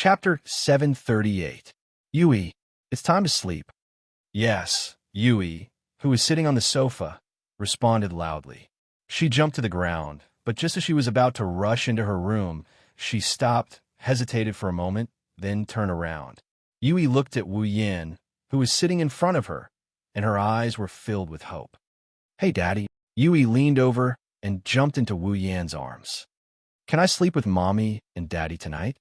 Chapter 738. Yui, it's time to sleep. Yes, Yui, who was sitting on the sofa, responded loudly. She jumped to the ground, but just as she was about to rush into her room, she stopped, hesitated for a moment, then turned around. Yui looked at Wu Yin, who was sitting in front of her, and her eyes were filled with hope. Hey, Daddy. Yui leaned over and jumped into Wu Yan's arms. Can I sleep with Mommy and Daddy tonight?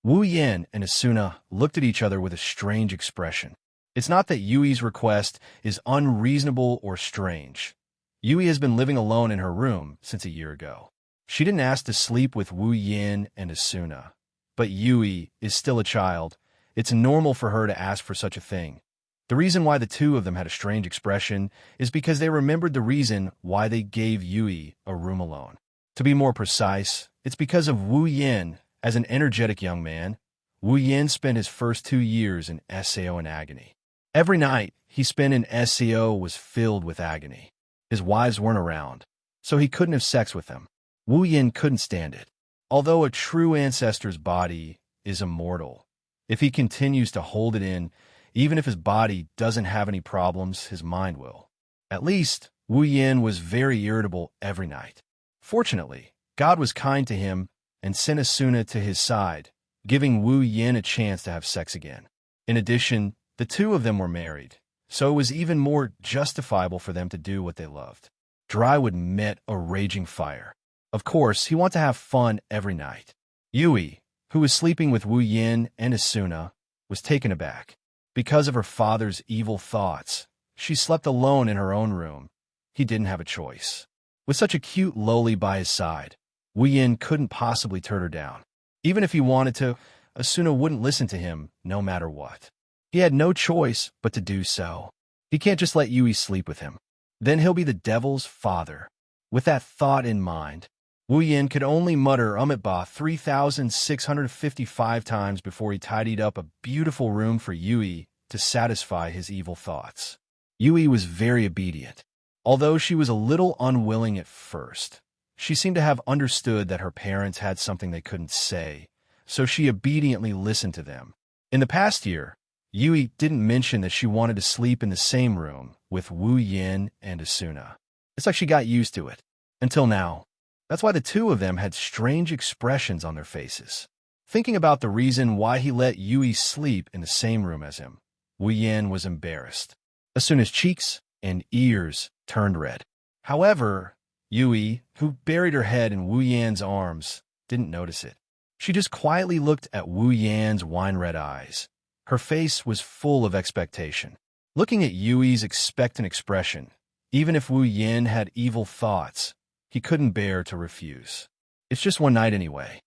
Wu Yin and Asuna looked at each other with a strange expression. It's not that Yui's request is unreasonable or strange. Yui has been living alone in her room since a year ago. She didn't ask to sleep with Wu Yin and Asuna. But Yui is still a child. It's normal for her to ask for such a thing. The reason why the two of them had a strange expression is because they remembered the reason why they gave Yui a room alone. To be more precise, it's because of Wu Yin. As an energetic young man, Wu Yin spent his first 2 years in SAO in agony. Every night he spent in SAO was filled with agony. His wives weren't around, so he couldn't have sex with them. Wu Yin couldn't stand it. Although a true ancestor's body is immortal, if he continues to hold it in, even if his body doesn't have any problems, his mind will. At least, Wu Yin was very irritable every night. Fortunately, God was kind to him and sent Asuna to his side, giving Wu Yin a chance to have sex again. In addition, the two of them were married, so it was even more justifiable for them to do what they loved. Drywood met a raging fire. Of course, he wanted to have fun every night. Yui, who was sleeping with Wu Yin and Asuna, was taken aback. Because of her father's evil thoughts, she slept alone in her own room. He didn't have a choice. With such a cute loli by his side, Wu Yin couldn't possibly turn her down. Even if he wanted to, Asuna wouldn't listen to him no matter what. He had no choice but to do so. He can't just let Yui sleep with him. Then he'll be the devil's father. With that thought in mind, Wu Yin could only mutter Umitba 3,655 times before he tidied up a beautiful room for Yui to satisfy his evil thoughts. Yui was very obedient. Although she was a little unwilling at first, she seemed to have understood that her parents had something they couldn't say, so she obediently listened to them. In the past year, Yui didn't mention that she wanted to sleep in the same room with Wu Yin and Asuna. It's like she got used to it. Until now. That's why the two of them had strange expressions on their faces. Thinking about the reason why he let Yui sleep in the same room as him, Wu Yin was embarrassed. Asuna's cheeks and ears turned red. However, Yui, who buried her head in Wu Yan's arms, didn't notice it. She just quietly looked at Wu Yan's wine-red eyes. Her face was full of expectation. Looking at Yui's expectant expression, even if Wu Yin had evil thoughts, he couldn't bear to refuse. It's just one night anyway.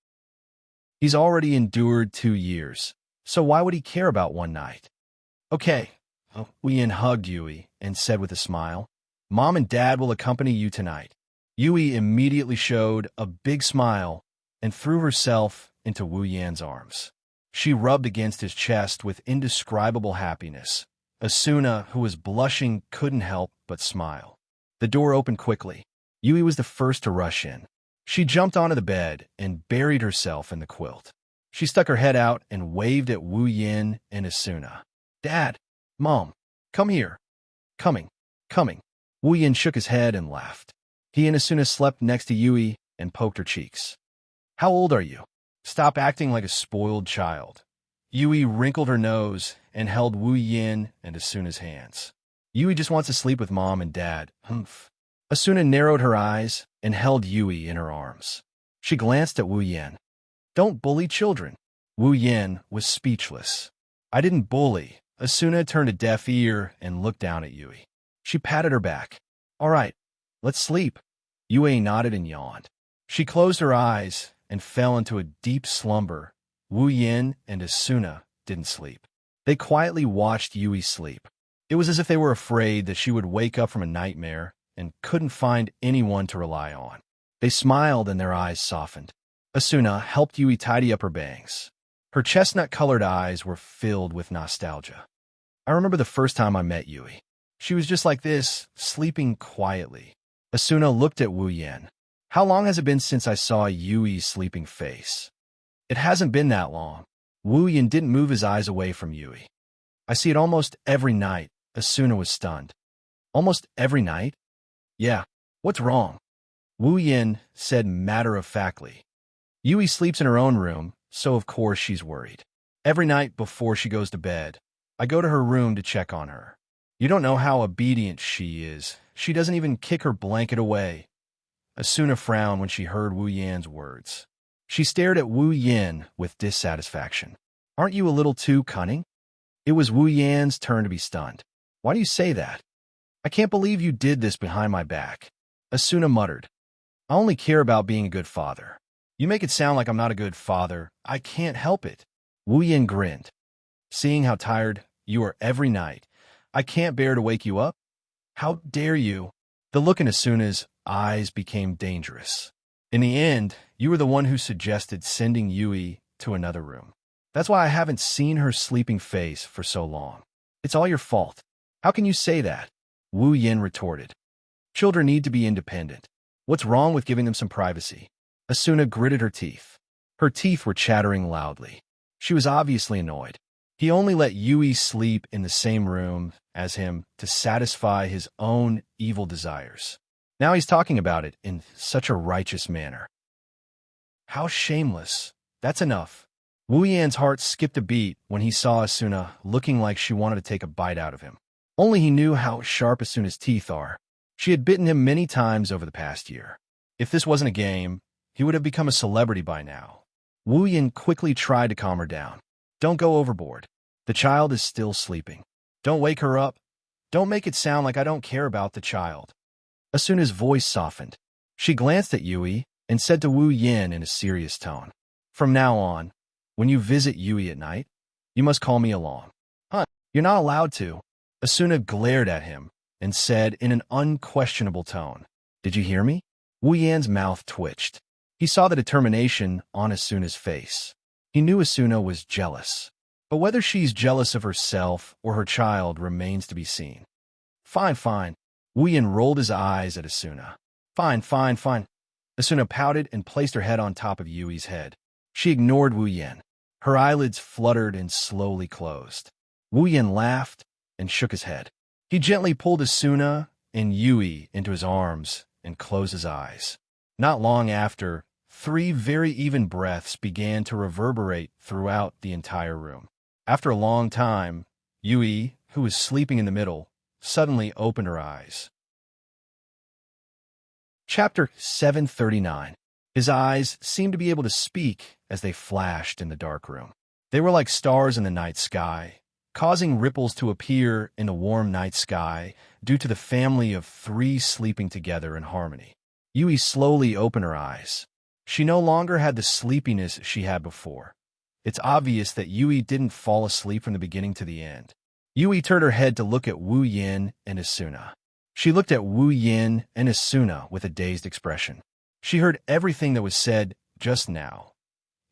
He's already endured 2 years, so why would he care about one night? Okay. Wu Yin hugged Yui and said with a smile, Mom and Dad will accompany you tonight. Yui immediately showed a big smile and threw herself into Wu Yan's arms. She rubbed against his chest with indescribable happiness. Asuna, who was blushing, couldn't help but smile. The door opened quickly. Yui was the first to rush in. She jumped onto the bed and buried herself in the quilt. She stuck her head out and waved at Wu Yin and Asuna. Dad, Mom, come here. Coming. Wu Yin shook his head and laughed. He and Asuna slept next to Yui and poked her cheeks. How old are you? Stop acting like a spoiled child. Yui wrinkled her nose and held Wu Yin and Asuna's hands. Yui just wants to sleep with Mom and Dad. Humph. Asuna narrowed her eyes and held Yui in her arms. She glanced at Wu Yin. Don't bully children. Wu Yin was speechless. I didn't bully. Asuna turned a deaf ear and looked down at Yui. She patted her back. All right, let's sleep. Yui nodded and yawned. She closed her eyes and fell into a deep slumber. Wu Yin and Asuna didn't sleep. They quietly watched Yui sleep. It was as if they were afraid that she would wake up from a nightmare and couldn't find anyone to rely on. They smiled and their eyes softened. Asuna helped Yui tidy up her bangs. Her chestnut-colored eyes were filled with nostalgia. I remember the first time I met Yui. She was just like this, sleeping quietly. Asuna looked at Wu Yin. How long has it been since I saw Yui's sleeping face? It hasn't been that long. Wu Yin didn't move his eyes away from Yui. I see it almost every night. Asuna was stunned. Almost every night? Yeah. What's wrong? Wu Yin said matter-of-factly. Yui sleeps in her own room, so of course she's worried. Every night before she goes to bed, I go to her room to check on her. You don't know how obedient she is. She doesn't even kick her blanket away. Asuna frowned when she heard Wu Yan's words. She stared at Wu Yin with dissatisfaction. Aren't you a little too cunning? It was Wu Yan's turn to be stunned. Why do you say that? I can't believe you did this behind my back. Asuna muttered. I only care about being a good father. You make it sound like I'm not a good father. I can't help it. Wu Yin grinned. Seeing how tired you are every night, I can't bear to wake you up. How dare you? The look in Asuna's eyes became dangerous. In the end, you were the one who suggested sending Yui to another room. That's why I haven't seen her sleeping face for so long. It's all your fault. How can you say that? Wu Yin retorted. Children need to be independent. What's wrong with giving them some privacy? Asuna gritted her teeth. Her teeth were chattering loudly. She was obviously annoyed. He only let Yui sleep in the same room as him to satisfy his own evil desires. Now he's talking about it in such a righteous manner. How shameless. That's enough. Wu Yan's heart skipped a beat when he saw Asuna looking like she wanted to take a bite out of him. Only he knew how sharp Asuna's teeth are. She had bitten him many times over the past year. If this wasn't a game, he would have become a celebrity by now. Wu Yan quickly tried to calm her down. Don't go overboard. The child is still sleeping. Don't wake her up. Don't make it sound like I don't care about the child. Asuna's voice softened. She glanced at Yui and said to Wu Yin in a serious tone, From now on, when you visit Yui at night, you must call me along. Huh, you're not allowed to. Asuna glared at him and said in an unquestionable tone, Did you hear me? Wu Yan's mouth twitched. He saw the determination on Asuna's face. He knew Asuna was jealous. But whether she's jealous of herself or her child remains to be seen. Fine, fine. Wu Yan rolled his eyes at Asuna. Fine, fine, fine. Asuna pouted and placed her head on top of Yui's head. She ignored Wu Yan. Her eyelids fluttered and slowly closed. Wu Yan laughed and shook his head. He gently pulled Asuna and Yui into his arms and closed his eyes. Not long after, 3 very even breaths began to reverberate throughout the entire room. After a long time, Yui, who was sleeping in the middle, suddenly opened her eyes. Chapter 739. His eyes seemed to be able to speak as they flashed in the dark room. They were like stars in the night sky, causing ripples to appear in the warm night sky due to the family of 3 sleeping together in harmony. Yui slowly opened her eyes. She no longer had the sleepiness she had before. It's obvious that Yui didn't fall asleep from the beginning to the end. Yui turned her head to look at Wu Yin and Asuna. She looked at Wu Yin and Asuna with a dazed expression. She heard everything that was said just now.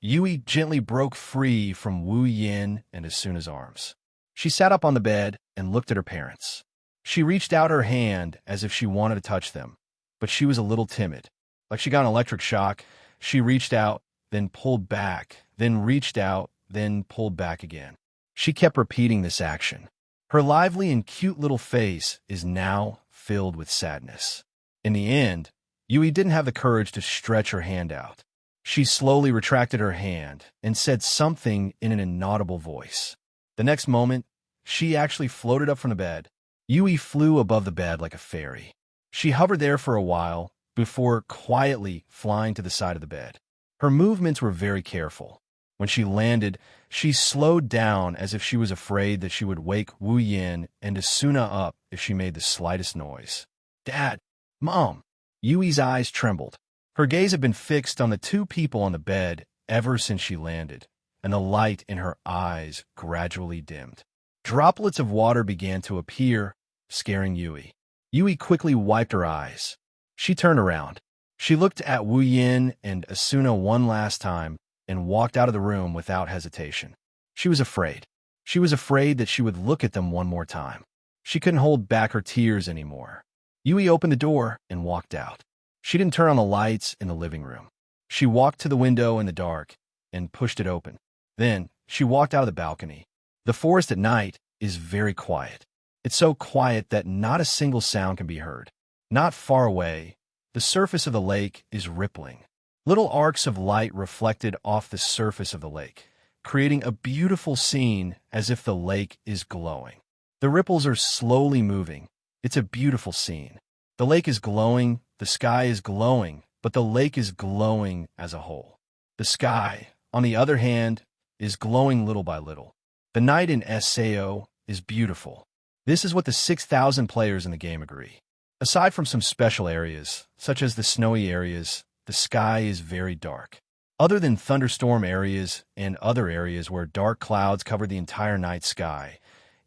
Yui gently broke free from Wu Yin and Asuna's arms. She sat up on the bed and looked at her parents. She reached out her hand as if she wanted to touch them, but she was a little timid. Like she got an electric shock, she reached out, then pulled back, then reached out, then pulled back again. She kept repeating this action. Her lively and cute little face is now filled with sadness. In the end, Yui didn't have the courage to stretch her hand out. She slowly retracted her hand and said something in an inaudible voice. The next moment, she actually floated up from the bed. Yui flew above the bed like a fairy. She hovered there for a while before quietly flying to the side of the bed. Her movements were very careful. When she landed, she slowed down as if she was afraid that she would wake Wu Yin and Asuna up if she made the slightest noise. Dad! Mom! Yui's eyes trembled. Her gaze had been fixed on the 2 people on the bed ever since she landed, and the light in her eyes gradually dimmed. Droplets of water began to appear, scaring Yui. Yui quickly wiped her eyes. She turned around. She looked at Wu Yin and Asuna one last time and walked out of the room without hesitation. She was afraid. She was afraid that she would look at them one more time. She couldn't hold back her tears anymore. Yui opened the door and walked out. She didn't turn on the lights in the living room. She walked to the window in the dark and pushed it open. Then, She walked out of the balcony. The forest at night is very quiet. It's so quiet that not a single sound can be heard. Not far away, the surface of the lake is rippling. Little arcs of light reflected off the surface of the lake, creating a beautiful scene as if the lake is glowing. The ripples are slowly moving. It's a beautiful scene. The lake is glowing, the sky is glowing, but the lake is glowing as a whole. The sky, on the other hand, is glowing little by little. The night in Sao is beautiful. This is what the 6,000 players in the game agree. Aside from some special areas, such as the snowy areas, the sky is very dark. Other than thunderstorm areas and other areas where dark clouds cover the entire night sky,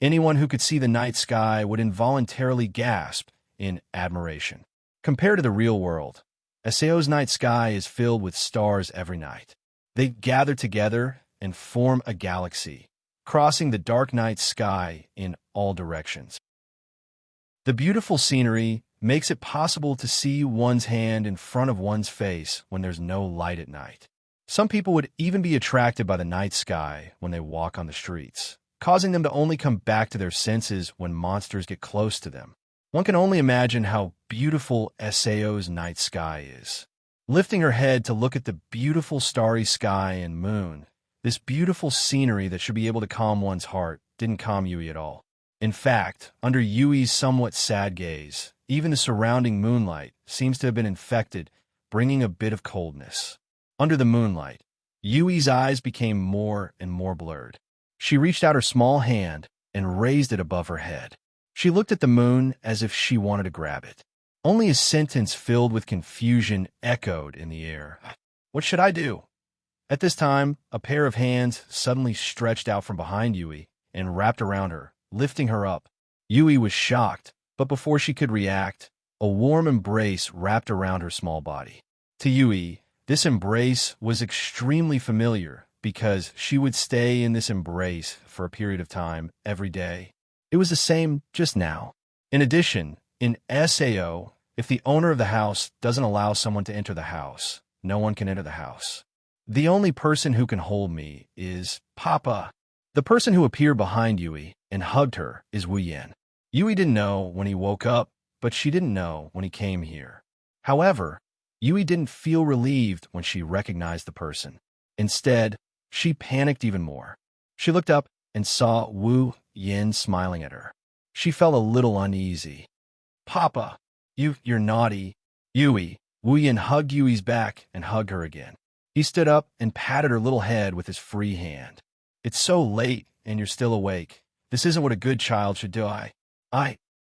anyone who could see the night sky would involuntarily gasp in admiration. Compared to the real world, Sao's night sky is filled with stars every night. They gather together and form a galaxy, crossing the dark night sky in all directions. The beautiful scenery makes it possible to see one's hand in front of one's face when there's no light at night. Some people would even be attracted by the night sky when they walk on the streets, causing them to only come back to their senses when monsters get close to them. One can only imagine how beautiful Sao's night sky is. Lifting her head to look at the beautiful starry sky and moon, this beautiful scenery that should be able to calm one's heart didn't calm Yui at all. In fact, under Yui's somewhat sad gaze, even the surrounding moonlight seems to have been infected, bringing a bit of coldness. Under the moonlight, Yui's eyes became more and more blurred. She reached out her small hand and raised it above her head. She looked at the moon as if she wanted to grab it. Only a sentence filled with confusion echoed in the air. What should I do? At this time, a pair of hands suddenly stretched out from behind Yui and wrapped around her, lifting her up. Yui was shocked, but before she could react, a warm embrace wrapped around her small body. To Yui, this embrace was extremely familiar because she would stay in this embrace for a period of time every day. It was the same just now. In addition, in Sao, if the owner of the house doesn't allow someone to enter the house, no one can enter the house. The only person who can hold me is Papa. The person who appeared behind Yui and hugged her is Wu Yan. Yui didn't know when he woke up, but she didn't know when he came here. However, Yui didn't feel relieved when she recognized the person. Instead, she panicked even more. She looked up and saw Wu Yan smiling at her. She felt a little uneasy. Papa, you're naughty. Yui. Wu Yan hugged Yui's back and hugged her again. He stood up and patted her little head with his free hand. It's so late and you're still awake. This isn't what a good child should do.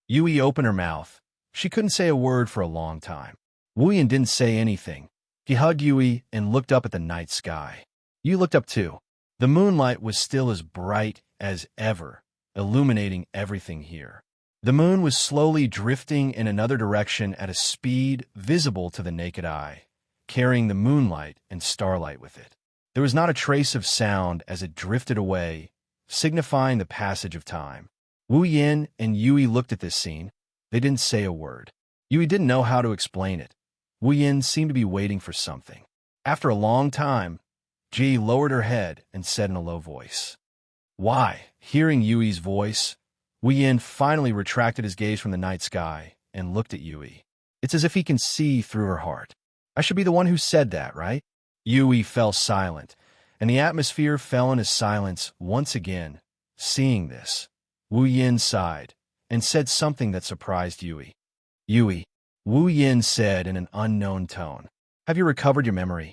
Yui opened her mouth. She couldn't say a word for a long time. Wu Yan didn't say anything. He hugged Yui and looked up at the night sky. Yui looked up too. The moonlight was still as bright as ever, illuminating everything here. The moon was slowly drifting in another direction at a speed visible to the naked eye, carrying the moonlight and starlight with it. There was not a trace of sound as it drifted away, signifying the passage of time. Wu Yan and Yui looked at this scene. They didn't say a word. Yui didn't know how to explain it. Wu Yan seemed to be waiting for something. After a long time, Ji lowered her head and said in a low voice, "Why?" Hearing Yui's voice, Wu Yan finally retracted his gaze from the night sky and looked at Yui. It's as if he can see through her heart. I should be the one who said that, right? Yui fell silent, and the atmosphere fell into silence once again. Seeing this, Wu Yan sighed and said something that surprised Yui. Yui, Wu Yan said in an unknown tone, have you recovered your memory?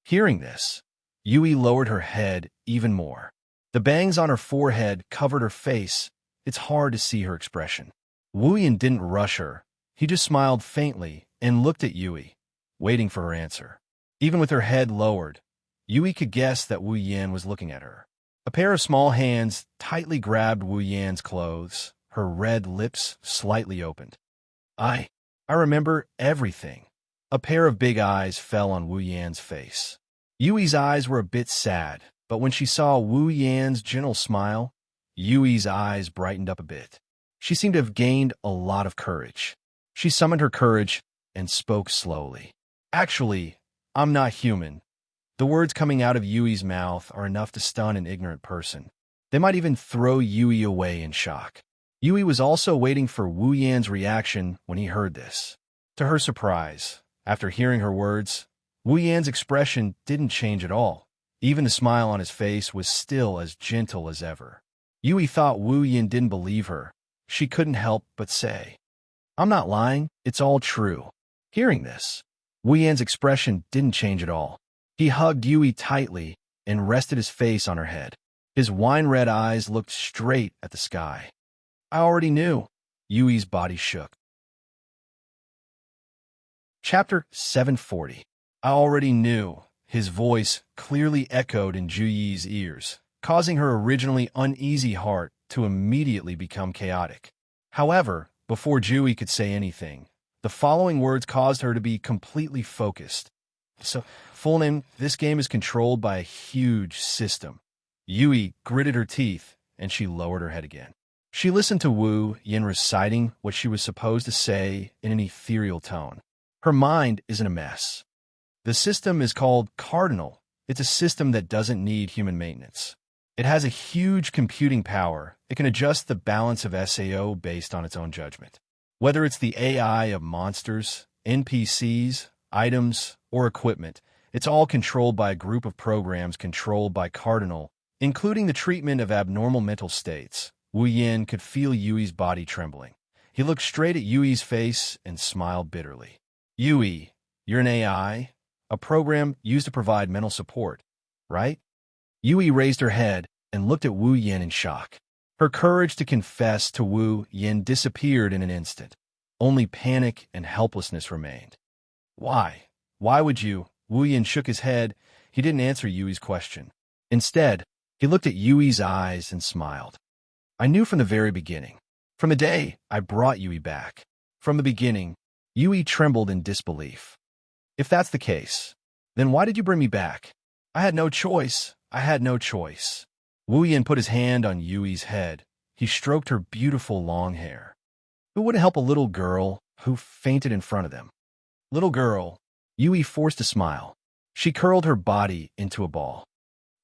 Hearing this, Yui lowered her head even more. The bangs on her forehead covered her face. It's hard to see her expression. Wu Yan didn't rush her. He just smiled faintly and looked at Yui, waiting for her answer. Even with her head lowered, Yui could guess that Wu Yan was looking at her. A pair of small hands tightly grabbed Wu Yan's clothes, her red lips slightly opened. I remember everything. A pair of big eyes fell on Wu Yan's face. Yui's eyes were a bit sad, but when she saw Wu Yan's gentle smile, Yui's eyes brightened up a bit. She seemed to have gained a lot of courage. She summoned her courage and spoke slowly. Actually, I'm not human. The words coming out of Yui's mouth are enough to stun an ignorant person. They might even throw Yui away in shock. Yui was also waiting for Wu Yan's reaction when he heard this. To her surprise, after hearing her words, Wu Yan's expression didn't change at all. Even the smile on his face was still as gentle as ever. Yui thought Wu Yan didn't believe her. She couldn't help but say, "I'm not lying, it's all true." Hearing this, Wu Yan's expression didn't change at all. He hugged Yui tightly and rested his face on her head. His wine-red eyes looked straight at the sky. "I already knew." Yui's body shook. Chapter 740. I already knew. His voice clearly echoed in Juyi's ears, causing her originally uneasy heart to immediately become chaotic. However, before Jui could say anything, the following words caused her to be completely focused. So, full name, this game is controlled by a huge system. Yui gritted her teeth, and she lowered her head again. She listened to Wu Yan reciting what she was supposed to say in an ethereal tone. Her mind is in a mess. The system is called Cardinal. It's a system that doesn't need human maintenance. It has a huge computing power. It can adjust the balance of SAO based on its own judgment. Whether it's the AI of monsters, NPCs, items, or equipment, it's all controlled by a group of programs controlled by Cardinal, including the treatment of abnormal mental states. Wu Yan could feel Yui's body trembling. He looked straight at Yui's face and smiled bitterly. "Yui, you're an AI? A program used to provide mental support, right?" Yui raised her head and looked at Wu Yan in shock. Her courage to confess to Wu Yan disappeared in an instant. Only panic and helplessness remained. "Why? Why would you?" Wu Yan shook his head. He didn't answer Yui's question. Instead, he looked at Yui's eyes and smiled. "I knew from the very beginning. From the day I brought Yui back. From the beginning." Yui trembled in disbelief. "If that's the case, then why did you bring me back?" "I had no choice. I had no choice." Wu Yan put his hand on Yui's head. He stroked her beautiful long hair. Who wouldn't help a little girl who fainted in front of them? "Little girl." Yui forced a smile. She curled her body into a ball.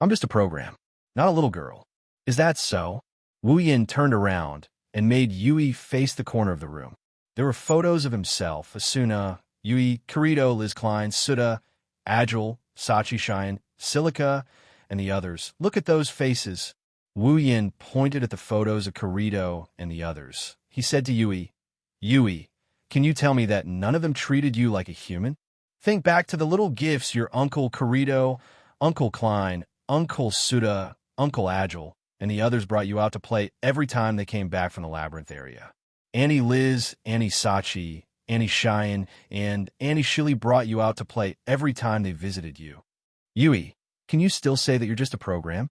"I'm just a program, not a little girl." "Is that so?" Wu Yan turned around and made Yui face the corner of the room. There were photos of himself, Asuna, Yui, Kirito, Liz Klein, Suda, Agile, Sachi Shine, Silica, and the others. "Look at those faces." Wu Yan pointed at the photos of Kirito and the others. He said to Yui, "Yui, can you tell me that none of them treated you like a human? Think back to the little gifts your Uncle Kirito, Uncle Klein, Uncle Suda, Uncle Agile, and the others brought you out to play every time they came back from the labyrinth area. Annie Liz, Annie Sachi, Annie Cheyenne, and Annie Shilly brought you out to play every time they visited you. Yui, can you still say that you're just a program?"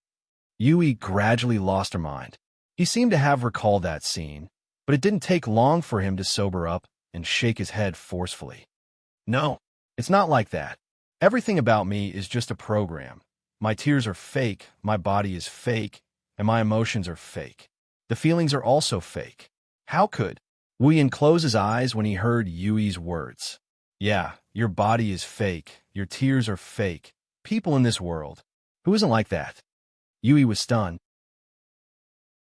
Yui gradually lost her mind. He seemed to have recalled that scene, but it didn't take long for him to sober up and shake his head forcefully. "No, it's not like that. Everything about me is just a program. My tears are fake, my body is fake, and my emotions are fake. The feelings are also fake." How could? Wu Yan closed his eyes when he heard Yui's words. "Yeah, your body is fake. Your tears are fake. People in this world. Who isn't like that?" Yui was stunned.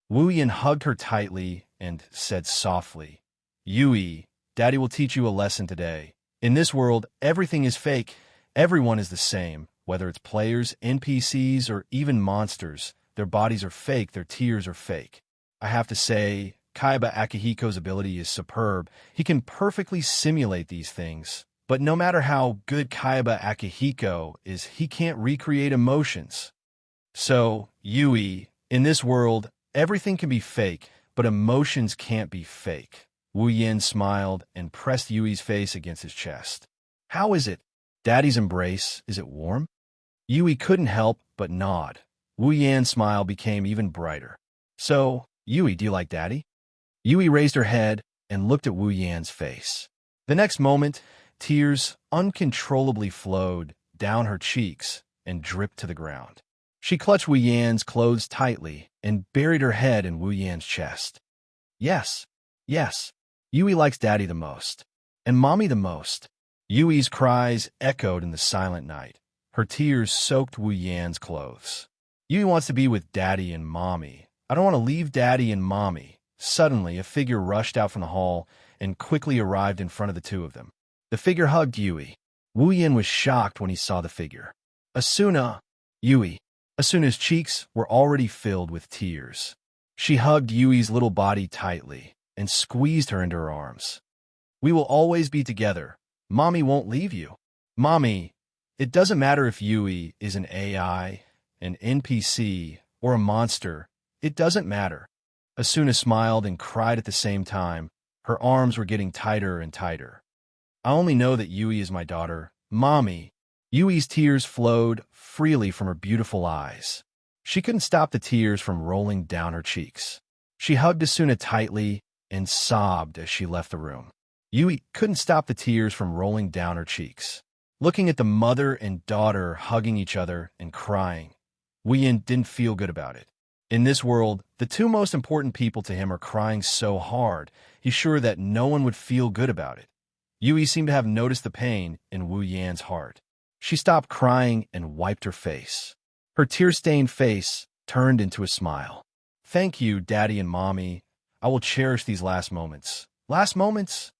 Wu Yan hugged her tightly and said softly, "Yui, Daddy will teach you a lesson today. In this world, everything is fake. Everyone is the same, whether it's players, NPCs, or even monsters. Their bodies are fake, their tears are fake. I have to say, Kaiba Akihiko's ability is superb. He can perfectly simulate these things. But no matter how good Kaiba Akihiko is, he can't recreate emotions. So, Yui, in this world, everything can be fake, but emotions can't be fake." Wu Yan smiled and pressed Yui's face against his chest. "How is it? Daddy's embrace, is it warm?" Yui couldn't help but nod. Wu Yan's smile became even brighter. "So, Yui, do you like Daddy?" Yui raised her head and looked at Wu Yan's face. The next moment, tears uncontrollably flowed down her cheeks and dripped to the ground. She clutched Wu Yan's clothes tightly and buried her head in Wu Yan's chest. Yes, yes, Yui likes Daddy the most, and Mommy the most." Yui's cries echoed in the silent night. Her tears soaked Wu Yan's clothes. Yui wants to be with Daddy and Mommy. I don't want to leave Daddy and Mommy. Suddenly, a figure rushed out from the hall and quickly arrived in front of the two of them. The figure hugged Yui. Wu Yan was shocked when he saw the figure. Asuna! Yui. Asuna's cheeks were already filled with tears. She hugged Yui's little body tightly and squeezed her into her arms. We will always be together. Mommy won't leave you. Mommy, it doesn't matter if Yui is an AI, an NPC, or a monster. It doesn't matter. Asuna smiled and cried at the same time. Her arms were getting tighter and tighter. I only know that Yui is my daughter. Mommy. Yui's tears flowed freely from her beautiful eyes. She couldn't stop the tears from rolling down her cheeks. She hugged Asuna tightly and sobbed as she left the room. Yui couldn't stop the tears from rolling down her cheeks. Looking at the mother and daughter hugging each other and crying, Wu Yan didn't feel good about it. In this world, the two most important people to him are crying so hard, he's sure that no one would feel good about it. Yui seemed to have noticed the pain in Wu Yan's heart. She stopped crying and wiped her face. Her tear-stained face turned into a smile. Thank you, Daddy and Mommy. I will cherish these last moments. Last moments?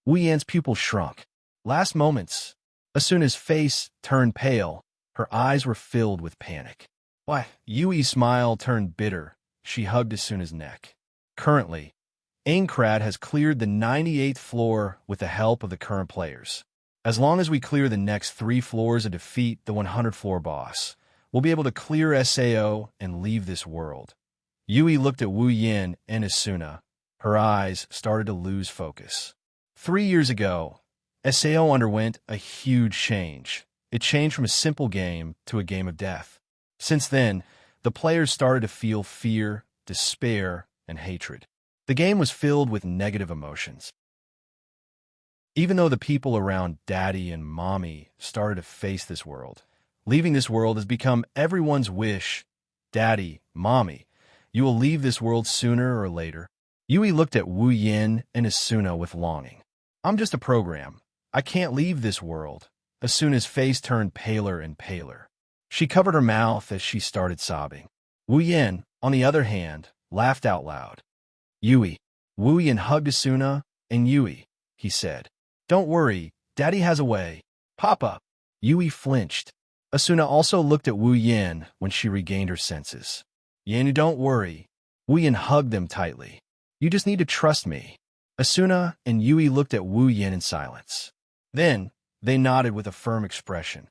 Wu Yan's pupils shrunk. Last moments. Asuna's face turned pale. Her eyes were filled with panic. Why? Yui's smile turned bitter. She hugged Asuna's neck. Currently, Aincrad has cleared the 98th floor with the help of the current players. As long as we clear the next 3 floors and defeat the 100th floor boss, we'll be able to clear SAO and leave this world. Yui looked at Wu Yan and Asuna. Her eyes started to lose focus. 3 years ago, SAO underwent a huge change. It changed from a simple game to a game of death. Since then, the players started to feel fear, despair, and hatred. The game was filled with negative emotions. Even though the people around Daddy and Mommy started to face this world, leaving this world has become everyone's wish. Daddy, Mommy, you will leave this world sooner or later. Yui looked at Wu Yan and Asuna with longing. I'm just a program. I can't leave this world. Asuna's face turned paler and paler. She covered her mouth as she started sobbing. Wu Yan, on the other hand, laughed out loud. Yui. Wu Yan hugged Asuna, and Yui, he said. Don't worry, Daddy has a way. Papa. Yui flinched. Asuna also looked at Wu Yan when she regained her senses. Yan, don't worry. Wu Yan hugged them tightly. You just need to trust me. Asuna and Yui looked at Wu Yan in silence. Then, they nodded with a firm expression.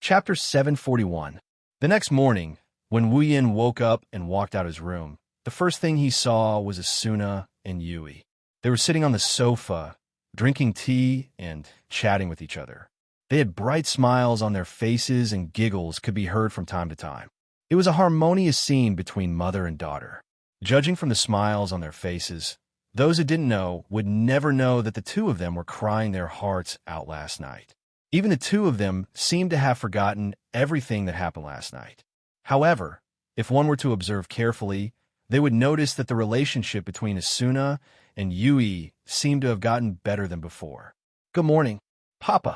Chapter 741. The next morning, when Wu Yan woke up and walked out his room, the first thing he saw was Asuna and Yui. They were sitting on the sofa, drinking tea and chatting with each other. They had bright smiles on their faces and giggles could be heard from time to time. It was a harmonious scene between mother and daughter. Judging from the smiles on their faces, those who didn't know would never know that the two of them were crying their hearts out last night. Even the two of them seemed to have forgotten everything that happened last night. However, if one were to observe carefully, they would notice that the relationship between Asuna and Yui seemed to have gotten better than before. Good morning, Papa.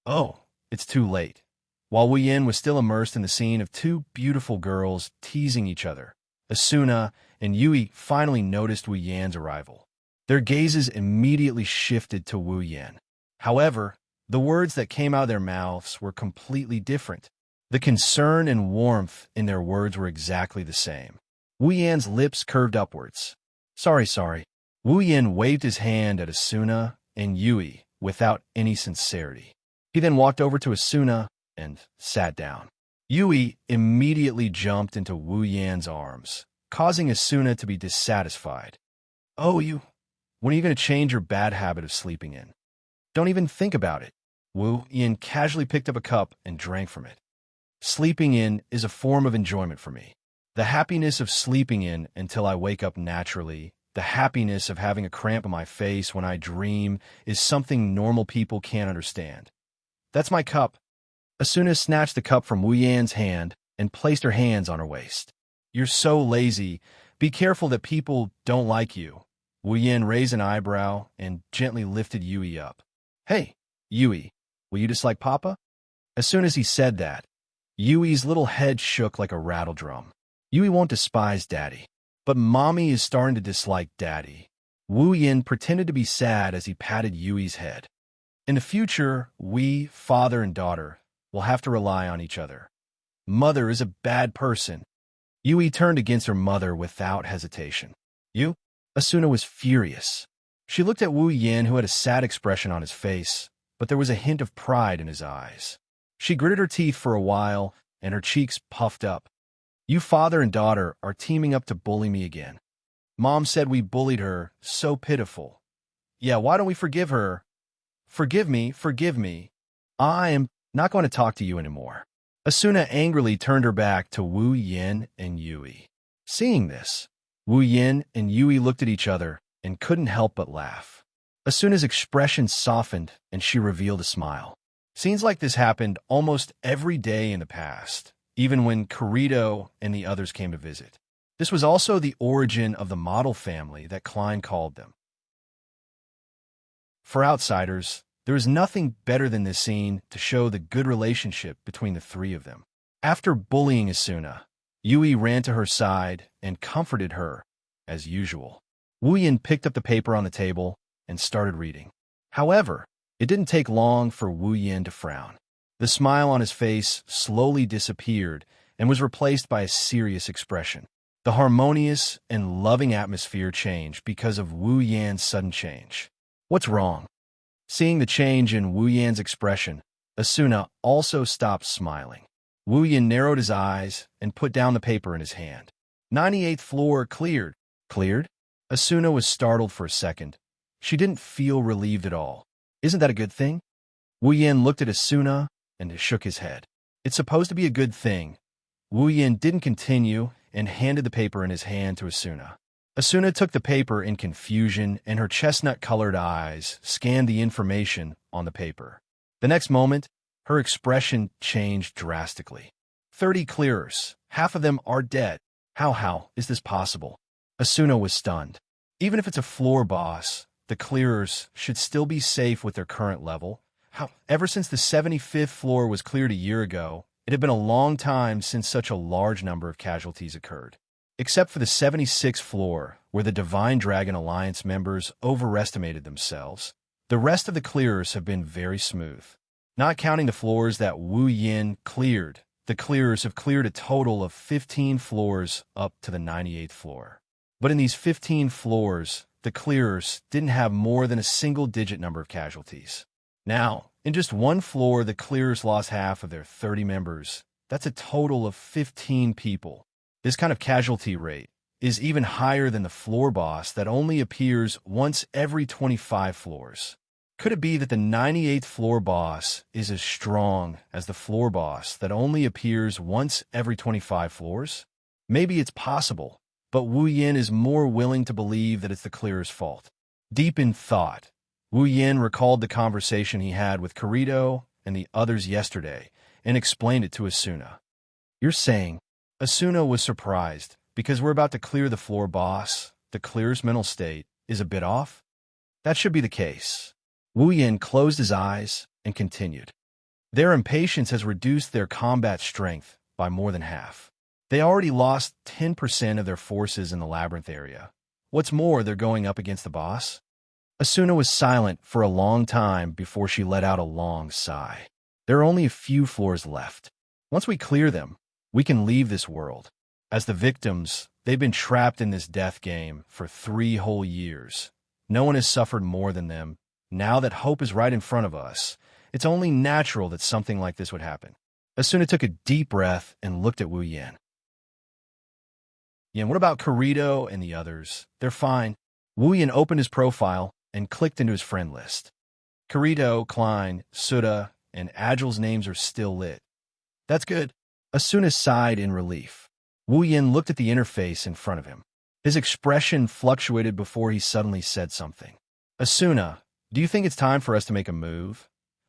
Oh, it's too late. While Wu Yan was still immersed in the scene of two beautiful girls teasing each other, Asuna and Yui finally noticed Wu Yan's arrival. Their gazes immediately shifted to Wu Yan. However, the words that came out of their mouths were completely different. The concern and warmth in their words were exactly the same. Wu Yan's lips curved upwards. Sorry. Wu Yan waved his hand at Asuna and Yui without any sincerity. He then walked over to Asuna and sat down. Yui immediately jumped into Wu Yan's arms, causing Asuna to be dissatisfied. Oh, when are you going to change your bad habit of sleeping in? Don't even think about it. Wu Yan casually picked up a cup and drank from it. Sleeping in is a form of enjoyment for me. The happiness of sleeping in until I wake up naturally, the happiness of having a cramp in my face when I dream is something normal people can't understand. That's my cup. Asuna snatched the cup from Wu Yan's hand and placed her hands on her waist. You're so lazy. Be careful that people don't like you. Wu Yan raised an eyebrow and gently lifted Yui up. Hey, Yui. Will you dislike Papa? As soon as he said that, Yui's little head shook like a rattle drum. Yui won't despise Daddy, but Mommy is starting to dislike Daddy. Wu Yin pretended to be sad as he patted Yui's head. In the future, we, father and daughter, will have to rely on each other. Mother is a bad person. Yui turned against her mother without hesitation. You? Asuna was furious. She looked at Wu Yin, who had a sad expression on his face, but there was a hint of pride in his eyes. She gritted her teeth for a while, and her cheeks puffed up. You father and daughter are teaming up to bully me again. Mom said we bullied her, so pitiful. Yeah, why don't we forgive her? Forgive me, forgive me. I am not going to talk to you anymore. Asuna angrily turned her back to Wu Yin and Yui. Seeing this, Wu Yin and Yui looked at each other and couldn't help but laugh. Asuna's expression softened and she revealed a smile. Scenes like this happened almost every day in the past, even when Kirito and the others came to visit. This was also the origin of the model family that Klein called them. For outsiders, there is nothing better than this scene to show the good relationship between the three of them. After bullying Asuna, Yui ran to her side and comforted her, as usual. Wu Yin picked up the paper on the table and started reading. However, it didn't take long for Wu Yin to frown. The smile on his face slowly disappeared and was replaced by a serious expression. The harmonious and loving atmosphere changed because of Wu Yan's sudden change. What's wrong? Seeing the change in Wu Yan's expression, Asuna also stopped smiling. Wu Yin narrowed his eyes and put down the paper in his hand. 98th floor cleared. Cleared? Asuna was startled for a second. She didn't feel relieved at all. Isn't that a good thing? Wu Yin looked at Asuna and shook his head. It's supposed to be a good thing. Wu Yin didn't continue and handed the paper in his hand to Asuna. Asuna took the paper in confusion, and her chestnut-colored eyes scanned the information on the paper. The next moment, her expression changed drastically. 30 clearers. Half of them are dead. How is this possible? Asuna was stunned. Even if it's a floor boss, the clearers should still be safe with their current level. Ever since the 75th floor was cleared a year ago, it had been a long time since such a large number of casualties occurred. Except for the 76th floor, where the Divine Dragon Alliance members overestimated themselves, the rest of the clearers have been very smooth. Not counting the floors that Wu Yin cleared, the clearers have cleared a total of 15 floors up to the 98th floor. But in these 15 floors, the clearers didn't have more than a single-digit number of casualties. Now, in just one floor, the clearers lost half of their 30 members. That's a total of 15 people. This kind of casualty rate is even higher than the floor boss that only appears once every 25 floors. Could it be that the 98th floor boss is as strong as the floor boss that only appears once every 25 floors? Maybe it's possible, but Wu Yin is more willing to believe that it's the clearer's fault. Deep in thought, Wu Yin recalled the conversation he had with Kirito and the others yesterday and explained it to Asuna. You're saying Asuna was surprised because we're about to clear the floor boss. The clearer's mental state is a bit off? That should be the case. Wu Yin closed his eyes and continued. Their impatience has reduced their combat strength by more than half. They already lost 10% of their forces in the labyrinth area. What's more, they're going up against the boss. Asuna was silent for a long time before she let out a long sigh. There are only a few floors left. Once we clear them, we can leave this world. As the victims, they've been trapped in this death game for 3 whole years. No one has suffered more than them. Now that hope is right in front of us, it's only natural that something like this would happen. Asuna took a deep breath and looked at Wu Yin. What about Kirito and the others? They're fine. Wu Yin opened his profile and clicked into his friend list. Kirito, Klein, Suda, and Agile's names are still lit. That's good. Asuna sighed in relief. Wu Yin looked at the interface in front of him. His expression fluctuated before he suddenly said something. Asuna, do you think it's time for us to make a move?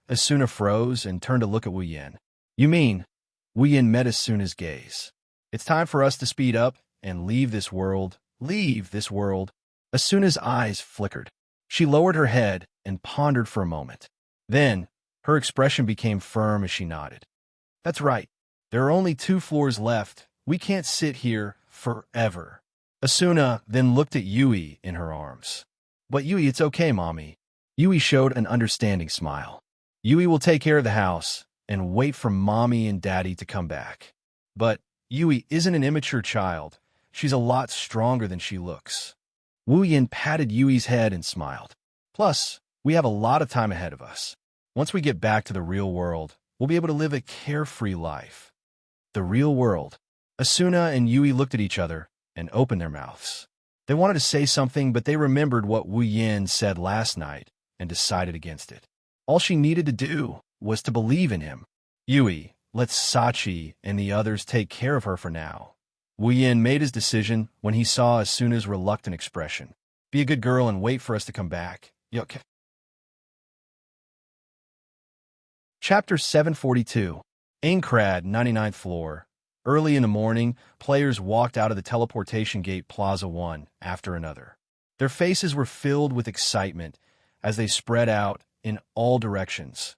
Asuna froze and turned to look at Wu Yin. You mean? Wu Yin met Asuna's gaze. It's time for us to speed up and leave this world. Leave this world. Asuna's eyes flickered. She lowered her head and pondered for a moment. Then, Her expression became firm as she nodded. That's right. There are only 2 floors left. We can't sit here forever. Asuna then looked at Yui in her arms. But Yui, it's okay, Mommy. Yui showed an understanding smile. Yui will take care of the house and wait for Mommy and Daddy to come back. But Yui isn't an immature child. She's a lot stronger than she looks. Wu Yin patted Yui's head and smiled. Plus, we have a lot of time ahead of us. Once we get back to the real world, we'll be able to live a carefree life. The real world. Asuna and Yui looked at each other and opened their mouths. They wanted to say something, but they remembered what Wu Yin said last night and decided against it. All she needed to do was to believe in him. Yui, let Sachi and the others take care of her for now. Wu Yin made his decision when he saw Asuna's reluctant expression. Be a good girl and wait for us to come back. Okay. Chapter 742. Aincrad, 99th floor. Early in the morning, players walked out of the teleportation gate Plaza 1 after another. Their faces were filled with excitement as they spread out in all directions.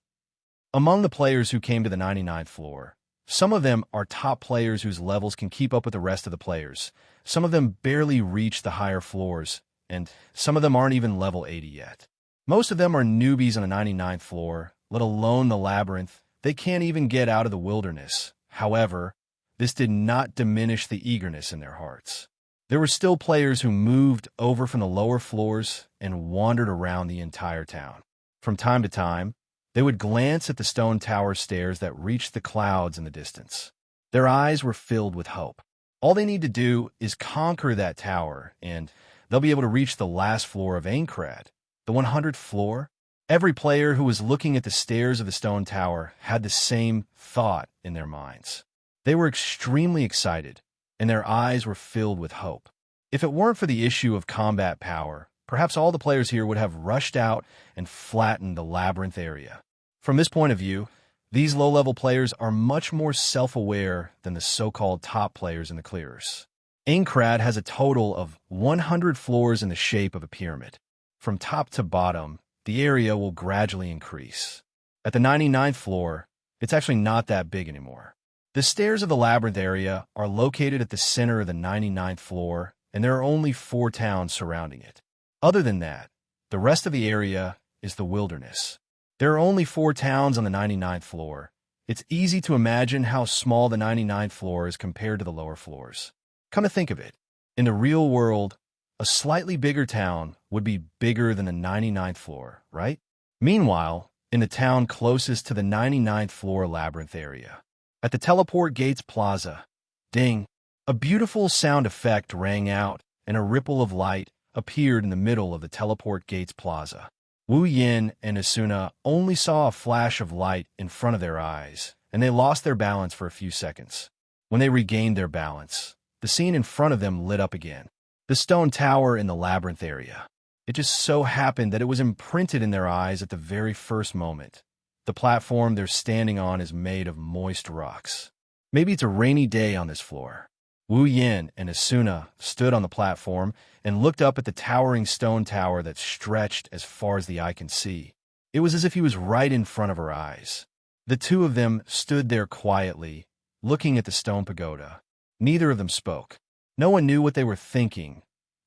Among the players who came to the 99th floor, some of them are top players whose levels can keep up with the rest of the players. Some of them barely reach the higher floors, and some of them aren't even level 80 yet. Most of them are newbies on the 99th floor, let alone the labyrinth. They can't even get out of the wilderness. However, this did not diminish the eagerness in their hearts. There were still players who moved over from the lower floors and wandered around the entire town. From time to time, they would glance at the stone tower stairs that reached the clouds in the distance. Their eyes were filled with hope. All they need to do is conquer that tower, and they'll be able to reach the last floor of Aincrad, the 100th floor. Every player who was looking at the stairs of the stone tower had the same thought in their minds. They were extremely excited, and their eyes were filled with hope. If it weren't for the issue of combat power, perhaps all the players here would have rushed out and flattened the labyrinth area. From this point of view, these low-level players are much more self-aware than the so-called top players in the clearers. Aincrad has a total of 100 floors in the shape of a pyramid. From top to bottom, the area will gradually increase. At the 99th floor, it's actually not that big anymore. The stairs of the labyrinth area are located at the center of the 99th floor, and there are only 4 towns surrounding it. Other than that, the rest of the area is the wilderness. There are only 4 towns on the 99th floor. It's easy to imagine how small the 99th floor is compared to the lower floors. Come to think of it, in the real world, a slightly bigger town would be bigger than the 99th floor, right? Meanwhile, in the town closest to the 99th floor labyrinth area, at the Teleport Gates Plaza, ding, a beautiful sound effect rang out and a ripple of light appeared in the middle of the Teleport Gates Plaza. Wu Yin and Asuna only saw a flash of light in front of their eyes, and they lost their balance for a few seconds. When they regained their balance, the scene in front of them lit up again. The stone tower in the labyrinth area. It just so happened that it was imprinted in their eyes at the very first moment. The platform they're standing on is made of moist rocks. Maybe it's a rainy day on this floor. Wu Yin and Asuna stood on the platform and looked up at the towering stone tower that stretched as far as the eye can see. It was as if he was right in front of her eyes. The two of them stood there quietly, looking at the stone pagoda. Neither of them spoke. No one knew what they were thinking.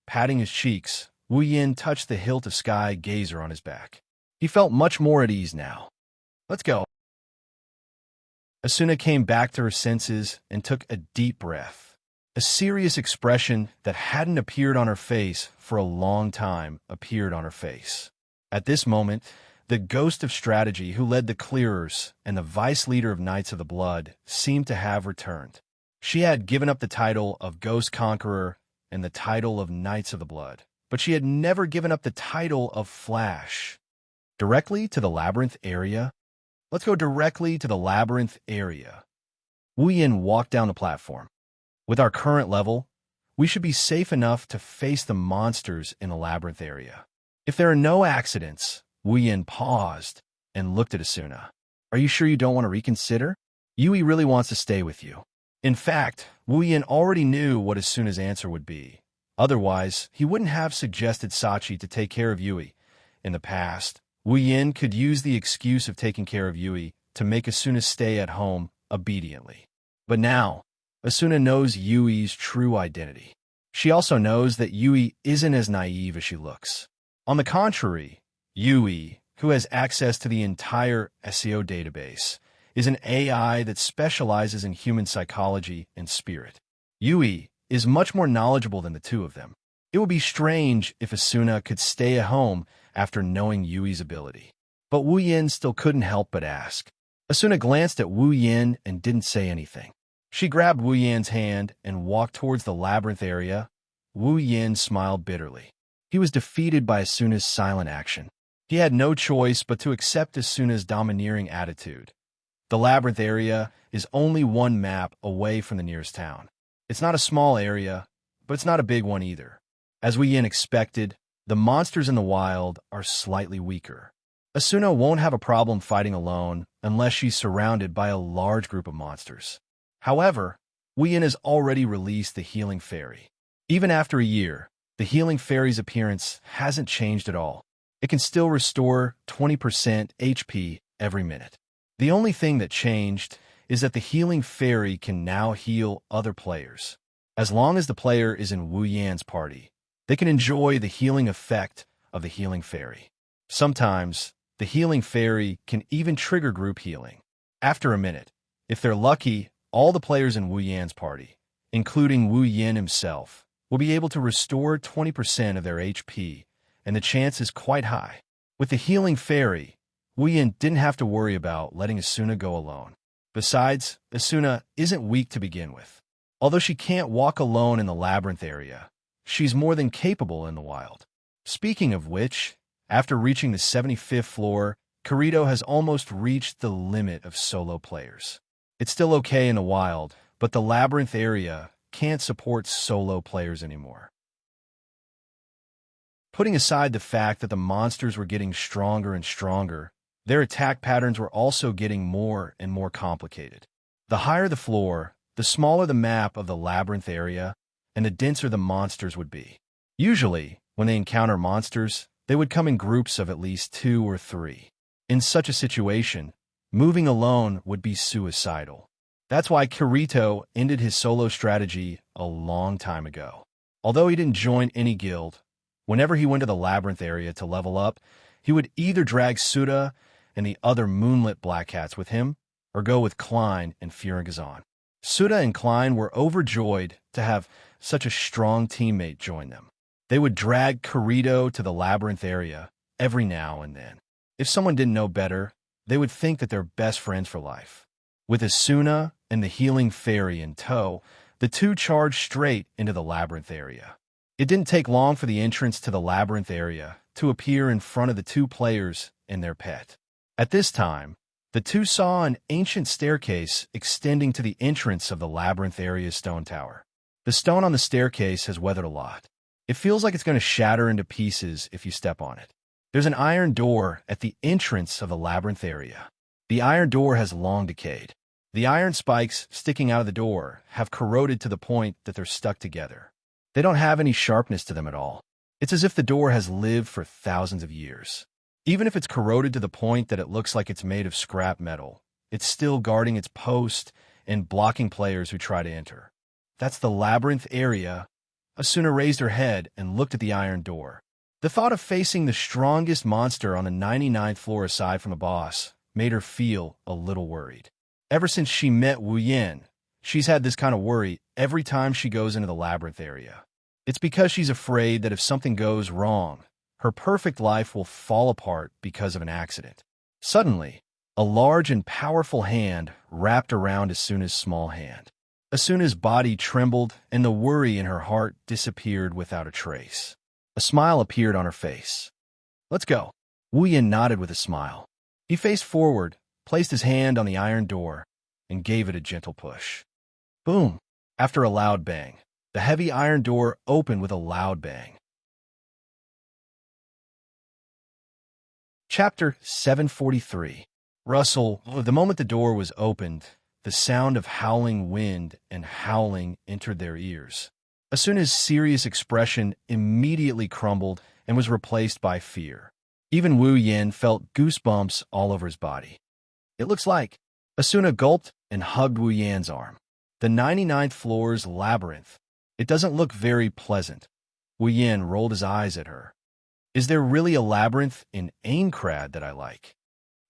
Patting his cheeks, Wu Yin touched the hilt of sky gazer on his back. He felt much more at ease now. Let's go. Asuna came back to her senses and took a deep breath. A serious expression that hadn't appeared on her face for a long time appeared on her face. At this moment, the ghost of strategy who led the clearers and the vice leader of Knights of the Blood seemed to have returned. She had given up the title of Ghost Conqueror and the title of Knights of the Blood, but she had never given up the title of Flash. Directly to the labyrinth area? Let's go directly to the labyrinth area. Wu Yin walked down the platform. With our current level, we should be safe enough to face the monsters in the labyrinth area. If there are no accidents, Wu Yin paused and looked at Asuna. Are you sure you don't want to reconsider? Yui really wants to stay with you. In fact, Wu Yin already knew what Asuna's answer would be. Otherwise, he wouldn't have suggested Sachi to take care of Yui. In the past, Wu Yin could use the excuse of taking care of Yui to make Asuna stay at home obediently. But now, Asuna knows Yui's true identity. She also knows that Yui isn't as naive as she looks. On the contrary, Yui, who has access to the entire SEO database, is an AI that specializes in human psychology and spirit. Yui is much more knowledgeable than the two of them. It would be strange if Asuna could stay at home after knowing Yui's ability. But Wu Yin still couldn't help but ask. Asuna glanced at Wu Yin and didn't say anything. She grabbed Wu Yin's hand and walked towards the labyrinth area. Wu Yin smiled bitterly. He was defeated by Asuna's silent action. He had no choice but to accept Asuna's domineering attitude. The labyrinth area is only one map away from the nearest town. It's not a small area, but it's not a big one either. As Wu Yin expected, the monsters in the wild are slightly weaker. Asuna won't have a problem fighting alone unless she's surrounded by a large group of monsters. However, Wu Yin has already released the Healing Fairy. Even after a year, the Healing Fairy's appearance hasn't changed at all. It can still restore 20% HP every minute. The only thing that changed is that the Healing Fairy can now heal other players. As long as the player is in Wu Yan's party, they can enjoy the healing effect of the Healing Fairy. Sometimes, the Healing Fairy can even trigger group healing. After a minute, if they're lucky, all the players in Wu Yan's party, including Wu Yin himself, will be able to restore 20% of their HP, and the chance is quite high. With the Healing Fairy, Wu Yin didn't have to worry about letting Asuna go alone. Besides, Asuna isn't weak to begin with. Although she can't walk alone in the labyrinth area, she's more than capable in the wild. Speaking of which, after reaching the 75th floor, Kirito has almost reached the limit of solo players. It's still okay in the wild, but the labyrinth area can't support solo players anymore. Putting aside the fact that the monsters were getting stronger and stronger, their attack patterns were also getting more and more complicated. The higher the floor, the smaller the map of the labyrinth area, and the denser the monsters would be. Usually, when they encounter monsters, they would come in groups of at least 2 or 3. In such a situation, moving alone would be suicidal. That's why Kirito ended his solo strategy a long time ago. Although he didn't join any guild, whenever he went to the labyrinth area to level up, he would either drag Suda and the other Moonlit Black Cats with him, or go with Klein and Furigazan. Suda and Klein were overjoyed to have such a strong teammate join them. They would drag Kirito to the labyrinth area every now and then. If someone didn't know better, they would think that they're best friends for life. With Asuna and the Healing Fairy in tow, the two charged straight into the labyrinth area. It didn't take long for the entrance to the labyrinth area to appear in front of the two players and their pet. At this time, the two saw an ancient staircase extending to the entrance of the labyrinth area's stone tower. The stone on the staircase has weathered a lot. It feels like it's going to shatter into pieces if you step on it. There's an iron door at the entrance of the labyrinth area. The iron door has long decayed. The iron spikes sticking out of the door have corroded to the point that they're stuck together. They don't have any sharpness to them at all. It's as if the door has lived for thousands of years. Even if it's corroded to the point that it looks like it's made of scrap metal, it's still guarding its post and blocking players who try to enter. That's the labyrinth area. Asuna raised her head and looked at the iron door. The thought of facing the strongest monster on the 99th floor aside from the boss made her feel a little worried. Ever since she met Wu Yin, she's had this kind of worry every time she goes into the labyrinth area. It's because she's afraid that if something goes wrong, her perfect life will fall apart because of an accident. Suddenly, a large and powerful hand wrapped around Asuna's small hand. Asuna's body trembled, and the worry in her heart disappeared without a trace. A smile appeared on her face. "Let's go." Wu Yin nodded with a smile. He faced forward, placed his hand on the iron door, and gave it a gentle push. Boom! After a loud bang, the heavy iron door opened with a loud bang. Chapter 743. Russell. The moment the door was opened, the sound of howling wind and howling entered their ears. Asuna's serious expression immediately crumbled and was replaced by fear. Even Wu Yin felt goosebumps all over his body. It looks like. Asuna gulped and hugged Wu Yan's arm. The 99th floor's labyrinth. It doesn't look very pleasant. Wu Yin rolled his eyes at her. Is there really a labyrinth in Aincrad that I like?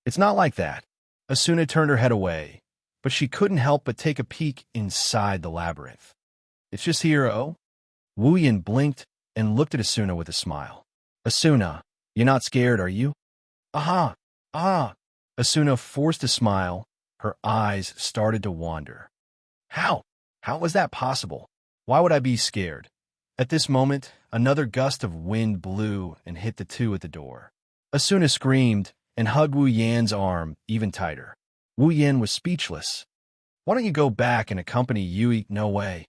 It's not like that. Asuna turned her head away, but she couldn't help but take a peek inside the labyrinth. It's just here, oh? Wu Yin blinked and looked at Asuna with a smile. Asuna, you're not scared, are you? Aha! Ah! Asuna forced a smile. Her eyes started to wander. How? How was that possible? Why would I be scared? At this moment, another gust of wind blew and hit the two at the door. Asuna screamed and hugged Wu Yan's arm even tighter. Wu Yan was speechless. Why don't you go back and accompany Yui? No way.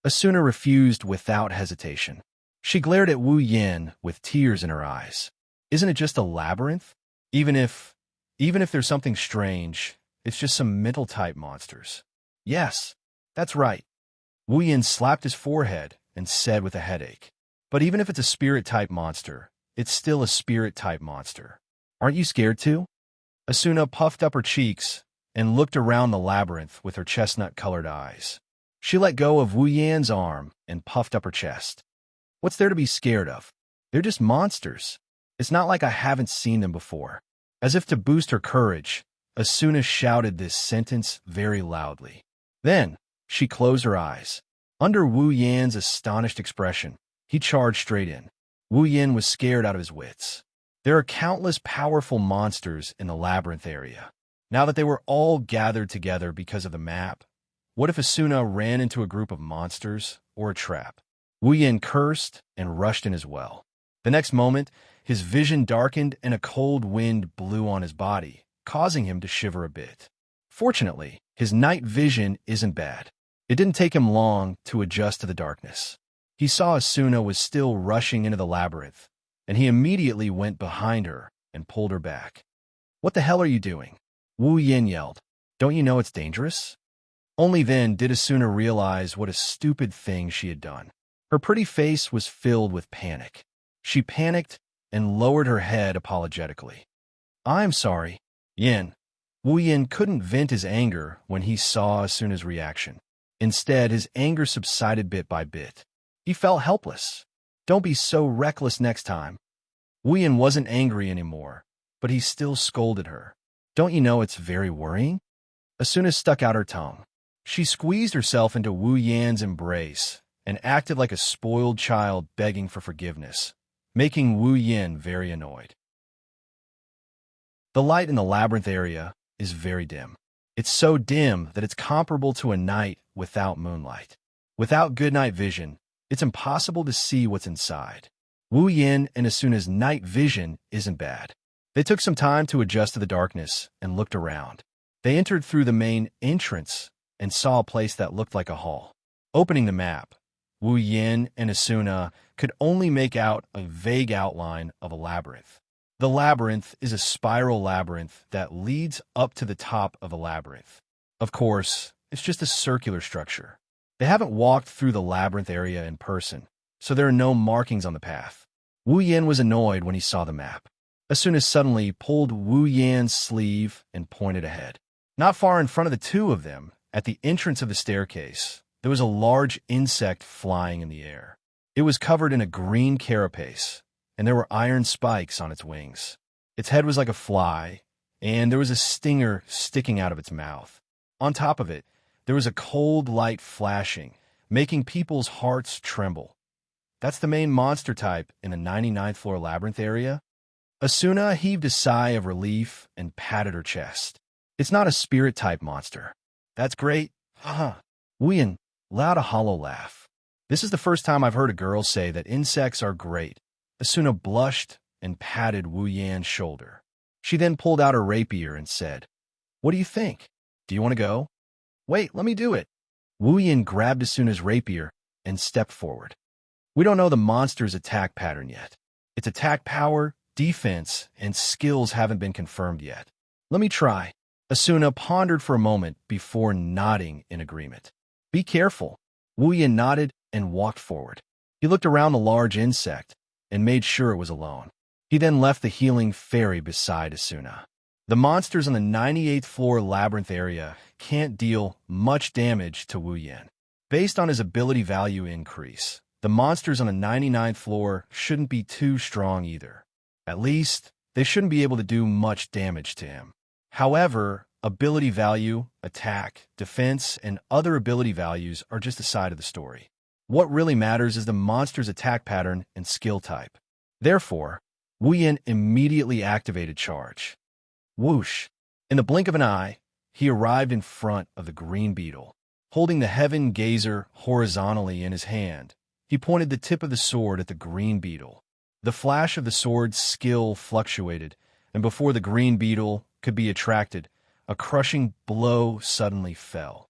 Asuna refused without hesitation. She glared at Wu Yan with tears in her eyes. Isn't it just a labyrinth? Even if there's something strange, it's just some mental-type monsters. Yes, that's right. Wu Yan slapped his forehead and said with a headache. But even if it's a spirit-type monster, it's still a spirit-type monster. Aren't you scared too? Asuna puffed up her cheeks and looked around the labyrinth with her chestnut-colored eyes. She let go of Wu Yan's arm and puffed up her chest. What's there to be scared of? They're just monsters. It's not like I haven't seen them before. As if to boost her courage, Asuna shouted this sentence very loudly. Then, she closed her eyes. Under Wu Yan's astonished expression, he charged straight in. Wu Yan was scared out of his wits. There are countless powerful monsters in the labyrinth area. Now that they were all gathered together because of the map, what if Asuna ran into a group of monsters or a trap? Wu Yan cursed and rushed in as well. The next moment, his vision darkened and a cold wind blew on his body, causing him to shiver a bit. Fortunately, his night vision isn't bad. It didn't take him long to adjust to the darkness. He saw Asuna was still rushing into the labyrinth, and he immediately went behind her and pulled her back. What the hell are you doing? Wu Yan yelled. Don't you know it's dangerous? Only then did Asuna realize what a stupid thing she had done. Her pretty face was filled with panic. She panicked and lowered her head apologetically. I'm sorry, Yin. Wu Yan couldn't vent his anger when he saw Asuna's reaction. Instead, his anger subsided bit by bit. He felt helpless. Don't be so reckless next time. Wu Yan wasn't angry anymore, but he still scolded her. Don't you know it's very worrying? Asuna stuck out her tongue. She squeezed herself into Wu Yan's embrace and acted like a spoiled child begging for forgiveness, making Wu Yan very annoyed. The light in the labyrinth area is very dim. It's so dim that it's comparable to a night without moonlight. Without good night vision, it's impossible to see what's inside. Wu Yan and Asuna's night vision isn't bad. They took some time to adjust to the darkness and looked around. They entered through the main entrance and saw a place that looked like a hall. Opening the map, Wu Yan and Asuna could only make out a vague outline of a labyrinth. The labyrinth is a spiral labyrinth that leads up to the top of a labyrinth. Of course, it's just a circular structure. They haven't walked through the labyrinth area in person, so there are no markings on the path. Wu Yan was annoyed when he saw the map. Asuna suddenly pulled Wu Yan's sleeve and pointed ahead. Not far in front of the two of them, at the entrance of the staircase, there was a large insect flying in the air. It was covered in a green carapace, and there were iron spikes on its wings. Its head was like a fly, and there was a stinger sticking out of its mouth. On top of it, there was a cold light flashing, making people's hearts tremble. That's the main monster type in the 99th floor labyrinth area. Asuna heaved a sigh of relief and patted her chest. It's not a spirit-type monster. That's great. Haha. Wu Yan let out a hollow laugh. This is the first time I've heard a girl say that insects are great. Asuna blushed and patted Wu Yan's shoulder. She then pulled out her rapier and said, What do you think? Do you want to go? Wait, let me do it. Wu Yan grabbed Asuna's rapier and stepped forward. We don't know the monster's attack pattern yet. Its attack power, defense, and skills haven't been confirmed yet. Let me try. Asuna pondered for a moment before nodding in agreement. Be careful. Wu Yan nodded and walked forward. He looked around the large insect and made sure it was alone. He then left the healing fairy beside Asuna. The monsters on the 98th floor labyrinth area can't deal much damage to Wu Yan. Based on his ability value increase, the monsters on the 99th floor shouldn't be too strong either. At least, they shouldn't be able to do much damage to him. However, ability value, attack, defense, and other ability values are just a side of the story. What really matters is the monster's attack pattern and skill type. Therefore, Wu Yan immediately activated charge. Whoosh! In the blink of an eye, he arrived in front of the green beetle. Holding the heaven gazer horizontally in his hand, he pointed the tip of the sword at the green beetle. The flash of the sword's skill fluctuated, and before the green beetle could be attracted, a crushing blow suddenly fell.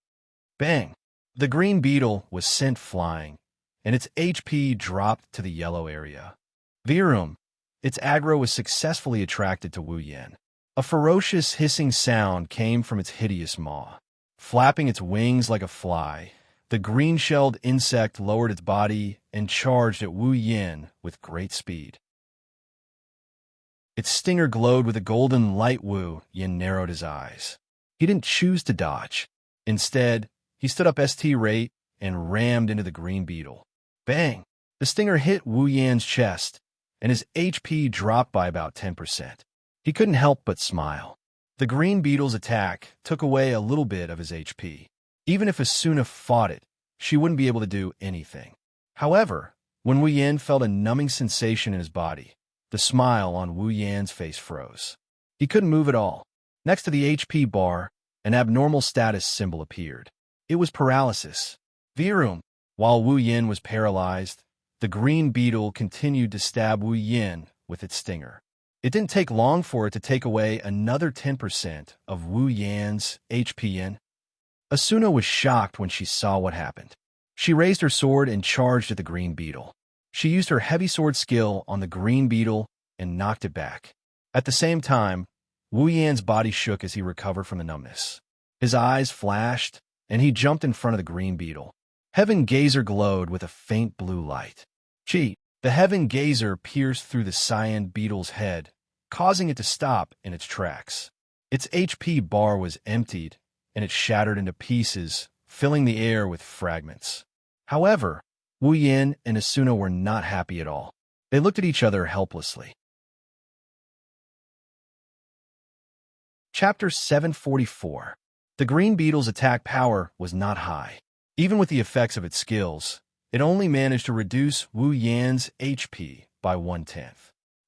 Bang! The green beetle was sent flying, and its HP dropped to the yellow area. Virum! Its aggro was successfully attracted to Wu Yan. A ferocious hissing sound came from its hideous maw. Flapping its wings like a fly, the green-shelled insect lowered its body and charged at Wu Yan with great speed. Its stinger glowed with a golden light. Wu Yan narrowed his eyes. He didn't choose to dodge. Instead, he stood up straight and rammed into the green beetle. Bang! The stinger hit Wu Yan's chest, and his HP dropped by about 10%. He couldn't help but smile. The green beetle's attack took away a little bit of his HP. Even if Asuna fought it, she wouldn't be able to do anything. However, when Wu Yan felt a numbing sensation in his body, the smile on Wu Yan's face froze. He couldn't move at all. Next to the HP bar, an abnormal status symbol appeared. It was paralysis. Virum! While Wu Yan was paralyzed, the green beetle continued to stab Wu Yan with its stinger. It didn't take long for it to take away another 10% of Wu Yan's HP. Asuna was shocked when she saw what happened. She raised her sword and charged at the green beetle. She used her heavy sword skill on the green beetle and knocked it back. At the same time, Wu Yan's body shook as he recovered from the numbness. His eyes flashed, and he jumped in front of the green beetle. Heaven Gazer glowed with a faint blue light. The Heaven Gazer pierced through the cyan beetle's head, causing it to stop in its tracks. Its HP bar was emptied, and it shattered into pieces, filling the air with fragments. However, Wu Yan and Asuna were not happy at all. They looked at each other helplessly. Chapter 744. The green beetle's attack power was not high. Even with the effects of its skills, it only managed to reduce Wu Yan's HP by 1/10.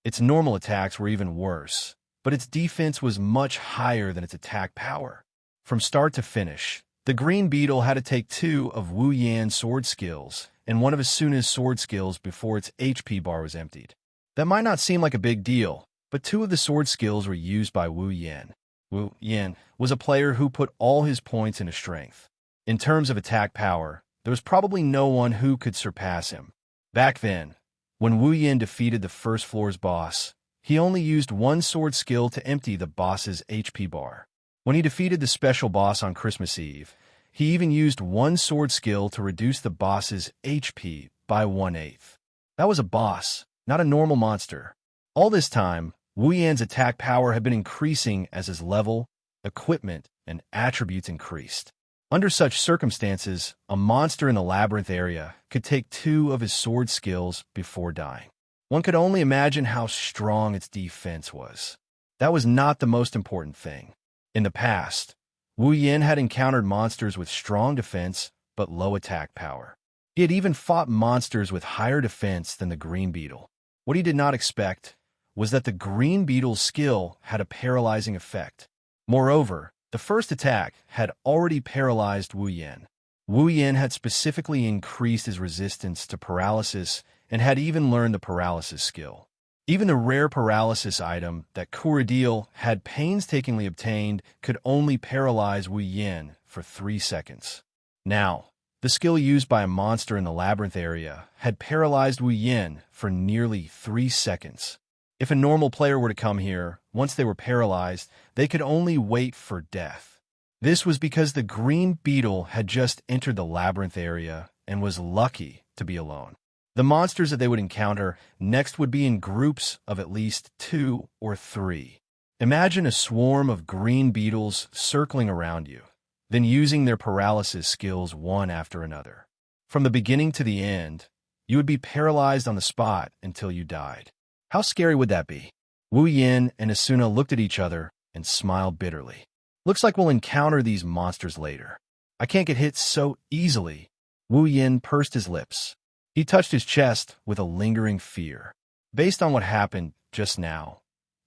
Its normal attacks were even worse, but its defense was much higher than its attack power. From start to finish, the green beetle had to take 2 of Wu Yan's sword skills and 1 of Asuna's sword skills before its HP bar was emptied. That might not seem like a big deal, but 2 of the sword skills were used by Wu Yan. Wu Yan was a player who put all his points into strength. In terms of attack power, there was probably no one who could surpass him. Back then, when Wu Yan defeated the first floor's boss, he only used 1 sword skill to empty the boss's HP bar. When he defeated the special boss on Christmas Eve, he even used 1 sword skill to reduce the boss's HP by 1/8. That was a boss, not a normal monster. All this time, Wu Yan's attack power had been increasing as his level, equipment, and attributes increased. Under such circumstances, a monster in the labyrinth area could take 2 of his sword skills before dying. One could only imagine how strong its defense was. That was not the most important thing. In the past, Wu Yan had encountered monsters with strong defense but low attack power. He had even fought monsters with higher defense than the green beetle. What he did not expect was that the green beetle's skill had a paralyzing effect. Moreover, the first attack had already paralyzed Wu Yan. Wu Yan had specifically increased his resistance to paralysis and had even learned the paralysis skill. Even the rare paralysis item that Kuradil had painstakingly obtained could only paralyze Wu Yan for 3 seconds. Now, the skill used by a monster in the labyrinth area had paralyzed Wu Yan for nearly 3 seconds. If a normal player were to come here, once they were paralyzed, they could only wait for death. This was because the green beetle had just entered the labyrinth area and was lucky to be alone. The monsters that they would encounter next would be in groups of at least 2 or 3. Imagine a swarm of green beetles circling around you, then using their paralysis skills one after another. From the beginning to the end, you would be paralyzed on the spot until you died. How scary would that be? Wu Yin and Asuna looked at each other and smiled bitterly. Looks like we'll encounter these monsters later. I can't get hit so easily. Wu Yin pursed his lips. He touched his chest with a lingering fear. Based on what happened just now,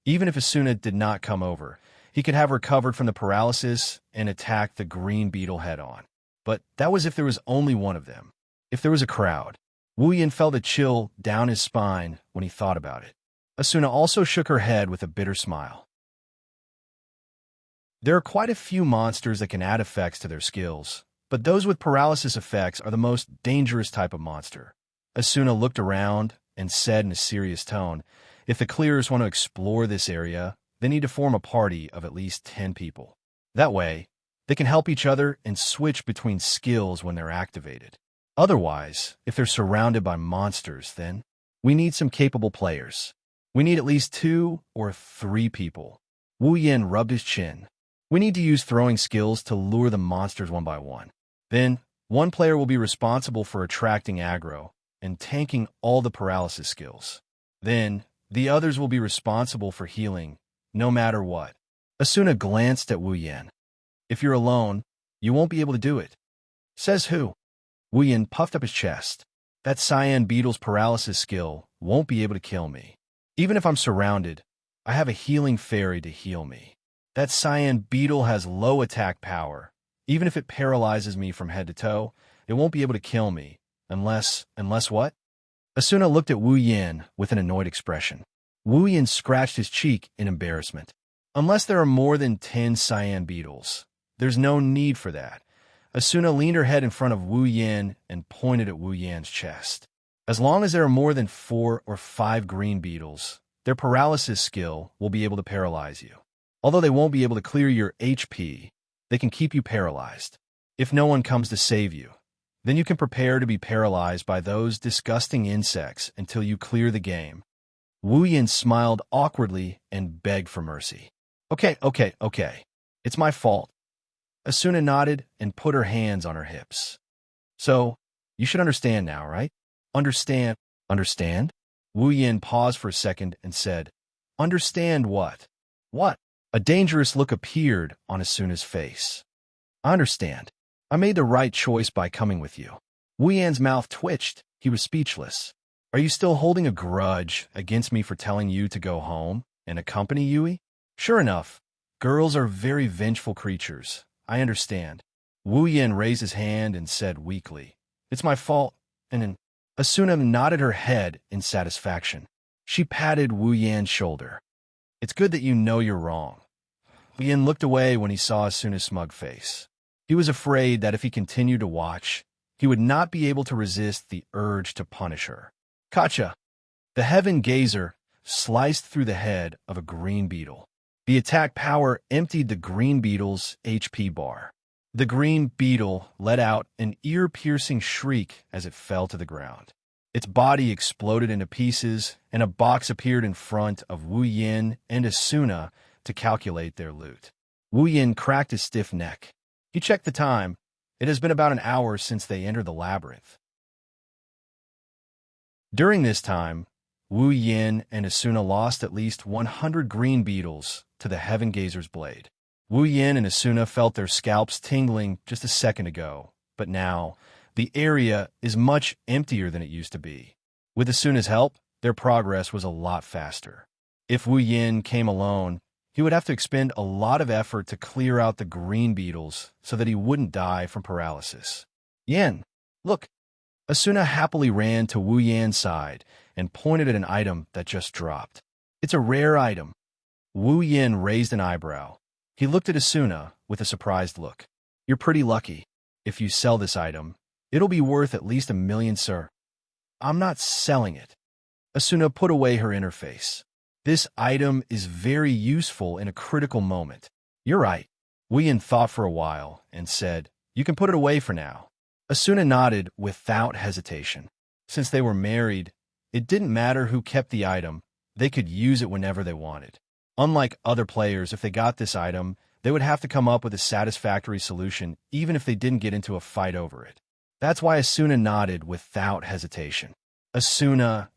even if Asuna did not come over, he could have recovered from the paralysis and attacked the green beetle head-on. But that was if there was only one of them. If there was a crowd. Wu Yin felt a chill down his spine when he thought about it. Asuna also shook her head with a bitter smile. There are quite a few monsters that can add effects to their skills, but those with paralysis effects are the most dangerous type of monster. Asuna looked around and said in a serious tone, if the clearers want to explore this area, they need to form a party of at least 10 people. That way, they can help each other and switch between skills when they're activated. Otherwise, if they're surrounded by monsters, then we need some capable players. We need at least 2 or 3 people. Wu Yin rubbed his chin. We need to use throwing skills to lure the monsters one by one. Then, one player will be responsible for attracting aggro and tanking all the paralysis skills. Then, the others will be responsible for healing, no matter what. Asuna glanced at Wu Yin. If you're alone, you won't be able to do it. Says who? Wu Yin puffed up his chest. That cyan beetle's paralysis skill won't be able to kill me. Even if I'm surrounded, I have a healing fairy to heal me. That cyan beetle has low attack power. Even if it paralyzes me from head to toe, it won't be able to kill me. Unless what? Asuna looked at Wu Yin with an annoyed expression. Wu Yin scratched his cheek in embarrassment. Unless there are more than 10 cyan beetles, there's no need for that. Asuna leaned her head in front of Wu Yin and pointed at Wu Yin's chest. As long as there are more than 4 or 5 green beetles, their paralysis skill will be able to paralyze you. Although they won't be able to clear your HP, they can keep you paralyzed. If no one comes to save you, then you can prepare to be paralyzed by those disgusting insects until you clear the game. Wu Yin smiled awkwardly and begged for mercy. Okay. It's my fault. Asuna nodded and put her hands on her hips. So, you should understand now, right? Understand? Wu Yin paused for a second and said, understand what? What? A dangerous look appeared on Asuna's face. I understand. I made the right choice by coming with you. Wu Yan's mouth twitched. He was speechless. Are you still holding a grudge against me for telling you to go home and accompany Yui? Sure enough, girls are very vengeful creatures. I understand. Wu Yin raised his hand and said weakly, it's my fault, and Asuna nodded her head in satisfaction. She patted Wu Yan's shoulder. It's good that you know you're wrong. Wu Yin looked away when he saw Asuna's smug face. He was afraid that if he continued to watch, he would not be able to resist the urge to punish her. Kacha! The Heaven Gazer sliced through the head of a green beetle. The attack power emptied the green beetle's HP bar. The green beetle let out an ear-piercing shriek as it fell to the ground. Its body exploded into pieces, and a box appeared in front of Wu Yin and Asuna to calculate their loot. Wu Yin cracked his stiff neck. He checked the time. It has been about an hour since they entered the labyrinth. During this time, Wu Yin and Asuna lost at least 100 green beetles to the Heaven Gazer's blade. Wu Yin and Asuna felt their scalps tingling just a second ago, but now, the area is much emptier than it used to be. With Asuna's help, their progress was a lot faster. If Wu Yin came alone, he would have to expend a lot of effort to clear out the green beetles so that he wouldn't die from paralysis. Yin, look! Asuna happily ran to Wu Yan's side and pointed at an item that just dropped. It's a rare item. Wu Yin raised an eyebrow. He looked at Asuna with a surprised look. You're pretty lucky. If you sell this item, it'll be worth at least 1 million, sir. I'm not selling it. Asuna put away her interface. This item is very useful in a critical moment. You're right. Wu Yin thought for a while and said, you can put it away for now. Asuna nodded without hesitation. Since they were married, it didn't matter who kept the item, they could use it whenever they wanted. Unlike other players, if they got this item, they would have to come up with a satisfactory solution even if they didn't get into a fight over it. That's why Asuna nodded without hesitation. Asuna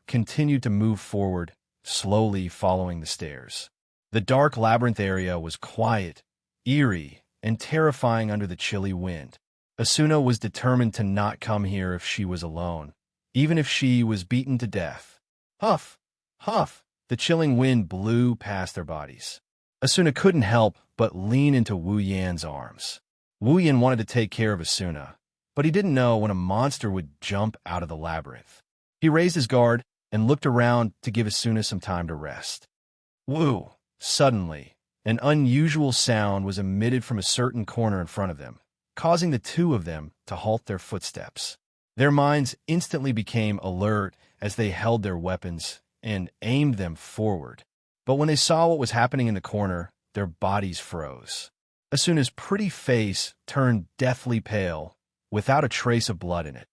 continued to move forward, slowly following the stairs. The dark labyrinth area was quiet, eerie, and terrifying under the chilly wind. Asuna was determined to not come here if she was alone, even if she was beaten to death. Huff! Huff! The chilling wind blew past their bodies. Asuna couldn't help but lean into Wu Yan's arms. Wu Yan wanted to take care of Asuna, but he didn't know when a monster would jump out of the labyrinth. He raised his guard and looked around to give Asuna some time to rest. Woo! Suddenly, an unusual sound was emitted from a certain corner in front of them, causing the two of them to halt their footsteps. Their minds instantly became alert as they held their weapons and aimed them forward. But when they saw what was happening in the corner, their bodies froze. Asuna's pretty face turned deathly pale, without a trace of blood in it.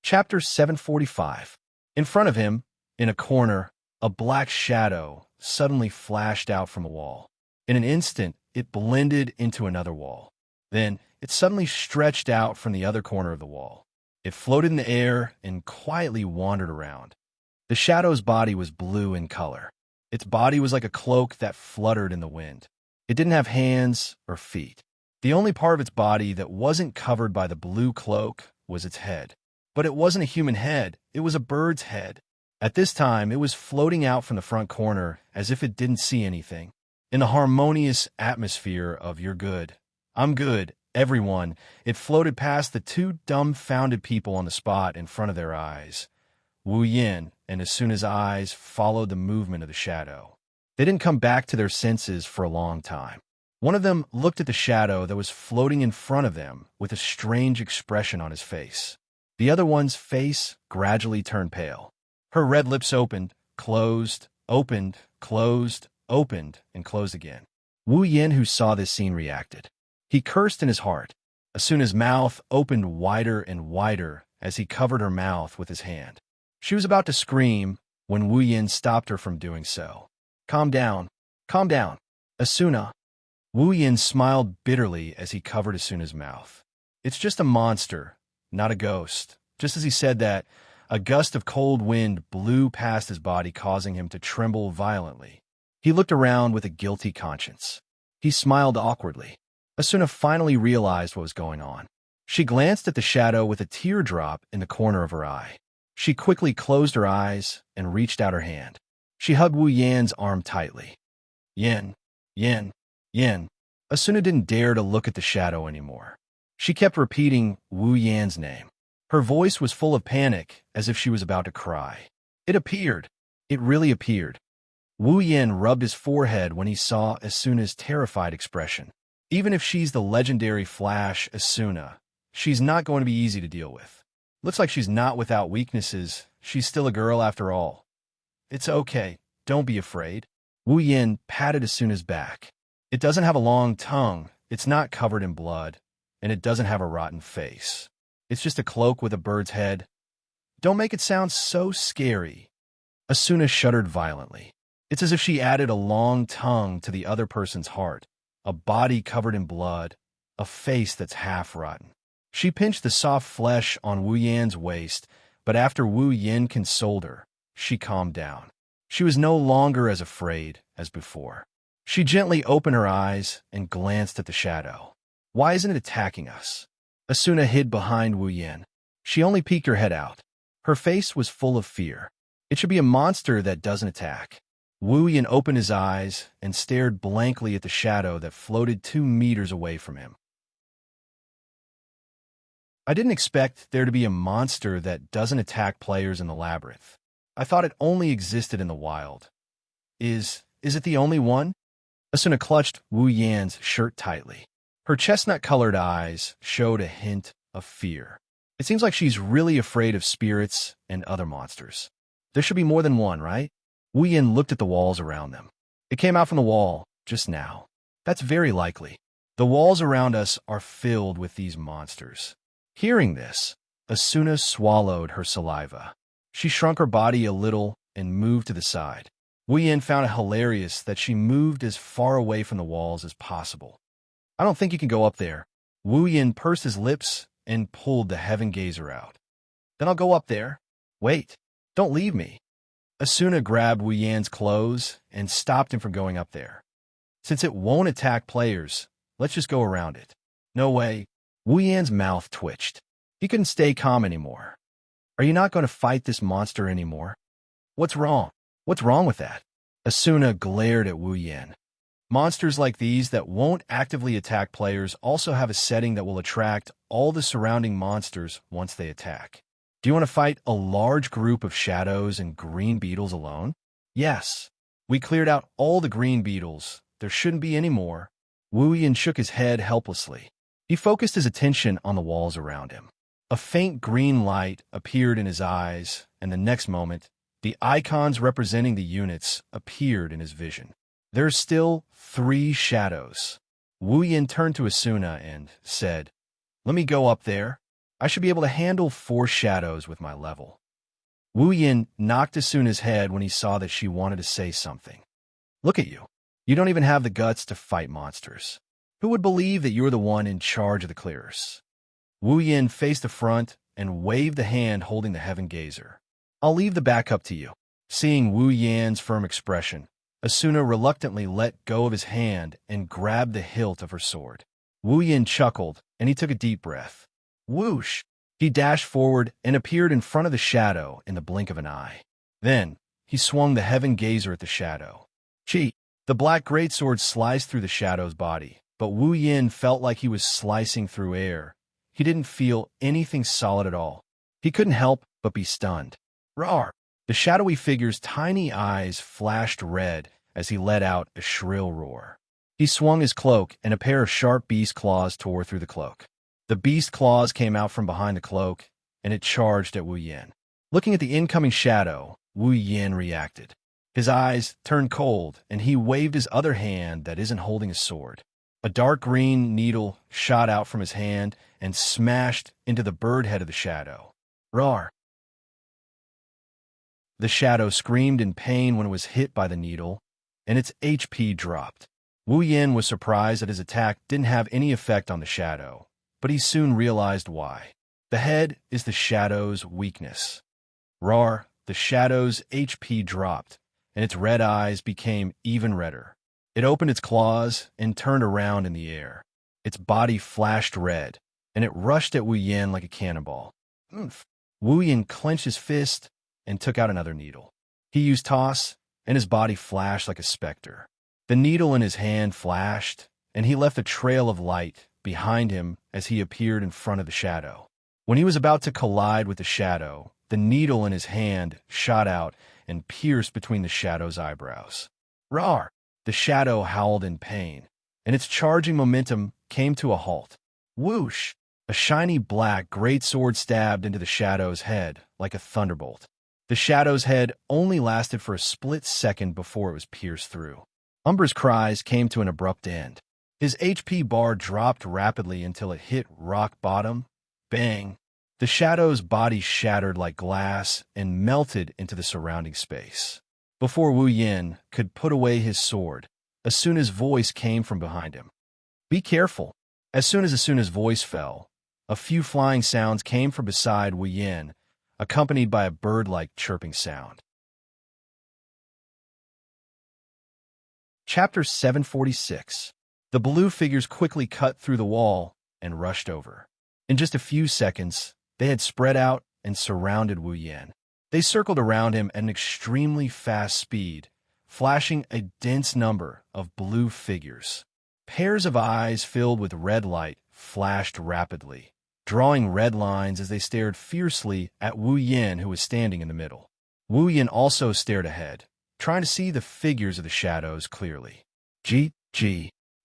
Chapter 745. In front of him, in a corner, a black shadow suddenly flashed out from a wall. In an instant, it blended into another wall. Then, it suddenly stretched out from the other corner of the wall. It floated in the air and quietly wandered around. The shadow's body was blue in color. Its body was like a cloak that fluttered in the wind. It didn't have hands or feet. The only part of its body that wasn't covered by the blue cloak was its head. But it wasn't a human head, it was a bird's head. At this time, it was floating out from the front corner as if it didn't see anything. In the harmonious atmosphere of "you're good, I'm good, everyone," it floated past the two dumbfounded people on the spot in front of their eyes. Wu Yan and Asuna's eyes followed the movement of the shadow. They didn't come back to their senses for a long time. One of them looked at the shadow that was floating in front of them with a strange expression on his face. The other one's face gradually turned pale. Her red lips opened, closed, opened, closed, opened, and closed again. Wu Yan, who saw this scene, reacted. He cursed in his heart. Asuna's mouth opened wider and wider as he covered her mouth with his hand. She was about to scream when Wu Yan stopped her from doing so. Calm down. Calm down. Asuna. Wu Yan smiled bitterly as he covered Asuna's mouth. It's just a monster, not a ghost. Just as he said that, a gust of cold wind blew past his body, causing him to tremble violently. He looked around with a guilty conscience. He smiled awkwardly. Asuna finally realized what was going on. She glanced at the shadow with a teardrop in the corner of her eye. She quickly closed her eyes and reached out her hand. She hugged Wu Yan's arm tightly. Yan, Yan, Yan. Asuna didn't dare to look at the shadow anymore. She kept repeating Wu Yan's name. Her voice was full of panic, as if she was about to cry. It appeared. It really appeared. Wu Yan rubbed his forehead when he saw Asuna's terrified expression. Even if she's the legendary Flash Asuna, she's not going to be easy to deal with. Looks like she's not without weaknesses. She's still a girl after all. It's okay. Don't be afraid. Wu Yan patted Asuna's back. It doesn't have a long tongue, it's not covered in blood, and it doesn't have a rotten face. It's just a cloak with a bird's head. Don't make it sound so scary. Asuna shuddered violently. It's as if she added a long tongue to the other person's heart, a body covered in blood, a face that's half rotten. She pinched the soft flesh on Wu Yan's waist, but after Wu Yan consoled her, she calmed down. She was no longer as afraid as before. She gently opened her eyes and glanced at the shadow. Why isn't it attacking us? Asuna hid behind Wu Yan. She only peeked her head out. Her face was full of fear. It should be a monster that doesn't attack. Wu Yan opened his eyes and stared blankly at the shadow that floated 2 meters away from him. I didn't expect there to be a monster that doesn't attack players in the labyrinth. I thought it only existed in the wild. Is it the only one? Asuna clutched Wu Yan's shirt tightly. Her chestnut-colored eyes showed a hint of fear. It seems like she's really afraid of spirits and other monsters. There should be more than one, right? Wu Yan looked at the walls around them. It came out from the wall just now. That's very likely. The walls around us are filled with these monsters. Hearing this, Asuna swallowed her saliva. She shrunk her body a little and moved to the side. Wuyan found it hilarious that she moved as far away from the walls as possible. I don't think you can go up there. Wuyan pursed his lips and pulled the heaven gazer out. Then I'll go up there. Wait, don't leave me. Asuna grabbed Wuyan's clothes and stopped him from going up there. Since it won't attack players, let's just go around it. No way. Wuyan's mouth twitched. He couldn't stay calm anymore. Are you not going to fight this monster anymore? What's wrong? What's wrong with that? Asuna glared at Wuyan. Monsters like these that won't actively attack players also have a setting that will attract all the surrounding monsters once they attack. Do you want to fight a large group of shadows and green beetles alone? Yes. We cleared out all the green beetles. There shouldn't be any more. Wuyan shook his head helplessly. He focused his attention on the walls around him. A faint green light appeared in his eyes, and the next moment, the icons representing the units appeared in his vision. There's still 3 shadows. Wuyan turned to Asuna and said, "Let me go up there. I should be able to handle 4 shadows with my level." Wuyan knocked Asuna's head when he saw that she wanted to say something. Look at you. You don't even have the guts to fight monsters. Who would believe that you're the one in charge of the clearers? Wuyan faced the front and waved the hand holding the heaven gazer. I'll leave the back up to you. Seeing Wuyan's firm expression, Asuna reluctantly let go of his hand and grabbed the hilt of her sword. Wuyan chuckled, and he took a deep breath. Whoosh! He dashed forward and appeared in front of the shadow in the blink of an eye. Then, he swung the heaven gazer at the shadow. Gee! The black greatsword sliced through the shadow's body, but Wuyan felt like he was slicing through air. He didn't feel anything solid at all. He couldn't help but be stunned. Roar! The shadowy figure's tiny eyes flashed red as he let out a shrill roar. He swung his cloak, and a pair of sharp beast claws tore through the cloak. The beast claws came out from behind the cloak, and it charged at Wuyan. Looking at the incoming shadow, Wuyan reacted. His eyes turned cold, and he waved his other hand that isn't holding a sword. A dark green needle shot out from his hand and smashed into the bird head of the shadow. Roar! The shadow screamed in pain when it was hit by the needle, and its HP dropped. Wuyan was surprised that his attack didn't have any effect on the shadow, but he soon realized why. The head is the shadow's weakness. Roar! The shadow's HP dropped, and its red eyes became even redder. It opened its claws and turned around in the air. Its body flashed red, and it rushed at Wuyan like a cannonball. Oomph! Wuyan clenched his fist and took out another needle. He used toss, and his body flashed like a specter. The needle in his hand flashed, and he left a trail of light behind him as he appeared in front of the shadow. When he was about to collide with the shadow, the needle in his hand shot out and pierced between the shadow's eyebrows. Roar! The shadow howled in pain, and its charging momentum came to a halt. Whoosh! A shiny black greatsword stabbed into the shadow's head like a thunderbolt. The shadow's head only lasted for a split second before it was pierced through. Umbra's cries came to an abrupt end. His HP bar dropped rapidly until it hit rock bottom. Bang! The shadow's body shattered like glass and melted into the surrounding space. Before Wuyan could put away his sword, Asuna's voice came from behind him. Be careful! As soon as Asuna's voice fell, a few flying sounds came from beside Wuyan, accompanied by a bird-like chirping sound. Chapter 746. The blue figures quickly cut through the wall and rushed over. In just a few seconds, they had spread out and surrounded Wuyan. They circled around him at an extremely fast speed, flashing a dense number of blue figures. Pairs of eyes filled with red light flashed rapidly, drawing red lines as they stared fiercely at Wuyan, who was standing in the middle. Wuyan also stared ahead, trying to see the figures of the shadows clearly. G.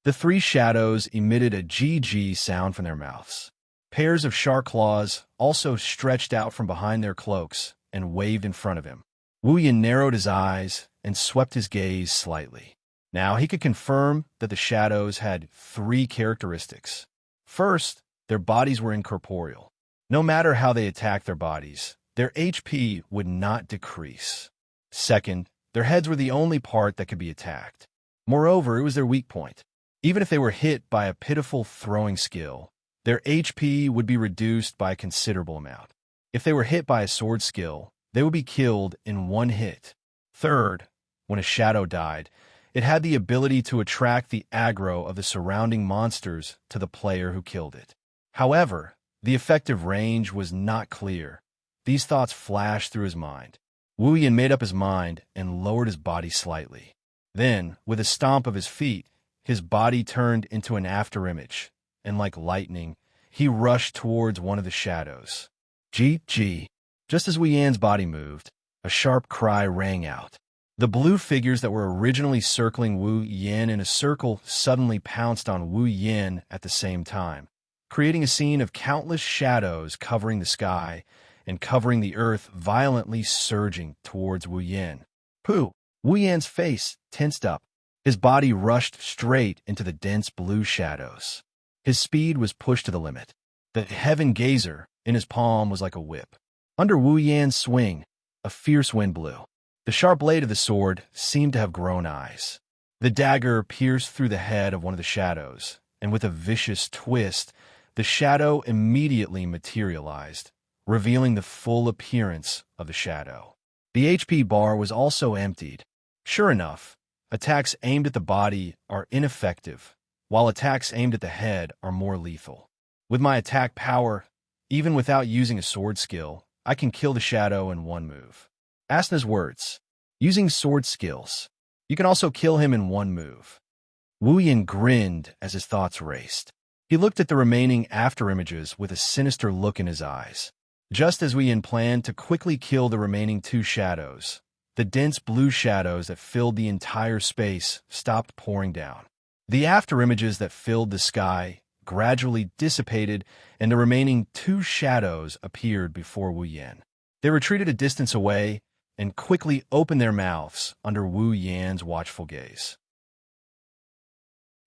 The 3 shadows emitted a GG sound from their mouths. Pairs of shark claws also stretched out from behind their cloaks and waved in front of him. Wuyan narrowed his eyes and swept his gaze slightly. Now, he could confirm that the shadows had three characteristics. First, their bodies were incorporeal. No matter how they attacked their bodies, their HP would not decrease. Second, their heads were the only part that could be attacked. Moreover, it was their weak point. Even if they were hit by a pitiful throwing skill, their HP would be reduced by a considerable amount. If they were hit by a sword skill, they would be killed in one hit. Third, when a shadow died, it had the ability to attract the aggro of the surrounding monsters to the player who killed it. However, the effective range was not clear. These thoughts flashed through his mind. Wuyan made up his mind and lowered his body slightly. Then, with a stomp of his feet, his body turned into an afterimage, and like lightning, he rushed towards one of the shadows. Gee. Just as Wu Yan's body moved, a sharp cry rang out. The blue figures that were originally circling Wu Yan in a circle suddenly pounced on Wu Yan at the same time, creating a scene of countless shadows covering the sky and covering the earth, violently surging towards Wu Yan. Wu Yan's face tensed up. His body rushed straight into the dense blue shadows. His speed was pushed to the limit. The heaven gazer in his palm was like a whip. Under Wu Yan's swing, a fierce wind blew. The sharp blade of the sword seemed to have grown eyes. The dagger pierced through the head of one of the shadows, and with a vicious twist, the shadow immediately materialized, revealing the full appearance of the shadow. The HP bar was also emptied. Sure enough, attacks aimed at the body are ineffective, while attacks aimed at the head are more lethal. With my attack power, even without using a sword skill, I can kill the shadow in one move. Asna's words. Using sword skills, you can also kill him in one move. Wu Yan grinned as his thoughts raced. He looked at the remaining afterimages with a sinister look in his eyes. Just as Wu Yan planned to quickly kill the remaining two shadows, the dense blue shadows that filled the entire space stopped pouring down. The afterimages that filled the sky gradually dissipated, and the remaining two shadows appeared before Wu Yan. They retreated a distance away and quickly opened their mouths under Wu Yan's watchful gaze.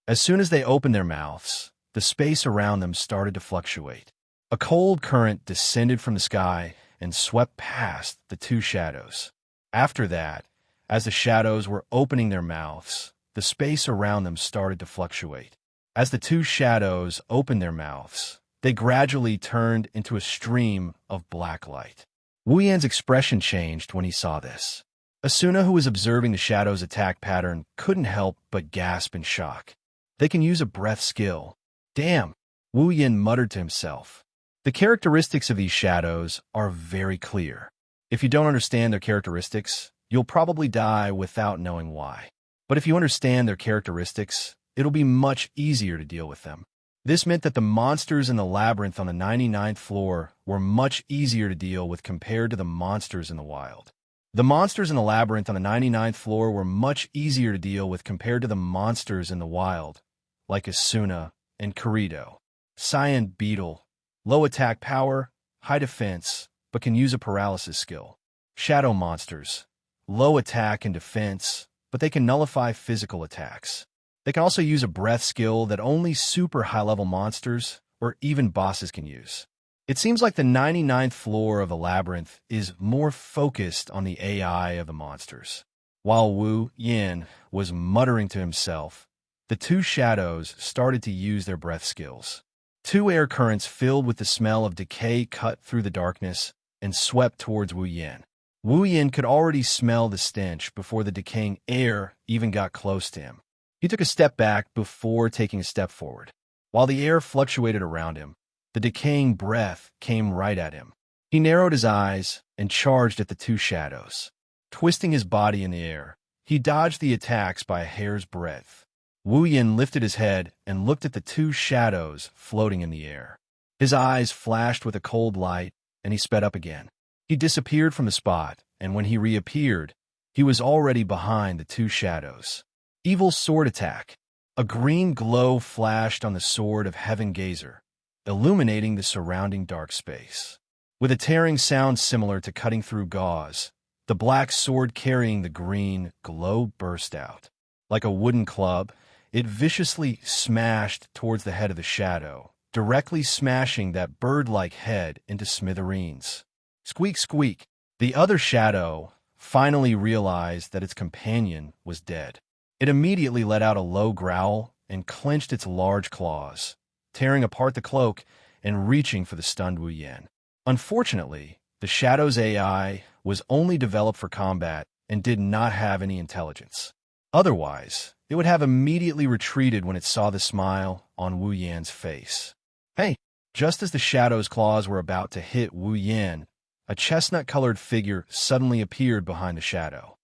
As soon as they opened their mouths, the space around them started to fluctuate. A cold current descended from the sky and swept past the two shadows. After that, as the shadows were opening their mouths, the space around them started to fluctuate. As the two shadows opened their mouths, they gradually turned into a stream of black light. Wu Yan's expression changed when he saw this. Asuna, who was observing the shadow's attack pattern, couldn't help but gasp in shock. They can use a breath skill. Damn, Wu Yan muttered to himself. The characteristics of these shadows are very clear. If you don't understand their characteristics, you'll probably die without knowing why. But if you understand their characteristics, it'll be much easier to deal with them. This meant that the monsters in the labyrinth on the 99th floor were much easier to deal with compared to the monsters in the wild. The monsters in the labyrinth on the 99th floor were much easier to deal with compared to the monsters in the wild, like Asuna and Corrido. Cyan Beetle, low attack power, high defense, but can use a paralysis skill. Shadow monsters, low attack and defense, but they can nullify physical attacks. They can also use a breath skill that only super high-level monsters or even bosses can use. It seems like the 99th floor of the labyrinth is more focused on the AI of the monsters. While Wu Yan was muttering to himself, the two shadows started to use their breath skills. Two air currents filled with the smell of decay cut through the darkness and swept towards Wu Yan. Wu Yan could already smell the stench before the decaying air even got close to him. He took a step back before taking a step forward. While the air fluctuated around him, the decaying breath came right at him. He narrowed his eyes and charged at the two shadows. Twisting his body in the air, he dodged the attacks by a hair's breadth. Wu Yan lifted his head and looked at the two shadows floating in the air. His eyes flashed with a cold light, and he sped up again. He disappeared from the spot, and when he reappeared, he was already behind the two shadows. Evil sword attack. A green glow flashed on the sword of Heaven Gazer, illuminating the surrounding dark space. With a tearing sound similar to cutting through gauze, the black sword carrying the green glow burst out. Like a wooden club, it viciously smashed towards the head of the shadow, directly smashing that bird-like head into smithereens. Squeak, squeak. The other shadow finally realized that its companion was dead. It immediately let out a low growl and clenched its large claws, tearing apart the cloak and reaching for the stunned Wu Yan. Unfortunately, the shadow's AI was only developed for combat and did not have any intelligence. Otherwise, it would have immediately retreated when it saw the smile on Wu Yan's face. Hey! Just as the shadow's claws were about to hit Wu Yan, a chestnut-colored figure suddenly appeared behind the shadow.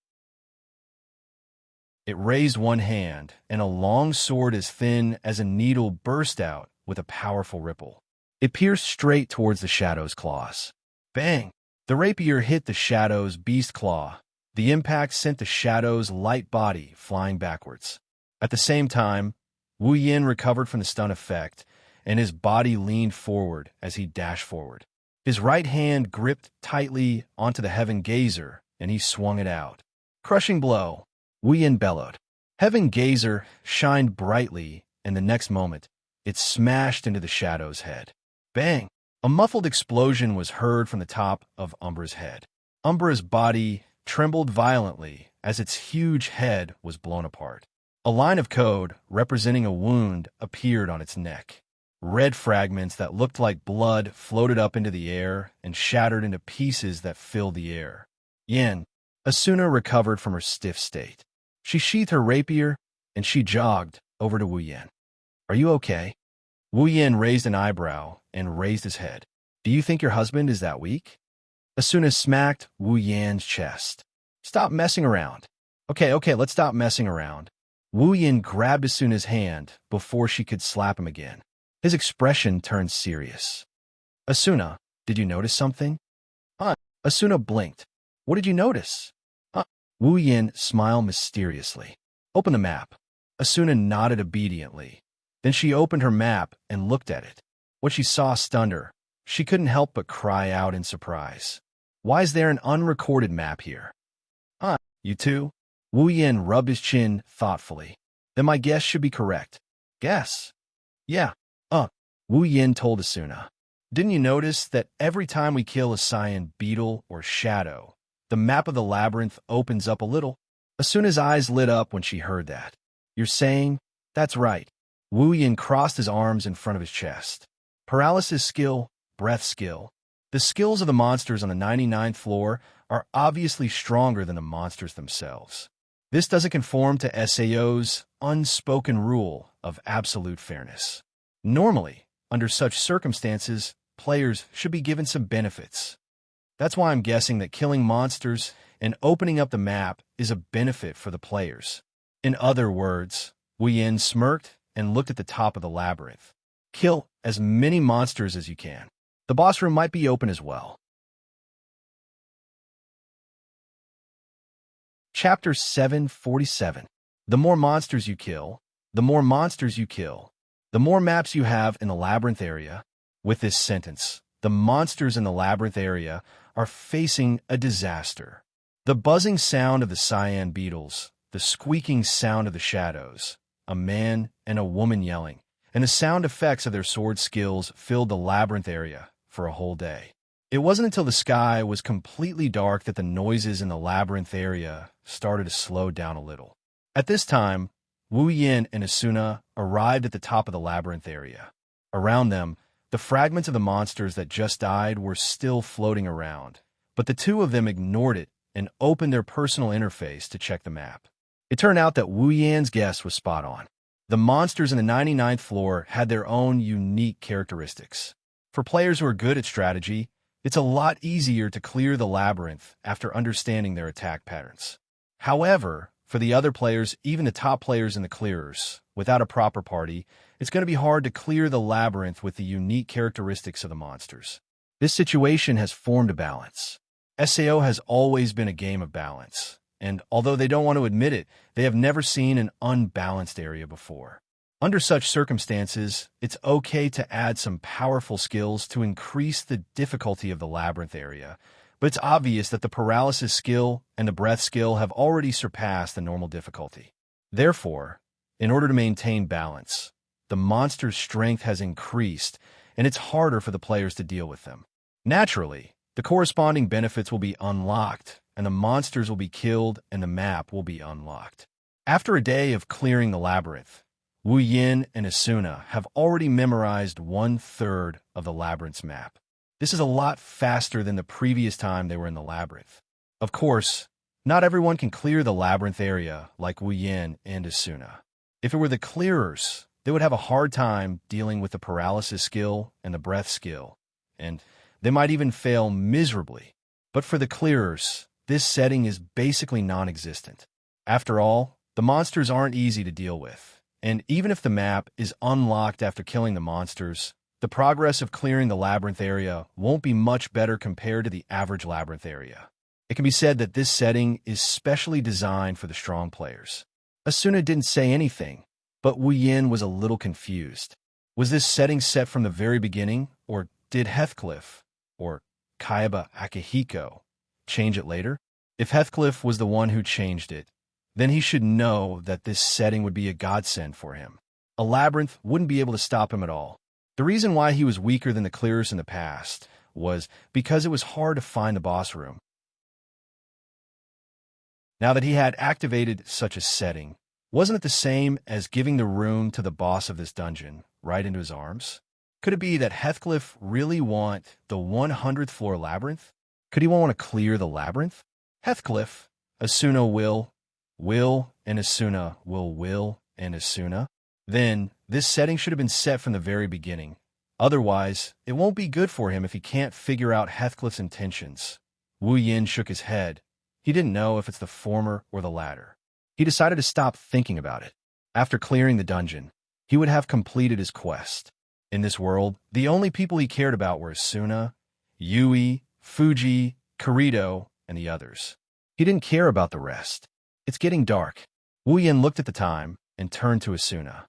It raised one hand, and a long sword as thin as a needle burst out with a powerful ripple. It pierced straight towards the shadow's claws. Bang! The rapier hit the shadow's beast claw. The impact sent the shadow's light body flying backwards. At the same time, Wu Yan recovered from the stun effect, and his body leaned forward as he dashed forward. His right hand gripped tightly onto the Heaven Gazer, and he swung it out. Crushing blow! Wu Yan bellowed. Heaven Gazer shined brightly, and the next moment, it smashed into the shadow's head. Bang! A muffled explosion was heard from the top of Umbra's head. Umbra's body trembled violently as its huge head was blown apart. A line of code representing a wound appeared on its neck. Red fragments that looked like blood floated up into the air and shattered into pieces that filled the air. Yen, Asuna recovered from her stiff state. She sheathed her rapier, and she jogged over to Wu Yan. Are you okay? Wu Yan raised an eyebrow and raised his head. Do you think your husband is that weak? Asuna smacked Wu Yan's chest. Stop messing around. Okay, let's stop messing around. Wu Yan grabbed Asuna's hand before she could slap him again. His expression turned serious. Asuna, did you notice something? Asuna blinked. What did you notice? Wu Yan smiled mysteriously. Open the map. Asuna nodded obediently. Then she opened her map and looked at it. What she saw stunned her. She couldn't help but cry out in surprise. Why is there an unrecorded map here? You too? Wu Yan rubbed his chin thoughtfully. Then my guess should be correct. Guess? Yeah. Wu Yan told Asuna. Didn't you notice that every time we kill a cyan beetle or shadow, the map of the labyrinth opens up a little? Asuna's eyes lit up when she heard that. You're saying? That's right. Wu Yan crossed his arms in front of his chest. Paralysis skill, breath skill. The skills of the monsters on the 99th floor are obviously stronger than the monsters themselves. This doesn't conform to SAO's unspoken rule of absolute fairness. Normally, under such circumstances, players should be given some benefits. That's why I'm guessing that killing monsters and opening up the map is a benefit for the players. In other words, Wu Yan smirked and looked at the top of the labyrinth. Kill as many monsters as you can. The boss room might be open as well. Chapter 747. The more monsters you kill, the more monsters you kill, the more maps you have in the labyrinth area. With this sentence, the monsters in the labyrinth area are facing a disaster. The buzzing sound of the cyan beetles, the squeaking sound of the shadows, a man and a woman yelling, and the sound effects of their sword skills filled the labyrinth area for a whole day. It wasn't until the sky was completely dark that the noises in the labyrinth area started to slow down a little. At this time, Wu Yan and Asuna arrived at the top of the labyrinth area. Around them, the fragments of the monsters that just died were still floating around, but the two of them ignored it and opened their personal interface to check the map. It turned out that Wu Yan's guess was spot on. The monsters in the 99th floor had their own unique characteristics. For players who are good at strategy, it's a lot easier to clear the labyrinth after understanding their attack patterns. However, for the other players, even the top players in the clearers, without a proper party, it's going to be hard to clear the labyrinth with the unique characteristics of the monsters. This situation has formed a balance. SAO has always been a game of balance, and although they don't want to admit it, they have never seen an unbalanced area before. Under such circumstances, it's okay to add some powerful skills to increase the difficulty of the labyrinth area, but it's obvious that the paralysis skill and the breath skill have already surpassed the normal difficulty. Therefore, in order to maintain balance, the monster's strength has increased, and it's harder for the players to deal with them. Naturally, the corresponding benefits will be unlocked, and the monsters will be killed, and the map will be unlocked. After a day of clearing the labyrinth, Wu Yin and Asuna have already memorized 1/3 of the labyrinth's map. This is a lot faster than the previous time they were in the labyrinth. Of course, not everyone can clear the labyrinth area like Wu Yin and Asuna. If it were the clearers, they would have a hard time dealing with the paralysis skill and the breath skill, and they might even fail miserably. But for the clearers, this setting is basically non-existent. After all, the monsters aren't easy to deal with, and even if the map is unlocked after killing the monsters, the progress of clearing the labyrinth area won't be much better compared to the average labyrinth area. It can be said that this setting is specially designed for the strong players. Asuna didn't say anything, but Wu Yin was a little confused. Was this setting set from the very beginning, or did Heathcliff, or Kaiba Akihiko, change it later? If Heathcliff was the one who changed it, then he should know that this setting would be a godsend for him. A labyrinth wouldn't be able to stop him at all. The reason why he was weaker than the clearers in the past was because it was hard to find the boss room. Now that he had activated such a setting, wasn't it the same as giving the room to the boss of this dungeon right into his arms? Could it be that Heathcliff really want the 100th floor labyrinth? Could he want to clear the labyrinth? Heathcliff, Asuna will, and Asuna will, and Asuna. Then, this setting should have been set from the very beginning. Otherwise, it won't be good for him if he can't figure out Heathcliff's intentions. Wu Yin shook his head. He didn't know if it's the former or the latter. He decided to stop thinking about it. After clearing the dungeon, he would have completed his quest. In this world, the only people he cared about were Asuna, Yui, Fuji, Kirito, and the others. He didn't care about the rest. It's getting dark. Wu Yin looked at the time and turned to Asuna.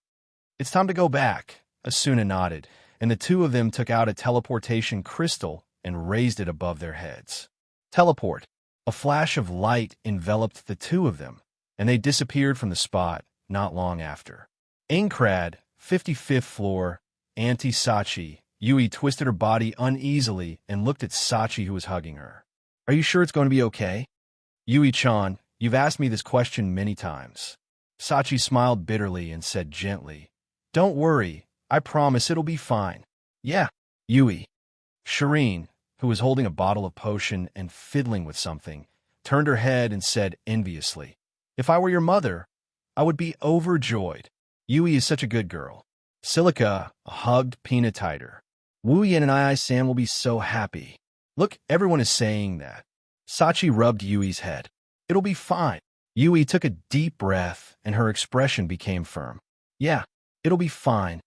It's time to go back. Asuna nodded, and the two of them took out a teleportation crystal and raised it above their heads. Teleport. A flash of light enveloped the two of them, and they disappeared from the spot not long after. Aincrad, 55th floor, Auntie Sachi. Yui twisted her body uneasily and looked at Sachi, who was hugging her. Are you sure it's going to be okay? Yui-chan, you've asked me this question many times. Sachi smiled bitterly and said gently, Don't worry, I promise it'll be fine. Yeah, Yui. Shireen, who was holding a bottle of potion and fiddling with something, turned her head and said enviously, If I were your mother, I would be overjoyed. Yui is such a good girl. Silica hugged Pina tighter. Wu Yin and Ai-san will be so happy. Look, everyone is saying that. Sachi rubbed Yui's head. It'll be fine. Yui took a deep breath, and her expression became firm. Yeah, it'll be fine.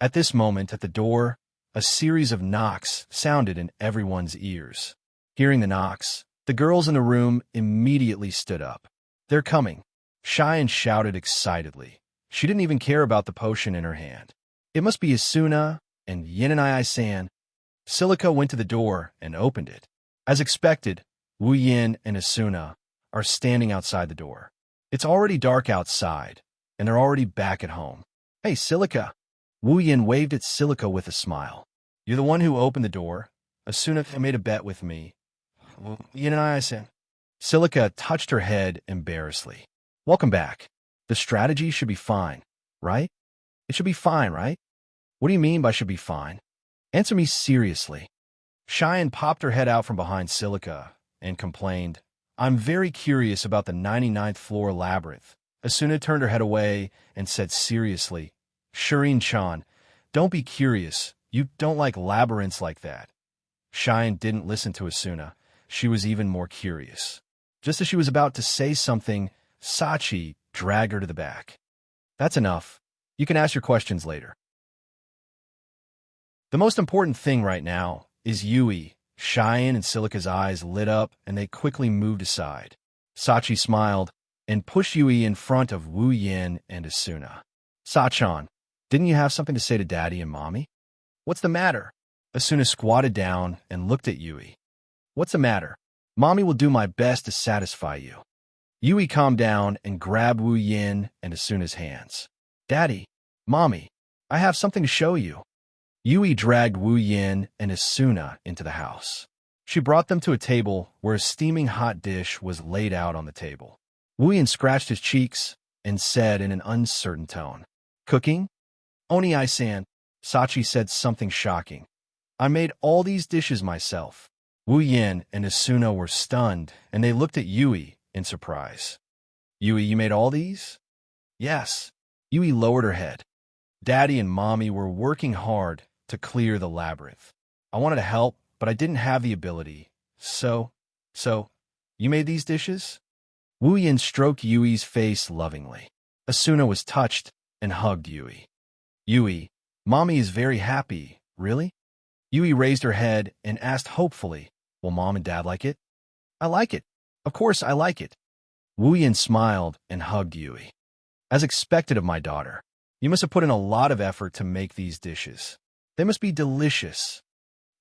At this moment, at the door, a series of knocks sounded in everyone's ears. Hearing the knocks, the girls in the room immediately stood up. They're coming. Xian shouted excitedly. She didn't even care about the potion in her hand. It must be Asuna and Yin and Ai-san. Silica went to the door and opened it. As expected, Wu Yin and Asuna are standing outside the door. It's already dark outside, and they're already back at home. Hey, Silica. Wu Yin waved at Silica with a smile. You're the one who opened the door. Asuna made a bet with me. Yin and Ai-san. Silica touched her head embarrassedly. Welcome back. The strategy should be fine, right? It should be fine, right? What do you mean by should be fine? Answer me seriously. Cheyenne popped her head out from behind Silica and complained, I'm very curious about the 99th floor labyrinth. Asuna turned her head away and said seriously, Shireen-chan, don't be curious. You don't like labyrinths like that. Cheyenne didn't listen to Asuna. She was even more curious. Just as she was about to say something, Sachi dragged her to the back. That's enough. You can ask your questions later. The most important thing right now is Yui. Cheyenne and Silica's eyes lit up, and they quickly moved aside. Sachi smiled and pushed Yui in front of Wu Yin and Asuna. Sachan, didn't you have something to say to Daddy and Mommy? What's the matter? Asuna squatted down and looked at Yui. What's the matter? Mommy will do my best to satisfy you. Yui calmed down and grabbed Wu Yin and Asuna's hands. Daddy, Mommy, I have something to show you. Yui dragged Wu Yin and Asuna into the house. She brought them to a table where a steaming hot dish was laid out on the table. Wu Yin scratched his cheeks and said in an uncertain tone, Cooking? Oni-san, Sachi said something shocking. I made all these dishes myself. Wu Yin and Asuna were stunned, and they looked at Yui in surprise. Yui, you made all these? Yes. Yui lowered her head. Daddy and Mommy were working hard to clear the labyrinth. I wanted to help, but I didn't have the ability. So, you made these dishes? Wu Yin stroked Yui's face lovingly. Asuna was touched and hugged Yui. Yui, Mommy is very happy, really? Yui raised her head and asked hopefully, Will Mom and Dad like it? I like it. Of course I like it. Wu Yin smiled and hugged Yui. As expected of my daughter, you must have put in a lot of effort to make these dishes. They must be delicious.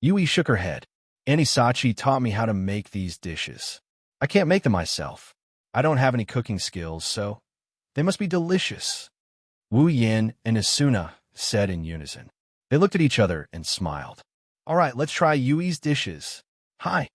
Yui shook her head. Auntie Sachi taught me how to make these dishes. I can't make them myself. I don't have any cooking skills, so they must be delicious. Wu Yin and Asuna said in unison. They looked at each other and smiled. All right, let's try Yui's dishes. Hi.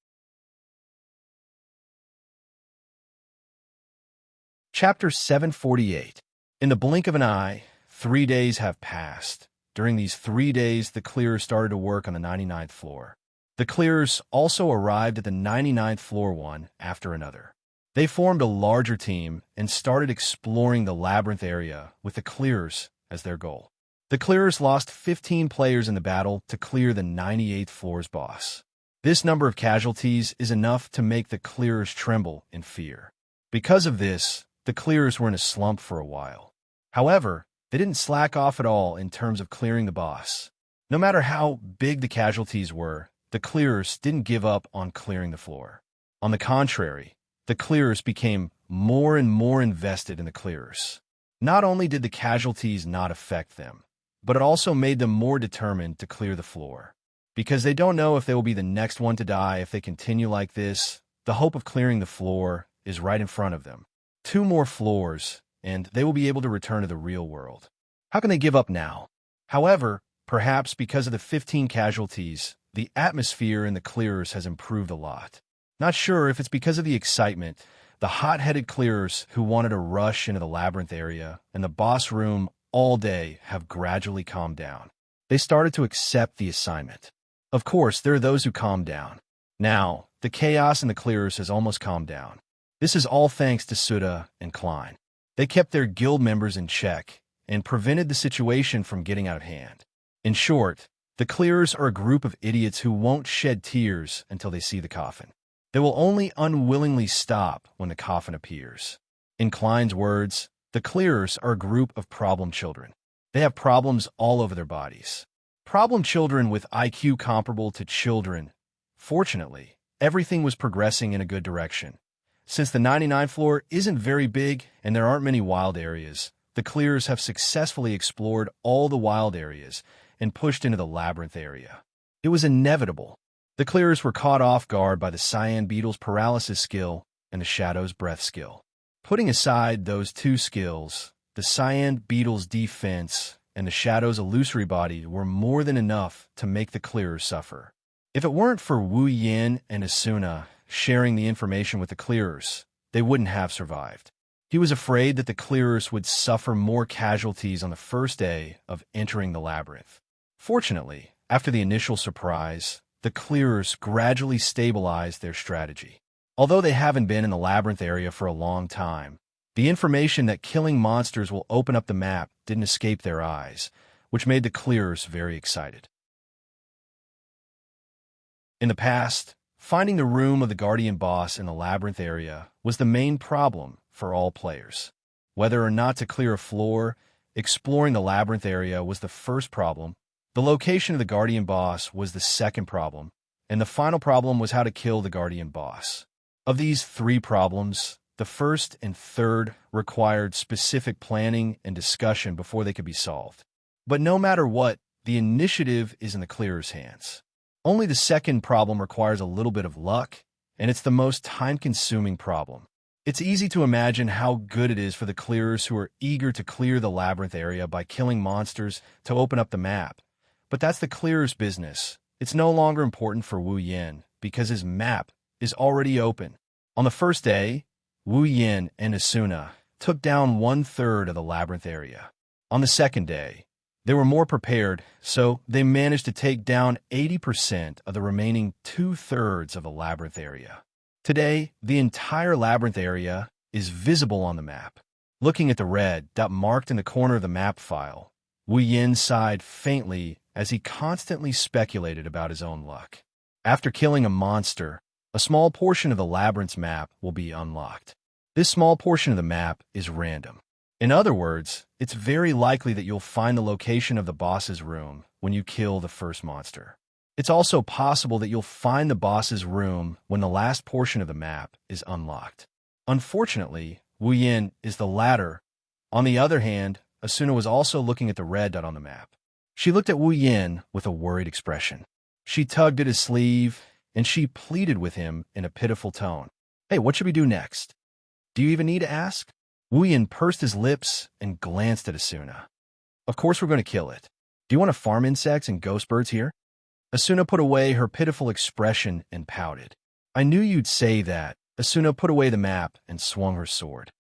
Chapter 748. In the blink of an eye, 3 days have passed. During these 3 days, the clearers started to work on the 99th floor. The clearers also arrived at the 99th floor one after another. They formed a larger team and started exploring the labyrinth area with the clearers as their goal. The clearers lost 15 players in the battle to clear the 98th floor's boss. This number of casualties is enough to make the clearers tremble in fear. Because of this, the clearers were in a slump for a while. However, they didn't slack off at all in terms of clearing the boss. No matter how big the casualties were, the clearers didn't give up on clearing the floor. On the contrary, the clearers became more and more invested in the clearers. Not only did the casualties not affect them, but it also made them more determined to clear the floor. Because they don't know if they will be the next one to die if they continue like this, the hope of clearing the floor is right in front of them. 2 more floors, and they will be able to return to the real world. How can they give up now? However, perhaps because of the 15 casualties, the atmosphere in the clearers has improved a lot. Not sure if it's because of the excitement, the hot-headed clearers who wanted to rush into the labyrinth area and the boss room all day have gradually calmed down. They started to accept the assignment. Of course, there are those who calmed down. Now, the chaos in the clearers has almost calmed down. This is all thanks to Suda and Klein. They kept their guild members in check and prevented the situation from getting out of hand. In short, the clearers are a group of idiots who won't shed tears until they see the coffin. They will only unwillingly stop when the coffin appears. In Klein's words, the clearers are a group of problem children. They have problems all over their bodies. Problem children with IQ comparable to children. Fortunately, everything was progressing in a good direction. Since the 99th floor isn't very big and there aren't many wild areas, the clearers have successfully explored all the wild areas and pushed into the labyrinth area. It was inevitable. The clearers were caught off guard by the cyan beetle's paralysis skill and the shadow's breath skill. Putting aside those 2 skills, the cyan beetle's defense and the shadow's illusory body were more than enough to make the clearers suffer. If it weren't for Wu Yin and Asuna sharing the information with the clearers, they wouldn't have survived. He was afraid that the clearers would suffer more casualties on the first day of entering the labyrinth. Fortunately, after the initial surprise, the clearers gradually stabilized their strategy. Although they haven't been in the labyrinth area for a long time, the information that killing monsters will open up the map didn't escape their eyes, which made the clearers very excited. In the past, finding the room of the guardian boss in the labyrinth area was the main problem for all players. Whether or not to clear a floor, exploring the labyrinth area was the first problem, the location of the guardian boss was the second problem, and the final problem was how to kill the guardian boss. Of these 3 problems, the first and third required specific planning and discussion before they could be solved. But no matter what, the initiative is in the clearer's hands. Only the second problem requires a little bit of luck, and it's the most time-consuming problem. It's easy to imagine how good it is for the clearers who are eager to clear the labyrinth area by killing monsters to open up the map. But that's the clearer's business. It's no longer important for Wu Yin because his map is already open. On the first day, Wu Yin and Asuna took down 1/3 of the labyrinth area. On the second day, they were more prepared, so they managed to take down 80% of the remaining 2/3 of the labyrinth area. Today, the entire labyrinth area is visible on the map. Looking at the red dot marked in the corner of the map file, Wu Yin sighed faintly as he constantly speculated about his own luck. After killing a monster, a small portion of the labyrinth's map will be unlocked. This small portion of the map is random. In other words, it's very likely that you'll find the location of the boss's room when you kill the first monster. It's also possible that you'll find the boss's room when the last portion of the map is unlocked. Unfortunately, Wu Yin is the latter. On the other hand, Asuna was also looking at the red dot on the map. She looked at Wu Yin with a worried expression. She tugged at his sleeve, and she pleaded with him in a pitiful tone. "Hey, what should we do next? Do you even need to ask?" Wu Yin pursed his lips and glanced at Asuna. "Of course we're going to kill it. Do you want to farm insects and ghost birds here?" Asuna put away her pitiful expression and pouted. "I knew you'd say that." Asuna put away the map and swung her sword.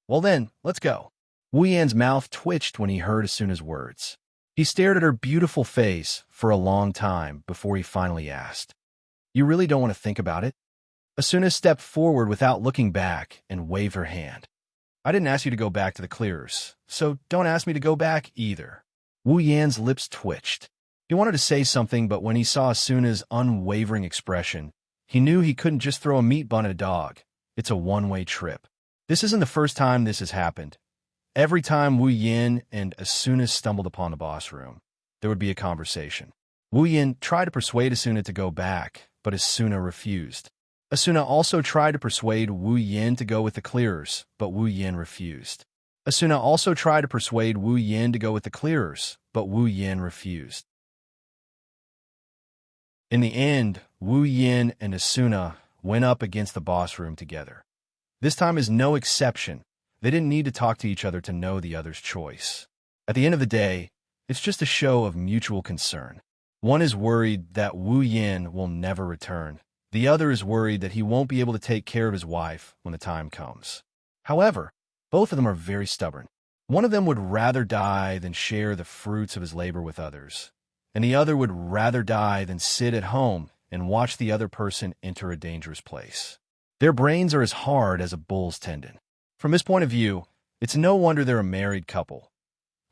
"Well then, let's go." Wu Yan's mouth twitched when he heard Asuna's words. He stared at her beautiful face for a long time before he finally asked, "You really don't want to think about it?" Asuna stepped forward without looking back and waved her hand. "I didn't ask you to go back to the clearers, so don't ask me to go back either." Wu Yan's lips twitched. He wanted to say something, but when he saw Asuna's unwavering expression, he knew he couldn't just throw a meat bun at a dog. It's a one-way trip. This isn't the first time this has happened. Every time Wu Yin and Asuna stumbled upon the boss room, there would be a conversation. Wu Yin tried to persuade Asuna to go back, but Asuna refused. Asuna also tried to persuade Wu Yin to go with the clearers, but Wu Yin refused. Asuna also tried to persuade Wu Yin to go with the clearers, but Wu Yin refused. In the end, Wu Yin and Asuna went up against the boss room together. This time is no exception. They didn't need to talk to each other to know the other's choice. At the end of the day, it's just a show of mutual concern. One is worried that Wu Yin will never return. The other is worried that he won't be able to take care of his wife when the time comes. However, both of them are very stubborn. One of them would rather die than share the fruits of his labor with others, and the other would rather die than sit at home and watch the other person enter a dangerous place. Their brains are as hard as a bull's tendon. From this point of view, it's no wonder they're a married couple.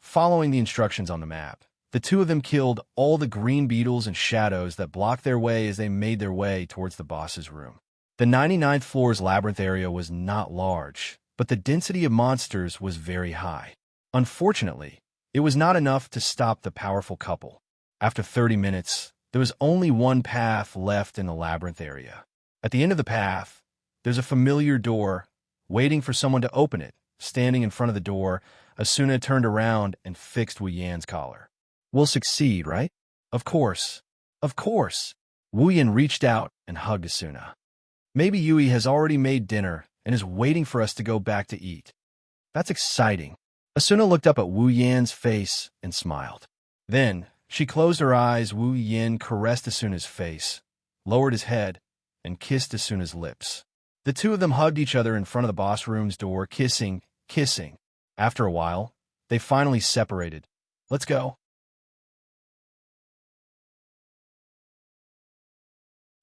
Following the instructions on the map, the two of them killed all the green beetles and shadows that blocked their way as they made their way towards the boss's room. The 99th floor's labyrinth area was not large, but the density of monsters was very high. Unfortunately, it was not enough to stop the powerful couple. After 30 minutes, there was only one path left in the labyrinth area. At the end of the path, there's a familiar door, waiting for someone to open it. Standing in front of the door, Asuna turned around and fixed Wu Yan's collar. "We'll succeed, right?" "Of course. Of course." Wu Yan reached out and hugged Asuna. "Maybe Yui has already made dinner and is waiting for us to go back to eat." "That's exciting." Asuna looked up at Wu Yan's face and smiled. Then, she closed her eyes. Wu Yan caressed Asuna's face, lowered his head, and kissed Asuna's lips. The two of them hugged each other in front of the boss room's door, kissing. After a while, they finally separated. "Let's go."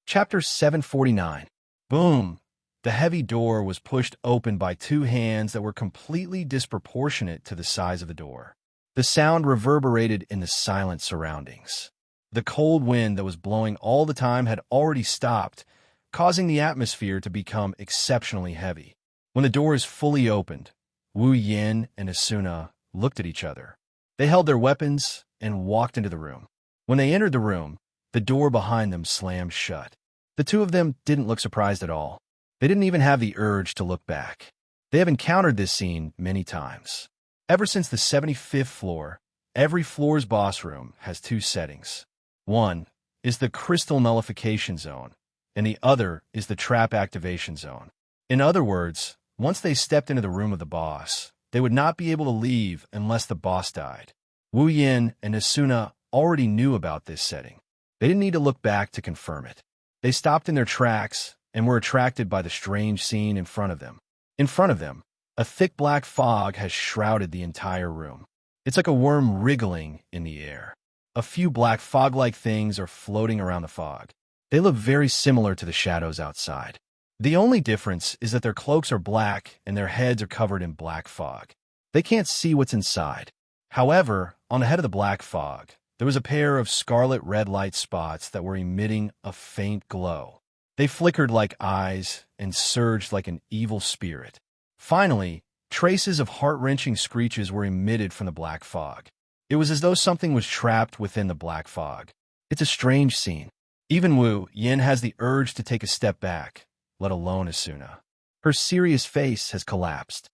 Chapter 749. Boom! The heavy door was pushed open by two hands that were completely disproportionate to the size of the door. The sound reverberated in the silent surroundings. The cold wind that was blowing all the time had already stopped, causing the atmosphere to become exceptionally heavy. When the door is fully opened, Wu Yin and Asuna looked at each other. They held their weapons and walked into the room. When they entered the room, the door behind them slammed shut. The two of them didn't look surprised at all. They didn't even have the urge to look back. They have encountered this scene many times. Ever since the 75th floor, every floor's boss room has two settings. One is the crystal nullification zone, and the other is the trap activation zone. In other words, Once they stepped into the room of the boss, they would not be able to leave unless the boss died. Wu Yin and Asuna already knew about this setting. They didn't need to look back to confirm it. They stopped in their tracks and were attracted by the strange scene in front of them. In front of them, a thick black fog has shrouded the entire room. It's like a worm wriggling in the air. A few black fog-like things are floating around the fog. They look very similar to the shadows outside. The only difference is that their cloaks are black and their heads are covered in black fog. They can't see what's inside. However, on the head of the black fog, there was a pair of scarlet red light spots that were emitting a faint glow. They flickered like eyes and surged like an evil spirit. Finally, traces of heart-wrenching screeches were emitted from the black fog. It was as though something was trapped within the black fog. It's a strange scene. Even Wu Yin has the urge to take a step back, let alone Asuna. Her serious face has collapsed.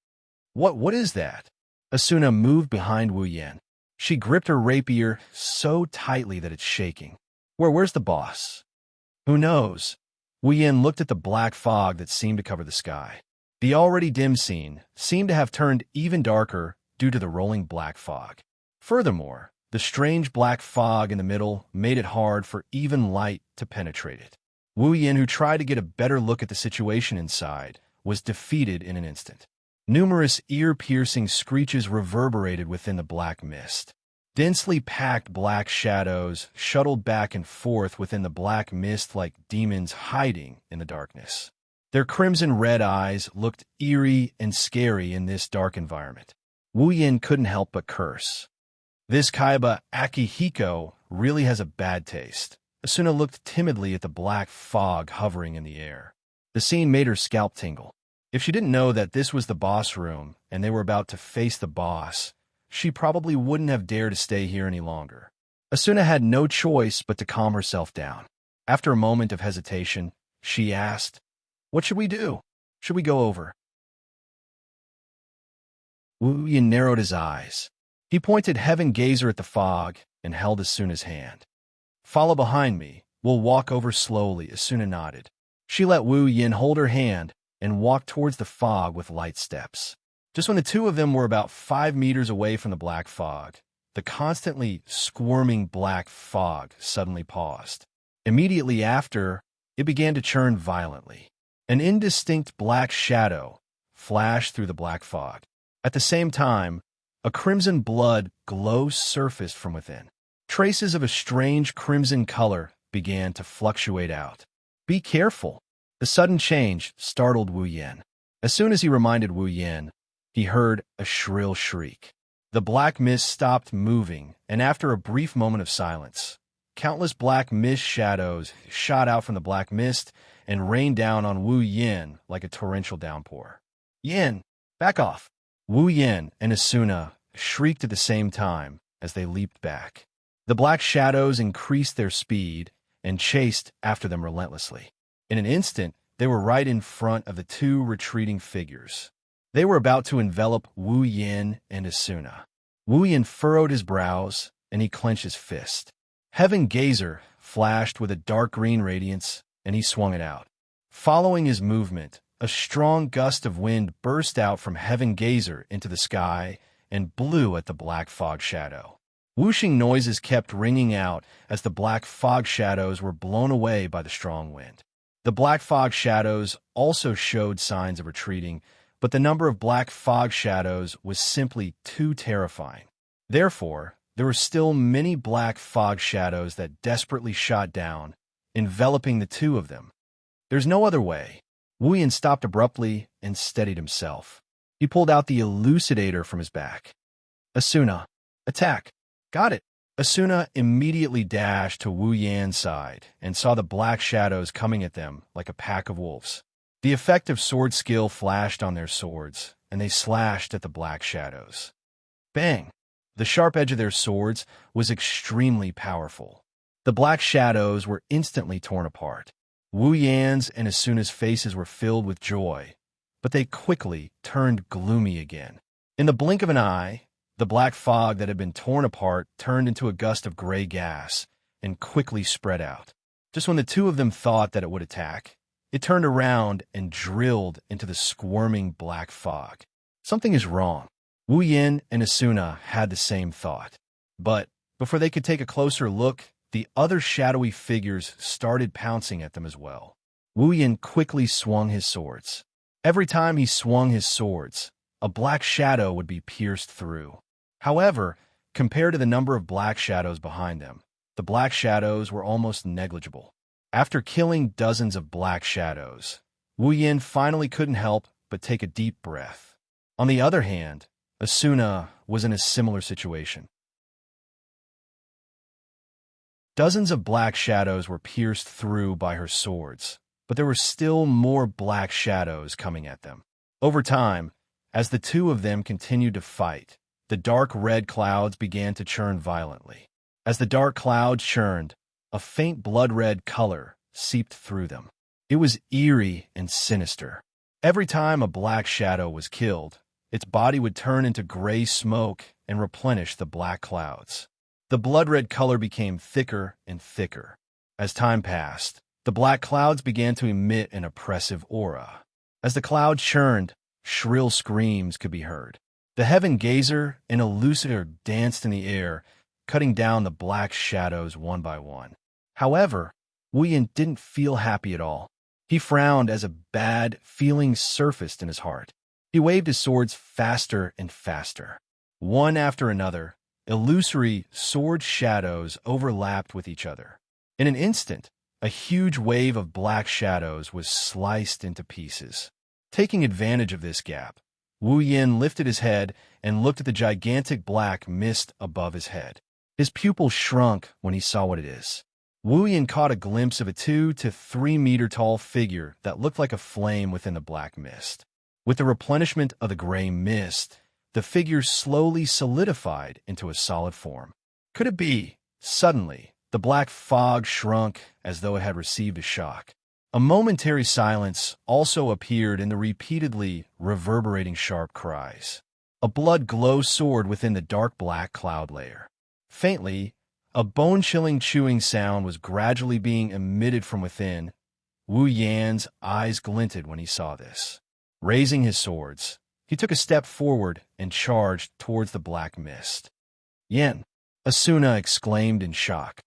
What is that? Asuna moved behind Wu Yin. She gripped her rapier so tightly that it's shaking. Where's the boss? Who knows? Wu Yin looked at the black fog that seemed to cover the sky. The already dim scene seemed to have turned even darker due to the rolling black fog. Furthermore, the strange black fog in the middle made it hard for even light to penetrate it. Wu Yin, who tried to get a better look at the situation inside, was defeated in an instant. Numerous ear-piercing screeches reverberated within the black mist. Densely packed black shadows shuttled back and forth within the black mist like demons hiding in the darkness. Their crimson-red eyes looked eerie and scary in this dark environment. Wu Yin couldn't help but curse. This Kaiba Akihiko really has a bad taste. Asuna looked timidly at the black fog hovering in the air. The scene made her scalp tingle. If she didn't know that this was the boss room and they were about to face the boss, she probably wouldn't have dared to stay here any longer. Asuna had no choice but to calm herself down. After a moment of hesitation, she asked, "What should we do? Should we go over?" Wu Yin narrowed his eyes. He pointed Heaven Gazer at the fog and held Asuna's hand. "Follow behind me. We'll walk over slowly," Asuna nodded. She let Wu Yin hold her hand and walked towards the fog with light steps. Just when the two of them were about 5 meters away from the black fog, the constantly squirming black fog suddenly paused. Immediately after, it began to churn violently. An indistinct black shadow flashed through the black fog. At the same time, a crimson blood glow surfaced from within. Traces of a strange crimson color began to fluctuate out. "Be careful." The sudden change startled Wu Yin. As soon as he reminded Wu Yin, he heard a shrill shriek. The black mist stopped moving, and after a brief moment of silence, countless black mist shadows shot out from the black mist and rained down on Wu Yin like a torrential downpour. "Yin, back off!" Wu Yin and Asuna shrieked at the same time as they leaped back. The black shadows increased their speed and chased after them relentlessly. In an instant, they were right in front of the two retreating figures. They were about to envelop Wu Yin and Asuna. Wu Yin furrowed his brows, and he clenched his fist. Heaven Gazer flashed with a dark green radiance, and he swung it out. Following his movement, a strong gust of wind burst out from Heaven Gazer into the sky and blew at the black fog shadow. Whooshing noises kept ringing out as the black fog shadows were blown away by the strong wind. The black fog shadows also showed signs of retreating, but the number of black fog shadows was simply too terrifying. Therefore, there were still many black fog shadows that desperately shot down, enveloping the two of them. "There's no other way." Wu Yin stopped abruptly and steadied himself. He pulled out the elucidator from his back. "Asuna, attack." "Got it." Asuna immediately dashed to Wu Yan's side and saw the black shadows coming at them like a pack of wolves. The effect of sword skill flashed on their swords, and they slashed at the black shadows. Bang! The sharp edge of their swords was extremely powerful. The black shadows were instantly torn apart. Wu Yan's and Asuna's faces were filled with joy, but they quickly turned gloomy again. In the blink of an eye, the black fog that had been torn apart turned into a gust of gray gas and quickly spread out. Just when the two of them thought that it would attack, It turned around and drilled into the squirming black fog. Something is wrong. Wu Yin and Asuna had the same thought. But before they could take a closer look, the other shadowy figures started pouncing at them as well. Wu Yin quickly swung his swords. Every time he swung his swords, a black shadow would be pierced through. However, compared to the number of black shadows behind them, the black shadows were almost negligible. After killing dozens of black shadows, Wu Yin finally couldn't help but take a deep breath. On the other hand, Asuna was in a similar situation. Dozens of black shadows were pierced through by her swords, but there were still more black shadows coming at them. Over time, as the two of them continued to fight, the dark red clouds began to churn violently. As the dark clouds churned, a faint blood-red color seeped through them. It was eerie and sinister. Every time a black shadow was killed, its body would turn into gray smoke and replenish the black clouds. The blood-red color became thicker and thicker. As time passed, the black clouds began to emit an oppressive aura. As the cloud churned, shrill screams could be heard. The Heaven Gazer and Elucidator danced in the air, cutting down the black shadows one by one. However, Wu Yin didn't feel happy at all. He frowned as a bad feeling surfaced in his heart. He waved his swords faster and faster. One after another, illusory sword shadows overlapped with each other. In an instant, a huge wave of black shadows was sliced into pieces. Taking advantage of this gap, Wu Yin lifted his head and looked at the gigantic black mist above his head. His pupils shrunk when he saw what it is. Wu Yin caught a glimpse of a 2 to 3 meter tall figure that looked like a flame within the black mist. With the replenishment of the gray mist, the figure slowly solidified into a solid form. Could it be? Suddenly, the black fog shrunk as though it had received a shock. A momentary silence also appeared in the repeatedly reverberating sharp cries. A blood glow soared within the dark black cloud layer. Faintly, a bone-chilling chewing sound was gradually being emitted from within. Wu Yan's eyes glinted when he saw this. Raising his swords, he took a step forward and charged towards the black mist. "Yen!" Asuna exclaimed in shock.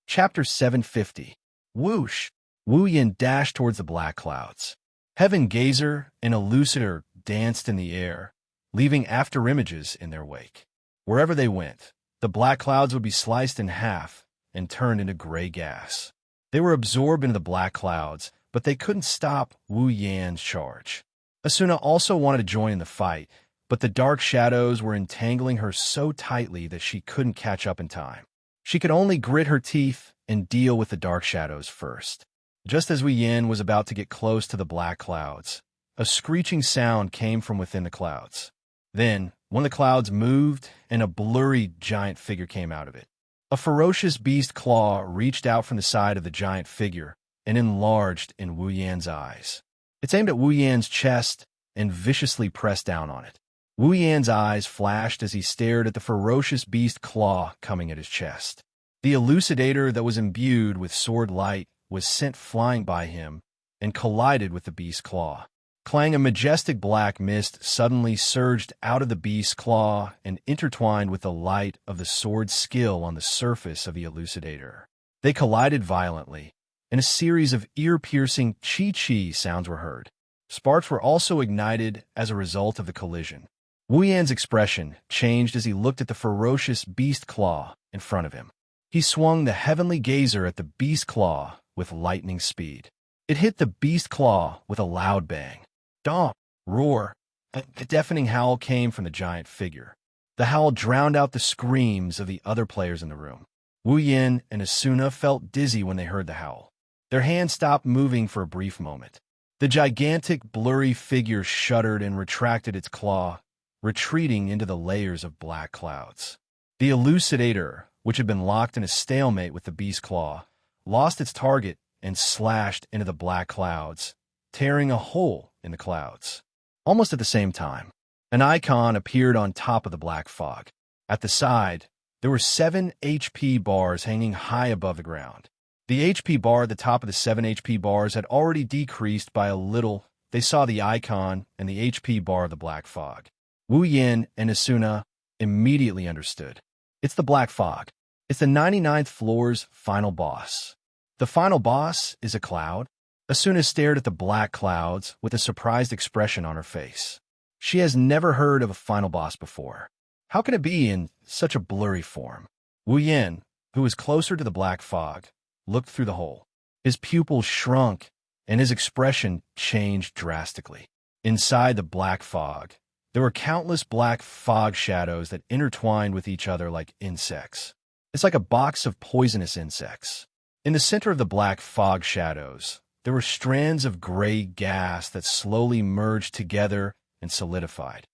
Chapter 750. Whoosh! Wu Yin dashed towards the black clouds. Heaven Gazer and Elucidator danced in the air, leaving afterimages in their wake. Wherever they went, the black clouds would be sliced in half and turned into gray gas. They were absorbed into the black clouds, but they couldn't stop Wu Yan's charge. Asuna also wanted to join in the fight, but the dark shadows were entangling her so tightly that she couldn't catch up in time. She could only grit her teeth and deal with the dark shadows first. Just as Wu Yin was about to get close to the black clouds, a screeching sound came from within the clouds. Then, one of the clouds moved, and a blurry giant figure came out of it. A ferocious beast claw reached out from the side of the giant figure and enlarged in Wu Yan's eyes. It's aimed at Wu Yan's chest and viciously pressed down on it. Wu Yan's eyes flashed as he stared at the ferocious beast claw coming at his chest. The elucidator that was imbued with sword light was sent flying by him and collided with the beast's claw. Clang, a majestic black mist suddenly surged out of the beast's claw and intertwined with the light of the sword's skill on the surface of the elucidator. They collided violently, and a series of ear-piercing chi-chi sounds were heard. Sparks were also ignited as a result of the collision. Wu Yan's expression changed as he looked at the ferocious beast claw in front of him. He swung the heavenly gazer at the beast claw with lightning speed. It hit the beast claw with a loud bang. Donk! Roar! A deafening howl came from the giant figure. The howl drowned out the screams of the other players in the room. Wu Yin and Asuna felt dizzy when they heard the howl. Their hands stopped moving for a brief moment. The gigantic, blurry figure shuddered and retracted its claw, retreating into the layers of black clouds. The elucidator, which had been locked in a stalemate with the beast claw, lost its target and slashed into the black clouds, tearing a hole in the clouds. Almost at the same time, an icon appeared on top of the black fog. At the side, There were 7 HP bars hanging high above the ground. The HP bar at the top of the 7 HP bars had already decreased by a little. They saw the icon and the HP bar of the black fog. Wu Yin and Asuna immediately understood. It's the black fog. It's the 99th floor's final boss. The final boss is a cloud. Asuna stared at the black clouds with a surprised expression on her face. She has never heard of a final boss before. How can it be in such a blurry form? Wu Yin, who was closer to the black fog, looked through the hole. His pupils shrunk, and his expression changed drastically. Inside the black fog, there were countless black fog shadows that intertwined with each other like insects. It's like a box of poisonous insects. In the center of the black fog shadows, there were strands of gray gas that slowly merged together and solidified.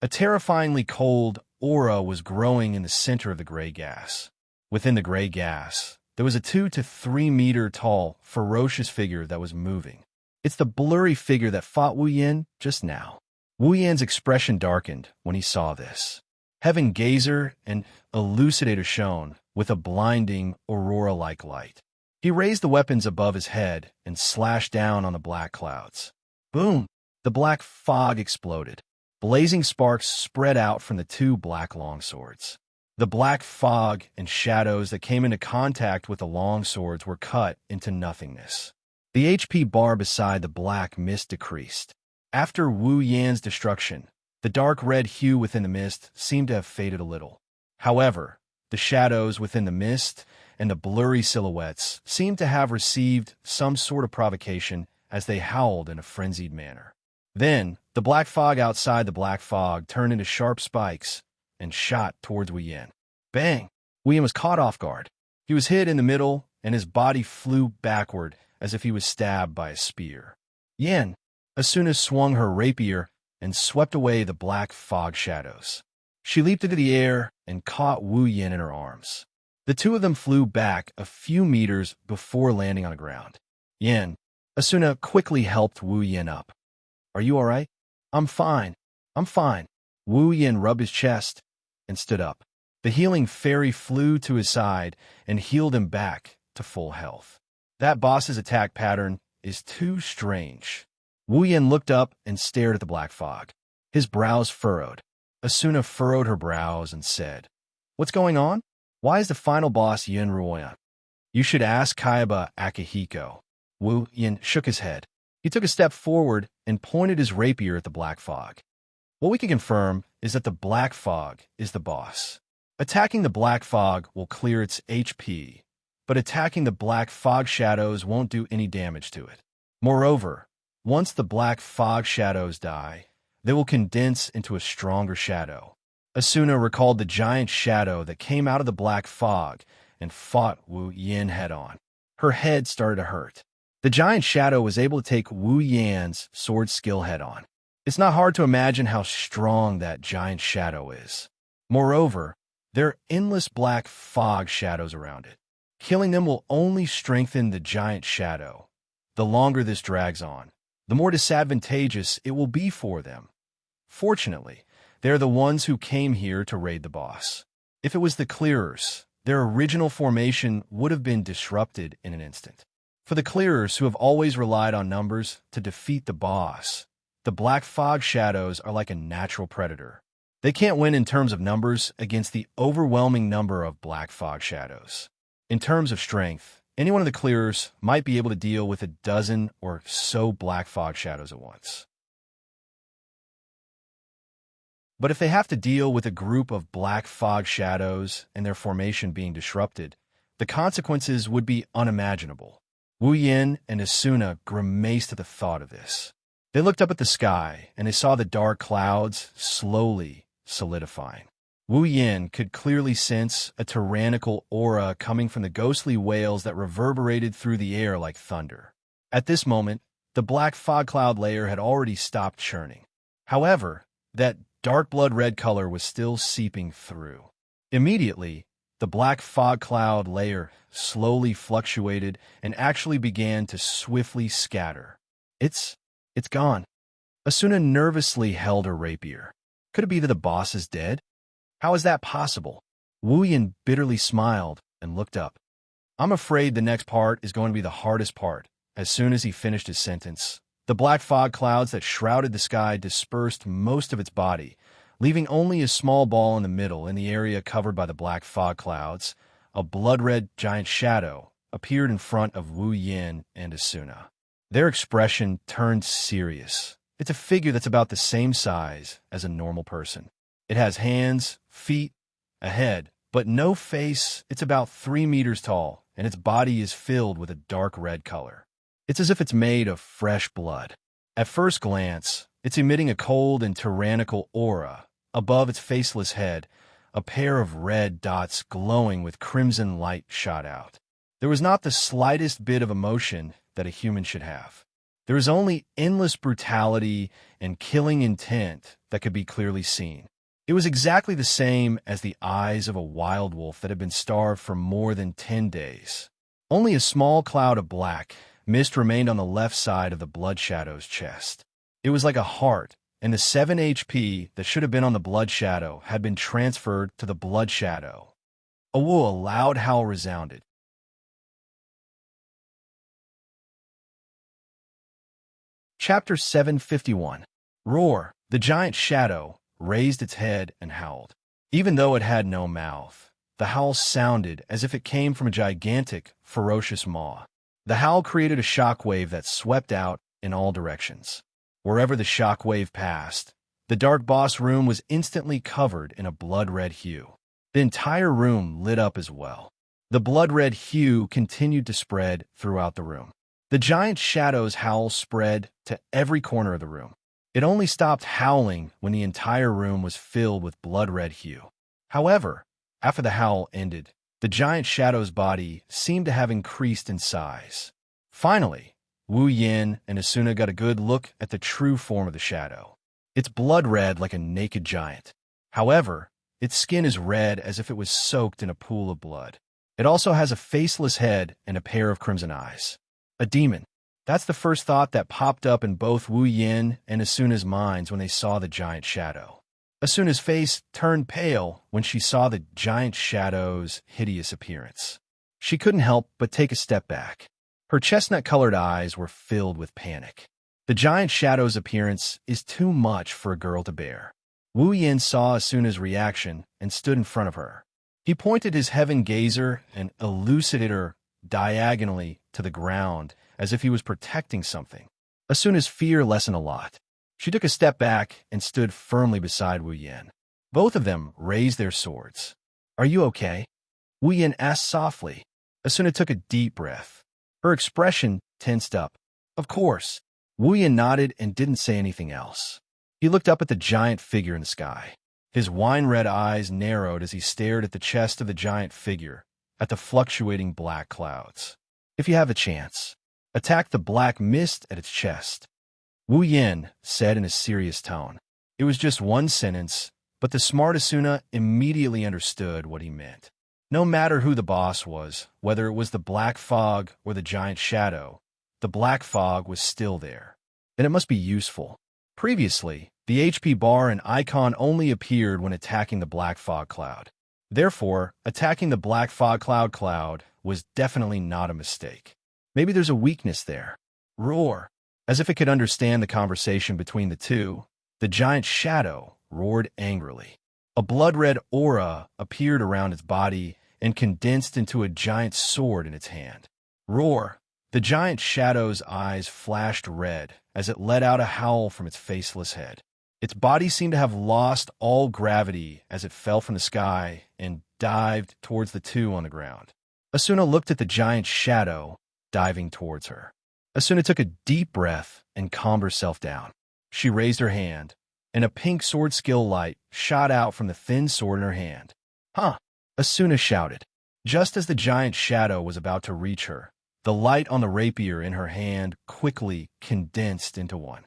A terrifyingly cold aura was growing in the center of the gray gas. Within the gray gas, there was a 2 to 3 meter tall, ferocious figure that was moving. It's the blurry figure that fought Wu Yin just now. Wu Yin's expression darkened when he saw this. Heaven Gazer and Elucidator shone with a blinding, aurora-like light. He raised the weapons above his head and slashed down on the black clouds. Boom! The black fog exploded. Blazing sparks spread out from the 2 black longswords. The black fog and shadows that came into contact with the longswords were cut into nothingness. The HP bar beside the black mist decreased. After Wu Yan's destruction, the dark red hue within the mist seemed to have faded a little. However, the shadows within the mist and the blurry silhouettes seemed to have received some sort of provocation as they howled in a frenzied manner. Then, the black fog outside the black fog turned into sharp spikes and shot towards Wu Yin. Bang! Wu Yin was caught off guard. He was hit in the middle, and his body flew backward as if he was stabbed by a spear. Yin, Asuna swung her rapier and swept away the black fog shadows. She leaped into the air and caught Wu Yin in her arms. The 2 of them flew back a few meters before landing on the ground. Yin, Asuna quickly helped Wu Yin up. Are you all right? I'm fine. I'm fine. Wu Yin rubbed his chest and stood up. The healing fairy flew to his side and healed him back to full health. That boss's attack pattern is too strange. Wu Yin looked up and stared at the black fog. His brows furrowed. Asuna furrowed her brows and said, "What's going on? Why is the final boss Yin Ruoyan? You should ask Kaiba Akihiko." Wu Yin shook his head. He took a step forward and pointed his rapier at the black fog. What we can confirm is that the black fog is the boss. Attacking the black fog will clear its HP, but attacking the black fog shadows won't do any damage to it. Moreover, once the black fog shadows die, they will condense into a stronger shadow. Asuna recalled the giant shadow that came out of the black fog and fought Wu Yin head-on. Her head started to hurt. The giant shadow was able to take Wu Yan's sword skill head-on. It's not hard to imagine how strong that giant shadow is. Moreover, there are endless black fog shadows around it. Killing them will only strengthen the giant shadow. The longer this drags on, the more disadvantageous it will be for them. Fortunately, they're the ones who came here to raid the boss. If it was the clearers, their original formation would have been disrupted in an instant. For the clearers who have always relied on numbers to defeat the boss, the black fog shadows are like a natural predator. They can't win in terms of numbers against the overwhelming number of black fog shadows. In terms of strength, any one of the clearers might be able to deal with a dozen or so black fog shadows at once. But if they have to deal with a group of black fog shadows and their formation being disrupted, the consequences would be unimaginable. Wu Yin and Asuna grimaced at the thought of this. They looked up at the sky, and they saw the dark clouds slowly solidifying. Wu Yin could clearly sense a tyrannical aura coming from the ghostly wails that reverberated through the air like thunder. At this moment, the black fog cloud layer had already stopped churning. However, that dark blood red color was still seeping through. Immediately, the black fog cloud layer slowly fluctuated and actually began to swiftly scatter. It's gone. Asuna nervously held her rapier. Could it be that the boss is dead? How is that possible? Wu Yin bitterly smiled and looked up. I'm afraid the next part is going to be the hardest part. As soon as he finished his sentence, the black fog clouds that shrouded the sky dispersed most of its body, leaving only a small ball in the middle. In the area covered by the black fog clouds, a blood-red giant shadow appeared in front of Wu Yin and Asuna. Their expression turned serious. It's a figure that's about the same size as a normal person. It has hands, feet, a head, but no face. It's about 3 meters tall, and its body is filled with a dark red color. It's as if it's made of fresh blood. At first glance, it's emitting a cold and tyrannical aura. Above its faceless head, a pair of red dots glowing with crimson light shot out. There was not the slightest bit of emotion that a human should have. There was only endless brutality and killing intent that could be clearly seen. It was exactly the same as the eyes of a wild wolf that had been starved for more than 10 days. Only a small cloud of black mist remained on the left side of the blood shadow's chest. It was like a heart, and the 7 HP that should have been on the blood shadow had been transferred to the blood shadow. A loud howl resounded. Chapter 751. Roar. The giant shadow raised its head and howled. Even though it had no mouth, the howl sounded as if it came from a gigantic, ferocious maw. The howl created a shockwave that swept out in all directions. Wherever the shockwave passed, the dark boss room was instantly covered in a blood-red hue. The entire room lit up as well. The blood-red hue continued to spread throughout the room. The giant shadow's howl spread to every corner of the room. It only stopped howling when the entire room was filled with blood-red hue. However, after the howl ended, the giant shadow's body seemed to have increased in size. Finally, Wu Yin and Asuna got a good look at the true form of the shadow. It's blood-red like a naked giant. However, its skin is red as if it was soaked in a pool of blood. It also has a faceless head and a pair of crimson eyes. A demon. That's the first thought that popped up in both Wu Yin and Asuna's minds when they saw the giant shadow. Asuna's face turned pale when she saw the giant shadow's hideous appearance. She couldn't help but take a step back. Her chestnut-colored eyes were filled with panic. The giant shadow's appearance is too much for a girl to bear. Wu Yin saw Asuna's reaction and stood in front of her. He pointed his heaven gazer and elucidated her diagonally to the ground as if he was protecting something. Asuna's fear lessened a lot. She took a step back and stood firmly beside Wu Yin. Both of them raised their swords. "Are you okay?" Wu Yin asked softly. Asuna took a deep breath. Her expression tensed up. "Of course." Wu Yin nodded and didn't say anything else. He looked up at the giant figure in the sky. His wine-red eyes narrowed as he stared at the chest of the giant figure, at the fluctuating black clouds. "If you have a chance, attack the black mist at its chest," Wu Yin said in a serious tone. It was just one sentence, but the smart Asuna immediately understood what he meant. No matter who the boss was, whether it was the black fog or the giant shadow, the black fog was still there. Then it must be useful. Previously, the HP bar and icon only appeared when attacking the black fog cloud. Therefore, attacking the black fog cloud was definitely not a mistake. Maybe there's a weakness there. Roar. As if it could understand the conversation between the two, the giant shadow roared angrily. A blood-red aura appeared around its body and condensed into a giant sword in its hand. Roar. The giant shadow's eyes flashed red as it let out a howl from its faceless head. Its body seemed to have lost all gravity as it fell from the sky and dived towards the two on the ground. Asuna looked at the giant shadow diving towards her. Asuna took a deep breath and calmed herself down. She raised her hand, and a pink sword skill light shot out from the thin sword in her hand. "Huh!" Asuna shouted. Just as the giant shadow was about to reach her, the light on the rapier in her hand quickly condensed into one.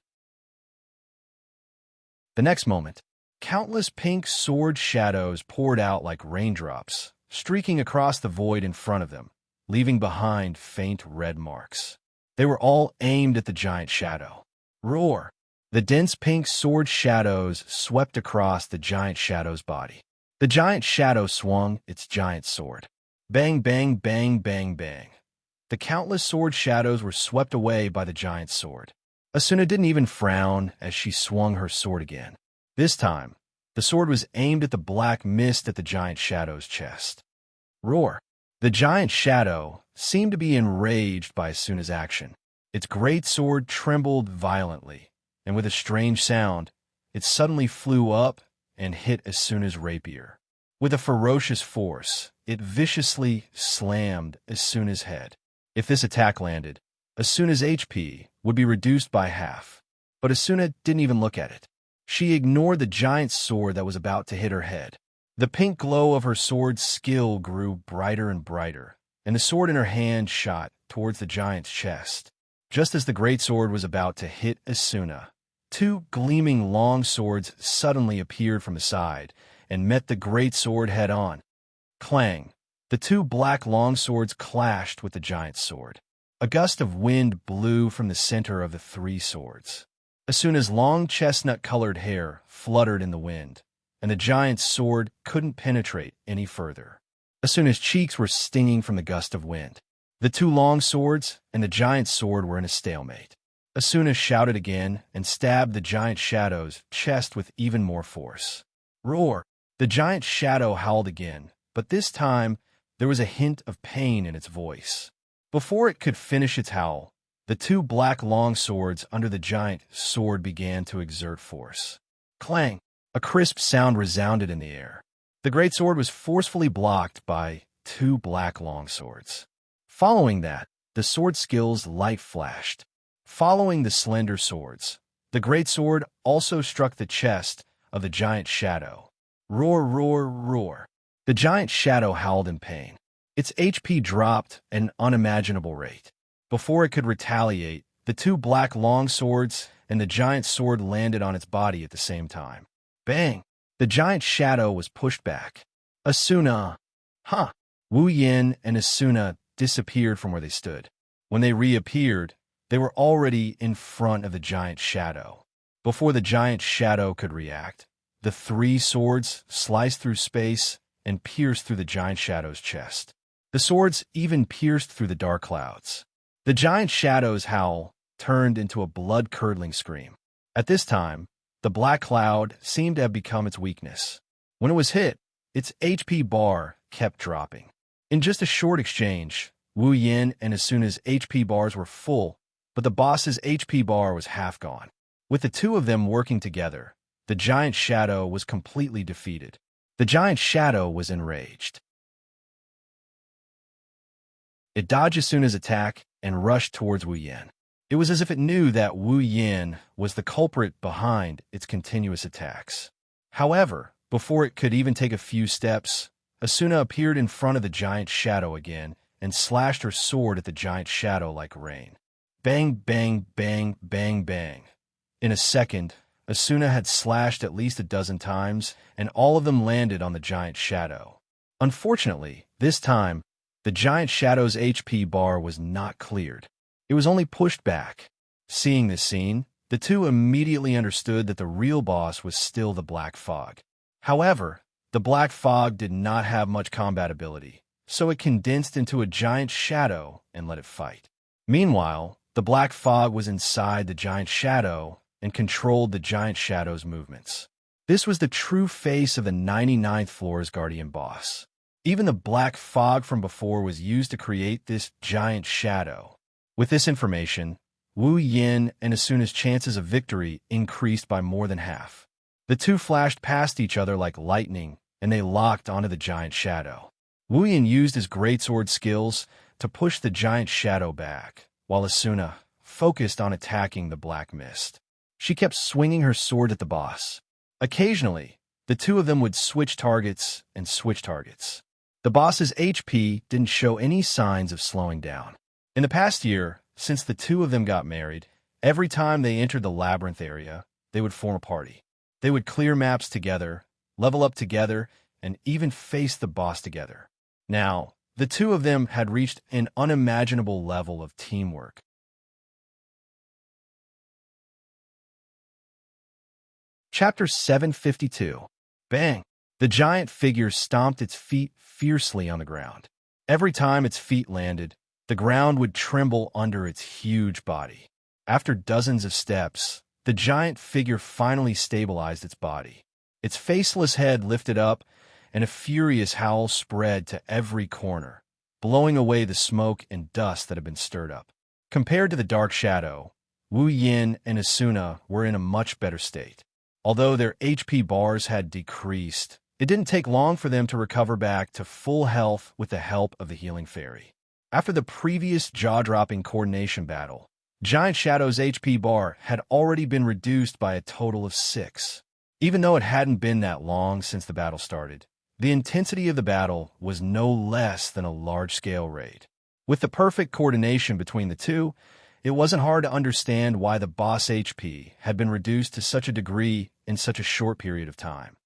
The next moment, countless pink sword shadows poured out like raindrops, streaking across the void in front of them, leaving behind faint red marks. They were all aimed at the giant shadow. Roar! The dense pink sword shadows swept across the giant shadow's body. The giant shadow swung its giant sword. Bang, bang, bang, bang, bang. The countless sword shadows were swept away by the giant sword. Asuna didn't even frown as she swung her sword again. This time, the sword was aimed at the black mist at the giant shadow's chest. Roar! The giant shadow seemed to be enraged by Asuna's action. Its great sword trembled violently, and with a strange sound, it suddenly flew up and hit Asuna's rapier. With a ferocious force, it viciously slammed Asuna's head. If this attack landed, Asuna's HP would be reduced by half. But Asuna didn't even look at it. She ignored the giant sword that was about to hit her head. The pink glow of her sword's skill grew brighter and brighter, and the sword in her hand shot towards the giant's chest. Just as the great sword was about to hit Asuna, two gleaming long swords suddenly appeared from the side and met the great sword head-on. Clang! The two black long swords clashed with the giant's sword. A gust of wind blew from the center of the three swords. Asuna's long chestnut-colored hair fluttered in the wind, and the giant's sword couldn't penetrate any further. Asuna's cheeks were stinging from the gust of wind. The two long swords and the giant's sword were in a stalemate. Asuna shouted again and stabbed the giant shadow's chest with even more force. Roar! The giant shadow howled again, but this time there was a hint of pain in its voice. Before it could finish its howl, the two black long swords under the giant sword began to exert force. Clang! A crisp sound resounded in the air. The great sword was forcefully blocked by two black long swords. Following that, the sword skill's light flashed. Following the slender swords, the great sword also struck the chest of the giant shadow. Roar, roar, roar. The giant shadow howled in pain. Its HP dropped at an unimaginable rate. Before it could retaliate, the two black long swords and the giant sword landed on its body at the same time. Bang! The giant shadow was pushed back. Asuna! Huh! Wu Yin and Asuna disappeared from where they stood. When they reappeared, they were already in front of the giant shadow. Before the giant shadow could react, the three swords sliced through space and pierced through the giant shadow's chest. The swords even pierced through the dark clouds. The giant shadow's howl turned into a blood-curdling scream. At this time, the black cloud seemed to have become its weakness. When it was hit, its HP bar kept dropping. In just a short exchange, Wu Yin and Asuna's HP bars were full, but the boss's HP bar was half gone. With the two of them working together, the giant shadow was completely defeated. The giant shadow was enraged. It dodged Asuna's attack and rushed towards Wu Yin. It was as if it knew that Wu Yin was the culprit behind its continuous attacks. However, before it could even take a few steps, Asuna appeared in front of the giant shadow again and slashed her sword at the giant shadow like rain. Bang, bang, bang, bang, bang. In a second, Asuna had slashed at least a dozen times, and all of them landed on the giant shadow. Unfortunately, this time, the giant shadow's HP bar was not cleared. It was only pushed back. Seeing this scene, the two immediately understood that the real boss was still the Black Fog. However, the Black Fog did not have much combat ability, so it condensed into a giant shadow and let it fight. Meanwhile, the Black Fog was inside the giant shadow and controlled the giant shadow's movements. This was the true face of the 99th floor's guardian boss. Even the Black Fog from before was used to create this giant shadow. With this information, Wu Yin and Asuna's chances of victory increased by more than half. The two flashed past each other like lightning, and they locked onto the giant shadow. Wu Yin used his greatsword skills to push the giant shadow back, while Asuna focused on attacking the black mist. She kept swinging her sword at the boss. Occasionally, the two of them would switch targets and switch targets. The boss's HP didn't show any signs of slowing down. In the past year, since the two of them got married, every time they entered the labyrinth area, they would form a party. They would clear maps together, level up together, and even face the boss together. Now, the two of them had reached an unimaginable level of teamwork. Chapter 752. Bang! The giant figure stomped its feet fiercely on the ground. Every time its feet landed, the ground would tremble under its huge body. After dozens of steps, the giant figure finally stabilized its body. Its faceless head lifted up, and a furious howl spread to every corner, blowing away the smoke and dust that had been stirred up. Compared to the dark shadow, Wu Yin and Asuna were in a much better state. Although their HP bars had decreased, it didn't take long for them to recover back to full health with the help of the healing fairy. After the previous jaw-dropping coordination battle, Giant Shadow's HP bar had already been reduced by a total of 6. Even though it hadn't been that long since the battle started, the intensity of the battle was no less than a large-scale raid. With the perfect coordination between the two, it wasn't hard to understand why the boss HP had been reduced to such a degree in such a short period of time.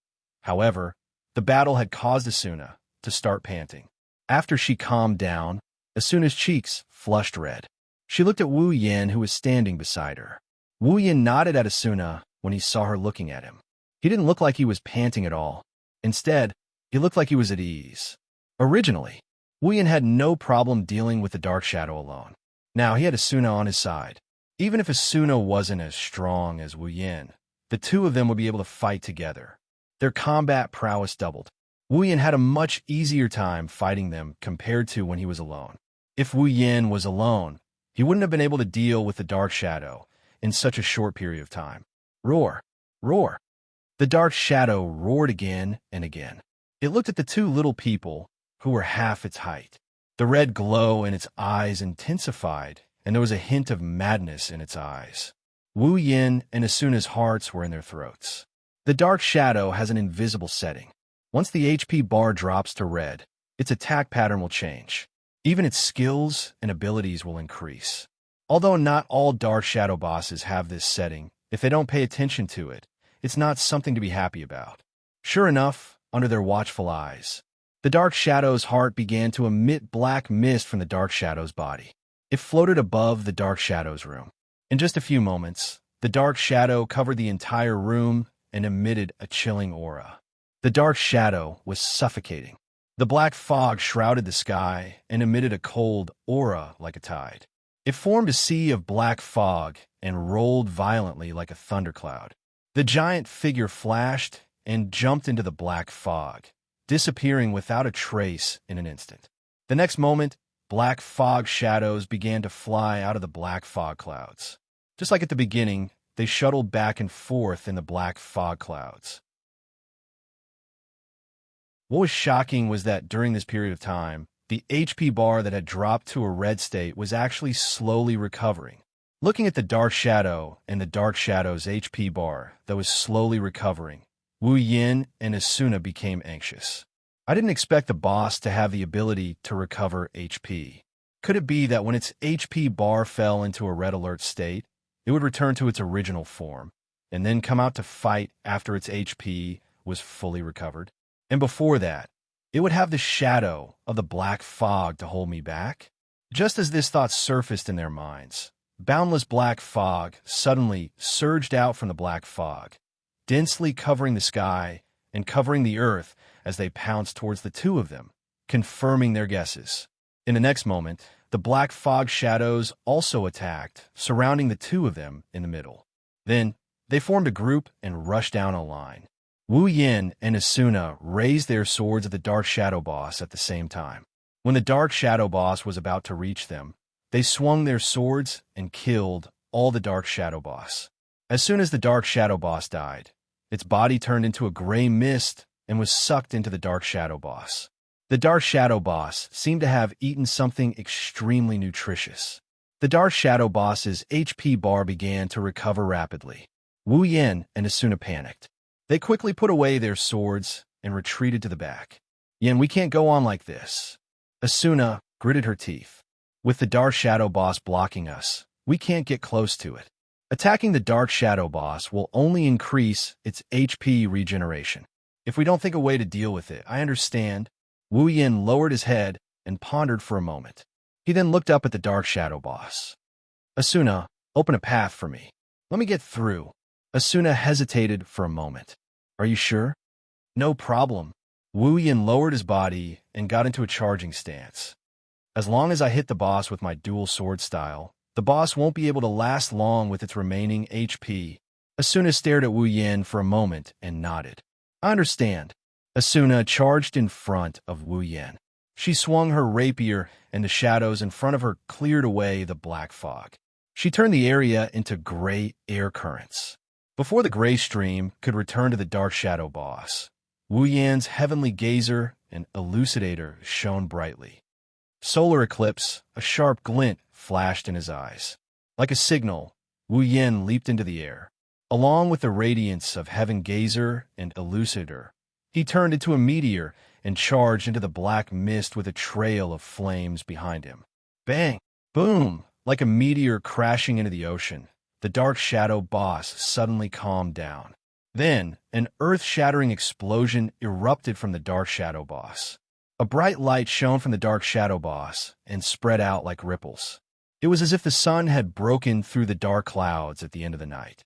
However, the battle had caused Asuna to start panting. After she calmed down, Asuna's cheeks flushed red. She looked at Wu Yin, who was standing beside her. Wu Yin nodded at Asuna when he saw her looking at him. He didn't look like he was panting at all. Instead, he looked like he was at ease. Originally, Wu Yin had no problem dealing with the Dark Shadow alone. Now he had Asuna on his side. Even if Asuna wasn't as strong as Wu Yin, the two of them would be able to fight together. Their combat prowess doubled. Wu Yin had a much easier time fighting them compared to when he was alone. If Wu Yin was alone, he wouldn't have been able to deal with the Dark Shadow in such a short period of time. Roar! Roar! The Dark Shadow roared again and again. It looked at the two little people who were half its height. The red glow in its eyes intensified, and there was a hint of madness in its eyes. Wu Yin and Asuna's hearts were in their throats. The Dark Shadow has an invisible setting. Once the HP bar drops to red, its attack pattern will change. Even its skills and abilities will increase. Although not all Dark Shadow bosses have this setting, if they don't pay attention to it, it's not something to be happy about. Sure enough, under their watchful eyes, the Dark Shadow's heart began to emit black mist from the Dark Shadow's body. It floated above the Dark Shadow's room. In just a few moments, the Dark Shadow covered the entire room and emitted a chilling aura. The Dark Shadow was suffocating. The black fog shrouded the sky and emitted a cold aura like a tide. It formed a sea of black fog and rolled violently like a thundercloud. The giant figure flashed and jumped into the black fog, disappearing without a trace in an instant. The next moment, black fog shadows began to fly out of the black fog clouds. Just like at the beginning, they shuttled back and forth in the black fog clouds. What was shocking was that during this period of time, the HP bar that had dropped to a red state was actually slowly recovering. Looking at the Dark Shadow and the Dark Shadow's HP bar that was slowly recovering, Wu Yin and Asuna became anxious. I didn't expect the boss to have the ability to recover HP. Could it be that when its HP bar fell into a red alert state, it would return to its original form, and then come out to fight after its HP was fully recovered? And before that, it would have the shadow of the black fog to hold me back? Just as this thought surfaced in their minds, boundless black fog suddenly surged out from the black fog, densely covering the sky and covering the earth as they pounced towards the two of them, confirming their guesses. In the next moment, the black fog shadows also attacked, surrounding the two of them in the middle. Then, they formed a group and rushed down a line. Wu Yin and Asuna raised their swords at the Dark Shadow boss at the same time. When the Dark Shadow boss was about to reach them, they swung their swords and killed all the Dark Shadow boss. As soon as the Dark Shadow boss died, its body turned into a gray mist and was sucked into the Dark Shadow boss. The Dark Shadow boss seemed to have eaten something extremely nutritious. The Dark Shadow boss's HP bar began to recover rapidly. Wu Yin and Asuna panicked. They quickly put away their swords and retreated to the back. Yin, we can't go on like this. Asuna gritted her teeth. With the Dark Shadow boss blocking us, we can't get close to it. Attacking the Dark Shadow boss will only increase its HP regeneration. If we don't think a way to deal with it, I understand. Wu Yin lowered his head and pondered for a moment. He then looked up at the Dark Shadow boss. Asuna, open a path for me. Let me get through. Asuna hesitated for a moment. Are you sure? No problem. Wu Yin lowered his body and got into a charging stance. As long as I hit the boss with my dual sword style, the boss won't be able to last long with its remaining HP. Asuna stared at Wu Yin for a moment and nodded. I understand. Asuna charged in front of Wu Yin. She swung her rapier, and the shadows in front of her cleared away the black fog. She turned the area into gray air currents. Before the gray stream could return to the dark shadow boss, Wu Yan's heavenly gazer and elucidator shone brightly. Solar eclipse, a sharp glint flashed in his eyes. Like a signal, Wu Yan leaped into the air. Along with the radiance of heaven gazer and elucidator, he turned into a meteor and charged into the black mist with a trail of flames behind him. Bang! Boom! Like a meteor crashing into the ocean, the dark shadow boss suddenly calmed down. Then, an earth-shattering explosion erupted from the dark shadow boss. A bright light shone from the dark shadow boss and spread out like ripples. It was as if the sun had broken through the dark clouds at the end of the night.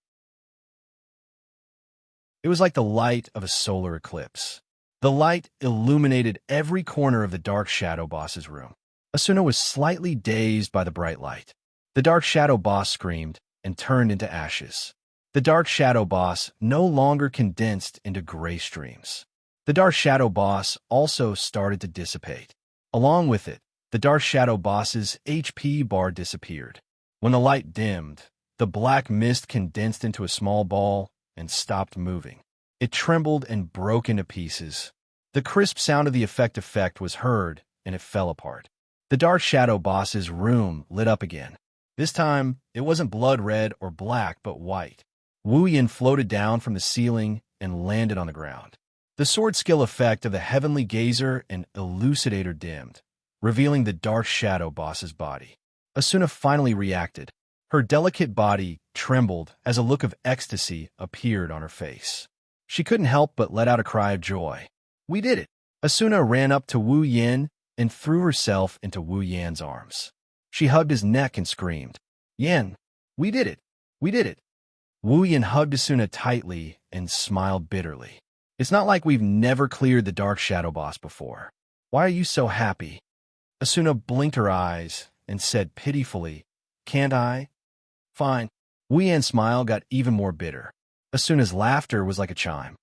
It was like the light of a solar eclipse. The light illuminated every corner of the dark shadow boss's room. Asuna was slightly dazed by the bright light. The dark shadow boss screamed and turned into ashes. The dark shadow boss no longer condensed into gray streams. The dark shadow boss also started to dissipate. Along with it, the dark shadow boss's HP bar disappeared. When the light dimmed, the black mist condensed into a small ball and stopped moving. It trembled and broke into pieces. The crisp sound of the effect was heard, and it fell apart. The dark shadow boss's room lit up again. This time, it wasn't blood red or black, but white. Wu Yin floated down from the ceiling and landed on the ground. The sword skill effect of the heavenly gazer and elucidator dimmed, revealing the dark shadow boss's body. Asuna finally reacted. Her delicate body trembled as a look of ecstasy appeared on her face. She couldn't help but let out a cry of joy. We did it! Asuna ran up to Wu Yin and threw herself into Wu Yan's arms. She hugged his neck and screamed, Yan, we did it! We did it! Wu Yin hugged Asuna tightly and smiled bitterly. It's not like we've never cleared the dark shadow boss before. Why are you so happy? Asuna blinked her eyes and said pitifully, Can't I? Fine. Wu Yan's smile got even more bitter. Asuna's laughter was like a chime.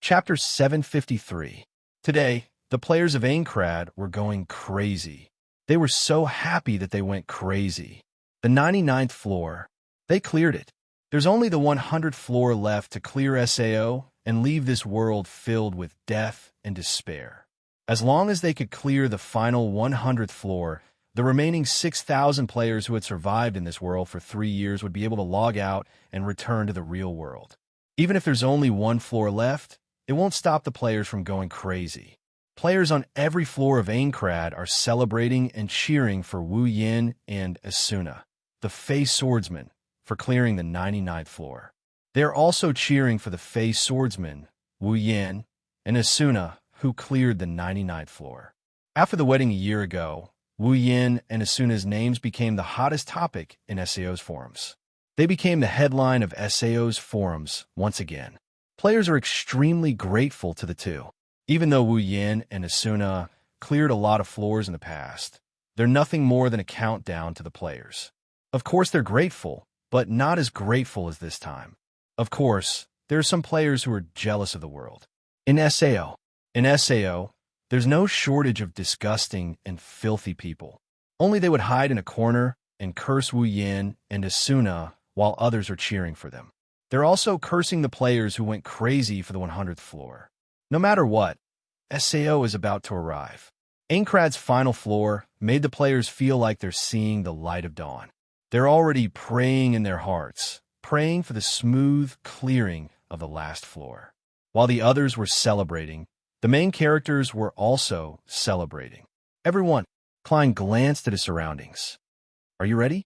Chapter 753. Today, the players of Aincrad were going crazy. They were so happy that they went crazy. The 99th floor, they cleared it. There's only the 100th floor left to clear SAO and leave this world filled with death and despair. As long as they could clear the final 100th floor, the remaining 6,000 players who had survived in this world for 3 years would be able to log out and return to the real world. Even if there's only one floor left, it won't stop the players from going crazy. Players on every floor of Aincrad are celebrating and cheering for Wu Yin and Asuna, the Fey Swordsman, for clearing the 99th floor. They are also cheering for the Fey Swordsman, Wu Yin, and Asuna, who cleared the 99th floor. After the wedding a year ago, Wu Yin and Asuna's names became the hottest topic in SAO's forums. They became the headline of SAO's forums once again. Players are extremely grateful to the two. Even though Wu Yin and Asuna cleared a lot of floors in the past, they're nothing more than a countdown to the players. Of course they're grateful, but not as grateful as this time. Of course, there are some players who are jealous of the world. In SAO, there's no shortage of disgusting and filthy people. Only they would hide in a corner and curse Wu Yin and Asuna while others are cheering for them. They're also cursing the players who went crazy for the 100th floor. No matter what, SAO is about to arrive. Aincrad's final floor made the players feel like they're seeing the light of dawn. They're already praying in their hearts, praying for the smooth clearing of the last floor. While the others were celebrating, the main characters were also celebrating. Everyone, Klein glanced at his surroundings. Are you ready?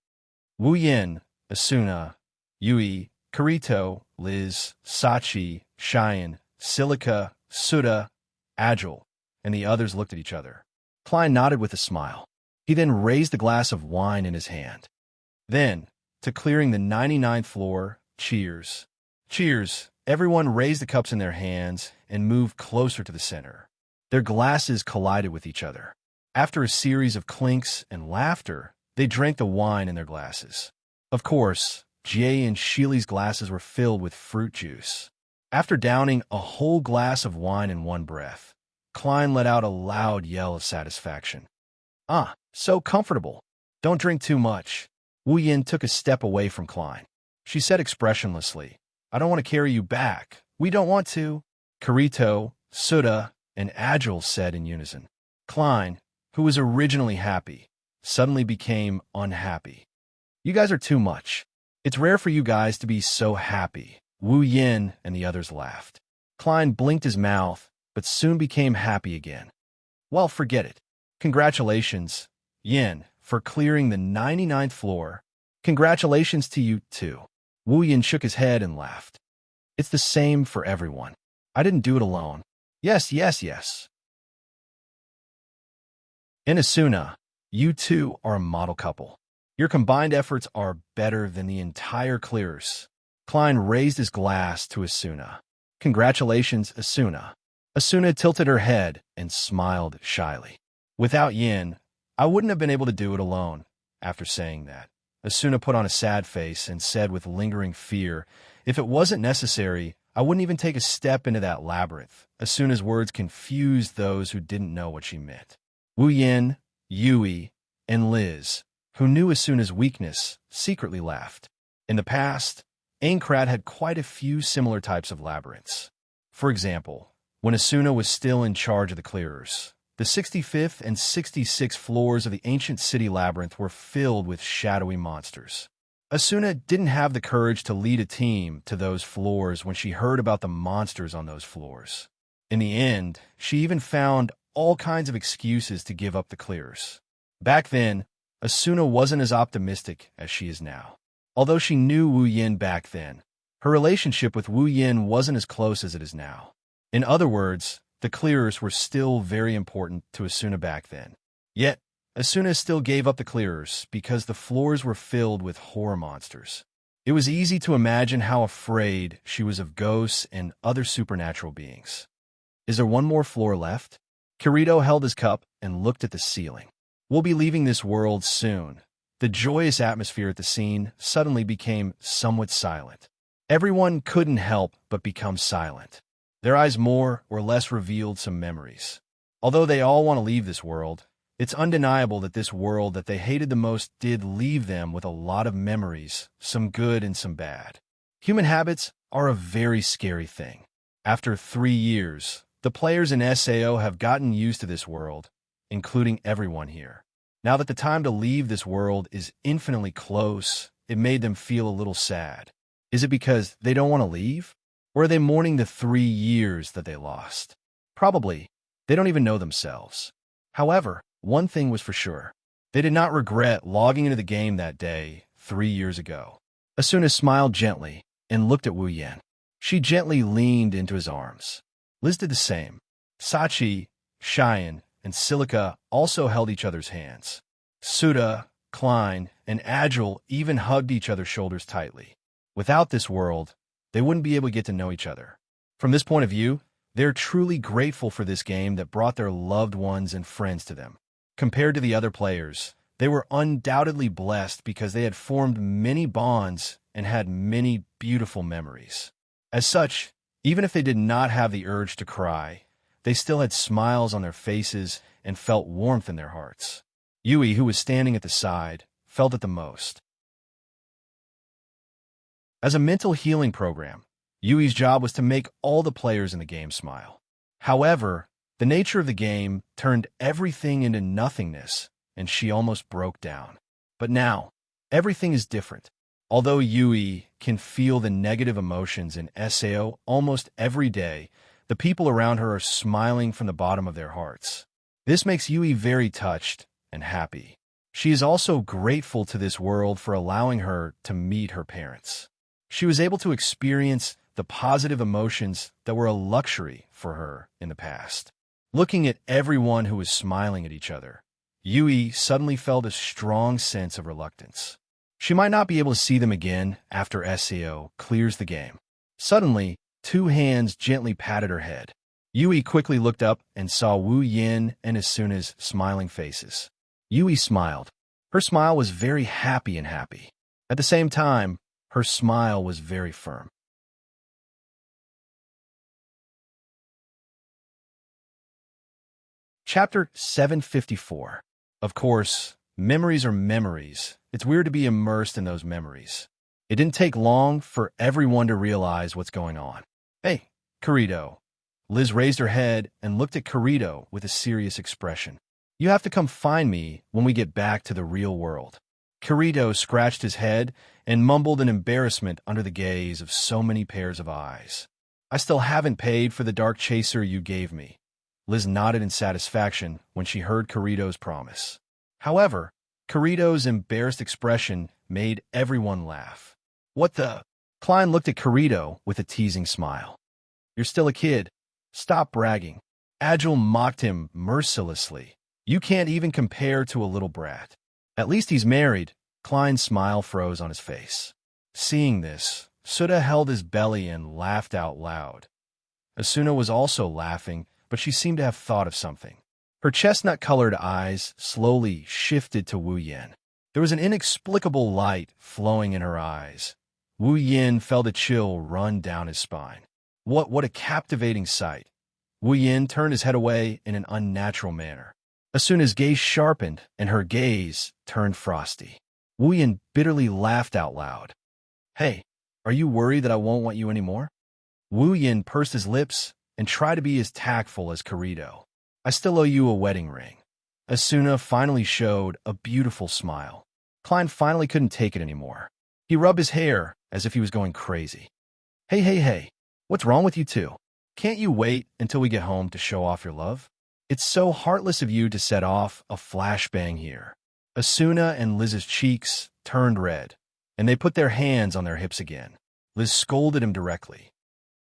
Wu Yin, Asuna, Yui, Kirito, Liz, Sachi, Cheyenne, Silica, Suda, Agile, and the others looked at each other. Klein nodded with a smile. He then raised a glass of wine in his hand. Then, to clearing the 99th floor. Cheers. Cheers. Everyone raised the cups in their hands and moved closer to the center. Their glasses collided with each other. After a series of clinks and laughter, they drank the wine in their glasses. Of course, Jie and Sheely's glasses were filled with fruit juice. After downing a whole glass of wine in one breath, Klein let out a loud yell of satisfaction. "Ah, so comfortable. Don't drink too much." Wu Yin took a step away from Klein. She said expressionlessly, "I don't want to carry you back. We don't want to." Kirito, Suda, and Agile said in unison. Klein, who was originally happy, suddenly became unhappy. "You guys are too much. It's rare for you guys to be so happy." Wu Yin and the others laughed. Klein blinked his mouth, but soon became happy again. "Well, forget it. Congratulations, Yin, for clearing the 99th floor. Congratulations to you, too." Wu Yin shook his head and laughed. "It's the same for everyone. I didn't do it alone. Yes, yes, yes." And Asuna, you two are a model couple. Your combined efforts are better than the entire clearers. Klein raised his glass to Asuna. "Congratulations, Asuna." Asuna tilted her head and smiled shyly. "Without Yin, I wouldn't have been able to do it alone." After saying that, Asuna put on a sad face and said with lingering fear, "If it wasn't necessary, I wouldn't even take a step into that labyrinth." Asuna's words confused those who didn't know what she meant. Wu Yin, Yui, and Liz, who knew Asuna's weakness, secretly laughed. In the past, Aincrad had quite a few similar types of labyrinths. For example, when Asuna was still in charge of the clearers, the 65th and 66th floors of the ancient city labyrinth were filled with shadowy monsters. Asuna didn't have the courage to lead a team to those floors when she heard about the monsters on those floors. In the end, she even found all kinds of excuses to give up the clearers. Back then, Asuna wasn't as optimistic as she is now. Although she knew Wu Yin back then, her relationship with Wu Yin wasn't as close as it is now. In other words, the clearers were still very important to Asuna back then. Yet, Asuna still gave up the clearers because the floors were filled with horror monsters. It was easy to imagine how afraid she was of ghosts and other supernatural beings. "Is there one more floor left?" Kirito held his cup and looked at the ceiling. "We'll be leaving this world soon." The joyous atmosphere at the scene suddenly became somewhat silent. Everyone couldn't help but become silent. Their eyes more or less revealed some memories. Although they all want to leave this world, it's undeniable that this world that they hated the most did leave them with a lot of memories, some good and some bad. Human habits are a very scary thing. After 3 years, the players in SAO have gotten used to this world, including everyone here. Now that the time to leave this world is infinitely close, it made them feel a little sad. Is it because they don't want to leave? Or are they mourning the 3 years that they lost? Probably. They don't even know themselves. However, one thing was for sure. They did not regret logging into the game that day 3 years ago. Asuna smiled gently and looked at Wu Yin. She gently leaned into his arms. Liz did the same. Sachi, Cheyenne, and Silica also held each other's hands. Suda, Klein, and Agile even hugged each other's shoulders tightly. Without this world, they wouldn't be able to get to know each other. From this point of view, they're truly grateful for this game that brought their loved ones and friends to them. Compared to the other players, they were undoubtedly blessed because they had formed many bonds and had many beautiful memories. As such, even if they did not have the urge to cry, they still had smiles on their faces and felt warmth in their hearts. Yui, who was standing at the side, felt it the most. As a mental healing program, Yui's job was to make all the players in the game smile. However, the nature of the game turned everything into nothingness, and she almost broke down. But now, everything is different. Although Yui can feel the negative emotions in SAO almost every day, the people around her are smiling from the bottom of their hearts. This makes Yui very touched and happy. She is also grateful to this world for allowing her to meet her parents. She was able to experience the positive emotions that were a luxury for her in the past. Looking at everyone who was smiling at each other, Yui suddenly felt a strong sense of reluctance. She might not be able to see them again after SEO clears the game. Suddenly, two hands gently patted her head. Yui quickly looked up and saw Wu Yin and Asuna's smiling faces. Yui smiled. Her smile was very happy and happy. At the same time, her smile was very firm. Chapter 754. Of course, memories are memories. It's weird to be immersed in those memories. It didn't take long for everyone to realize what's going on. Hey, Kirito. Liz raised her head and looked at Kirito with a serious expression. You have to come find me when we get back to the real world. Kirito scratched his head and mumbled in embarrassment under the gaze of so many pairs of eyes. I still haven't paid for the dark chaser you gave me. Liz nodded in satisfaction when she heard Kirito's promise. However, Kirito's embarrassed expression made everyone laugh. What the? Klein looked at Kirito with a teasing smile. You're still a kid. Stop bragging. Agile mocked him mercilessly. You can't even compare to a little brat. At least he's married. Klein's smile froze on his face. Seeing this, Suda held his belly and laughed out loud. Asuna was also laughing, but she seemed to have thought of something. Her chestnut-colored eyes slowly shifted to Wu Yin. There was an inexplicable light flowing in her eyes. Wu Yin felt a chill run down his spine. What a captivating sight. Wu Yin turned his head away in an unnatural manner. Asuna's gaze sharpened and her gaze turned frosty. Wu Yin bitterly laughed out loud. Hey, are you worried that I won't want you anymore? Wu Yin pursed his lips and tried to be as tactful as Kirito. I still owe you a wedding ring. Asuna finally showed a beautiful smile. Klein finally couldn't take it anymore. He rubbed his hair as if he was going crazy. Hey. What's wrong with you two? Can't you wait until we get home to show off your love? It's so heartless of you to set off a flashbang here. Asuna and Liz's cheeks turned red, and they put their hands on their hips again. Liz scolded him directly.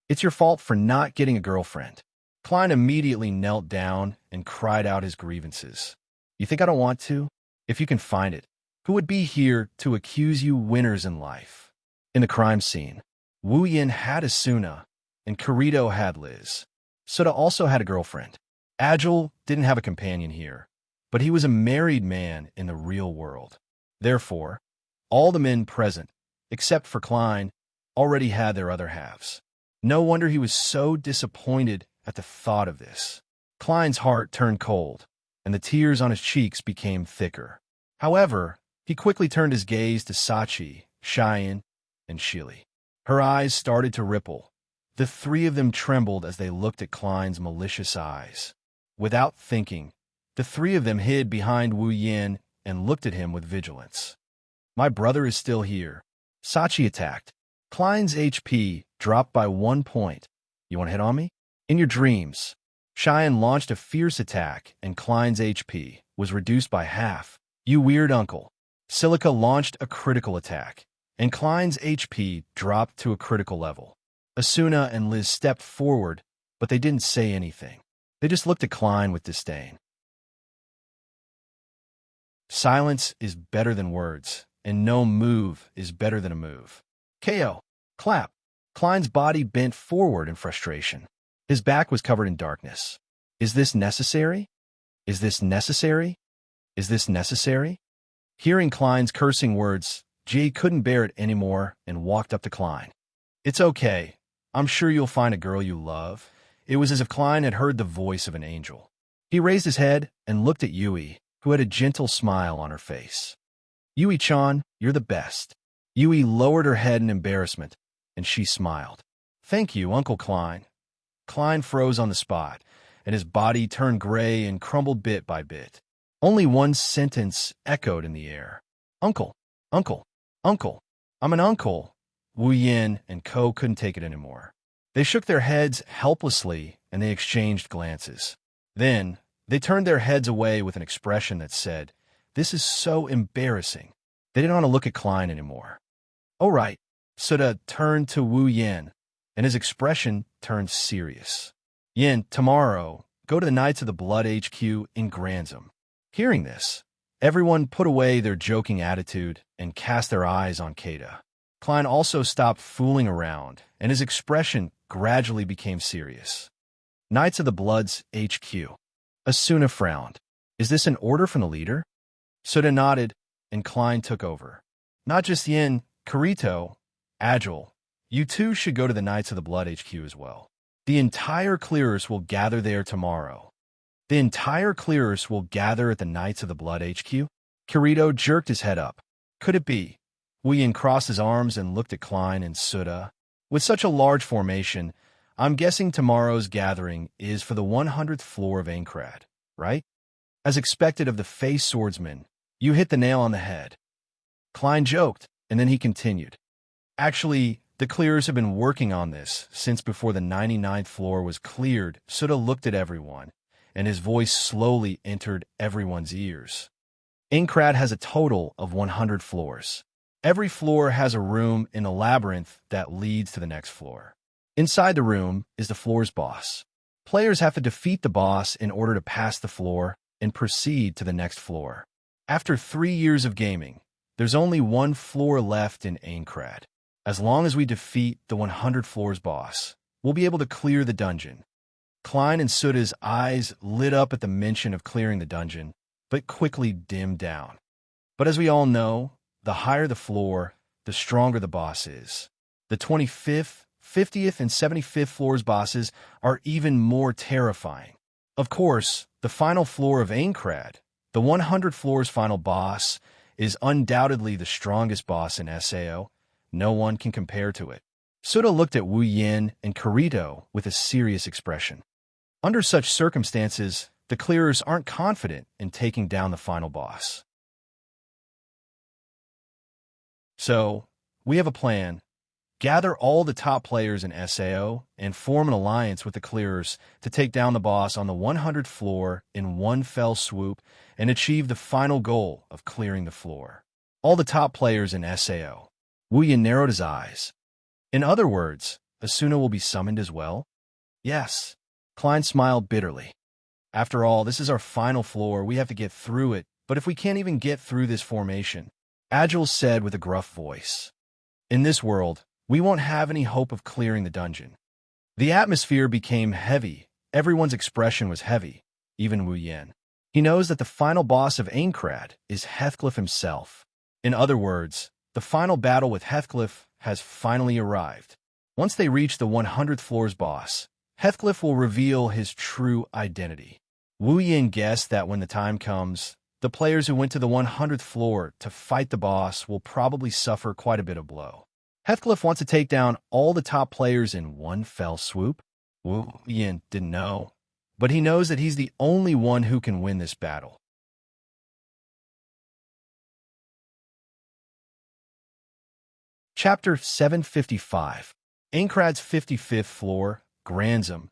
It's your fault for not getting a girlfriend. Klein immediately knelt down and cried out his grievances. You think I don't want to? If you can find it, who would be here to accuse you winners in life? In the crime scene, Wu Yin had Asuna, and Kirito had Liz. Suda also had a girlfriend. Agile didn't have a companion here, but he was a married man in the real world. Therefore, all the men present, except for Klein, already had their other halves. No wonder he was so disappointed at the thought of this. Klein's heart turned cold, and the tears on his cheeks became thicker. However, he quickly turned his gaze to Sachi, Xian, and Shili. Her eyes started to ripple. The three of them trembled as they looked at Klein's malicious eyes. Without thinking, the three of them hid behind Wu Yin and looked at him with vigilance. My brother is still here. Sachi attacked. Klein's HP dropped by 1 point. You want to hit on me? In your dreams. Xian launched a fierce attack, and Klein's HP was reduced by half. You weird uncle. Silica launched a critical attack, and Klein's HP dropped to a critical level. Asuna and Liz stepped forward, but they didn't say anything. They just looked at Klein with disdain. Silence is better than words, and no move is better than a move. KO. Clap. Klein's body bent forward in frustration. His back was covered in darkness. Is this necessary? Is this necessary? Is this necessary? Hearing Klein's cursing words, Jay couldn't bear it anymore and walked up to Klein. It's okay. I'm sure you'll find a girl you love. It was as if Klein had heard the voice of an angel. He raised his head and looked at Yui, who had a gentle smile on her face. Yui-chan, you're the best. Yui lowered her head in embarrassment, and she smiled. Thank you, Uncle Klein. Klein froze on the spot, and his body turned gray and crumbled bit by bit. Only one sentence echoed in the air. Uncle, uncle, uncle. I'm an uncle. Wu Yin and Ko couldn't take it anymore. They shook their heads helplessly, and they exchanged glances. Then, they turned their heads away with an expression that said, "This is so embarrassing." They didn't want to look at Klein anymore. All right. Suda turned to Wu Yin, and his expression turned serious. Yin, tomorrow, go to the Knights of the Blood HQ in Granzum. Hearing this, Everyone put away their joking attitude and cast their eyes on Kata. Klein also stopped fooling around, and his expression gradually became serious. Knights of the Blood's HQ. Asuna frowned. Is this an order from the leader? Suda nodded, and Klein took over. Not just Yin, Kirito, Agile. You two should go to the Knights of the Blood HQ as well. The entire clearers will gather there tomorrow. The entire clearers will gather at the Knights of the Blood HQ? Kirito jerked his head up. Could it be? Wu Yin crossed his arms and looked at Klein and Suda. With such a large formation, I'm guessing tomorrow's gathering is for the 100th floor of Aincrad, right? As expected of the face swordsman, you hit the nail on the head. Klein joked, and then he continued. Actually, the clearers have been working on this since before the 99th floor was cleared. Suda looked at everyone, and his voice slowly entered everyone's ears. Aincrad has a total of 100 floors. Every floor has a room in a labyrinth that leads to the next floor. Inside the room is the floor's boss. Players have to defeat the boss in order to pass the floor and proceed to the next floor. After 3 years of gaming, there's only one floor left in Aincrad. As long as we defeat the 100 floors boss, we'll be able to clear the dungeon. Klein and Suda's eyes lit up at the mention of clearing the dungeon, but quickly dimmed down. But as we all know, the higher the floor, the stronger the boss is. The 25th, 50th, and 75th floors bosses are even more terrifying. Of course, the final floor of Aincrad, the 100 floors final boss, is undoubtedly the strongest boss in SAO. No one can compare to it. Suda looked at Wu Yin and Kirito with a serious expression. Under such circumstances, the clearers aren't confident in taking down the final boss. So, we have a plan. Gather all the top players in SAO and form an alliance with the clearers to take down the boss on the 100th floor in one fell swoop and achieve the final goal of clearing the floor. All the top players in SAO. Wu Yin narrowed his eyes. In other words, Asuna will be summoned as well? Yes. Klein smiled bitterly. After all, this is our final floor. We have to get through it. But if we can't even get through this formation, Agile said with a gruff voice, in this world, we won't have any hope of clearing the dungeon. The atmosphere became heavy. Everyone's expression was heavy, even Wu Yin. He knows that the final boss of Aincrad is Heathcliff himself. In other words, the final battle with Heathcliff has finally arrived. Once they reach the 100th floor's boss, Heathcliff will reveal his true identity. Wu Yin guessed that when the time comes, the players who went to the 100th floor to fight the boss will probably suffer quite a bit of blow. Heathcliff wants to take down all the top players in one fell swoop? Wu Yin didn't know, but he knows that he's the only one who can win this battle. Chapter 755. Aincrad's 55th floor, Granzum.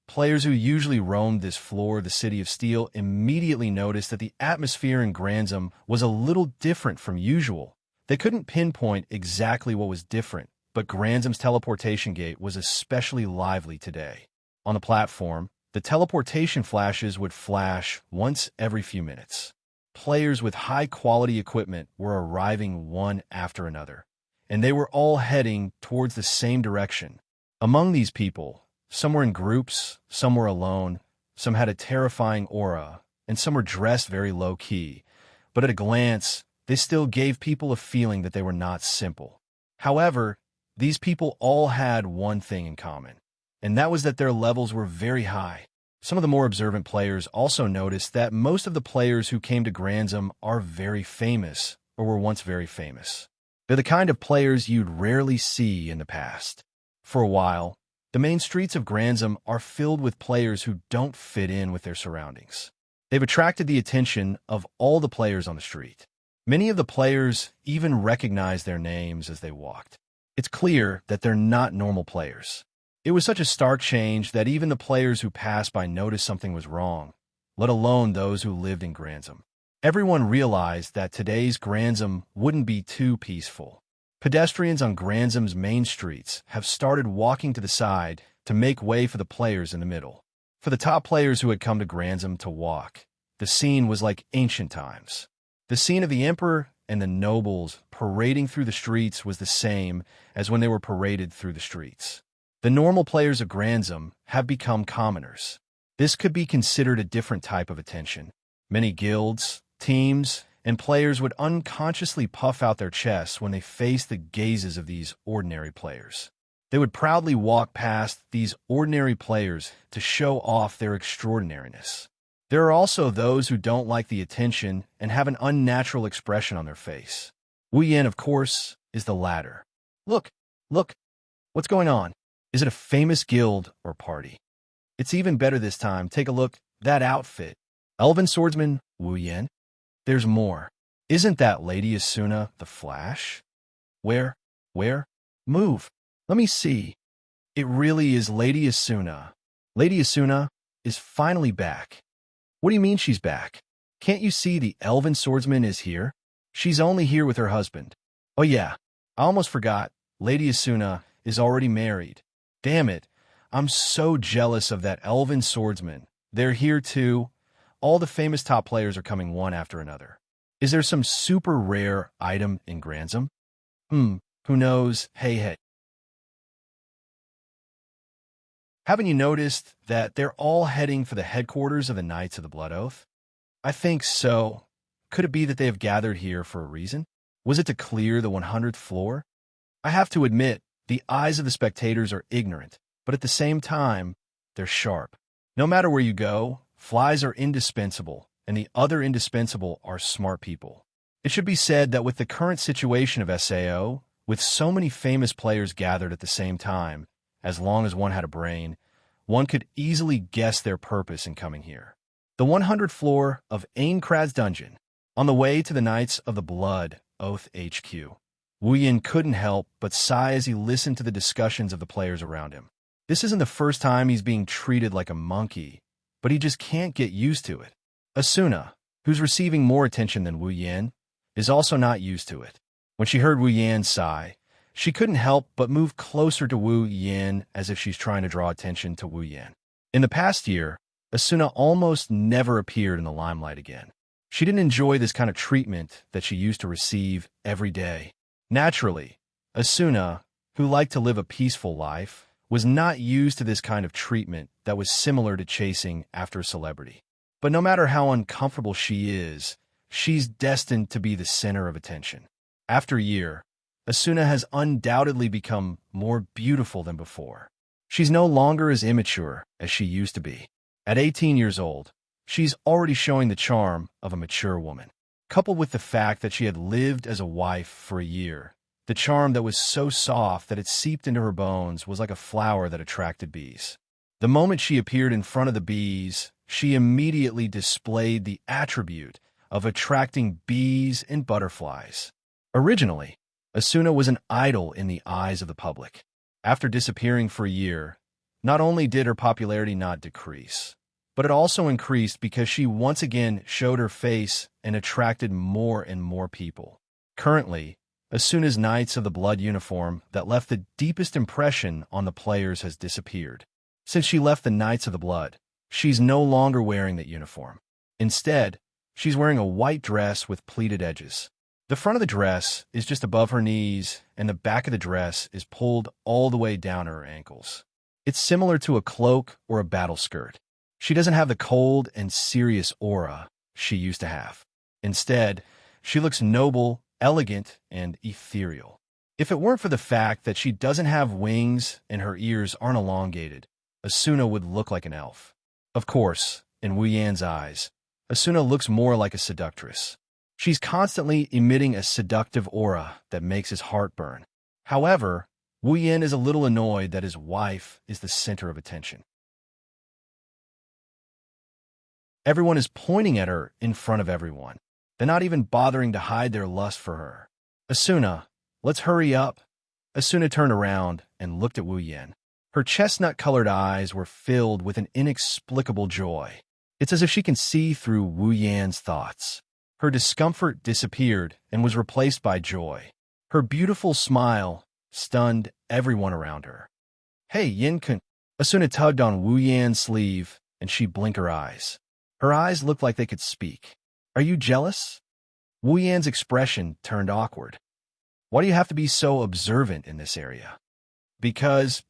Players who usually roamed this floor, the City of Steel, immediately noticed that the atmosphere in Granzum was a little different from usual. They couldn't pinpoint exactly what was different, but Granzum's teleportation gate was especially lively today. On the platform, the teleportation flashes would flash once every few minutes. Players with high-quality equipment were arriving one after another, and they were all heading towards the same direction. Among these people, some were in groups, some were alone, some had a terrifying aura, and some were dressed very low-key. But at a glance, they still gave people a feeling that they were not simple. However, these people all had one thing in common, and that was that their levels were very high. Some of the more observant players also noticed that most of the players who came to Granzum are very famous, or were once very famous. They're the kind of players you'd rarely see in the past. For a while, the main streets of Granzum are filled with players who don't fit in with their surroundings. They've attracted the attention of all the players on the street. Many of the players even recognized their names as they walked. It's clear that they're not normal players. It was such a stark change that even the players who passed by noticed something was wrong, let alone those who lived in Granzum. Everyone realized that today's Granzum wouldn't be too peaceful. Pedestrians on Granzum's main streets have started walking to the side to make way for the players in the middle. For the top players who had come to Granzum to walk, the scene was like ancient times. The scene of the emperor and the nobles parading through the streets was the same as when they were paraded through the streets. The normal players of Granzum have become commoners. This could be considered a different type of attention. Many guilds, teams, and players would unconsciously puff out their chests when they faced the gazes of these ordinary players. They would proudly walk past these ordinary players to show off their extraordinariness. There are also those who don't like the attention and have an unnatural expression on their face. Wuyan, of course, is the latter. Look, what's going on? Is it a famous guild or party? It's even better this time. Take a look. That outfit. Elven swordsman Wuyan? There's more. Isn't that Lady Asuna the Flash? Where? Move. Let me see. It really is Lady Asuna. Lady Asuna is finally back. What do you mean she's back? Can't you see the elven swordsman is here? She's only here with her husband. Oh yeah, I almost forgot. Lady Asuna is already married. Damn it, I'm so jealous of that elven swordsman. They're here too. All the famous top players are coming one after another. Is there some super rare item in Granzum? Who knows? Hey. Haven't you noticed that they're all heading for the headquarters of the Knights of the Blood Oath? I think so. Could it be that they have gathered here for a reason? Was it to clear the 100th floor? I have to admit, the eyes of the spectators are ignorant, but at the same time, they're sharp. No matter where you go, flies are indispensable, and the other indispensable are smart people. It should be said that with the current situation of SAO, with so many famous players gathered at the same time, as long as one had a brain, one could easily guess their purpose in coming here. The 100th floor of Ainkrad's dungeon, on the way to the Knights of the Blood Oath HQ. Wuyan couldn't help but sigh as he listened to the discussions of the players around him. This isn't the first time he's being treated like a monkey, but he just can't get used to it. Asuna, who's receiving more attention than Wuyan, is also not used to it. When she heard Wuyan sigh, she couldn't help but move closer to Wuyan as if she's trying to draw attention to Wuyan. In the past year, Asuna almost never appeared in the limelight again. She didn't enjoy this kind of treatment that she used to receive every day. Naturally, Asuna, who liked to live a peaceful life, was not used to this kind of treatment that was similar to chasing after a celebrity. But no matter how uncomfortable she is, she's destined to be the center of attention. After a year, Asuna has undoubtedly become more beautiful than before. She's no longer as immature as she used to be. At 18 years old, she's already showing the charm of a mature woman. Coupled with the fact that she had lived as a wife for a year, the charm that was so soft that it seeped into her bones was like a flower that attracted bees. The moment she appeared in front of the bees, she immediately displayed the attribute of attracting bees and butterflies. Originally, Asuna was an idol in the eyes of the public. After disappearing for a year, not only did her popularity not decrease, but it also increased because she once again showed her face and attracted more and more people. Currently, Asuna's Knights of the Blood uniform that left the deepest impression on the players has disappeared. Since she left the Knights of the Blood, she's no longer wearing that uniform. Instead, she's wearing a white dress with pleated edges. The front of the dress is just above her knees, and the back of the dress is pulled all the way down to her ankles. It's similar to a cloak or a battle skirt. She doesn't have the cold and serious aura she used to have. Instead, she looks noble, elegant, and ethereal. If it weren't for the fact that she doesn't have wings and her ears aren't elongated, Asuna would look like an elf. Of course, in Wuyan's eyes, Asuna looks more like a seductress. She's constantly emitting a seductive aura that makes his heart burn. However, Wuyan is a little annoyed that his wife is the center of attention. Everyone is pointing at her in front of everyone. They're not even bothering to hide their lust for her. Asuna, let's hurry up. Asuna turned around and looked at Wuyan. Her chestnut-colored eyes were filled with an inexplicable joy. It's as if she can see through Wuyan's thoughts. Her discomfort disappeared and was replaced by joy. Her beautiful smile stunned everyone around her. Hey, Yin-kun. Asuna tugged on Wuyan's sleeve, and she blinked her eyes. Her eyes looked like they could speak. Are you jealous? Wu Yan's expression turned awkward. Why do you have to be so observant in this area? Because,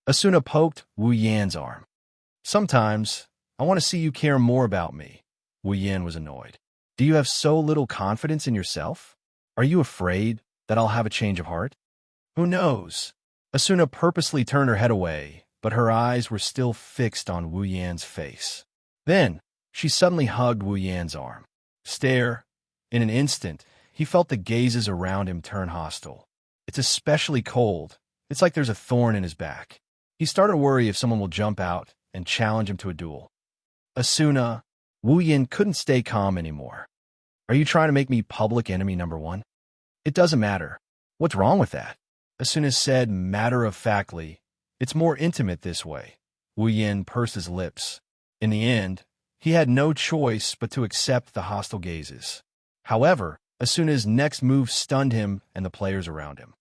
Asuna poked Wu Yan's arm. Sometimes, I want to see you care more about me. Wu Yan was annoyed. Do you have so little confidence in yourself? Are you afraid that I'll have a change of heart? Who knows? Asuna purposely turned her head away, but her eyes were still fixed on Wu Yan's face. Then, she suddenly hugged Wu Yan's arm. Stare. In an instant, he felt the gazes around him turn hostile. It's especially cold. It's like there's a thorn in his back. He started to worry if someone will jump out and challenge him to a duel. Asuna, Wu Yan couldn't stay calm anymore. Are you trying to make me public enemy number one? It doesn't matter. What's wrong with that? Asuna said matter-of-factly. It's more intimate this way. Wu Yan pursed his lips. In the end, he had no choice but to accept the hostile gazes. However, Asuna's next move stunned him and the players around him.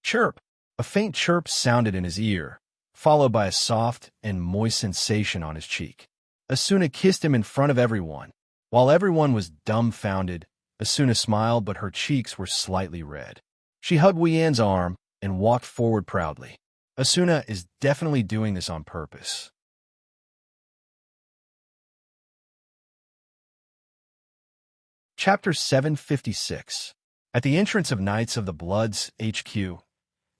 Chirp! A faint chirp sounded in his ear, followed by a soft and moist sensation on his cheek. Asuna kissed him in front of everyone. While everyone was dumbfounded, Asuna smiled, but her cheeks were slightly red. She hugged Wu Yan's arm and walked forward proudly. Asuna is definitely doing this on purpose. Chapter 756. At the entrance of Knights of the Blood's HQ,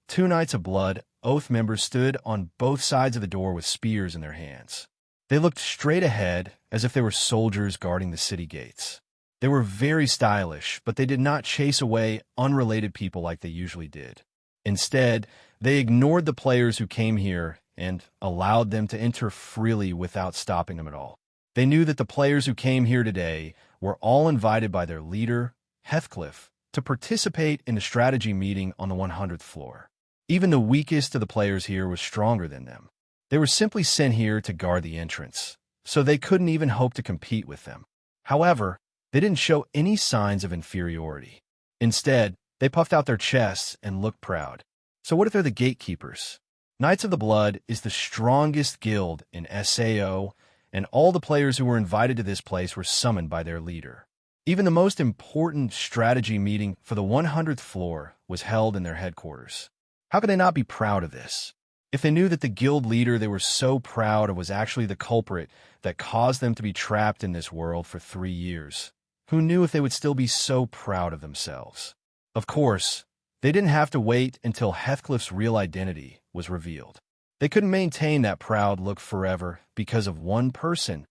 2 Knights of Blood Oath members stood on both sides of the door with spears in their hands. They looked straight ahead as if they were soldiers guarding the city gates. They were very stylish, but they did not chase away unrelated people like they usually did. Instead, they ignored the players who came here and allowed them to enter freely without stopping them at all. They knew that the players who came here today were all invited by their leader, Heathcliff, to participate in a strategy meeting on the 100th floor. Even the weakest of the players here was stronger than them. They were simply sent here to guard the entrance, so they couldn't even hope to compete with them. However, they didn't show any signs of inferiority. Instead, they puffed out their chests and looked proud. So what if they're the gatekeepers? Knights of the Blood is the strongest guild in SAO, and all the players who were invited to this place were summoned by their leader. Even the most important strategy meeting for the 100th floor was held in their headquarters. How could they not be proud of this? If they knew that the guild leader they were so proud of was actually the culprit that caused them to be trapped in this world for 3 years, who knew if they would still be so proud of themselves? Of course, they didn't have to wait until Heathcliff's real identity was revealed. They couldn't maintain that proud look forever because of one person.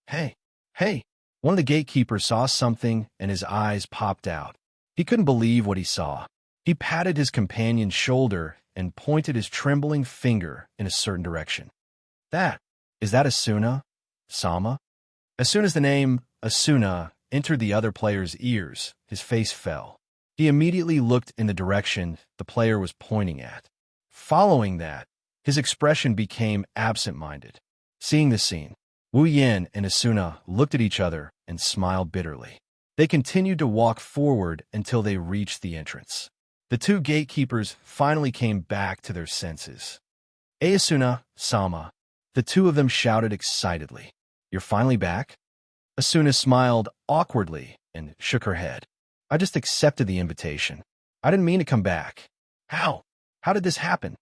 Hey! One of the gatekeepers saw something and his eyes popped out. He couldn't believe what he saw. He patted his companion's shoulder and pointed his trembling finger in a certain direction. Is that Asuna? Sama? As soon as the name Asuna entered the other player's ears, his face fell. He immediately looked in the direction the player was pointing at. Following that, his expression became absent-minded. Seeing this scene, Wu Yan and Asuna looked at each other and smiled bitterly. They continued to walk forward until they reached the entrance. The 2 gatekeepers finally came back to their senses. Asuna, Sama, the 2 of them shouted excitedly. You're finally back? Asuna smiled awkwardly and shook her head. I just accepted the invitation. I didn't mean to come back. How? How did this happen?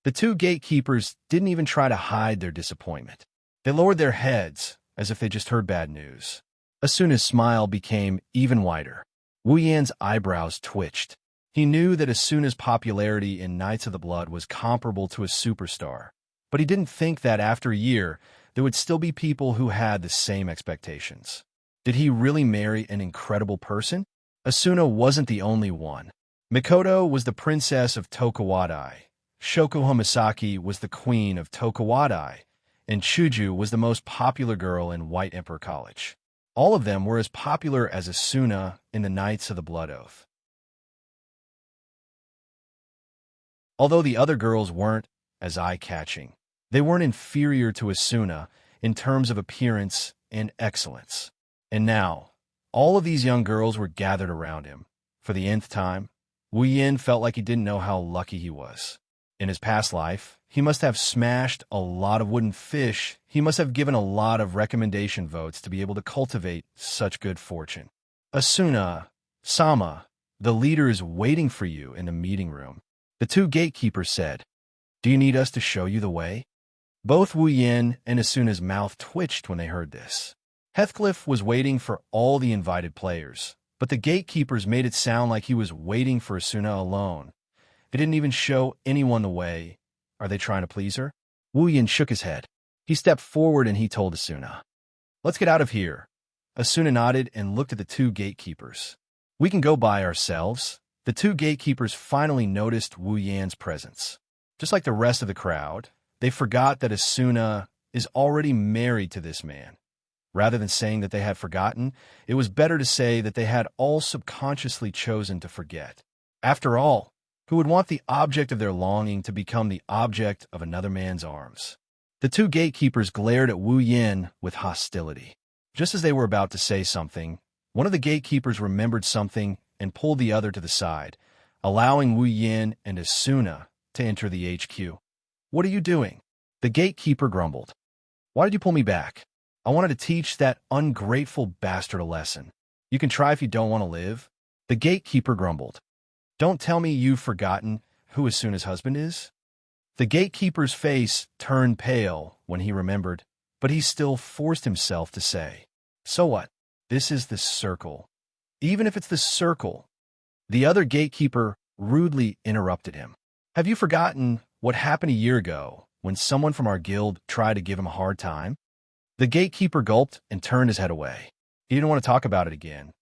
The 2 gatekeepers didn't even try to hide their disappointment. They lowered their heads as if they just heard bad news. Asuna's smile became even wider. Wu Yan's eyebrows twitched. He knew that Asuna's popularity in Knights of the Blood was comparable to a superstar, but he didn't think that after a year, there would still be people who had the same expectations. Did he really marry an incredible person? Asuna wasn't the only one. Mikoto was the princess of Tokuwadai, Shoko Homisaki was the queen of Tokuwadai, and Chuju was the most popular girl in White Emperor College. All of them were as popular as Asuna in the Knights of the Blood Oath. Although the other girls weren't as eye-catching, they weren't inferior to Asuna in terms of appearance and excellence. And now, all of these young girls were gathered around him. For the nth time, Wu Yan felt like he didn't know how lucky he was. In his past life, he must have smashed a lot of wooden fish. He must have given a lot of recommendation votes to be able to cultivate such good fortune. Asuna, Sama, the leader is waiting for you in the meeting room. The two gatekeepers said, "Do you need us to show you the way?" Both Wu Yin and Asuna's mouth twitched when they heard this. Heathcliff was waiting for all the invited players, but the gatekeepers made it sound like he was waiting for Asuna alone. It didn't even show anyone the way. Are they trying to please her? Wu Yin shook his head. He stepped forward and he told Asuna, "Let's get out of here." Asuna nodded and looked at the two gatekeepers. "We can go by ourselves." The two gatekeepers finally noticed Wu Yan's presence. Just like the rest of the crowd, they forgot that Asuna is already married to this man. Rather than saying that they had forgotten, it was better to say that they had all subconsciously chosen to forget. After all, who would want the object of their longing to become the object of another man's arms? The two gatekeepers glared at Wu Yin with hostility. Just as they were about to say something, one of the gatekeepers remembered something and pulled the other to the side, allowing Wu Yin and Asuna to enter the HQ. "What are you doing?" The gatekeeper grumbled. "Why did you pull me back? I wanted to teach that ungrateful bastard a lesson. You can try if you don't want to live." The gatekeeper grumbled. "Don't tell me you've forgotten who Asuna's husband is?" The gatekeeper's face turned pale when he remembered, but he still forced himself to say, "So what? This is the circle." "Even if it's the circle," the other gatekeeper rudely interrupted him. "Have you forgotten what happened a year ago when someone from our guild tried to give him a hard time?" The gatekeeper gulped and turned his head away. He didn't want to talk about it again.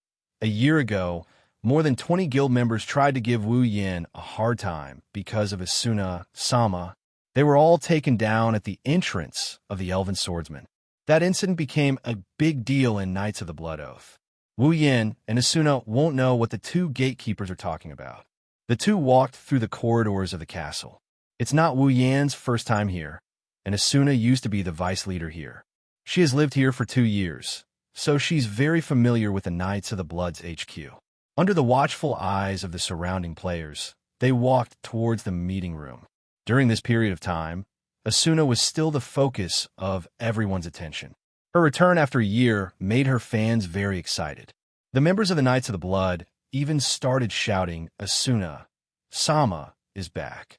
A year ago, more than 20 guild members tried to give Wu Yin a hard time because of Asuna Sama. They were all taken down at the entrance of the Elven Swordsman. That incident became a big deal in Knights of the Blood Oath. Wu Yin and Asuna won't know what the two gatekeepers are talking about. The two walked through the corridors of the castle. It's not Wu Yan's first time here, and Asuna used to be the vice leader here. She has lived here for 2 years, so she's very familiar with the Knights of the Blood's HQ. Under the watchful eyes of the surrounding players, they walked towards the meeting room. During this period of time, Asuna was still the focus of everyone's attention. Her return after a year made her fans very excited. The members of the Knights of the Blood even started shouting, "Asuna, Sama is back."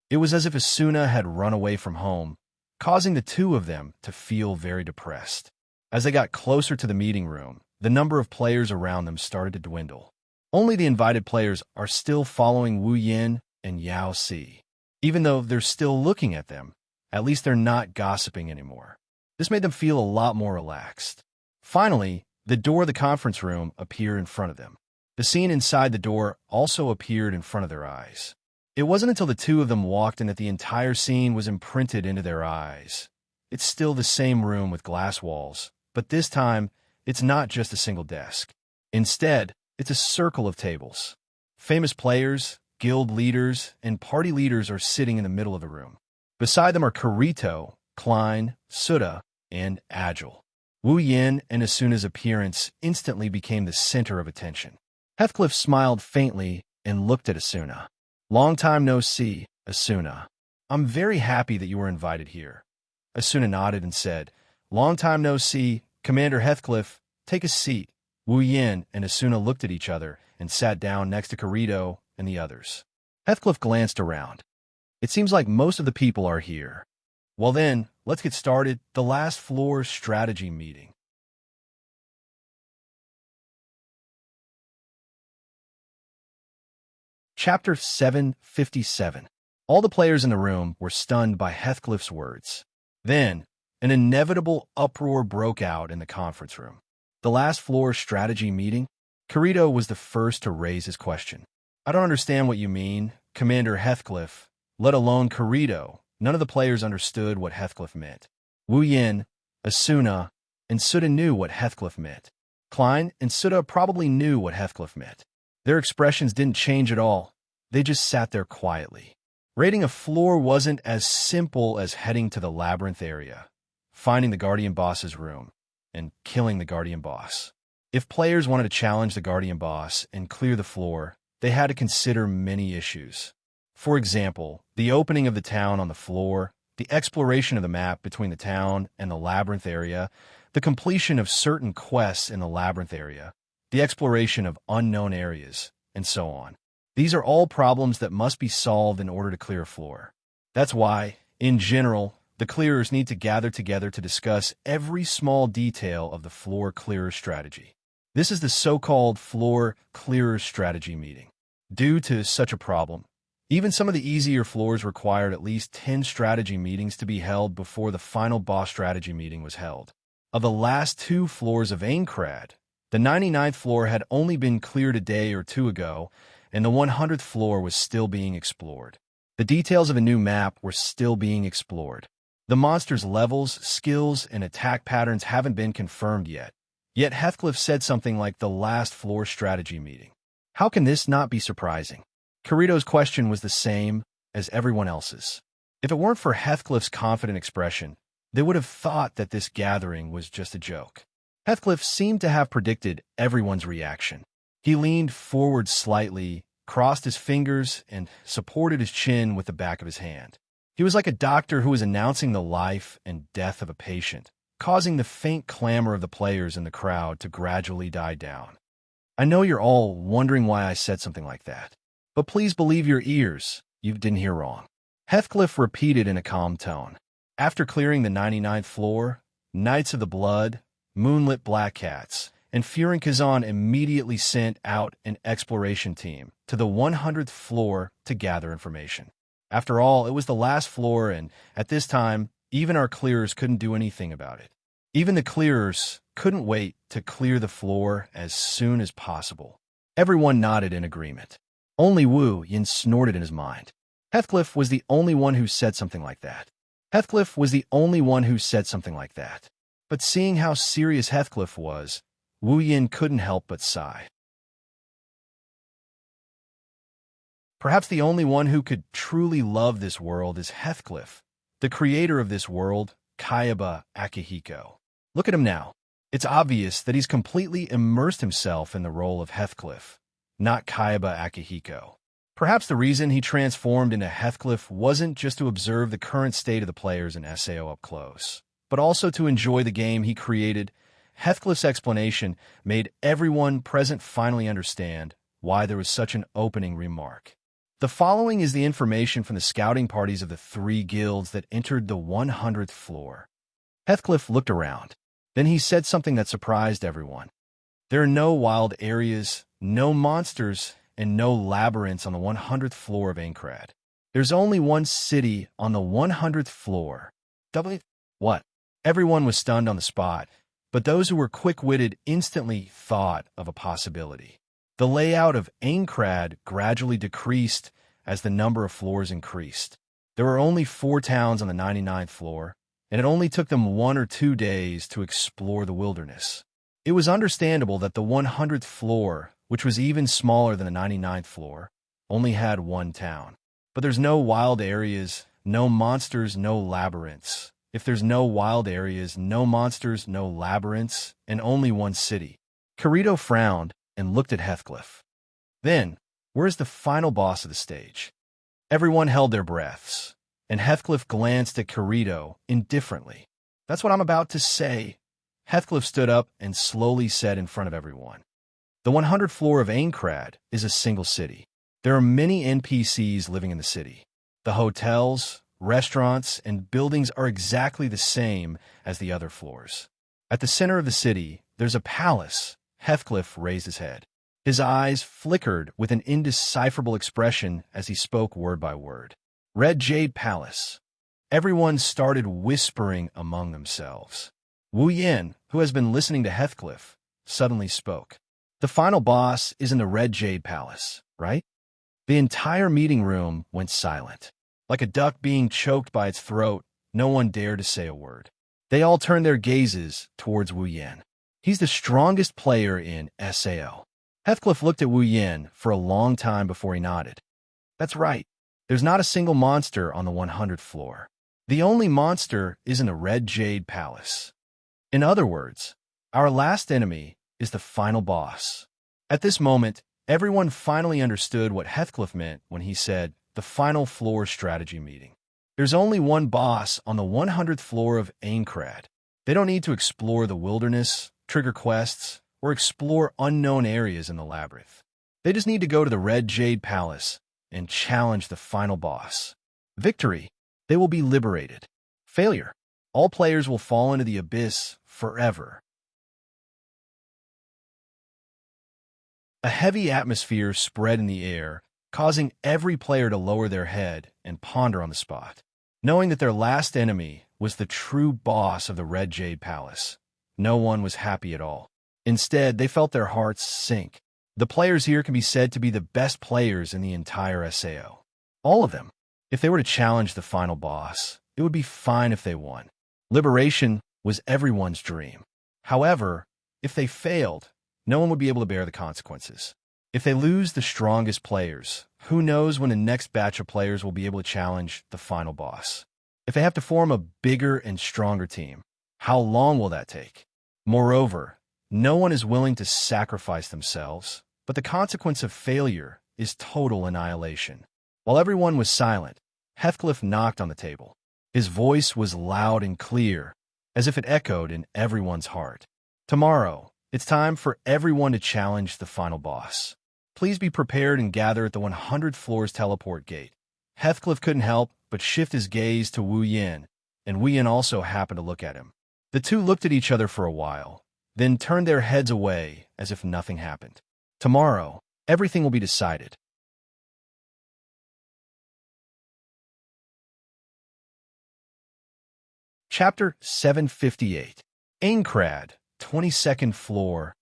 It was as if Asuna had run away from home, causing the two of them to feel very depressed. As they got closer to the meeting room, the number of players around them started to dwindle. Only the invited players are still following Wu Yin and Yao Si. Even though they're still looking at them, at least they're not gossiping anymore. This made them feel a lot more relaxed. Finally, the door of the conference room appeared in front of them. The scene inside the door also appeared in front of their eyes. It wasn't until the two of them walked in that the entire scene was imprinted into their eyes. It's still the same room with glass walls, but this time, it's not just a single desk. Instead, it's a circle of tables. Famous players, guild leaders, and party leaders are sitting in the middle of the room. Beside them are Kirito, Klein, Sutta, and Agile. Wu Yin and Asuna's appearance instantly became the center of attention. Heathcliff smiled faintly and looked at Asuna. "Long time no see, Asuna. I'm very happy that you were invited here." Asuna nodded and said, "Long time no see, Commander Heathcliff. Take a seat." Wu Yin and Asuna looked at each other and sat down next to Kirito and the others. Heathcliff glanced around. "It seems like most of the people are here. Well then, let's get started. The last floor strategy meeting." Chapter 757. All the players in the room were stunned by Heathcliff's words. Then, an inevitable uproar broke out in the conference room. The last floor strategy meeting? Kirito was the first to raise his question. "I don't understand what you mean, Commander Heathcliff, let alone Kirito." None of the players understood what Heathcliff meant. Wu Yin, Asuna, and Sutta knew what Heathcliff meant. Klein and Sutta probably knew what Heathcliff meant. Their expressions didn't change at all. They just sat there quietly. Raiding a floor wasn't as simple as heading to the labyrinth area, finding the Guardian Boss's room, and killing the Guardian Boss. If players wanted to challenge the Guardian Boss and clear the floor, they had to consider many issues. For example, the opening of the town on the floor, the exploration of the map between the town and the labyrinth area, the completion of certain quests in the labyrinth area, the exploration of unknown areas, and so on. These are all problems that must be solved in order to clear a floor. That's why, in general, the clearers need to gather together to discuss every small detail of the floor clearer strategy. This is the so-called floor clearer strategy meeting. Due to such a problem, even some of the easier floors required at least 10 strategy meetings to be held before the final boss strategy meeting was held. Of the last 2 floors of Aincrad, the 99th floor had only been cleared a day or 2 ago, and the 100th floor was still being explored. The details of a new map were still being explored. The monsters' levels, skills, and attack patterns haven't been confirmed yet. Yet Heathcliff said something like the last floor strategy meeting. How can this not be surprising? Kirito's question was the same as everyone else's. If it weren't for Heathcliff's confident expression, they would have thought that this gathering was just a joke. Heathcliff seemed to have predicted everyone's reaction. He leaned forward slightly, crossed his fingers, and supported his chin with the back of his hand. He was like a doctor who was announcing the life and death of a patient, causing the faint clamor of the players in the crowd to gradually die down. I know you're all wondering why I said something like that. But please believe your ears, you didn't hear wrong. Heathcliff repeated in a calm tone. After clearing the 99th floor, Knights of the Blood, Moonlit Black Cats, and Furin Kazan immediately sent out an exploration team to the 100th floor to gather information. After all, it was the last floor, and at this time, even our clearers couldn't do anything about it. Even the clearers couldn't wait to clear the floor as soon as possible. Everyone nodded in agreement. Only Wu Yin snorted in his mind. Heathcliff was the only one who said something like that. Heathcliff was the only one who said something like that. But seeing how serious Heathcliff was, Wu Yin couldn't help but sigh. Perhaps the only one who could truly love this world is Heathcliff, the creator of this world, Kayaba Akihiko. Look at him now. It's obvious that he's completely immersed himself in the role of Heathcliff, not Kayaba Akihiko. Perhaps the reason he transformed into Heathcliff wasn't just to observe the current state of the players in SAO up close, but also to enjoy the game he created. Heathcliff's explanation made everyone present finally understand why there was such an opening remark. The following is the information from the scouting parties of the 3 guilds that entered the 100th floor. Heathcliff looked around. Then he said something that surprised everyone. There are no wild areas, no monsters, and no labyrinths on the 100th floor of Aincrad. There's only one city on the 100th floor. What? Everyone was stunned on the spot, but those who were quick-witted instantly thought of a possibility. The layout of Aincrad gradually decreased as the number of floors increased. There were only 4 towns on the 99th floor, and it only took them 1 or 2 days to explore the wilderness. It was understandable that the 100th floor, which was even smaller than the 99th floor, only had 1 town. But there's no wild areas, no monsters, no labyrinths. If there's no wild areas, no monsters, no labyrinths, and only 1 city. Kirito frowned and looked at Heathcliff. Then, where's the final boss of the stage? Everyone held their breaths, and Heathcliff glanced at Kirito indifferently. That's what I'm about to say. Heathcliff stood up and slowly said in front of everyone. The 100th floor of Aincrad is a single city. There are many NPCs living in the city. The hotels, restaurants, and buildings are exactly the same as the other floors. At the center of the city, there's a palace. Heathcliff raised his head. His eyes flickered with an indecipherable expression as he spoke word by word. Red Jade Palace. Everyone started whispering among themselves. Wu Yin, who has been listening to Heathcliff, suddenly spoke. The final boss is in the Red Jade Palace, right? The entire meeting room went silent. Like a duck being choked by its throat, no one dared to say a word. They all turned their gazes towards Wu Yin. He's the strongest player in SAO. Heathcliff looked at Wu Yin for a long time before he nodded. That's right. There's not a single monster on the 100th floor. The only monster is in the Red Jade Palace. In other words, our last enemy is the final boss. At this moment, everyone finally understood what Heathcliff meant when he said the final floor strategy meeting. There's only one boss on the 100th floor of Aincrad. They don't need to explore the wilderness, trigger quests, or explore unknown areas in the labyrinth. They just need to go to the Red Jade Palace and challenge the final boss. Victory, they will be liberated. Failure, all players will fall into the abyss forever. A heavy atmosphere spread in the air, causing every player to lower their head and ponder on the spot. Knowing that their last enemy was the true boss of the Red Jade Palace, no one was happy at all. Instead, they felt their hearts sink. The players here can be said to be the best players in the entire SAO. All of them. If they were to challenge the final boss, it would be fine if they won. Liberation was everyone's dream. However, if they failed, no one would be able to bear the consequences. If they lose the strongest players, who knows when the next batch of players will be able to challenge the final boss? If they have to form a bigger and stronger team, how long will that take? Moreover, no one is willing to sacrifice themselves, but the consequence of failure is total annihilation. While everyone was silent, Heathcliff knocked on the table. His voice was loud and clear, as if it echoed in everyone's heart. Tomorrow, it's time for everyone to challenge the final boss. Please be prepared and gather at the 100th floor's teleport gate. Heathcliff couldn't help but shift his gaze to Wu Yin, and Wu Yin also happened to look at him. The two looked at each other for a while, then turned their heads away as if nothing happened. Tomorrow, everything will be decided. Chapter 758. Aincrad, 22nd floor.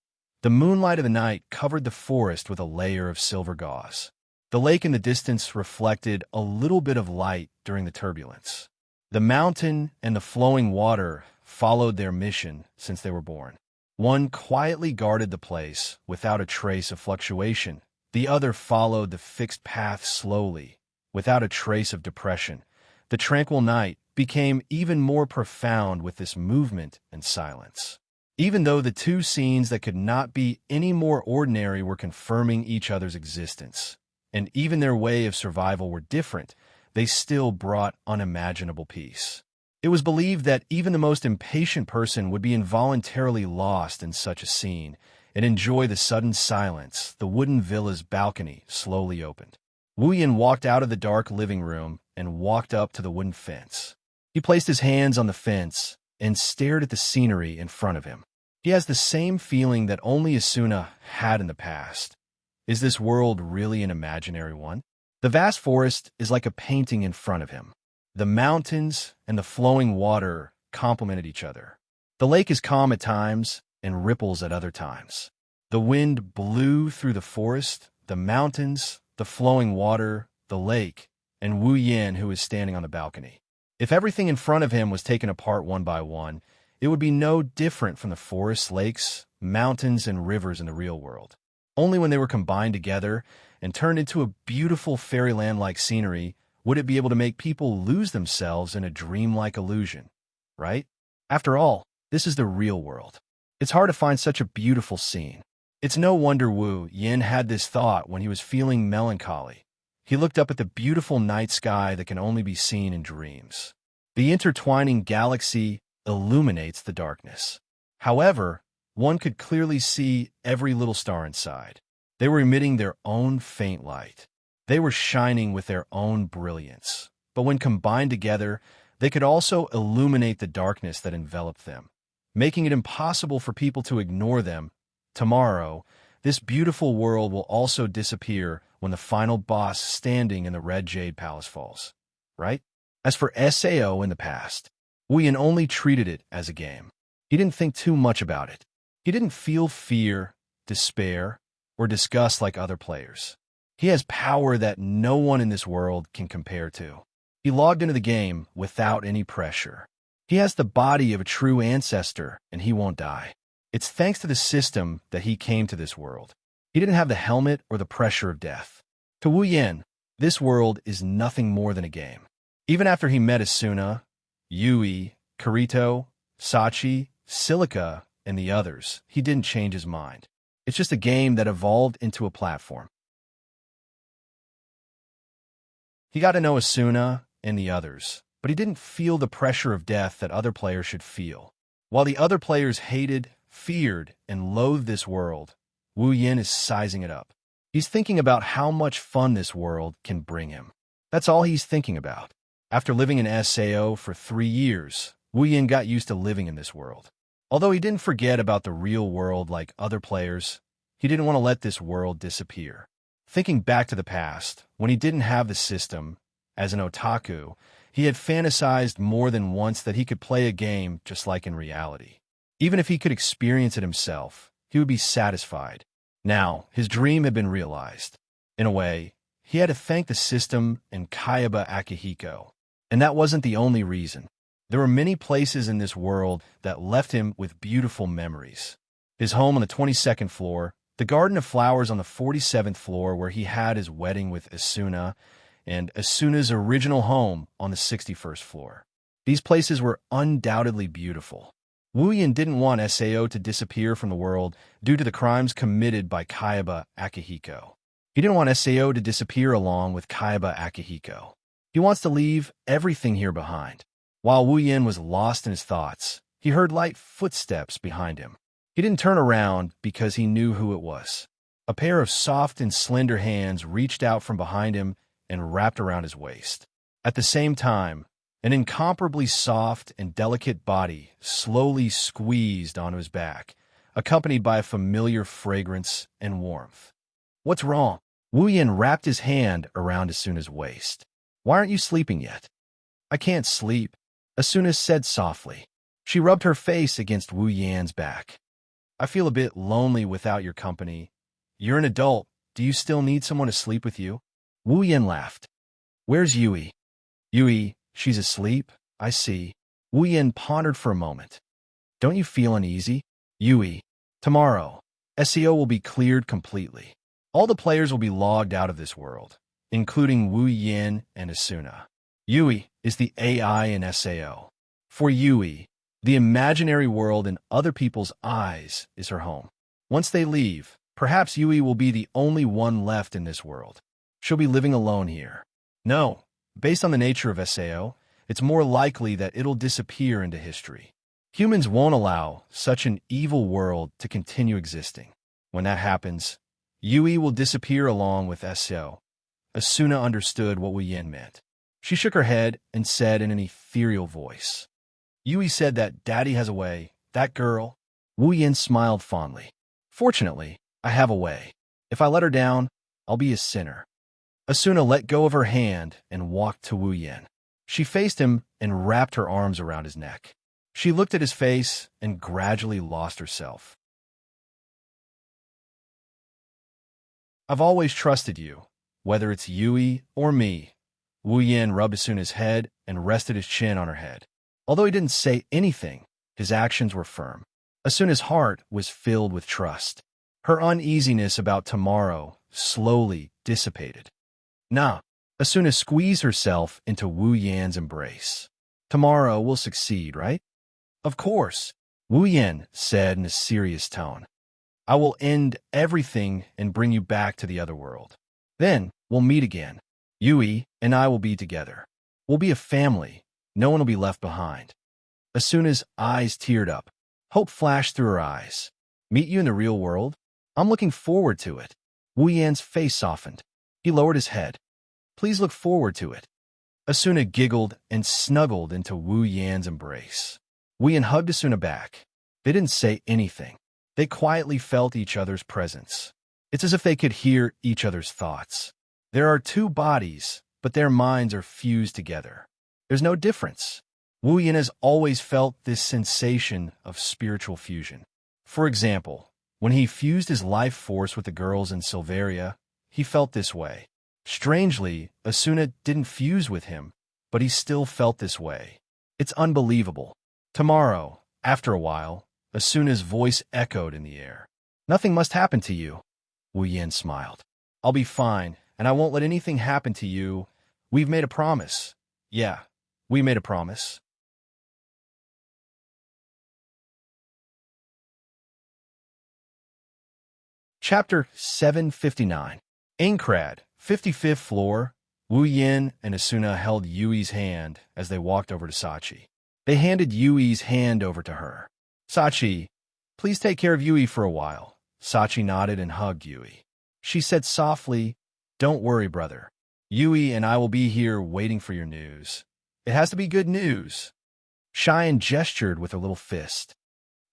The moonlight of the night covered the forest with a layer of silver gauze. The lake in the distance reflected a little bit of light during the turbulence. The mountain and the flowing water followed their mission since they were born. One quietly guarded the place without a trace of fluctuation. The other followed the fixed path slowly, without a trace of depression. The tranquil night became even more profound with this movement and silence. Even though the two scenes that could not be any more ordinary were confirming each other's existence, and even their way of survival were different, they still brought unimaginable peace. It was believed that even the most impatient person would be involuntarily lost in such a scene and enjoy the sudden silence. The wooden villa's balcony slowly opened. Wu Yin walked out of the dark living room and walked up to the wooden fence. He placed his hands on the fence and stared at the scenery in front of him. He has the same feeling that only Asuna had in the past. Is this world really an imaginary one? The vast forest is like a painting in front of him. The mountains and the flowing water complemented each other. The lake is calm at times and ripples at other times. The wind blew through the forest, the mountains, the flowing water, the lake, and Wu Yin, who is standing on the balcony. If everything in front of him was taken apart one by one, it would be no different from the forests, lakes, mountains, and rivers in the real world. Only when they were combined together and turned into a beautiful fairyland-like scenery would it be able to make people lose themselves in a dreamlike illusion, right? After all, this is the real world. It's hard to find such a beautiful scene. It's no wonder Wu Yin had this thought when he was feeling melancholy. He looked up at the beautiful night sky that can only be seen in dreams. The intertwining galaxy illuminates the darkness. However, one could clearly see every little star inside. They were emitting their own faint light. They were shining with their own brilliance. But when combined together, they could also illuminate the darkness that enveloped them, making it impossible for people to ignore them. Tomorrow, this beautiful world will also disappear when the final boss standing in the Red Jade Palace falls, right? As for SAO in the past, Wu Yin only treated it as a game. He didn't think too much about it. He didn't feel fear, despair, or disgust like other players. He has power that no one in this world can compare to. He logged into the game without any pressure. He has the body of a true ancestor, and he won't die. It's thanks to the system that he came to this world. He didn't have the helmet or the pressure of death. To Wu Yin, this world is nothing more than a game. Even after he met Asuna, Yui, Kirito, Sachi, Silica, and the others, he didn't change his mind. It's just a game that evolved into a platform. He got to know Asuna and the others, but he didn't feel the pressure of death that other players should feel. While the other players hated, feared, and loathed this world, Wu Yin is sizing it up. He's thinking about how much fun this world can bring him. That's all he's thinking about. After living in SAO for 3 years, Wu Yin got used to living in this world. Although he didn't forget about the real world like other players, he didn't want to let this world disappear. Thinking back to the past, when he didn't have the system, as an otaku, he had fantasized more than once that he could play a game just like in reality. Even if he could experience it himself, he would be satisfied. Now, his dream had been realized. In a way, he had to thank the system and Kayaba Akihiko. And that wasn't the only reason. There were many places in this world that left him with beautiful memories. His home on the 22nd floor, the garden of flowers on the 47th floor where he had his wedding with Asuna, and Asuna's original home on the 61st floor. These places were undoubtedly beautiful. Wu Yin didn't want SAO to disappear from the world due to the crimes committed by Kayaba Akihiko. He didn't want SAO to disappear along with Kayaba Akihiko. He wants to leave everything here behind. While Wu Yin was lost in his thoughts, he heard light footsteps behind him. He didn't turn around because he knew who it was. A pair of soft and slender hands reached out from behind him and wrapped around his waist. At the same time, an incomparably soft and delicate body slowly squeezed onto his back, accompanied by a familiar fragrance and warmth. "What's wrong?" Wu Yin wrapped his hand around Asuna's waist. "Why aren't you sleeping yet?" "I can't sleep," Asuna said softly. She rubbed her face against Wu Yan's back. "I feel a bit lonely without your company. You're an adult. Do you still need someone to sleep with you?" Wu Yin laughed. "Where's Yui?" "Yui, she's asleep, I see." Wu Yin pondered for a moment. "Don't you feel uneasy?" "Yui, tomorrow, SEO will be cleared completely. All the players will be logged out of this world, including Wu Yin and Asuna. Yui is the AI in SAO. For Yui, the imaginary world in other people's eyes is her home. Once they leave, perhaps Yui will be the only one left in this world. She'll be living alone here. No, based on the nature of SAO, it's more likely that it'll disappear into history. Humans won't allow such an evil world to continue existing. When that happens, Yui will disappear along with SAO. Asuna understood what Wu Yin meant. She shook her head and said in an ethereal voice, "Yui said that Daddy has a way. That girl." Wu Yin smiled fondly. "Fortunately, I have a way. If I let her down, I'll be a sinner." Asuna let go of her hand and walked to Wu Yin. She faced him and wrapped her arms around his neck. She looked at his face and gradually lost herself. "I've always trusted you, whether it's Yui or me." Wu Yin rubbed Asuna's head and rested his chin on her head. Although he didn't say anything, his actions were firm. Asuna's heart was filled with trust. Her uneasiness about tomorrow slowly dissipated. "Nah." Asuna squeezed herself into Wu Yan's embrace. "Tomorrow we'll succeed, right?" "Of course," Wu Yin said in a serious tone. "I will end everything and bring you back to the other world. Then we'll meet again. Yui and I will be together. We'll be a family. No one will be left behind." Asuna's eyes teared up. Hope flashed through her eyes. "Meet you in the real world? I'm looking forward to it." Wu Yan's face softened. He lowered his head. "Please look forward to it." Asuna giggled and snuggled into Wu Yan's embrace. Wu Yan hugged Asuna back. They didn't say anything. They quietly felt each other's presence. It's as if they could hear each other's thoughts. There are two bodies, but their minds are fused together. There's no difference. Wu Yin has always felt this sensation of spiritual fusion. For example, when he fused his life force with the girls in Silveria, he felt this way. Strangely, Asuna didn't fuse with him, but he still felt this way. It's unbelievable. Tomorrow, after a while, Asuna's voice echoed in the air. "Nothing must happen to you." Wu Yin smiled. "I'll be fine, and I won't let anything happen to you. We've made a promise." "Yeah, we made a promise." Chapter 759. Aincrad, 55th floor. Wu Yin and Asuna held Yui's hand as they walked over to Sachi. They handed Yui's hand over to her. Sachi, please take care of Yui for a while. Sachi nodded and hugged Yui. She said softly, don't worry, brother. Yui and I will be here waiting for your news. It has to be good news. Xian gestured with her little fist.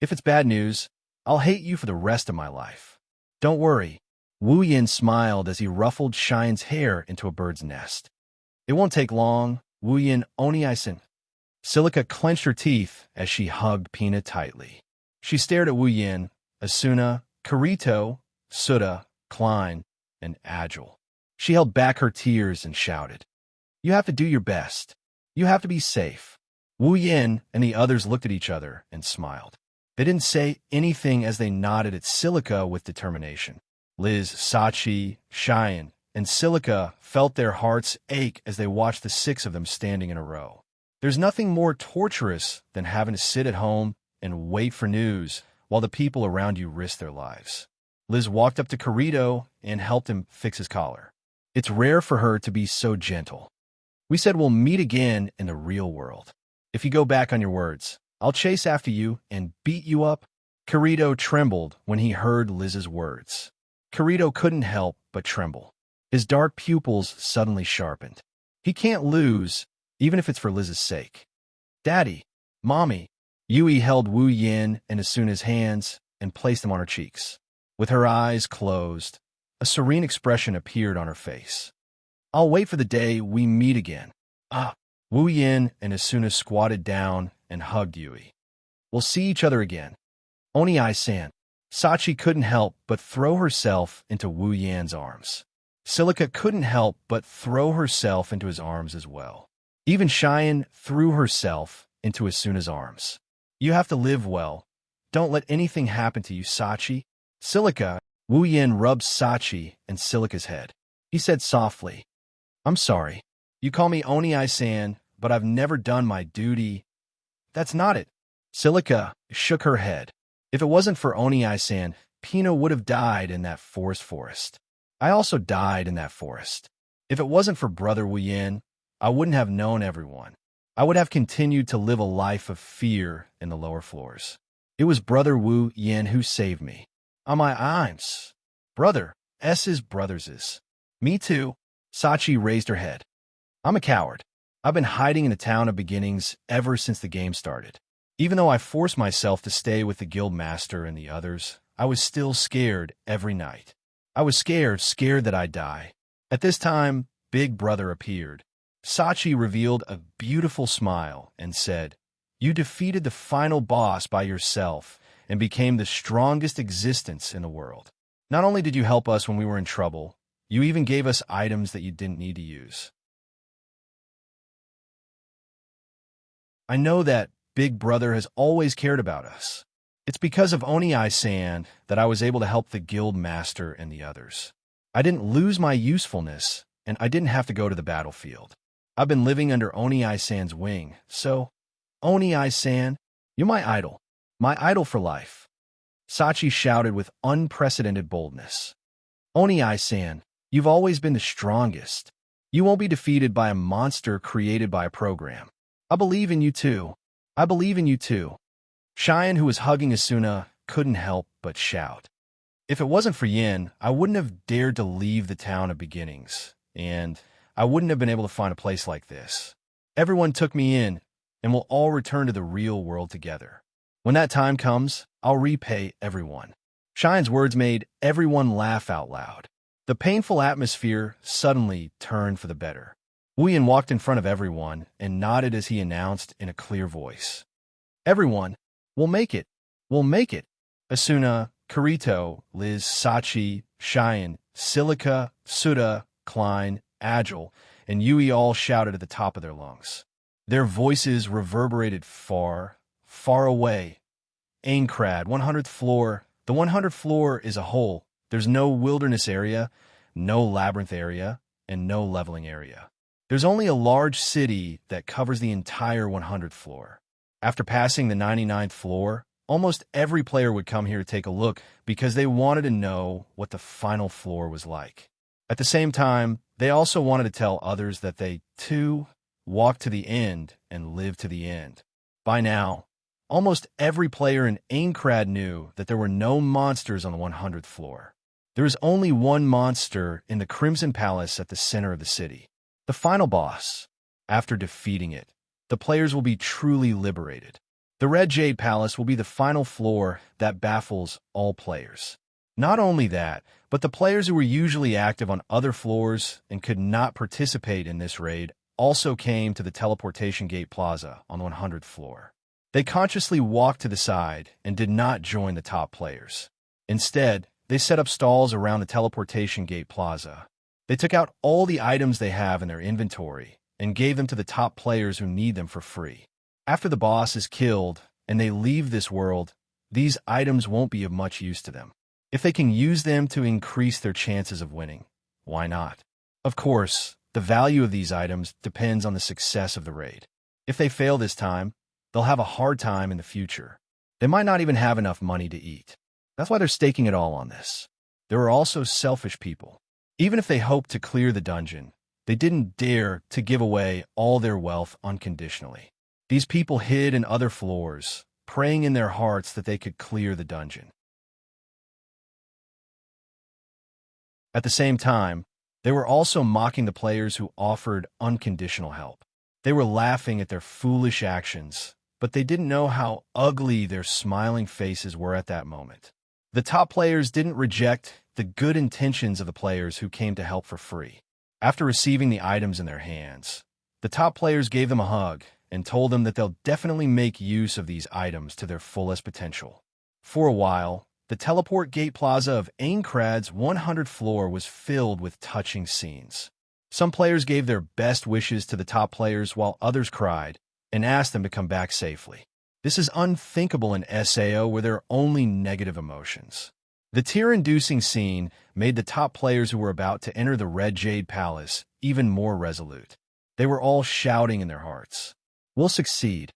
If it's bad news, I'll hate you for the rest of my life. Don't worry. Wu Yin smiled as he ruffled Xian's hair into a bird's nest. It won't take long, Wu Yin Oni-san. Silica clenched her teeth as she hugged Pina tightly. She stared at Wu Yin, Asuna, Kirito, Suda, Klein, and Agile. She held back her tears and shouted, you have to do your best. You have to be safe. Wu Yin and the others looked at each other and smiled. They didn't say anything as they nodded at Silica with determination. Liz, Sachi, Xian, and Silica felt their hearts ache as they watched the 6 of them standing in a row. There's nothing more torturous than having to sit at home and wait for news while the people around you risk their lives. Liz walked up to Kirito and helped him fix his collar. It's rare for her to be so gentle. We said we'll meet again in the real world. If you go back on your words, I'll chase after you and beat you up. Kirito trembled when he heard Liz's words. Kirito couldn't help but tremble. His dark pupils suddenly sharpened. He can't lose, even if it's for Liz's sake. Daddy, Mommy. Yui held Wu Yin and Asuna's hands and placed them on her cheeks. With her eyes closed, a serene expression appeared on her face. I'll wait for the day we meet again. Wu Yin and Asuna squatted down and hugged Yui. We'll see each other again. Oni-san. Sachi couldn't help but throw herself into Wu Yan's arms. Silica couldn't help but throw herself into his arms as well. Even Xian threw herself into Asuna's arms. You have to live well. Don't let anything happen to you, Sachi. Silica. Wu Yin rubbed Sachi and Silica's head. He said softly, I'm sorry. You call me Oni-san, but I've never done my duty. That's not it. Silica shook her head. If it wasn't for Oni-san, Pino would have died in that forest. I also died in that forest. If it wasn't for Brother Wu Yin, I wouldn't have known everyone. I would have continued to live a life of fear in the lower floors. It was Brother Wu Yin who saved me. On my arms. Brother, S's brothers'. Me too. Sachi raised her head. I'm a coward. I've been hiding in the town of beginnings ever since the game started. Even though I forced myself to stay with the guild master and the others, I was still scared every night. I was scared that I'd die. At this time, Big Brother appeared. Sachi revealed a beautiful smile and said, You defeated the final boss by yourself and became the strongest existence in the world. Not only did you help us when we were in trouble, you even gave us items that you didn't need to use. I know that Big Brother has always cared about us. It's because of Oni-san that I was able to help the guild master and the others. I didn't lose my usefulness, and I didn't have to go to the battlefield. I've been living under Oni-san's wing, so, Oni-san, you're my idol for life. Sachi shouted with unprecedented boldness. Oni-san, you've always been the strongest. You won't be defeated by a monster created by a program. I believe in you too. I believe in you too. Xian, who was hugging Asuna, couldn't help but shout. If it wasn't for Yin, I wouldn't have dared to leave the town of beginnings, and I wouldn't have been able to find a place like this. Everyone took me in, and we'll all return to the real world together. When that time comes, I'll repay everyone. Xian's words made everyone laugh out loud. The painful atmosphere suddenly turned for the better. Wu Yin walked in front of everyone and nodded as he announced in a clear voice. Everyone, we'll make it. We'll make it. Asuna, Kirito, Liz, Sachi, Xian, Silica, Suda, Klein, Agile, and Yui all shouted at the top of their lungs. Their voices reverberated far, far away. Aincrad, 100th floor. The 100th floor is a hole. There's no wilderness area, no labyrinth area, and no leveling area. There's only a large city that covers the entire 100th floor. After passing the 99th floor, almost every player would come here to take a look because they wanted to know what the final floor was like. At the same time, they also wanted to tell others that they, too, walked to the end and lived to the end. By now, Almost every player in Aincrad knew that there were no monsters on the 100th floor. There is only one monster in the Crimson Palace at the center of the city. The final boss. After defeating it, the players will be truly liberated. The Red Jade Palace will be the final floor that baffles all players. Not only that, but the players who were usually active on other floors and could not participate in this raid also came to the Teleportation Gate Plaza on the 100th floor. They consciously walked to the side and did not join the top players. Instead, they set up stalls around the Teleportation Gate Plaza. They took out all the items they have in their inventory and gave them to the top players who need them for free. After the boss is killed and they leave this world, these items won't be of much use to them. If they can use them to increase their chances of winning, why not? Of course, the value of these items depends on the success of the raid. If they fail this time, they'll have a hard time in the future. They might not even have enough money to eat. That's why they're staking it all on this. There are also selfish people. Even if they hoped to clear the dungeon, they didn't dare to give away all their wealth unconditionally. These people hid in other floors, praying in their hearts that they could clear the dungeon. At the same time, they were also mocking the players who offered unconditional help. They were laughing at their foolish actions, but they didn't know how ugly their smiling faces were at that moment. The top players didn't reject the good intentions of the players who came to help for free. After receiving the items in their hands, the top players gave them a hug and told them that they'll definitely make use of these items to their fullest potential. For a while, the Teleport Gate Plaza of Aincrad's 100th floor was filled with touching scenes. Some players gave their best wishes to the top players while others cried and asked them to come back safely. This is unthinkable in SAO where there are only negative emotions. The tear-inducing scene made the top players who were about to enter the Red Jade Palace even more resolute. They were all shouting in their hearts, "We'll succeed."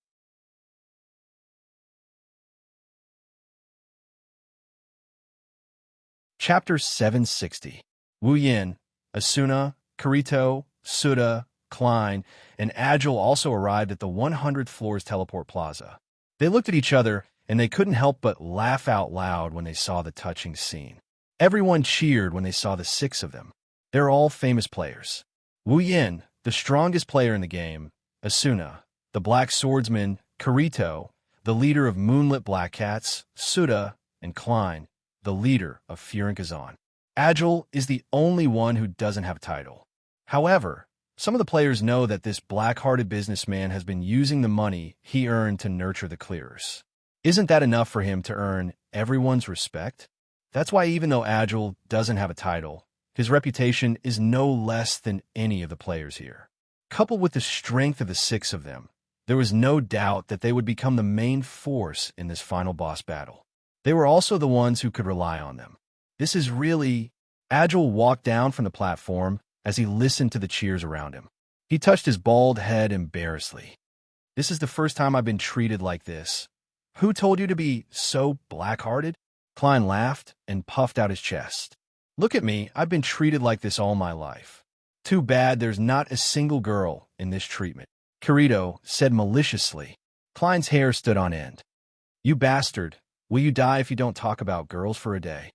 Chapter 760. Wu Yin, Asuna, Kirito, Suda, Klein, and Agile also arrived at the 100th floor's teleport plaza. They looked at each other, and they couldn't help but laugh out loud when they saw the touching scene. Everyone cheered when they saw the six of them. They're all famous players. Wu Yin, the strongest player in the game, Asuna, the black swordsman, Kirito, the leader of Moonlit Black Cats, Suda, and Klein, the leader of Furinkazan. Agile is the only one who doesn't have a title. However, some of the players know that this black-hearted businessman has been using the money he earned to nurture the clearers. Isn't that enough for him to earn everyone's respect? That's why even though Agile doesn't have a title, his reputation is no less than any of the players here. Coupled with the strength of the six of them, there was no doubt that they would become the main force in this final boss battle. They were also the ones who could rely on them. This is really... Agile walked down from the platform as he listened to the cheers around him. He touched his bald head embarrassedly. "This is the first time I've been treated like this. Who told you to be so black-hearted?" Klein laughed and puffed out his chest. "Look at me, I've been treated like this all my life. Too bad there's not a single girl in this treatment," Kirito said maliciously. Klein's hair stood on end. "You bastard, will you die if you don't talk about girls for a day?"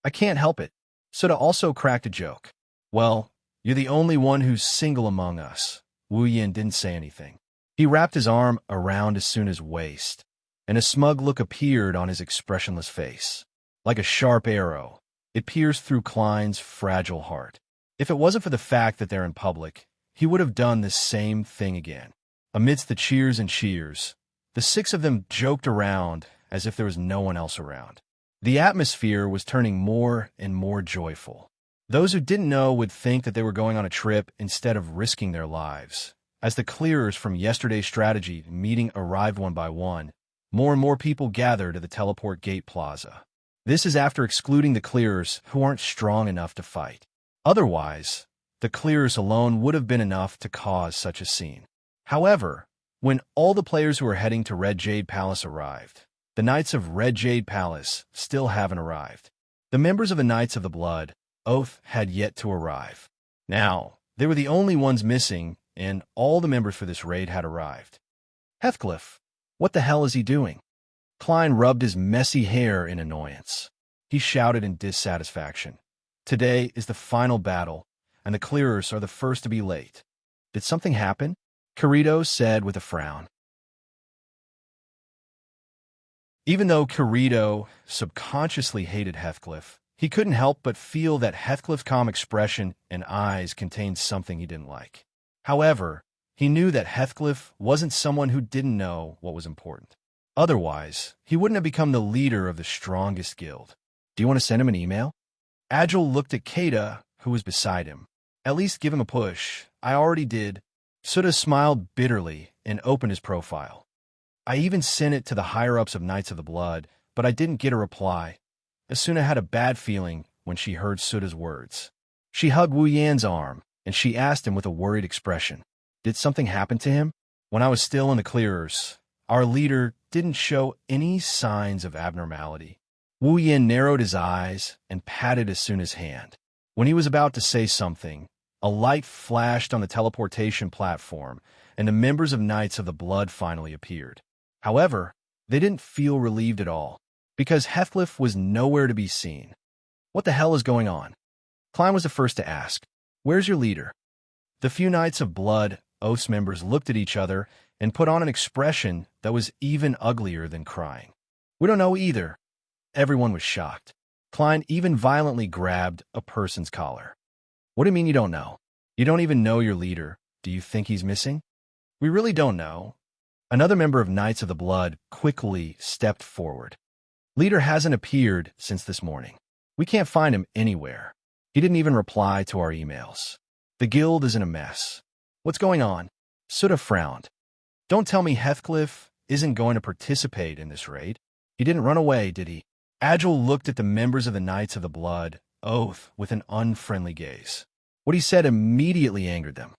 "I can't help it." Suda also cracked a joke. "Well, you're the only one who's single among us." Wu Yin didn't say anything. He wrapped his arm around Asuna's waist, and a smug look appeared on his expressionless face. Like a sharp arrow, it pierced through Klein's fragile heart. If it wasn't for the fact that they're in public, he would have done the same thing again. Amidst the cheers and cheers, the six of them joked around as if there was no one else around. The atmosphere was turning more and more joyful. Those who didn't know would think that they were going on a trip instead of risking their lives. As the clearers from yesterday's strategy meeting arrived one by one, more and more people gathered at the Teleport Gate Plaza. This is after excluding the clearers who aren't strong enough to fight. Otherwise, the clearers alone would have been enough to cause such a scene. However, when all the players who were heading to Red Jade Palace arrived, the Knights of Red Jade Palace still haven't arrived. The members of the Knights of the Blood Oath had yet to arrive. Now, they were the only ones missing, and all the members for this raid had arrived. "Heathcliff, What the hell is he doing? Klein rubbed his messy hair in annoyance. He shouted in dissatisfaction. Today is the final battle, and the clearers are the first to be late. Did something happen? Kirito said with a frown. Even though Kirito subconsciously hated Heathcliff, he couldn't help but feel that Heathcliff's calm expression and eyes contained something he didn't like. However, he knew that Heathcliff wasn't someone who didn't know what was important. Otherwise, he wouldn't have become the leader of the strongest guild. Do you want to send him an email? Agile looked at Keita, who was beside him. At least give him a push. I already did. Suda smiled bitterly and opened his profile. I even sent it to the higher-ups of Knights of the Blood, but I didn't get a reply. Asuna had a bad feeling when she heard Suda's words. She hugged Wu Yan's arm, and she asked him with a worried expression, "Did something happen to him?" When I was still in the clearers, our leader didn't show any signs of abnormality. Wu Yan narrowed his eyes and patted Asuna's hand. When he was about to say something, a light flashed on the teleportation platform, and the members of Knights of the Blood finally appeared. However, they didn't feel relieved at all, because Heathcliff was nowhere to be seen. What the hell is going on? Klein was the first to ask. Where's your leader? The few Knights of Blood, Oath's members looked at each other and put on an expression that was even uglier than crying. We don't know either. Everyone was shocked. Klein even violently grabbed a person's collar. What do you mean you don't know? You don't even know your leader. Do you think he's missing? We really don't know. Another member of Knights of the Blood quickly stepped forward. Leader hasn't appeared since this morning. We can't find him anywhere. He didn't even reply to our emails. The guild is in a mess. What's going on? Suda frowned. Don't tell me Heathcliff isn't going to participate in this raid. He didn't run away, did he? Agile looked at the members of the Knights of the Blood, Oath, with an unfriendly gaze. What he said immediately angered them.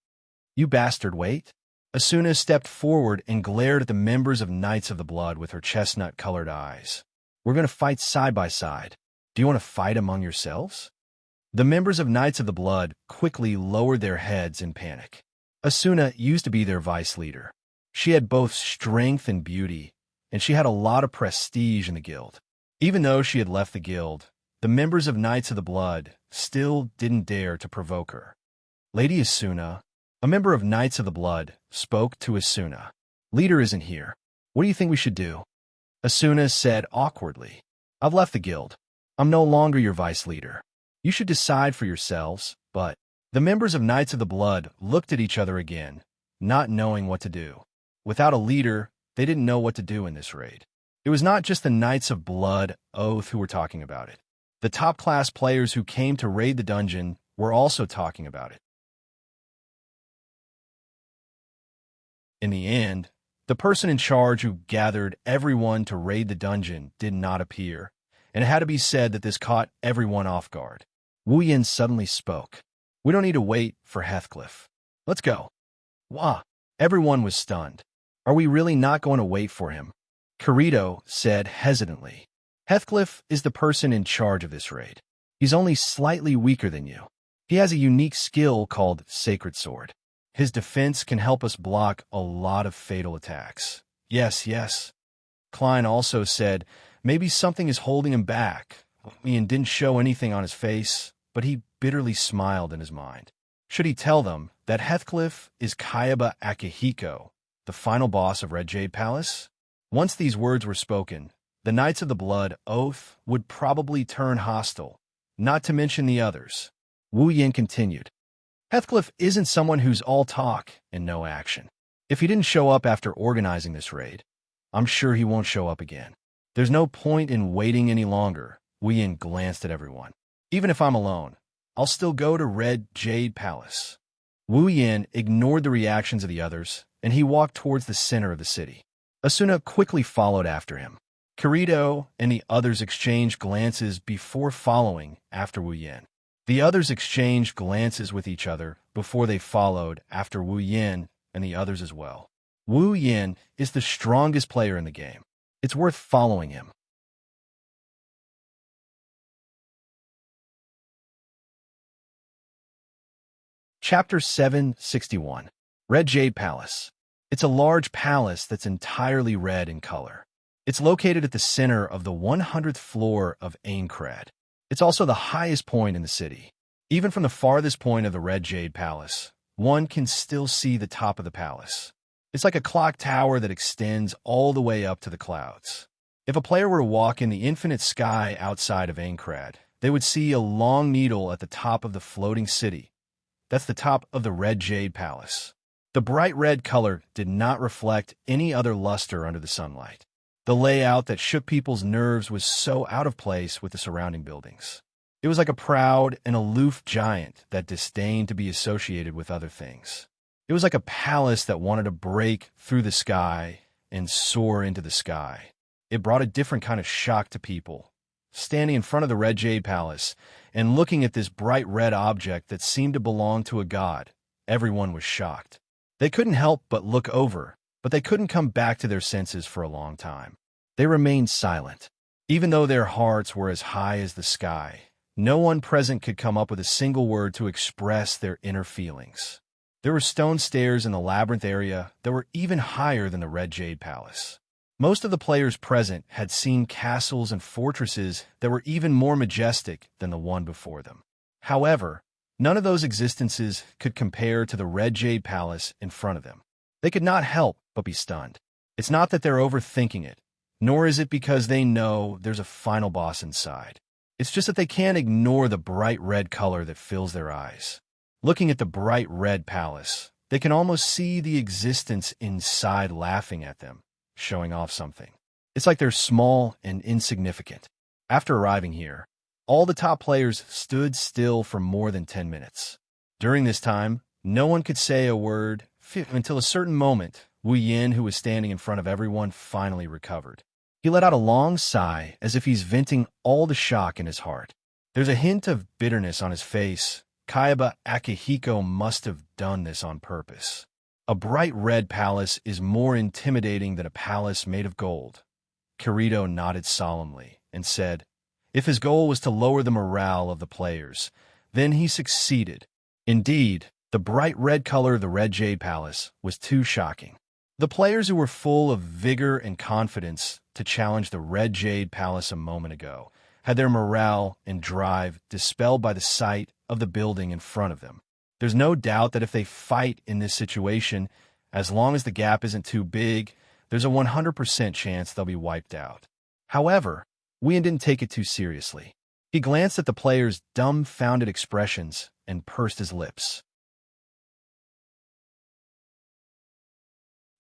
You bastard, wait. Asuna stepped forward and glared at the members of Knights of the Blood with her chestnut-colored eyes. We're going to fight side by side. Do you want to fight among yourselves? The members of Knights of the Blood quickly lowered their heads in panic. Asuna used to be their vice leader. She had both strength and beauty, and she had a lot of prestige in the guild. Even though she had left the guild, the members of Knights of the Blood still didn't dare to provoke her. Lady Asuna, a member of Knights of the Blood, spoke to Asuna. Leader isn't here. What do you think we should do? Asuna said awkwardly. I've left the guild. I'm no longer your vice leader. You should decide for yourselves, but the members of Knights of the Blood looked at each other again, not knowing what to do. Without a leader, they didn't know what to do in this raid. It was not just the Knights of Blood, Oath, who were talking about it. The top-class players who came to raid the dungeon were also talking about it. In the end, the person in charge who gathered everyone to raid the dungeon did not appear, and it had to be said that this caught everyone off guard. Wu Yin suddenly spoke. We don't need to wait for Heathcliff. Let's go. Wah! Everyone was stunned. Are we really not going to wait for him? Kirito said hesitantly. Heathcliff is the person in charge of this raid. He's only slightly weaker than you. He has a unique skill called Sacred Sword. His defense can help us block a lot of fatal attacks. Yes, yes. Klein also said, maybe something is holding him back. Ian didn't show anything on his face, but he bitterly smiled in his mind. Should he tell them that Heathcliff is Kayaba Akihiko, the final boss of Red Jade Palace? Once these words were spoken, the Knights of the Blood, Oath, would probably turn hostile, not to mention the others. Wu Yin continued. Heathcliff isn't someone who's all talk and no action. If he didn't show up after organizing this raid, I'm sure he won't show up again. There's no point in waiting any longer. Wu Yin glanced at everyone. Even if I'm alone, I'll still go to Red Jade Palace. Wu Yin ignored the reactions of the others, and he walked towards the center of the city. Asuna quickly followed after him. Kirito and the others exchanged glances before following after Wu Yin. The others exchanged glances with each other before they followed after Wu Yin and the others as well. Wu Yin is the strongest player in the game. It's worth following him. Chapter 761. Red Jade Palace. It's a large palace that's entirely red in color. It's located at the center of the 100th floor of Aincrad. It's also the highest point in the city. Even from the farthest point of the Red Jade Palace, one can still see the top of the palace. It's like a clock tower that extends all the way up to the clouds. If a player were to walk in the infinite sky outside of Aincrad, they would see a long needle at the top of the floating city. That's the top of the Red Jade Palace. The bright red color did not reflect any other luster under the sunlight. The layout that shook people's nerves was so out of place with the surrounding buildings. It was like a proud and aloof giant that disdained to be associated with other things. It was like a palace that wanted to break through the sky and soar into the sky. It brought a different kind of shock to people. Standing in front of the Red Jade Palace and looking at this bright red object that seemed to belong to a god, everyone was shocked. They couldn't help but look over, but they couldn't come back to their senses for a long time. They remained silent. Even though their hearts were as high as the sky, no one present could come up with a single word to express their inner feelings. There were stone stairs in the labyrinth area that were even higher than the Red Jade Palace. Most of the players present had seen castles and fortresses that were even more majestic than the one before them. However, none of those existences could compare to the Red Jade Palace in front of them. They could not help but be stunned. It's not that they're overthinking it, nor is it because they know there's a final boss inside. It's just that they can't ignore the bright red color that fills their eyes. Looking at the bright red palace, they can almost see the existence inside laughing at them, showing off something. It's like they're small and insignificant. After arriving here, all the top players stood still for more than 10 minutes. During this time, no one could say a word until a certain moment, Wu Yin, who was standing in front of everyone, finally recovered. He let out a long sigh as if he's venting all the shock in his heart. There's a hint of bitterness on his face. Kaiba Akihiko must have done this on purpose. A bright red palace is more intimidating than a palace made of gold. Kirito nodded solemnly and said, if his goal was to lower the morale of the players, then he succeeded. Indeed, the bright red color of the Red Jade Palace was too shocking. The players who were full of vigor and confidence to challenge the Red Jade Palace a moment ago had their morale and drive dispelled by the sight of the building in front of them. There's no doubt that if they fight in this situation, as long as the gap isn't too big, there's a 100% chance they'll be wiped out. However, Wuyan didn't take it too seriously. He glanced at the players' dumbfounded expressions and pursed his lips.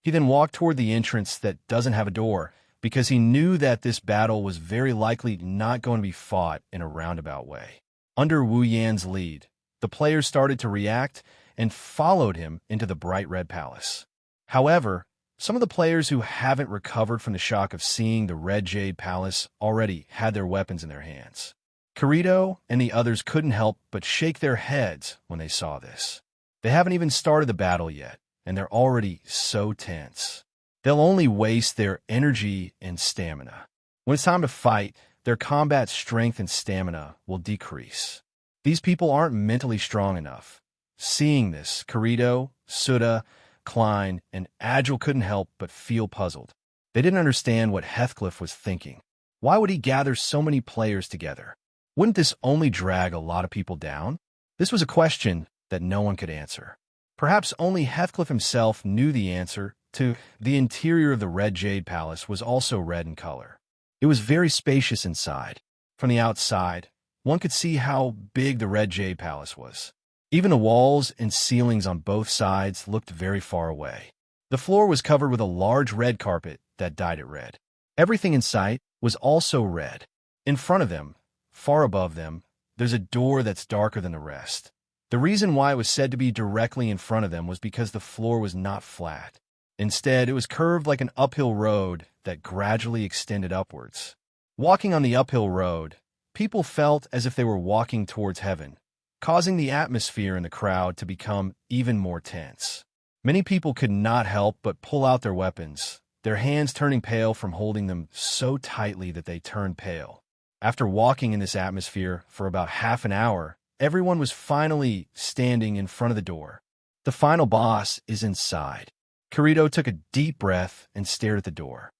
He then walked toward the entrance that doesn't have a door, because he knew that this battle was very likely not going to be fought in a roundabout way. Under Wu Yan's lead, the players started to react and followed him into the bright red palace. However, some of the players who haven't recovered from the shock of seeing the Red Jade Palace already had their weapons in their hands. Kirito and the others couldn't help but shake their heads when they saw this. They haven't even started the battle yet, and they're already so tense. They'll only waste their energy and stamina. When it's time to fight, their combat strength and stamina will decrease. These people aren't mentally strong enough. Seeing this, Kirito, Suda, Klein, and Agile couldn't help but feel puzzled. They didn't understand what Heathcliff was thinking. Why would he gather so many players together? Wouldn't this only drag a lot of people down? This was a question that no one could answer. Perhaps only Heathcliff himself knew the answer. The interior of the Red Jade Palace was also red in color. It was very spacious inside. From the outside, one could see how big the Red Jade Palace was. Even the walls and ceilings on both sides looked very far away. The floor was covered with a large red carpet that dyed it red. Everything in sight was also red. In front of them, far above them, there's a door that's darker than the rest. The reason why it was said to be directly in front of them was because the floor was not flat. Instead, it was curved like an uphill road that gradually extended upwards. Walking on the uphill road, people felt as if they were walking towards heaven, causing the atmosphere in the crowd to become even more tense. Many people could not help but pull out their weapons, their hands turning pale from holding them so tightly that they turned pale. After walking in this atmosphere for about half an hour, everyone was finally standing in front of the door. The final boss is inside. Kirito took a deep breath and stared at the door.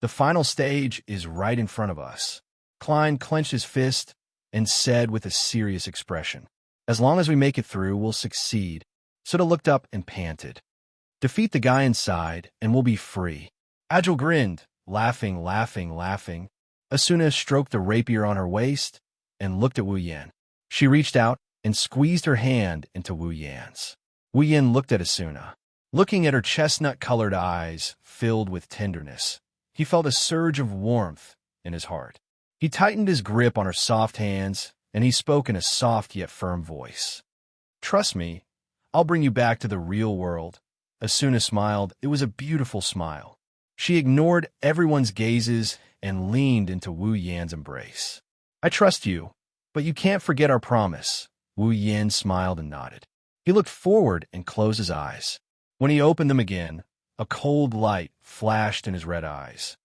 The final stage is right in front of us. Klein clenched his fist and said with a serious expression, "As long as we make it through, we'll succeed." Suda looked up and panted. "Defeat the guy inside, and we'll be free." Agile grinned, laughing. Asuna stroked the rapier on her waist and looked at Wu Yan. She reached out and squeezed her hand into Wu Yan's. Wu Yan looked at Asuna. Looking at her chestnut-colored eyes filled with tenderness, he felt a surge of warmth in his heart. He tightened his grip on her soft hands, and he spoke in a soft yet firm voice. "Trust me, I'll bring you back to the real world." Asuna smiled. It was a beautiful smile. She ignored everyone's gazes and leaned into Wu Yan's embrace. "I trust you, but you can't forget our promise." Wu Yan smiled and nodded. He looked forward and closed his eyes. When he opened them again, a cold light flashed in his red eyes.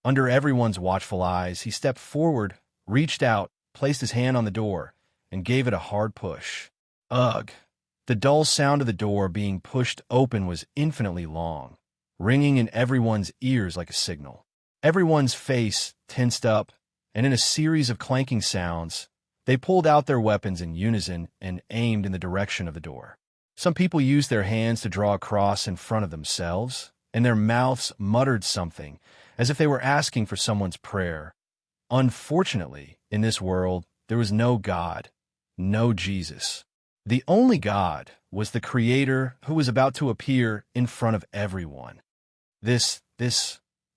Under everyone's watchful eyes, he stepped forward, reached out, placed his hand on the door, and gave it a hard push. Ugh! The dull sound of the door being pushed open was infinitely long, ringing in everyone's ears like a signal. Everyone's face tensed up, and in a series of clanking sounds, they pulled out their weapons in unison and aimed in the direction of the door. Some people used their hands to draw a cross in front of themselves, and their mouths muttered something, as if they were asking for someone's prayer. Unfortunately, in this world, there was no God, no Jesus. The only God was the Creator who was about to appear in front of everyone.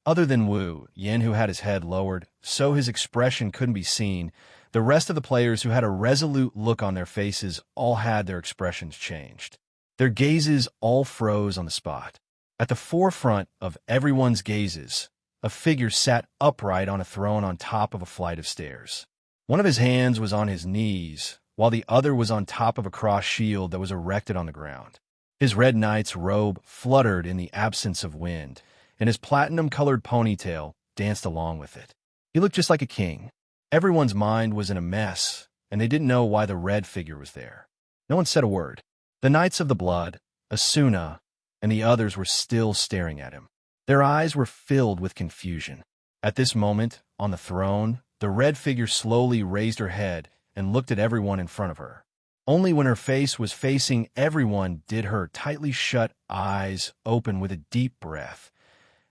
Other than Wu Yan, who had his head lowered, so his expression couldn't be seen, the rest of the players who had a resolute look on their faces all had their expressions changed. Their gazes all froze on the spot. At the forefront of everyone's gazes, a figure sat upright on a throne on top of a flight of stairs. One of his hands was on his knees, while the other was on top of a cross shield that was erected on the ground. His red knight's robe fluttered in the absence of wind, and his platinum-colored ponytail danced along with it. He looked just like a king. Everyone's mind was in a mess, and they didn't know why the red figure was there. No one said a word. The Knights of the Blood, Asuna, and the others were still staring at him. Their eyes were filled with confusion. At this moment, on the throne, the red figure slowly raised her head and looked at everyone in front of her. Only when her face was facing everyone did her tightly shut eyes open with a deep breath.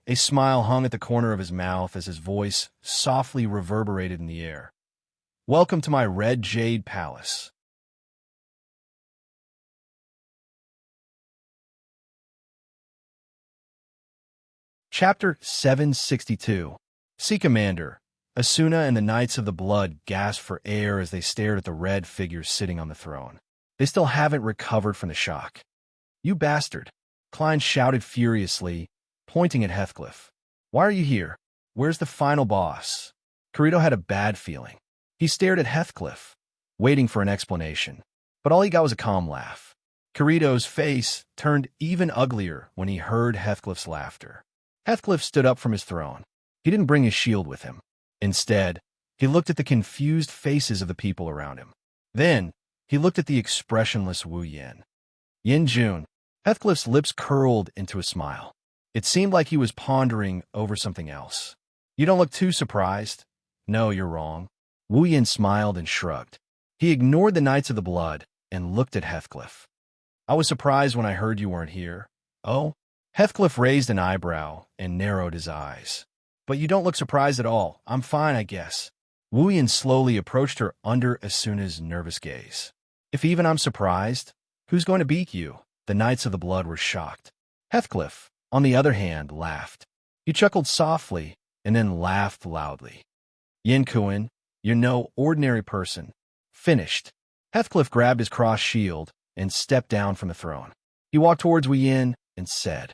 A smile hung at the corner of his mouth as his voice softly reverberated in the air. "Welcome to my red jade palace." Chapter 762. Sea Commander. Asuna and the Knights of the Blood gasped for air as they stared at the red figure sitting on the throne. They still haven't recovered from the shock. "You bastard!" Klein shouted furiously, pointing at Heathcliff. "Why are you here? Where's the final boss?" Kirito had a bad feeling. He stared at Heathcliff, waiting for an explanation, but all he got was a calm laugh. Kirito's face turned even uglier when he heard Heathcliff's laughter. Heathcliff stood up from his throne. He didn't bring his shield with him. Instead, he looked at the confused faces of the people around him. Then, he looked at the expressionless Wu Yan. "Yin Jun." Heathcliff's lips curled into a smile. It seemed like he was pondering over something else. "You don't look too surprised." "No, you're wrong." Wu Yan smiled and shrugged. He ignored the Knights of the Blood and looked at Heathcliff. "I was surprised when I heard you weren't here." "Oh?" Heathcliff raised an eyebrow and narrowed his eyes. "But you don't look surprised at all. I'm fine, I guess." Wu Yan slowly approached her under Asuna's nervous gaze. "If even I'm surprised, who's going to beat you?" The Knights of the Blood were shocked. Heathcliff, on the other hand, laughed. He chuckled softly and then laughed loudly. "Yin Kuan, you're no ordinary person." Finished. Heathcliff grabbed his cross shield and stepped down from the throne. He walked towards Wu Yan and said,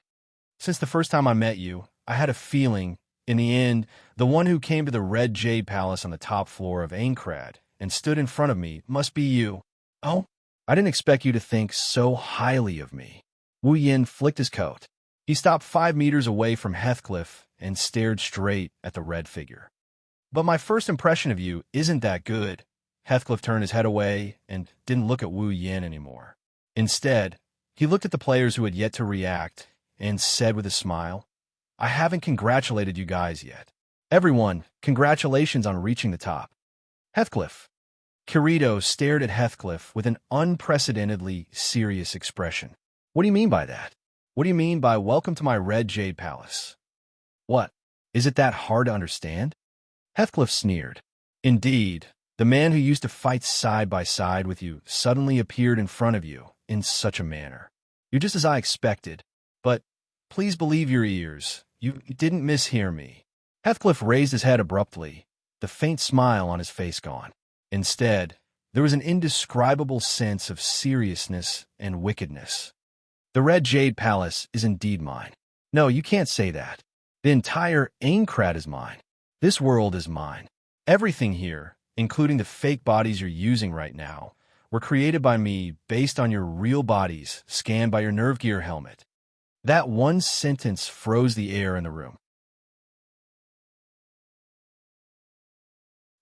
"Since the first time I met you, I had a feeling, in the end, the one who came to the Red Jade Palace on the top floor of Aincrad and stood in front of me must be you." "Oh? I didn't expect you to think so highly of me." Wu Yan flicked his coat. He stopped 5 meters away from Heathcliff and stared straight at the red figure. "But my first impression of you isn't that good." Heathcliff turned his head away and didn't look at Wu Yan anymore. Instead, He looked at the players who had yet to react and said with a smile, I haven't congratulated you guys yet. Everyone, congratulations on reaching the top. Heathcliff. Kirito stared at Heathcliff with an unprecedentedly serious expression. What do you mean by that? What do you mean by welcome to my Red Jade Palace? What? Is it that hard to understand? Heathcliff sneered. Indeed, the man who used to fight side by side with you suddenly appeared in front of you in such a manner. You're just as I expected, but please believe your ears. You didn't mishear me. Heathcliff raised his head abruptly, the faint smile on his face gone. Instead, there was an indescribable sense of seriousness and wickedness. The Red Jade Palace is indeed mine. No, you can't say that. The entire Aincrad is mine. This world is mine. Everything here, including the fake bodies you're using right now, were created by me based on your real bodies scanned by your nerve gear helmet. That one sentence froze the air in the room.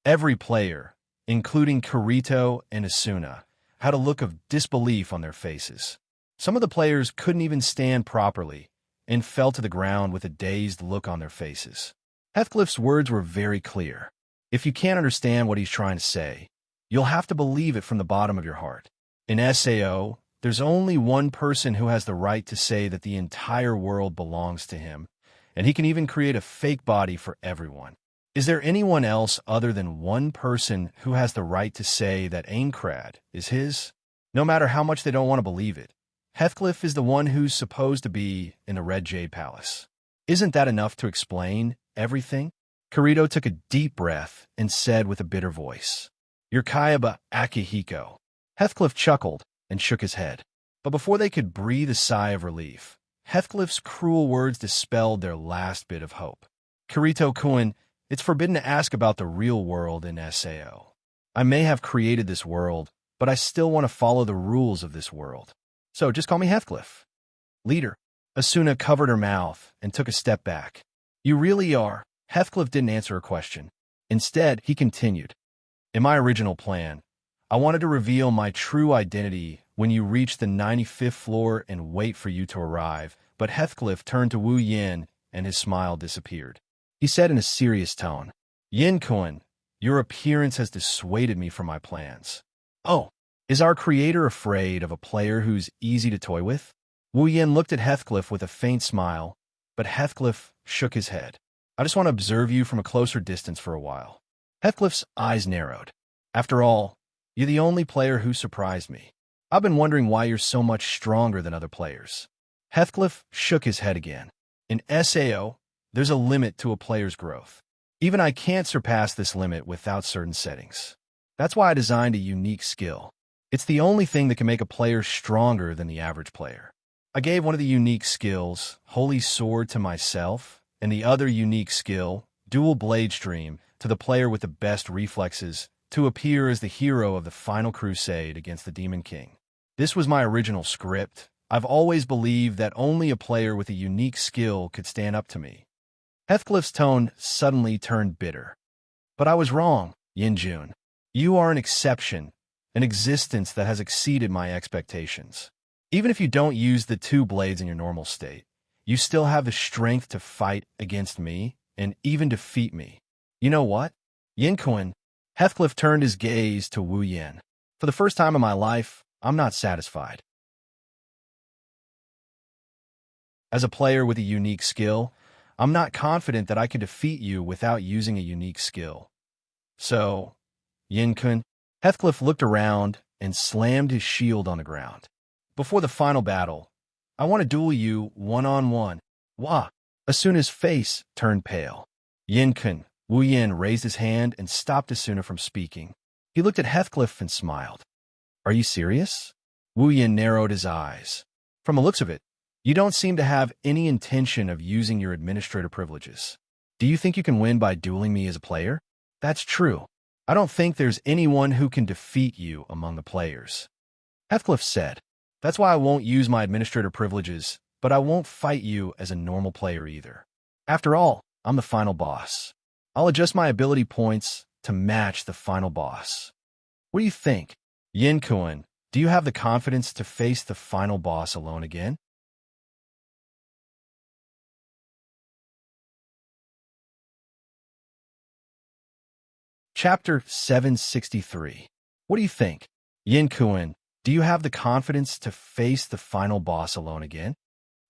Every player, including Kirito and Asuna, had a look of disbelief on their faces. Some of the players couldn't even stand properly and fell to the ground with a dazed look on their faces. Heathcliff's words were very clear. If you can't understand what he's trying to say, you'll have to believe it from the bottom of your heart. In SAO, there's only one person who has the right to say that the entire world belongs to him, and he can even create a fake body for everyone. Is there anyone else other than one person who has the right to say that Aincrad is his? No matter how much they don't want to believe it, Heathcliff is the one who's supposed to be in the Red Jade Palace. Isn't that enough to explain everything? Kirito took a deep breath and said with a bitter voice, You're Kayaba Akihiko. Heathcliff chuckled and shook his head. But before they could breathe a sigh of relief, Heathcliff's cruel words dispelled their last bit of hope. Kirito-kun, it's forbidden to ask about the real world in SAO. I may have created this world, but I still want to follow the rules of this world. So just call me Heathcliff. Leader. Asuna covered her mouth and took a step back. You really are. Heathcliff didn't answer her question. Instead, he continued. In my original plan, I wanted to reveal my true identity when you reach the 95th floor and wait for you to arrive, but Heathcliff turned to Wu Yin and his smile disappeared. He said in a serious tone, Yin-kun, your appearance has dissuaded me from my plans. Oh, is our creator afraid of a player who's easy to toy with? Wu Yin looked at Heathcliff with a faint smile, but Heathcliff shook his head. I just want to observe you from a closer distance for a while. Heathcliff's eyes narrowed. After all, you're the only player who surprised me. I've been wondering why you're so much stronger than other players. Heathcliff shook his head again. In SAO, there's a limit to a player's growth. Even I can't surpass this limit without certain settings. That's why I designed a unique skill. It's the only thing that can make a player stronger than the average player. I gave one of the unique skills, Holy Sword, to myself, and the other unique skill, Dual Blade Stream, to the player with the best reflexes, to appear as the hero of the final crusade against the Demon King. This was my original script. I've always believed that only a player with a unique skill could stand up to me. Heathcliff's tone suddenly turned bitter. But I was wrong, Yin-jun. You are an exception, an existence that has exceeded my expectations. Even if you don't use the two blades in your normal state, you still have the strength to fight against me and even defeat me. You know what? Yin-kun. Heathcliff turned his gaze to Wu Yin. For the first time in my life, I'm not satisfied. As a player with a unique skill, I'm not confident that I can defeat you without using a unique skill. So, Yin-kun. Heathcliff looked around and slammed his shield on the ground. Before the final battle, I want to duel you one-on-one. Wah! Asuna's face turned pale. Yin-kun. Wu Yin raised his hand and stopped Asuna from speaking. He looked at Heathcliff and smiled. Are you serious? Wu Yin narrowed his eyes. From the looks of it, you don't seem to have any intention of using your administrator privileges. Do you think you can win by dueling me as a player? That's true. I don't think there's anyone who can defeat you among the players. Heathcliff said, That's why I won't use my administrator privileges, but I won't fight you as a normal player either. After all, I'm the final boss. I'll adjust my ability points to match the final boss. What do you think? Yin-kun. do you have the confidence to face the final boss alone again? Chapter 763. What do you think? Yin Kuan, do you have the confidence to face the final boss alone again?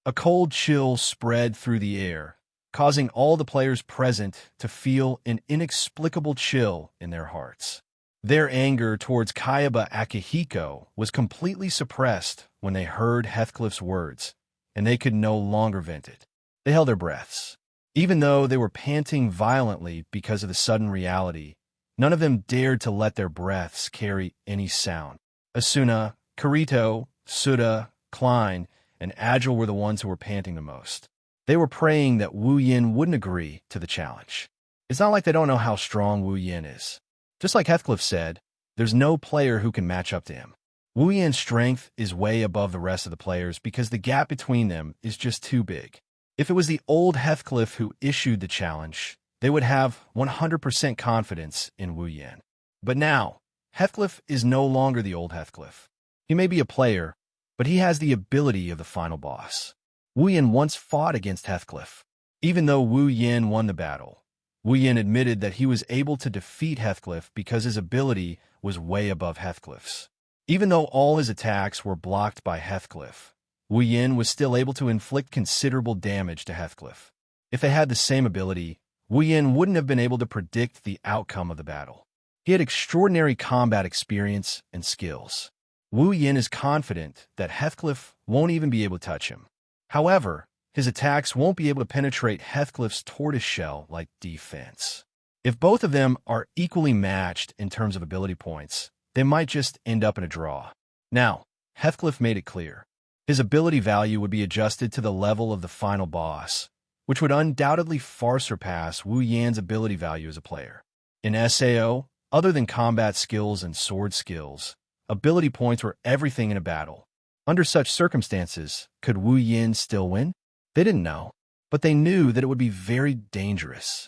A cold chill spread through the air, causing all the players present to feel an inexplicable chill in their hearts. Their anger towards Kayaba Akihiko was completely suppressed when they heard Heathcliff's words, and they could no longer vent it. They held their breaths. Even though they were panting violently because of the sudden reality, none of them dared to let their breaths carry any sound. Asuna, Kirito, Suda, Klein, and Agile were the ones who were panting the most. They were praying that Wu Yin wouldn't agree to the challenge. It's not like they don't know how strong Wu Yin is. Just like Heathcliff said, there's no player who can match up to him. Wu Yin's strength is way above the rest of the players because the gap between them is just too big. If it was the old Heathcliff who issued the challenge, they would have 100% confidence in Wu Yin. But now, Heathcliff is no longer the old Heathcliff. He may be a player, but he has the ability of the final boss. Wu Yin once fought against Heathcliff. Even though Wu Yin won the battle, Wu Yin admitted that he was able to defeat Heathcliff because his ability was way above Heathcliff's. Even though all his attacks were blocked by Heathcliff, Wu Yin was still able to inflict considerable damage to Heathcliff. If they had the same ability, Wu Yin wouldn't have been able to predict the outcome of the battle. He had extraordinary combat experience and skills. Wu Yin is confident that Heathcliff won't even be able to touch him. However, his attacks won't be able to penetrate Heathcliff's tortoiseshell-like defense. If both of them are equally matched in terms of ability points, they might just end up in a draw. Now, Heathcliff made it clear. His ability value would be adjusted to the level of the final boss, which would undoubtedly far surpass Wu Yan's ability value as a player. In SAO, other than combat skills and sword skills, ability points were everything in a battle. Under such circumstances, could Wu Yin still win? They didn't know, but they knew that it would be very dangerous.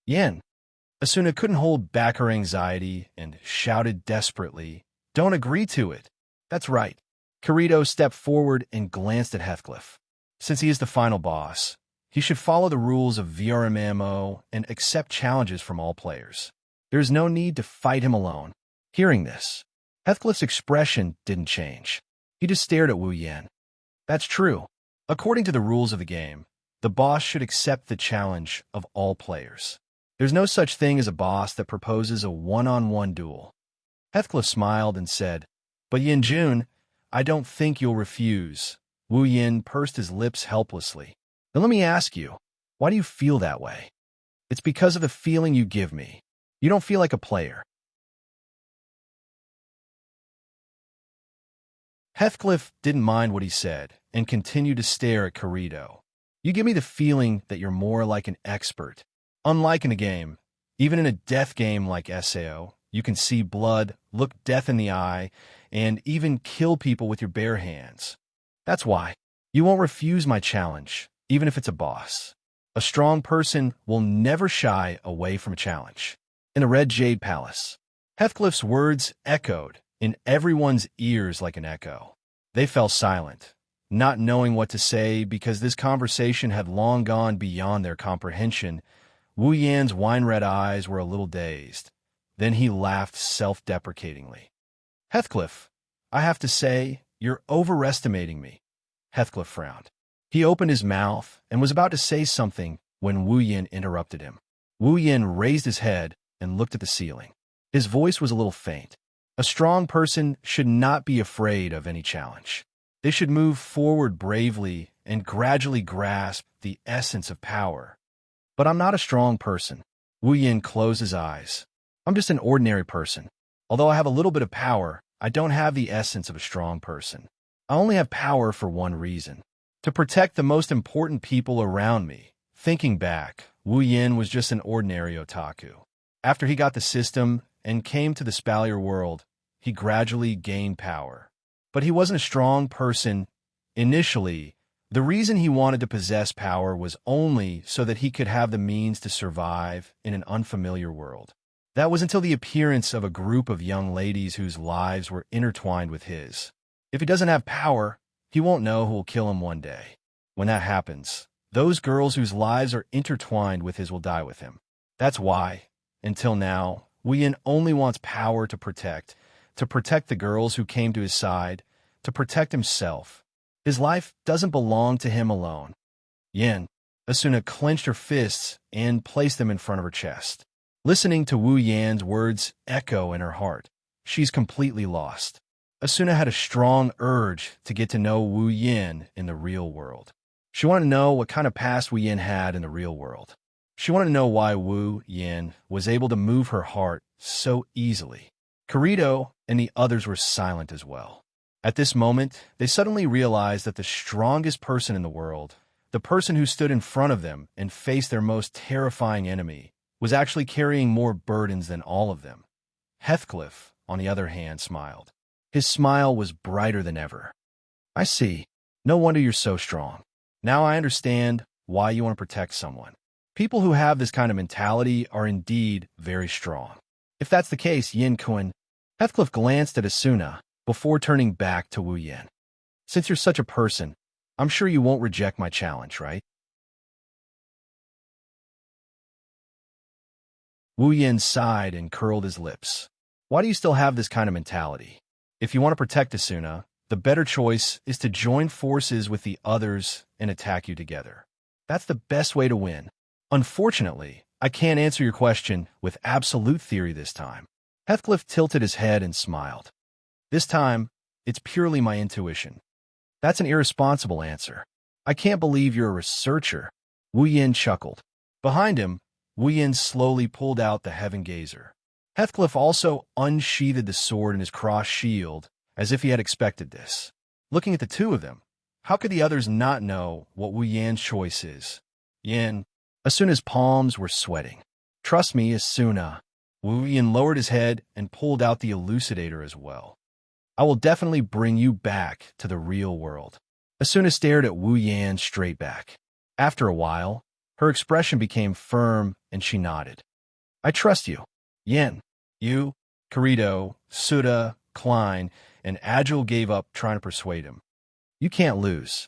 Yin. Asuna couldn't hold back her anxiety and shouted desperately, "Don't agree to it." That's right. Kirito stepped forward and glanced at Heathcliff. Since he is the final boss, he should follow the rules of VRMMO and accept challenges from all players. There is no need to fight him alone. Hearing this, Heathcliff's expression didn't change. He just stared at Wu Yin. That's true. According to the rules of the game, the boss should accept the challenge of all players. There's no such thing as a boss that proposes a one-on-one duel. Heathcliff smiled and said, "But Yin Jun, I don't think you'll refuse." Wu Yin pursed his lips helplessly. "Then let me ask you, why do you feel that way?" "It's because of the feeling you give me. You don't feel like a player." Heathcliff didn't mind what he said and continued to stare at Kirito. "You give me the feeling that you're more like an expert. Unlike in a game, even in a death game like SAO, you can see blood, look death in the eye, and even kill people with your bare hands. That's why. You won't refuse my challenge, even if it's a boss. A strong person will never shy away from a challenge." In the Red Jade Palace, Heathcliff's words echoed in everyone's ears like an echo. They fell silent, not knowing what to say because this conversation had long gone beyond their comprehension. Wu Yan's wine-red eyes were a little dazed. Then he laughed self-deprecatingly. "Heathcliff, I have to say, you're overestimating me." Heathcliff frowned. He opened his mouth and was about to say something when Wu Yin interrupted him. Wu Yin raised his head and looked at the ceiling. His voice was a little faint. A strong person should not be afraid of any challenge. They should move forward bravely and gradually grasp the essence of power. But I'm not a strong person. Wu Yin closed his eyes. I'm just an ordinary person. Although I have a little bit of power, I don't have the essence of a strong person. I only have power for one reason: to protect the most important people around me. Thinking back, Wu Yin was just an ordinary otaku. After he got the system and came to the Spalier world, he gradually gained power. But he wasn't a strong person initially. The reason he wanted to possess power was only so that he could have the means to survive in an unfamiliar world. That was until the appearance of a group of young ladies whose lives were intertwined with his. If he doesn't have power, he won't know who will kill him one day. When that happens, those girls whose lives are intertwined with his will die with him. That's why, until now, Wu Yin only wants power to protect the girls who came to his side, to protect himself. His life doesn't belong to him alone. Yin, Asuna clenched her fists and placed them in front of her chest. Listening to Wu Yan's words echo in her heart, she's completely lost. Asuna had a strong urge to get to know Wu Yin in the real world. She wanted to know what kind of past Wu Yin had in the real world. She wanted to know why Wu Yin was able to move her heart so easily. Kirito and the others were silent as well. At this moment, they suddenly realized that the strongest person in the world, the person who stood in front of them and faced their most terrifying enemy, was actually carrying more burdens than all of them. Heathcliff, on the other hand, smiled. His smile was brighter than ever. I see. No wonder you're so strong. Now I understand why you want to protect someone. People who have this kind of mentality are indeed very strong. If that's the case, Yin Kun, Heathcliff glanced at Asuna before turning back to Wu Yin. Since you're such a person, I'm sure you won't reject my challenge, right? Wu Yin sighed and curled his lips. Why do you still have this kind of mentality? If you want to protect Asuna, the better choice is to join forces with the others and attack you together. That's the best way to win. Unfortunately, I can't answer your question with absolute theory this time. Heathcliff tilted his head and smiled. This time, it's purely my intuition. That's an irresponsible answer. I can't believe you're a researcher. Wu Yin chuckled. Behind him, Wu Yin slowly pulled out the Heaven Gazer. Heathcliff also unsheathed the sword in his crossed shield, as if he had expected this. Looking at the two of them, how could the others not know what Wu Yan's choice is? Yin, Asuna's palms were sweating. Trust me, Asuna. Wu Yin lowered his head and pulled out the elucidator as well. I will definitely bring you back to the real world. Asuna stared at Wu Yan straight back. After a while, her expression became firm and she nodded. I trust you. Yin, you, Kirito, Suda, Klein, and Agile gave up trying to persuade him. You can't lose.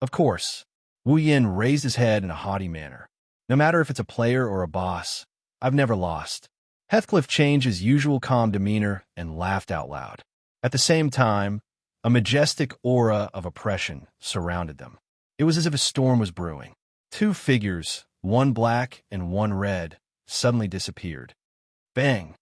Of course. Wu Yin raised his head in a haughty manner. No matter if it's a player or a boss, I've never lost. Heathcliff changed his usual calm demeanor and laughed out loud. At the same time, a majestic aura of oppression surrounded them. It was as if a storm was brewing. Two figures, one black and one red, suddenly disappeared. Bang!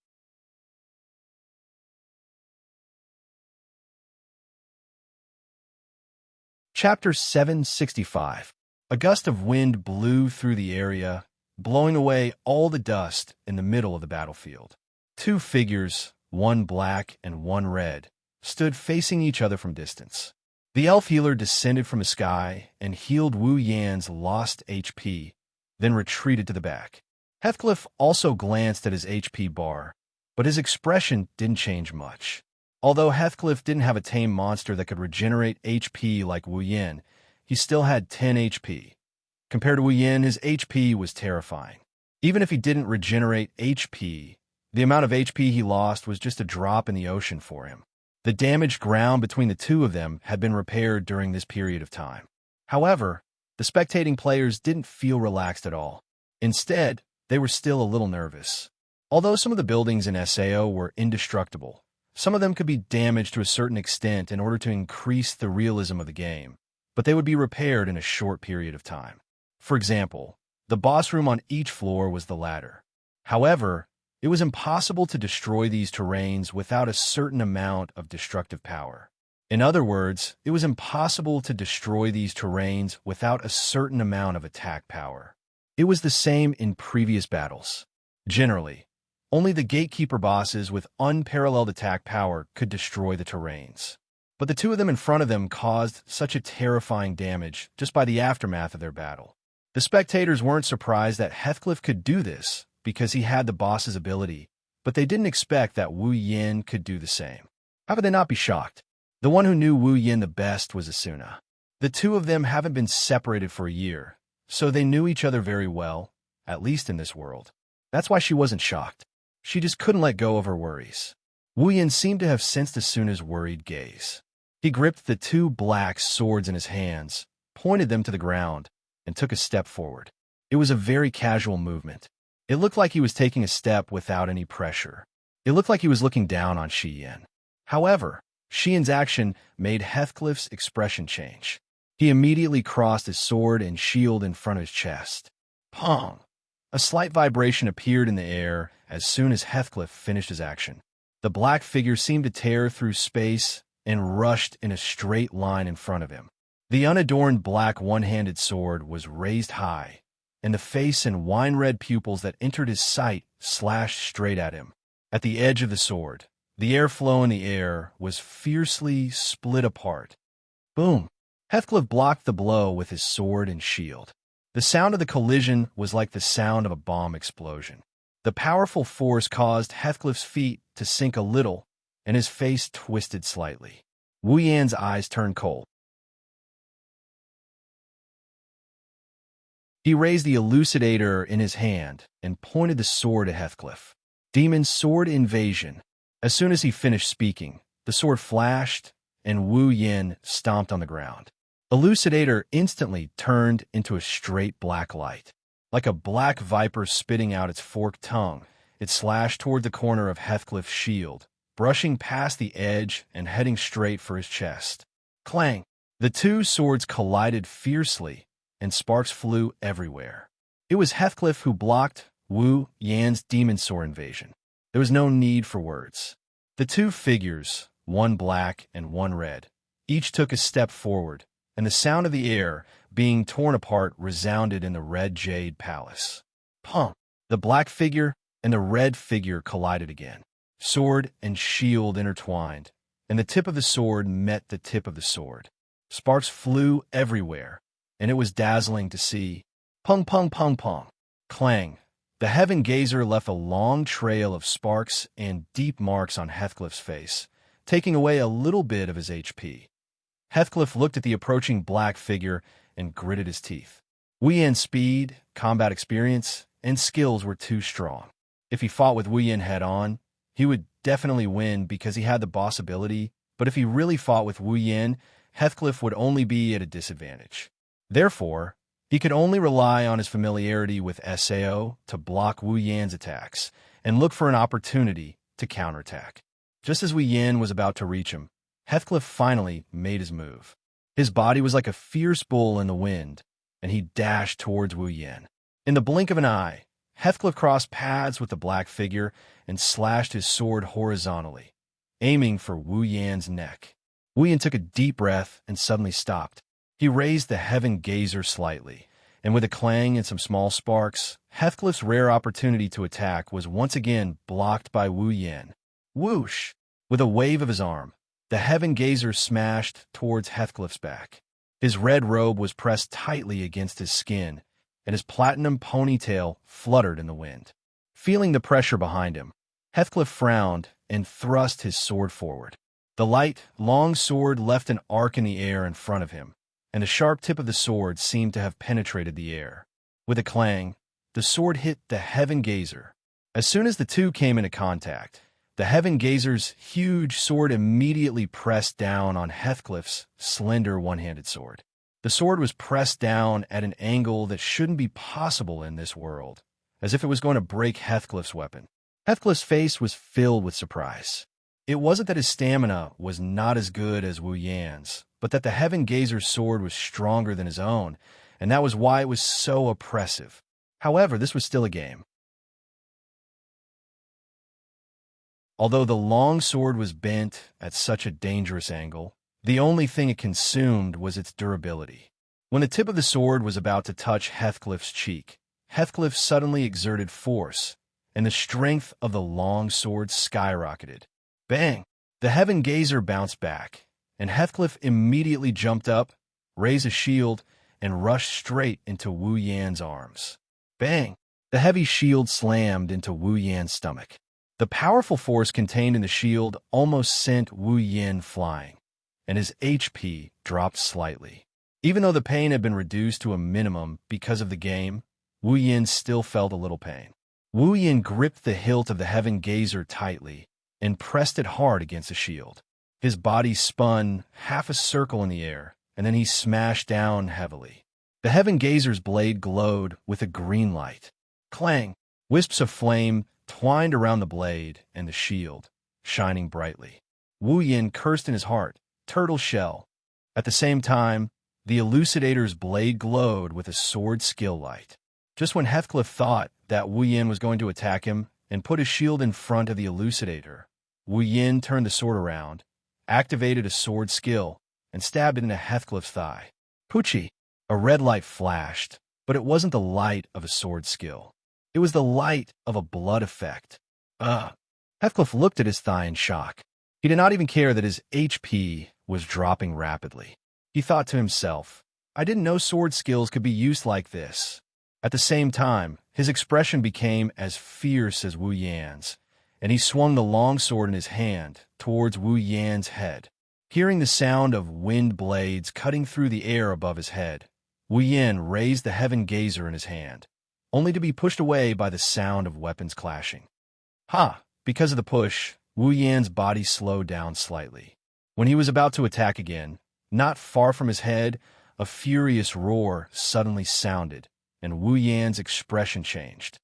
Chapter 765. A gust of wind blew through the area, blowing away all the dust in the middle of the battlefield. Two figures, one black and one red, stood facing each other from distance. The elf healer descended from the sky and healed Wu Yan's lost HP, then retreated to the back. Heathcliff also glanced at his HP bar, but his expression didn't change much. Although Heathcliff didn't have a tame monster that could regenerate HP like Wu Yan, he still had 10 HP. Compared to Wu Yan, his HP was terrifying. Even if he didn't regenerate HP, the amount of HP he lost was just a drop in the ocean for him. The damaged ground between the two of them had been repaired during this period of time. However, the spectating players didn't feel relaxed at all. Instead, they were still a little nervous. Although some of the buildings in SAO were indestructible, some of them could be damaged to a certain extent in order to increase the realism of the game, but they would be repaired in a short period of time. For example, the boss room on each floor was the ladder. However, it was impossible to destroy these terrains without a certain amount of destructive power. In other words, it was impossible to destroy these terrains without a certain amount of attack power. It was the same in previous battles. Generally, only the gatekeeper bosses with unparalleled attack power could destroy the terrains. But the two of them in front of them caused such a terrifying damage just by the aftermath of their battle. The spectators weren't surprised that Heathcliff could do this because he had the boss's ability, but they didn't expect that Wu Yin could do the same. How could they not be shocked? The one who knew Wu Yin the best was Asuna. The two of them haven't been separated for a year, so they knew each other very well, at least in this world. That's why she wasn't shocked. She just couldn't let go of her worries. Wu Yin seemed to have sensed Asuna's worried gaze. He gripped the two black swords in his hands, pointed them to the ground, and took a step forward. It was a very casual movement. It looked like he was taking a step without any pressure. It looked like he was looking down on Xian. However, Xian's action made Heathcliff's expression change. He immediately crossed his sword and shield in front of his chest. Pong! A slight vibration appeared in the air as soon as Heathcliff finished his action. The black figure seemed to tear through space and rushed in a straight line in front of him. The unadorned black one-handed sword was raised high, and the face and wine-red pupils that entered his sight slashed straight at him. At the edge of the sword, the airflow in the air was fiercely split apart. Boom! Heathcliff blocked the blow with his sword and shield. The sound of the collision was like the sound of a bomb explosion. The powerful force caused Heathcliff's feet to sink a little, and his face twisted slightly. Wu Yan's eyes turned cold. He raised the elucidator in his hand and pointed the sword at Heathcliff. Demon Sword Invasion. As soon as he finished speaking, the sword flashed, and Wu Yan stomped on the ground. Elucidator instantly turned into a straight black light. Like a black viper spitting out its forked tongue, it slashed toward the corner of Heathcliff's shield, brushing past the edge and heading straight for his chest. Clang! The two swords collided fiercely, and sparks flew everywhere. It was Heathcliff who blocked Wu Yan's demon sword invasion. There was no need for words. The two figures, one black and one red, each took a step forward, and the sound of the air being torn apart resounded in the red jade palace. Pum! The black figure and the red figure collided again. Sword and shield intertwined, and the tip of the sword met the tip of the sword. Sparks flew everywhere, and it was dazzling to see. Pung, pung, pung, pung. Clang! The Heaven Gazer left a long trail of sparks and deep marks on Heathcliff's face, taking away a little bit of his HP. Heathcliff looked at the approaching black figure and gritted his teeth. Wu Yan's speed, combat experience, and skills were too strong. If he fought with Wu Yan head-on, he would definitely win because he had the boss ability, but if he really fought with Wu Yan, Heathcliff would only be at a disadvantage. Therefore, he could only rely on his familiarity with SAO to block Wu Yan's attacks and look for an opportunity to counterattack. Just as Wu Yan was about to reach him, Heathcliff finally made his move. His body was like a fierce bull in the wind, and he dashed towards Wu Yan. In the blink of an eye, Heathcliff crossed paths with the black figure and slashed his sword horizontally, aiming for Wu Yan's neck. Wu Yan took a deep breath and suddenly stopped. He raised the Heaven Gazer slightly, and with a clang and some small sparks, Heathcliff's rare opportunity to attack was once again blocked by Wu Yan. Whoosh! With a wave of his arm, the Heaven Gazer smashed towards Heathcliff's back. His red robe was pressed tightly against his skin, and his platinum ponytail fluttered in the wind. Feeling the pressure behind him, Heathcliff frowned and thrust his sword forward. The light, long sword left an arc in the air in front of him, and the sharp tip of the sword seemed to have penetrated the air. With a clang, the sword hit the Heaven Gazer. As soon as the two came into contact, the Heaven Gazer's huge sword immediately pressed down on Heathcliff's slender one-handed sword. The sword was pressed down at an angle that shouldn't be possible in this world, as if it was going to break Heathcliff's weapon. Heathcliff's face was filled with surprise. It wasn't that his stamina was not as good as Wu Yan's, but that the Heaven Gazer's sword was stronger than his own, and that was why it was so oppressive. However, this was still a game. Although the long sword was bent at such a dangerous angle, the only thing it consumed was its durability. When the tip of the sword was about to touch Heathcliff's cheek, Heathcliff suddenly exerted force, and the strength of the long sword skyrocketed. Bang! The Heaven Gazer bounced back, and Heathcliff immediately jumped up, raised a shield, and rushed straight into Wu Yan's arms. Bang! The heavy shield slammed into Wu Yan's stomach. The powerful force contained in the shield almost sent Wu Yan flying, and his HP dropped slightly. Even though the pain had been reduced to a minimum because of the game, Wu Yan still felt a little pain. Wu Yin gripped the hilt of the Heaven Gazer tightly and pressed it hard against the shield. His body spun half a circle in the air, and then he smashed down heavily. The Heaven Gazer's blade glowed with a green light. Clang! Wisps of flame twined around the blade and the shield, shining brightly. Wu Yin cursed in his heart, turtle shell. At the same time, the elucidator's blade glowed with a sword skill light. Just when Heathcliff thought that Wu Yin was going to attack him and put his shield in front of the elucidator, Wu Yin turned the sword around, activated a sword skill, and stabbed it into Heathcliff's thigh. Poochie! A red light flashed, but it wasn't the light of a sword skill. It was the light of a blood effect. Heathcliff looked at his thigh in shock. He did not even care that his HP was dropping rapidly. He thought to himself, I didn't know sword skills could be used like this. At the same time, his expression became as fierce as Wu Yan's, and he swung the long sword in his hand towards Wu Yan's head. Hearing the sound of wind blades cutting through the air above his head, Wu Yan raised the Heaven Gazer in his hand, only to be pushed away by the sound of weapons clashing. Because of the push, Wu Yan's body slowed down slightly. When he was about to attack again, not far from his head, a furious roar suddenly sounded, and Wu Yan's expression changed.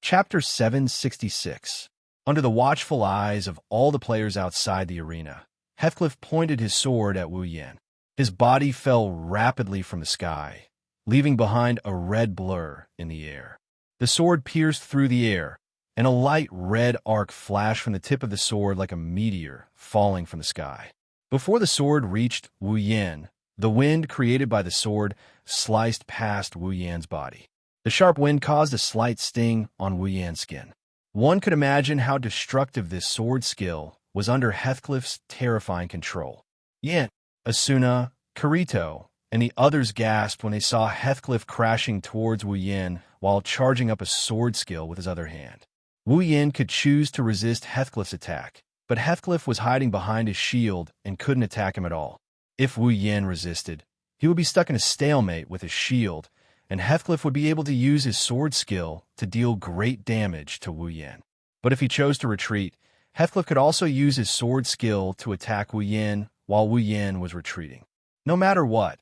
Chapter 766. Under the watchful eyes of all the players outside the arena, Heathcliff pointed his sword at Wu Yan. His body fell rapidly from the sky, leaving behind a red blur in the air. The sword pierced through the air, and a light red arc flashed from the tip of the sword like a meteor falling from the sky. Before the sword reached Wu Yan, the wind created by the sword sliced past Wu Yan's body. The sharp wind caused a slight sting on Wu Yan's skin. One could imagine how destructive this sword skill was under Heathcliff's terrifying control. Yan, Asuna, Kirito, and the others gasped when they saw Heathcliff crashing towards Wu Yan while charging up a sword skill with his other hand. Wu Yan could choose to resist Heathcliff's attack, but Heathcliff was hiding behind his shield and couldn't attack him at all. If Wu Yan resisted, he would be stuck in a stalemate with his shield, and Heathcliff would be able to use his sword skill to deal great damage to Wu Yan. But if he chose to retreat, Heathcliff could also use his sword skill to attack Wu Yan while Wu Yan was retreating. No matter what,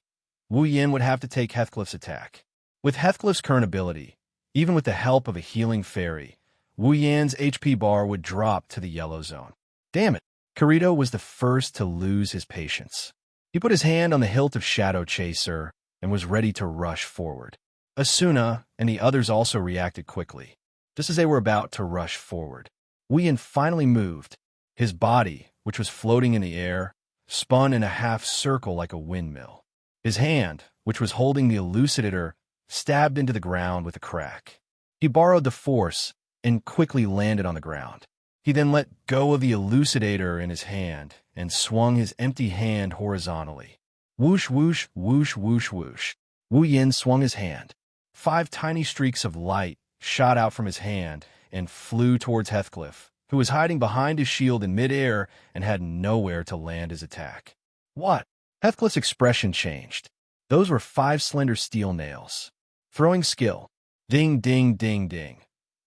Wu Yan would have to take Heathcliff's attack. With Heathcliff's current ability, even with the help of a healing fairy, Wu Yan's HP bar would drop to the yellow zone. Damn it! Kirito was the first to lose his patience. He put his hand on the hilt of Shadow Chaser and was ready to rush forward. Asuna and the others also reacted quickly. Just as they were about to rush forward, Wu Yan finally moved. His body, which was floating in the air, spun in a half circle like a windmill. His hand, which was holding the elucidator, stabbed into the ground with a crack. He borrowed the force and quickly landed on the ground. He then let go of the elucidator in his hand and swung his empty hand horizontally. Whoosh, whoosh, whoosh, whoosh, whoosh. Wu Yan swung his hand. 5 tiny streaks of light shot out from his hand and flew towards Heathcliff, who was hiding behind his shield in midair and had nowhere to land his attack. What? Heathcliff's expression changed. Those were 5 slender steel nails. Throwing skill. Ding, ding, ding, ding.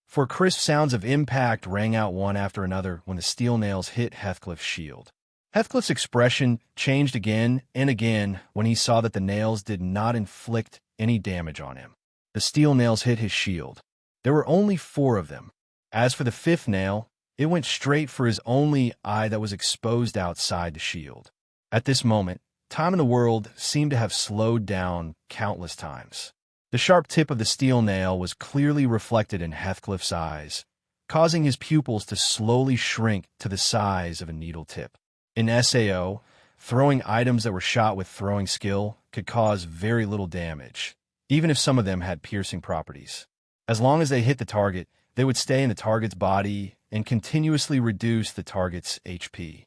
For crisp sounds of impact rang out one after another when the steel nails hit Heathcliff's shield. Heathcliff's expression changed again and again when he saw that the nails did not inflict any damage on him. The steel nails hit his shield. There were only 4 of them. As for the 5th nail, it went straight for his only eye that was exposed outside the shield. At this moment, time in the world seemed to have slowed down countless times. The sharp tip of the steel nail was clearly reflected in Heathcliff's eyes, causing his pupils to slowly shrink to the size of a needle tip. In SAO, throwing items that were shot with throwing skill could cause very little damage, even if some of them had piercing properties. As long as they hit the target, they would stay in the target's body and continuously reduce the target's HP.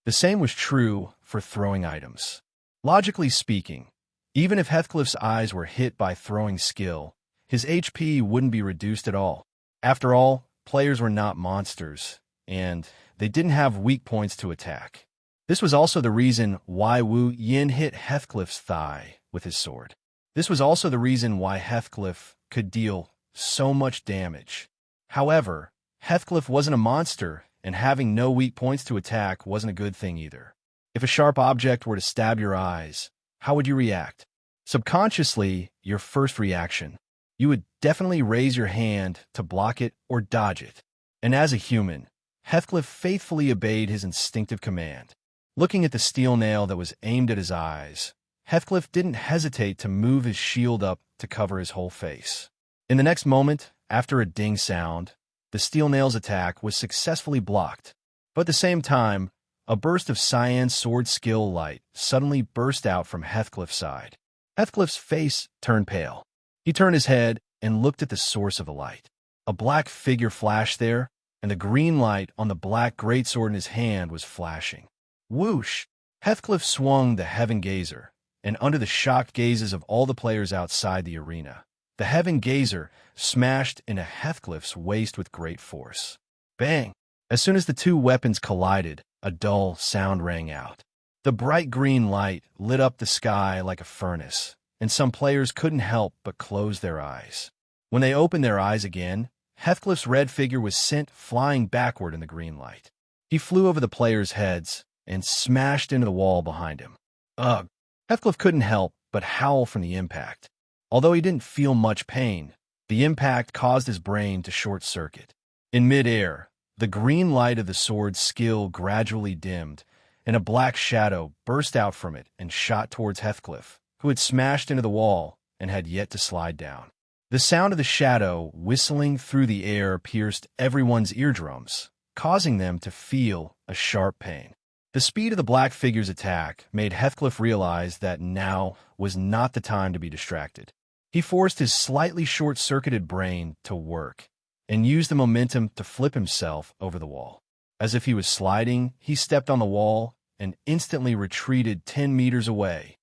The same was true for throwing items. Logically speaking, even if Heathcliff's eyes were hit by throwing skill, his HP wouldn't be reduced at all. After all, players were not monsters, and they didn't have weak points to attack. This was also the reason why Wu Yin hit Heathcliff's thigh with his sword. This was also the reason why Heathcliff could deal so much damage. However, Heathcliff wasn't a monster, and having no weak points to attack wasn't a good thing either. If a sharp object were to stab your eyes, how would you react? Subconsciously, your first reaction, you would definitely raise your hand to block it or dodge it. And as a human, Heathcliff faithfully obeyed his instinctive command. Looking at the steel nail that was aimed at his eyes, Heathcliff didn't hesitate to move his shield up to cover his whole face. In the next moment, after a ding sound, the steel nail's attack was successfully blocked. But at the same time, a burst of Xianxia's sword skill light suddenly burst out from Heathcliff's side. Heathcliff's face turned pale. He turned his head and looked at the source of the light. A black figure flashed there, and the green light on the black greatsword in his hand was flashing. Whoosh! Heathcliff swung the Heaven Gazer, and under the shocked gazes of all the players outside the arena, the Heaven Gazer smashed into Heathcliff's waist with great force. Bang! As soon as the two weapons collided, a dull sound rang out. The bright green light lit up the sky like a furnace, and some players couldn't help but close their eyes. When they opened their eyes again, Heathcliff's red figure was sent flying backward in the green light. He flew over the players' heads and smashed into the wall behind him. Ugh! Heathcliff couldn't help but howl from the impact. Although he didn't feel much pain, the impact caused his brain to short-circuit. In mid-air, the green light of the sword's skill gradually dimmed, and a black shadow burst out from it and shot towards Heathcliff, who had smashed into the wall and had yet to slide down. The sound of the shadow whistling through the air pierced everyone's eardrums, causing them to feel a sharp pain. The speed of the black figure's attack made Heathcliff realize that now was not the time to be distracted. He forced his slightly short-circuited brain to work and used the momentum to flip himself over the wall. As if he was sliding, he stepped on the wall and instantly retreated 10 meters away.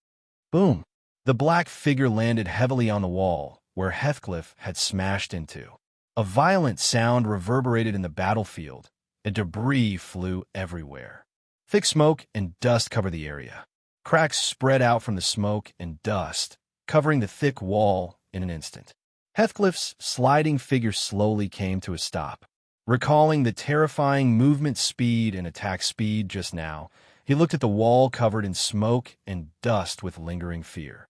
Boom! The black figure landed heavily on the wall, where Heathcliff had smashed into. A violent sound reverberated in the battlefield, and debris flew everywhere. Thick smoke and dust covered the area. Cracks spread out from the smoke and dust, covering the thick wall in an instant. Heathcliff's sliding figure slowly came to a stop. Recalling the terrifying movement speed and attack speed just now, he looked at the wall covered in smoke and dust with lingering fear.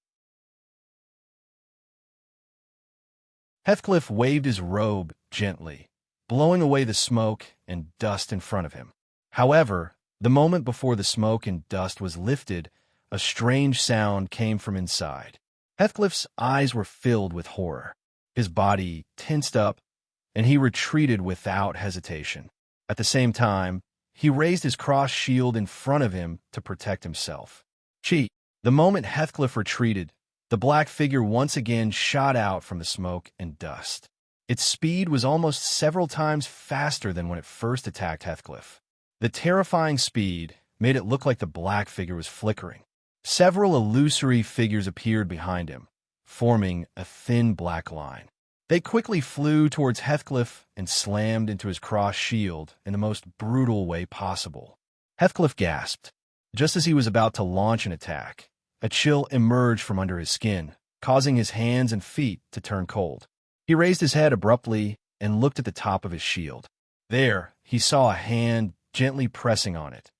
Heathcliff waved his robe gently, blowing away the smoke and dust in front of him. However, the moment before the smoke and dust was lifted, a strange sound came from inside. Heathcliff's eyes were filled with horror. His body tensed up, and he retreated without hesitation. At the same time, he raised his cross shield in front of him to protect himself. Cheat! The moment Heathcliff retreated, the black figure once again shot out from the smoke and dust. Its speed was almost several times faster than when it first attacked Heathcliff. The terrifying speed made it look like the black figure was flickering. Several illusory figures appeared behind him, forming a thin black line. They quickly flew towards Heathcliff and slammed into his cross shield in the most brutal way possible. Heathcliff gasped. Just as he was about to launch an attack, a chill emerged from under his skin, causing his hands and feet to turn cold. He raised his head abruptly and looked at the top of his shield. There, he saw a hand gently pressing on it.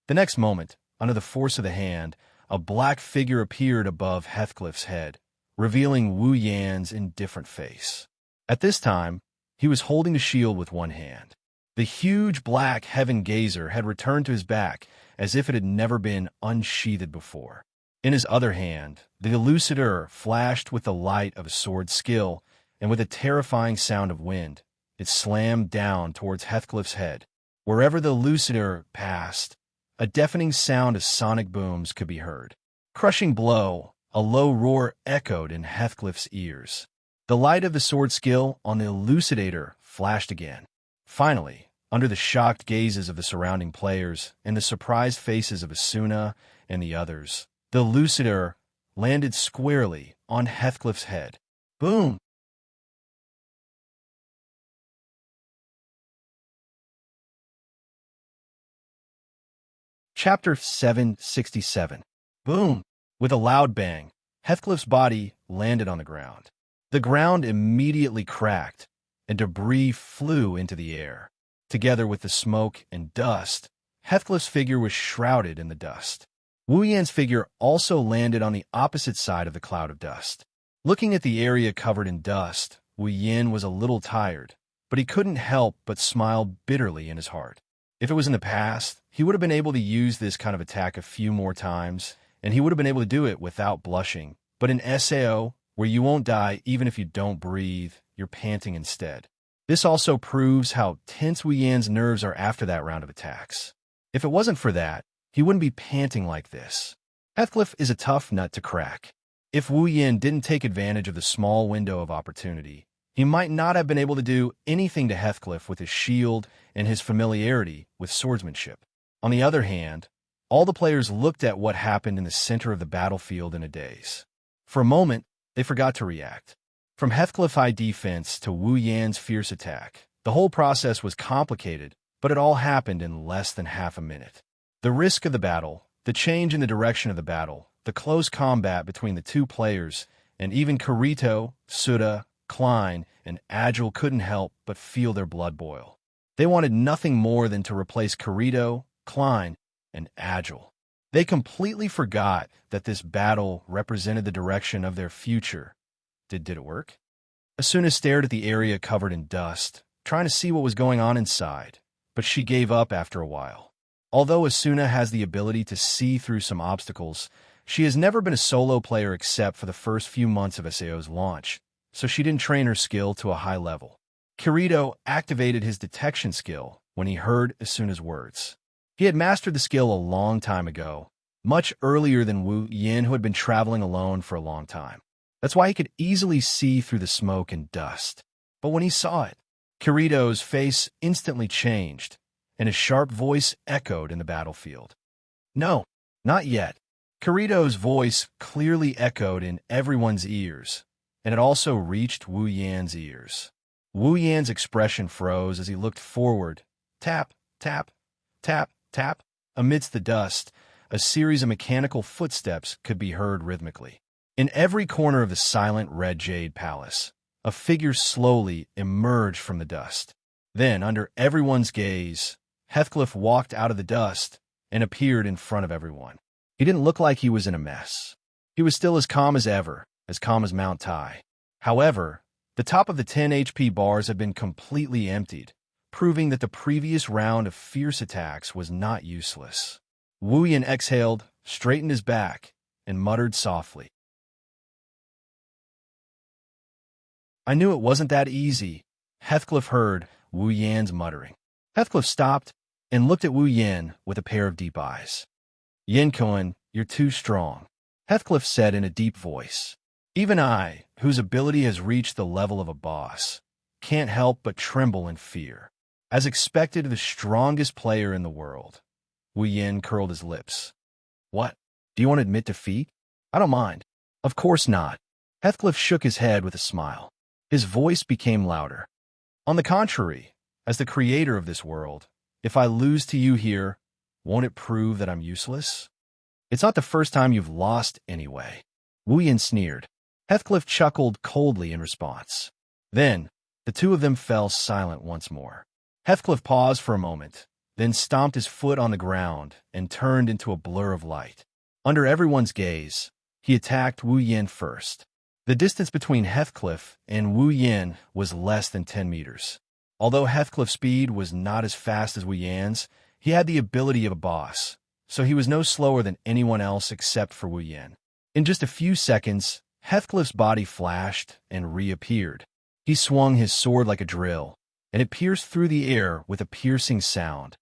The next moment, under the force of the hand, a black figure appeared above Heathcliff's head, revealing Wu Yan's indifferent face. At this time, he was holding the shield with one hand. The huge black Heaven Gazer had returned to his back as if it had never been unsheathed before. In his other hand, the elucidator flashed with the light of a sword skill, and with a terrifying sound of wind, it slammed down towards Heathcliff's head. Wherever the elucidator passed, a deafening sound of sonic booms could be heard. Crushing blow, a low roar echoed in Heathcliff's ears. The light of the sword skill on the elucidator flashed again. Finally, under the shocked gazes of the surrounding players and the surprised faces of Asuna and the others, the elucidator landed squarely on Heathcliff's head. Boom! Chapter 767. Boom! With a loud bang, Heathcliff's body landed on the ground. The ground immediately cracked, and debris flew into the air. Together with the smoke and dust, Heathcliff's figure was shrouded in the dust. Wu Yan's figure also landed on the opposite side of the cloud of dust. Looking at the area covered in dust, Wu Yan was a little tired, but he couldn't help but smile bitterly in his heart. If it was in the past, he would have been able to use this kind of attack a few more times, and he would have been able to do it without blushing. But in SAO, where you won't die even if you don't breathe, you're panting instead. This also proves how tense Wu Yan's nerves are after that round of attacks. If it wasn't for that, he wouldn't be panting like this. Heathcliff is a tough nut to crack. If Wu Yan didn't take advantage of the small window of opportunity, he might not have been able to do anything to Heathcliff with his shield and his familiarity with swordsmanship. On the other hand, all the players looked at what happened in the center of the battlefield in a daze. For a moment, they forgot to react. From Heathcliff's high defense to Wu Yan's fierce attack, the whole process was complicated, but it all happened in less than half a minute. The risk of the battle, the change in the direction of the battle, the close combat between the two players, and even Kirito, Suda, Klein, and Agile couldn't help but feel their blood boil. They wanted nothing more than to replace Kirito, Klein, and Agile. They completely forgot that this battle represented the direction of their future. Did it work? Asuna stared at the area covered in dust, trying to see what was going on inside, but she gave up after a while. Although Asuna has the ability to see through some obstacles, she has never been a solo player except for the first few months of SAO's launch, so she didn't train her skill to a high level. Kirito activated his detection skill when he heard Asuna's words. He had mastered the skill a long time ago, much earlier than Wu Yan, who had been traveling alone for a long time. That's why he could easily see through the smoke and dust. But when he saw it, Kirito's face instantly changed, and his sharp voice echoed in the battlefield. No, not yet. Kirito's voice clearly echoed in everyone's ears, and it also reached Wu Yan's ears. Wu Yan's expression froze as he looked forward. Tap, tap, tap, tap. Amidst the dust, a series of mechanical footsteps could be heard rhythmically. In every corner of the silent red jade palace, a figure slowly emerged from the dust. Then, under everyone's gaze, Heathcliff walked out of the dust and appeared in front of everyone. He didn't look like he was in a mess. He was still as calm as ever, as calm as Mount Tai. However, the top of the 10 HP bars had been completely emptied, proving that the previous round of fierce attacks was not useless. Wu Yan exhaled, straightened his back, and muttered softly. I knew it wasn't that easy. Heathcliff heard Wu Yan's muttering. Heathcliff stopped and looked at Wu Yan with a pair of deep eyes. Yen-kun, you're too strong, Heathcliff said in a deep voice. Even I, whose ability has reached the level of a boss, can't help but tremble in fear. As expected of the strongest player in the world. Wu Yan curled his lips. What? Do you want to admit defeat? I don't mind. Of course not. Heathcliff shook his head with a smile. His voice became louder. On the contrary, as the creator of this world, if I lose to you here, won't it prove that I'm useless? It's not the first time you've lost anyway. Wu Yan sneered. Heathcliff chuckled coldly in response. Then, the two of them fell silent once more. Heathcliff paused for a moment, then stomped his foot on the ground and turned into a blur of light. Under everyone's gaze, he attacked Wu Yan first. The distance between Heathcliff and Wu Yan was less than 10 meters. Although Heathcliff's speed was not as fast as Wu Yan's, he had the ability of a boss, so he was no slower than anyone else except for Wu Yan. In just a few seconds, Heathcliff's body flashed and reappeared. He swung his sword like a drill, and it pierced through the air with a piercing sound,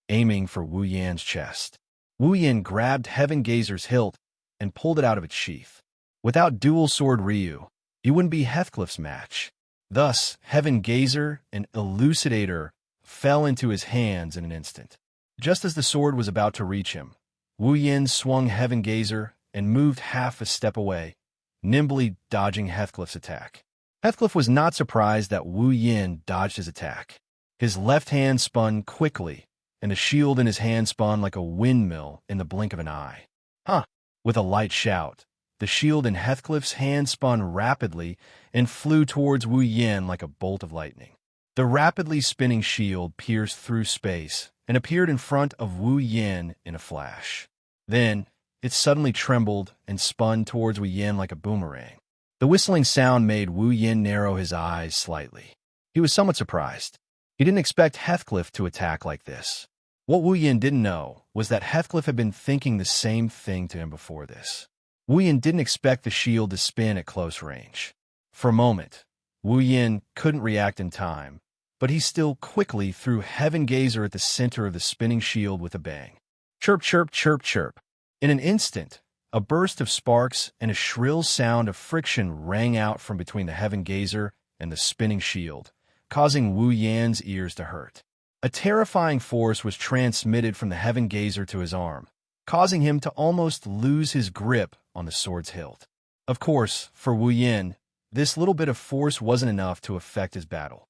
aiming for Wu Yan's chest. Wu Yan grabbed Heaven Gazer's hilt and pulled it out of its sheath. Without dual sword Ryu, he wouldn't be Heathcliff's match. Thus, Heaven Gazer and Elucidator fell into his hands in an instant. Just as the sword was about to reach him, Wu Yan swung Heaven Gazer and moved half a step away, nimbly dodging Heathcliff's attack. Heathcliff was not surprised that Wu Yan dodged his attack. His left hand spun quickly, and the shield in his hand spun like a windmill in the blink of an eye. Huh! With a light shout, the shield in Heathcliff's hand spun rapidly and flew towards Wu Yin like a bolt of lightning. The rapidly spinning shield pierced through space and appeared in front of Wu Yin in a flash. Then, it suddenly trembled and spun towards Wu Yin like a boomerang. The whistling sound made Wu Yin narrow his eyes slightly. He was somewhat surprised. He didn't expect Heathcliff to attack like this. What Wu Yin didn't know was that Heathcliff had been thinking the same thing to him before this. Wu Yin didn't expect the shield to spin at close range. For a moment, Wu Yin couldn't react in time, but he still quickly threw Heaven Gazer at the center of the spinning shield with a bang. Chirp, chirp, chirp, chirp. In an instant, a burst of sparks and a shrill sound of friction rang out from between the Heaven Gazer and the spinning shield, causing Wu Yan's ears to hurt. A terrifying force was transmitted from the Heaven Gazer to his arm, causing him to almost lose his grip on the sword's hilt. Of course, for Wu Yan, this little bit of force wasn't enough to affect his battle.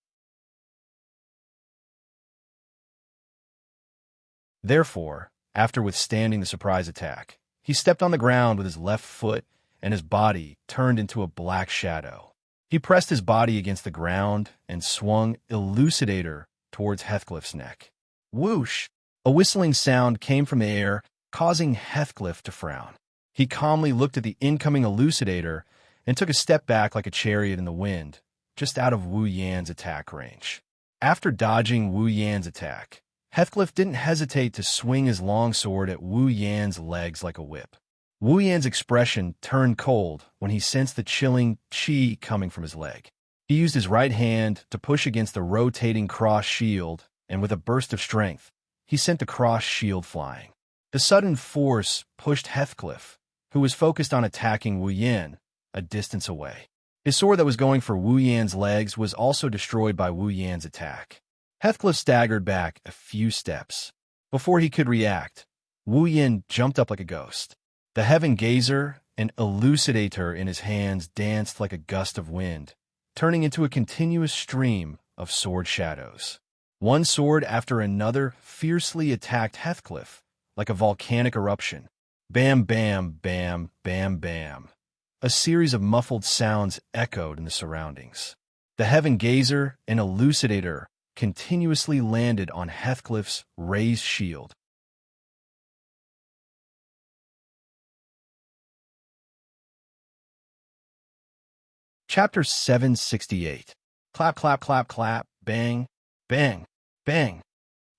Therefore, after withstanding the surprise attack, he stepped on the ground with his left foot, and his body turned into a black shadow. He pressed his body against the ground and swung Elucidator towards Heathcliff's neck. Whoosh! A whistling sound came from the air, causing Heathcliff to frown. He calmly looked at the incoming Elucidator and took a step back like a chariot in the wind, just out of Wu Yan's attack range. After dodging Wu Yan's attack, Heathcliff didn't hesitate to swing his longsword at Wu Yan's legs like a whip. Wu Yan's expression turned cold when he sensed the chilling qi coming from his leg. He used his right hand to push against the rotating cross shield, and with a burst of strength, he sent the cross shield flying. The sudden force pushed Heathcliff, who was focused on attacking Wu Yan, a distance away. His sword that was going for Wu Yan's legs was also destroyed by Wu Yan's attack. Heathcliff staggered back a few steps. Before he could react, Wu Yan jumped up like a ghost. The Heaven Gazer and Elucidator in his hands danced like a gust of wind, turning into a continuous stream of sword shadows. One sword after another fiercely attacked Heathcliff, like a volcanic eruption. Bam, bam, bam, bam, bam. A series of muffled sounds echoed in the surroundings. The Heaven Gazer and Elucidator continuously landed on Heathcliff's raised shield. Chapter 768. Clap, clap, clap, clap, bang, bang, bang,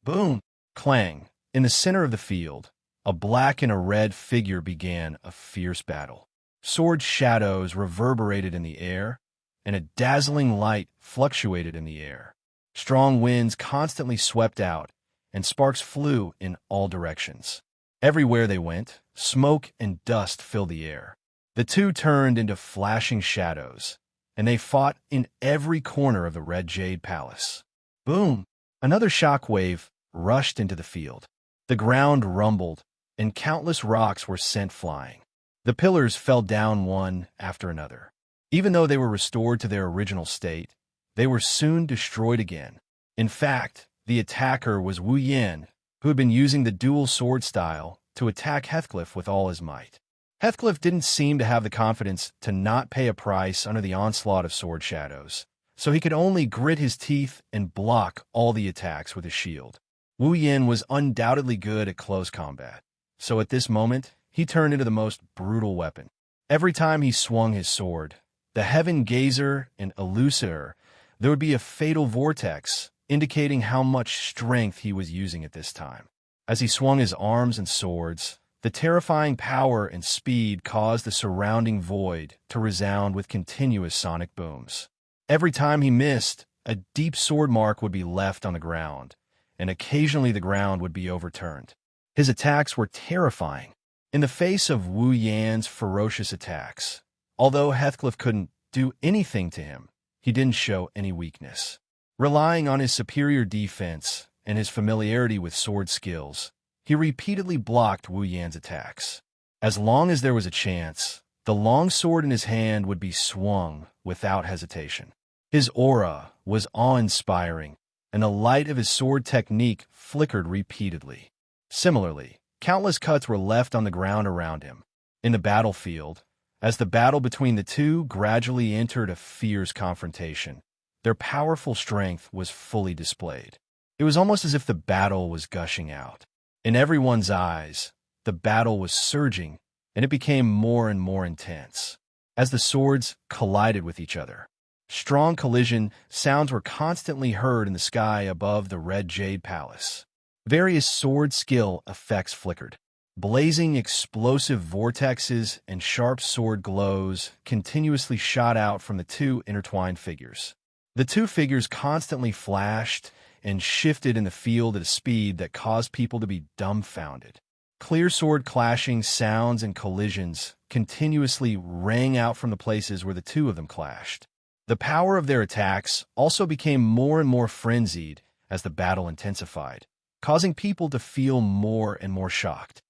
boom, clang. In the center of the field, a black and a red figure began a fierce battle. Sword shadows reverberated in the air, and a dazzling light fluctuated in the air. Strong winds constantly swept out, and sparks flew in all directions. Everywhere they went, smoke and dust filled the air. The two turned into flashing shadows, and they fought in every corner of the Red Jade Palace. Boom! Another shockwave rushed into the field. The ground rumbled, and countless rocks were sent flying. The pillars fell down one after another. Even though they were restored to their original state, they were soon destroyed again. In fact, the attacker was Wu Yan, who had been using the dual sword style to attack Heathcliff with all his might. Heathcliff didn't seem to have the confidence to not pay a price under the onslaught of sword shadows, so he could only grit his teeth and block all the attacks with his shield. Wu Yan was undoubtedly good at close combat, so at this moment, he turned into the most brutal weapon. Every time he swung his sword, the Heaven Gazer and Elucidator, there would be a fatal vortex, indicating how much strength he was using at this time. As he swung his arms and swords, the terrifying power and speed caused the surrounding void to resound with continuous sonic booms. Every time he missed, a deep sword mark would be left on the ground, and occasionally the ground would be overturned. His attacks were terrifying. In the face of Wu Yan's ferocious attacks, although Heathcliff couldn't do anything to him, he didn't show any weakness. Relying on his superior defense and his familiarity with sword skills, he repeatedly blocked Wu Yan's attacks. As long as there was a chance, the long sword in his hand would be swung without hesitation. His aura was awe-inspiring, and the light of his sword technique flickered repeatedly. Similarly, countless cuts were left on the ground around him. In the battlefield, as the battle between the two gradually entered a fierce confrontation, their powerful strength was fully displayed. It was almost as if the battle was gushing out. In everyone's eyes, the battle was surging, and it became more and more intense. As the swords collided with each other, strong collision sounds were constantly heard in the sky above the Red Jade Palace. Various sword skill effects flickered. Blazing explosive vortexes and sharp sword glows continuously shot out from the two intertwined figures. The two figures constantly flashed and shifted in the field at a speed that caused people to be dumbfounded. Clear sword clashing sounds and collisions continuously rang out from the places where the two of them clashed. The power of their attacks also became more and more frenzied as the battle intensified, causing people to feel more and more shocked.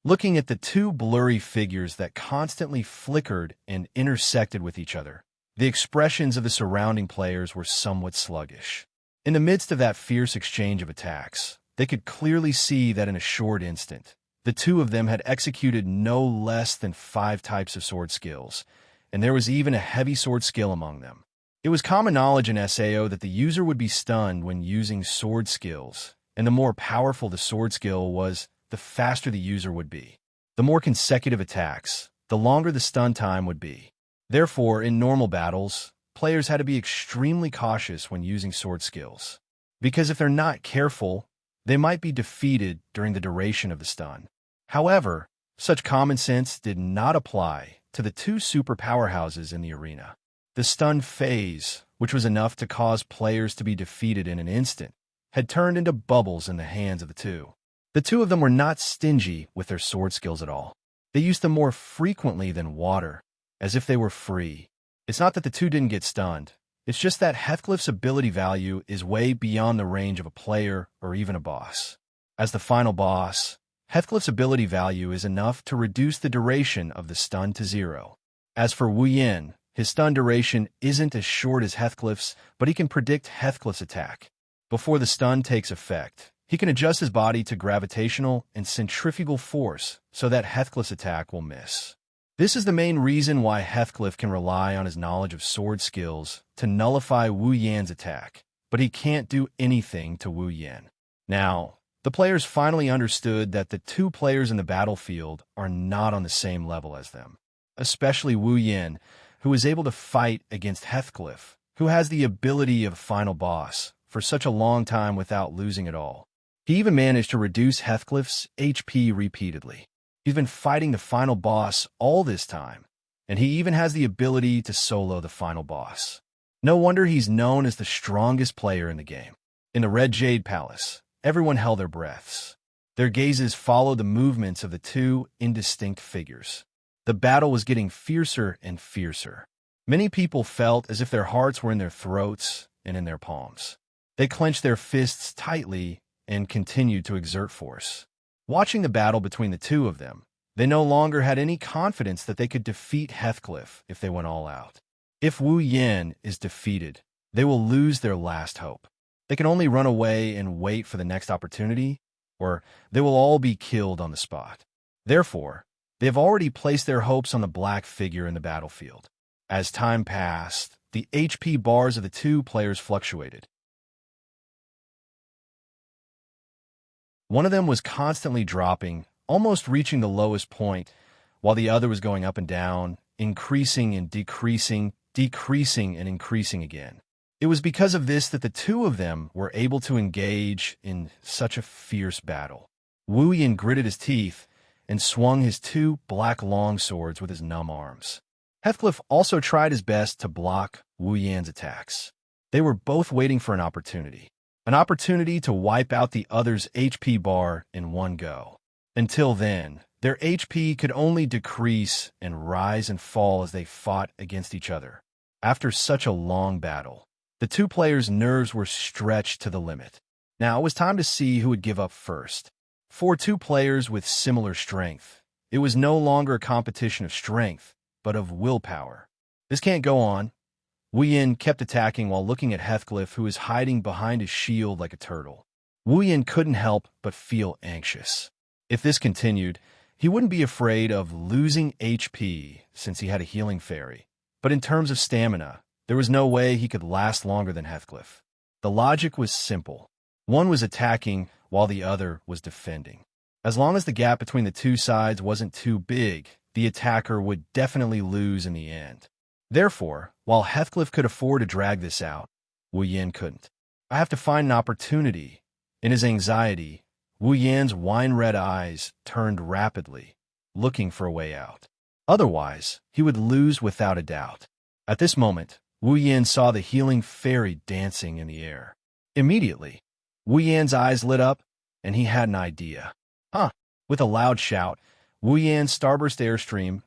Looking at the two blurry figures that constantly flickered and intersected with each other, the expressions of the surrounding players were somewhat sluggish. In the midst of that fierce exchange of attacks, they could clearly see that in a short instant, the two of them had executed no less than 5 types of sword skills, and there was even a heavy sword skill among them. It was common knowledge in SAO that the user would be stunned when using sword skills, and the more powerful the sword skill was, the faster the user would be. The more consecutive attacks, the longer the stun time would be. Therefore, in normal battles, players had to be extremely cautious when using sword skills, because if they're not careful, they might be defeated during the duration of the stun. However, such common sense did not apply to the two super powerhouses in the arena. The stun phase, which was enough to cause players to be defeated in an instant, had turned into bubbles in the hands of the two. The two of them were not stingy with their sword skills at all. They used them more frequently than water, as if they were free. It's not that the two didn't get stunned. It's just that Heathcliff's ability value is way beyond the range of a player or even a boss. As the final boss, Heathcliff's ability value is enough to reduce the duration of the stun to 0. As for Wu Yin, his stun duration isn't as short as Heathcliff's, but he can predict Heathcliff's attack. Before the stun takes effect, he can adjust his body to gravitational and centrifugal force so that Heathcliff's attack will miss. This is the main reason why Heathcliff can rely on his knowledge of sword skills to nullify Wu Yan's attack, but he can't do anything to Wu Yan. Now, the players finally understood that the two players in the battlefield are not on the same level as them, especially Wu Yan, who is able to fight against Heathcliff, who has the ability of a final boss, for such a long time without losing at all. He even managed to reduce Heathcliff's HP repeatedly. He's been fighting the final boss all this time, and he even has the ability to solo the final boss. No wonder he's known as the strongest player in the game. In the Red Jade Palace, everyone held their breaths. Their gazes followed the movements of the two indistinct figures. The battle was getting fiercer and fiercer. Many people felt as if their hearts were in their throats and in their palms. They clenched their fists tightly and continued to exert force. Watching the battle between the two of them, they no longer had any confidence that they could defeat Heathcliff if they went all out. If Wu Yan is defeated, they will lose their last hope. They can only run away and wait for the next opportunity, or they will all be killed on the spot. Therefore, they have already placed their hopes on the black figure in the battlefield. As time passed, the HP bars of the two players fluctuated. One of them was constantly dropping, almost reaching the lowest point, while the other was going up and down, increasing and decreasing, decreasing and increasing again. It was because of this that the two of them were able to engage in such a fierce battle. Wu Yin gritted his teeth and swung his two black longswords with his numb arms. Heathcliff also tried his best to block Wu Yan's attacks. They were both waiting for an opportunity to wipe out the other's HP bar in one go. Until then, their HP could only decrease and rise and fall as they fought against each other. After such a long battle, the two players' nerves were stretched to the limit. Now it was time to see who would give up first. For two players with similar strength, it was no longer a competition of strength, but of willpower. This can't go on. Wu Yin kept attacking while looking at Heathcliff, who was hiding behind his shield like a turtle. Wu Yin couldn't help but feel anxious. If this continued, he wouldn't be afraid of losing HP since he had a healing fairy. But in terms of stamina, there was no way he could last longer than Heathcliff. The logic was simple. One was attacking while the other was defending. As long as the gap between the two sides wasn't too big, the attacker would definitely lose in the end. Therefore, while Heathcliff could afford to drag this out, Wu Yin couldn't. I have to find an opportunity. In his anxiety, Wu Yan's wine-red eyes turned rapidly, looking for a way out. Otherwise, he would lose without a doubt. At this moment, Wu Yan saw the healing fairy dancing in the air. Immediately, Wu Yan's eyes lit up, and he had an idea. With a loud shout, Wu Yan's starburst airstream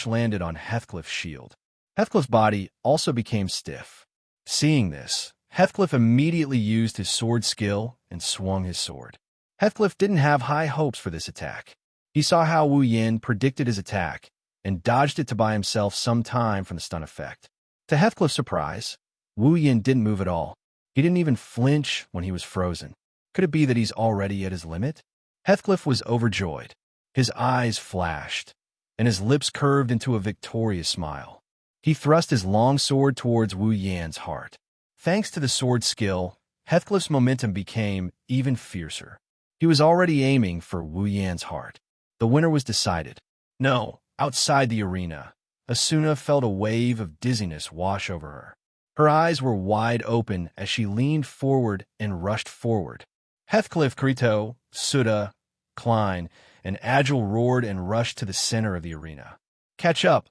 landed on Heathcliff's shield. Heathcliff's body also became stiff. Seeing this, Heathcliff immediately used his sword skill and swung his sword. Heathcliff didn't have high hopes for this attack. He saw how Wu Yan predicted his attack and dodged it to buy himself some time from the stun effect. To Heathcliff's surprise, Wu Yan didn't move at all. He didn't even flinch when he was frozen. Could it be that he's already at his limit? Heathcliff was overjoyed. His eyes flashed, and his lips curved into a victorious smile. He thrust his long sword towards Wu Yan's heart. Thanks to the sword skill, Heathcliff's momentum became even fiercer. He was already aiming for Wu Yan's heart. The winner was decided. No, outside the arena, Asuna felt a wave of dizziness wash over her. Her eyes were wide open as she leaned forward and rushed forward. Heathcliff, Krito, Sutta, Klein, and Agile roared and rushed to the center of the arena. Catch up!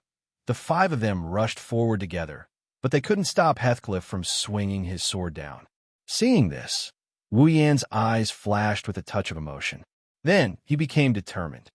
The five of them rushed forward together, but they couldn't stop Heathcliff from swinging his sword down. Seeing this, Wu Yan's eyes flashed with a touch of emotion. Then he became determined.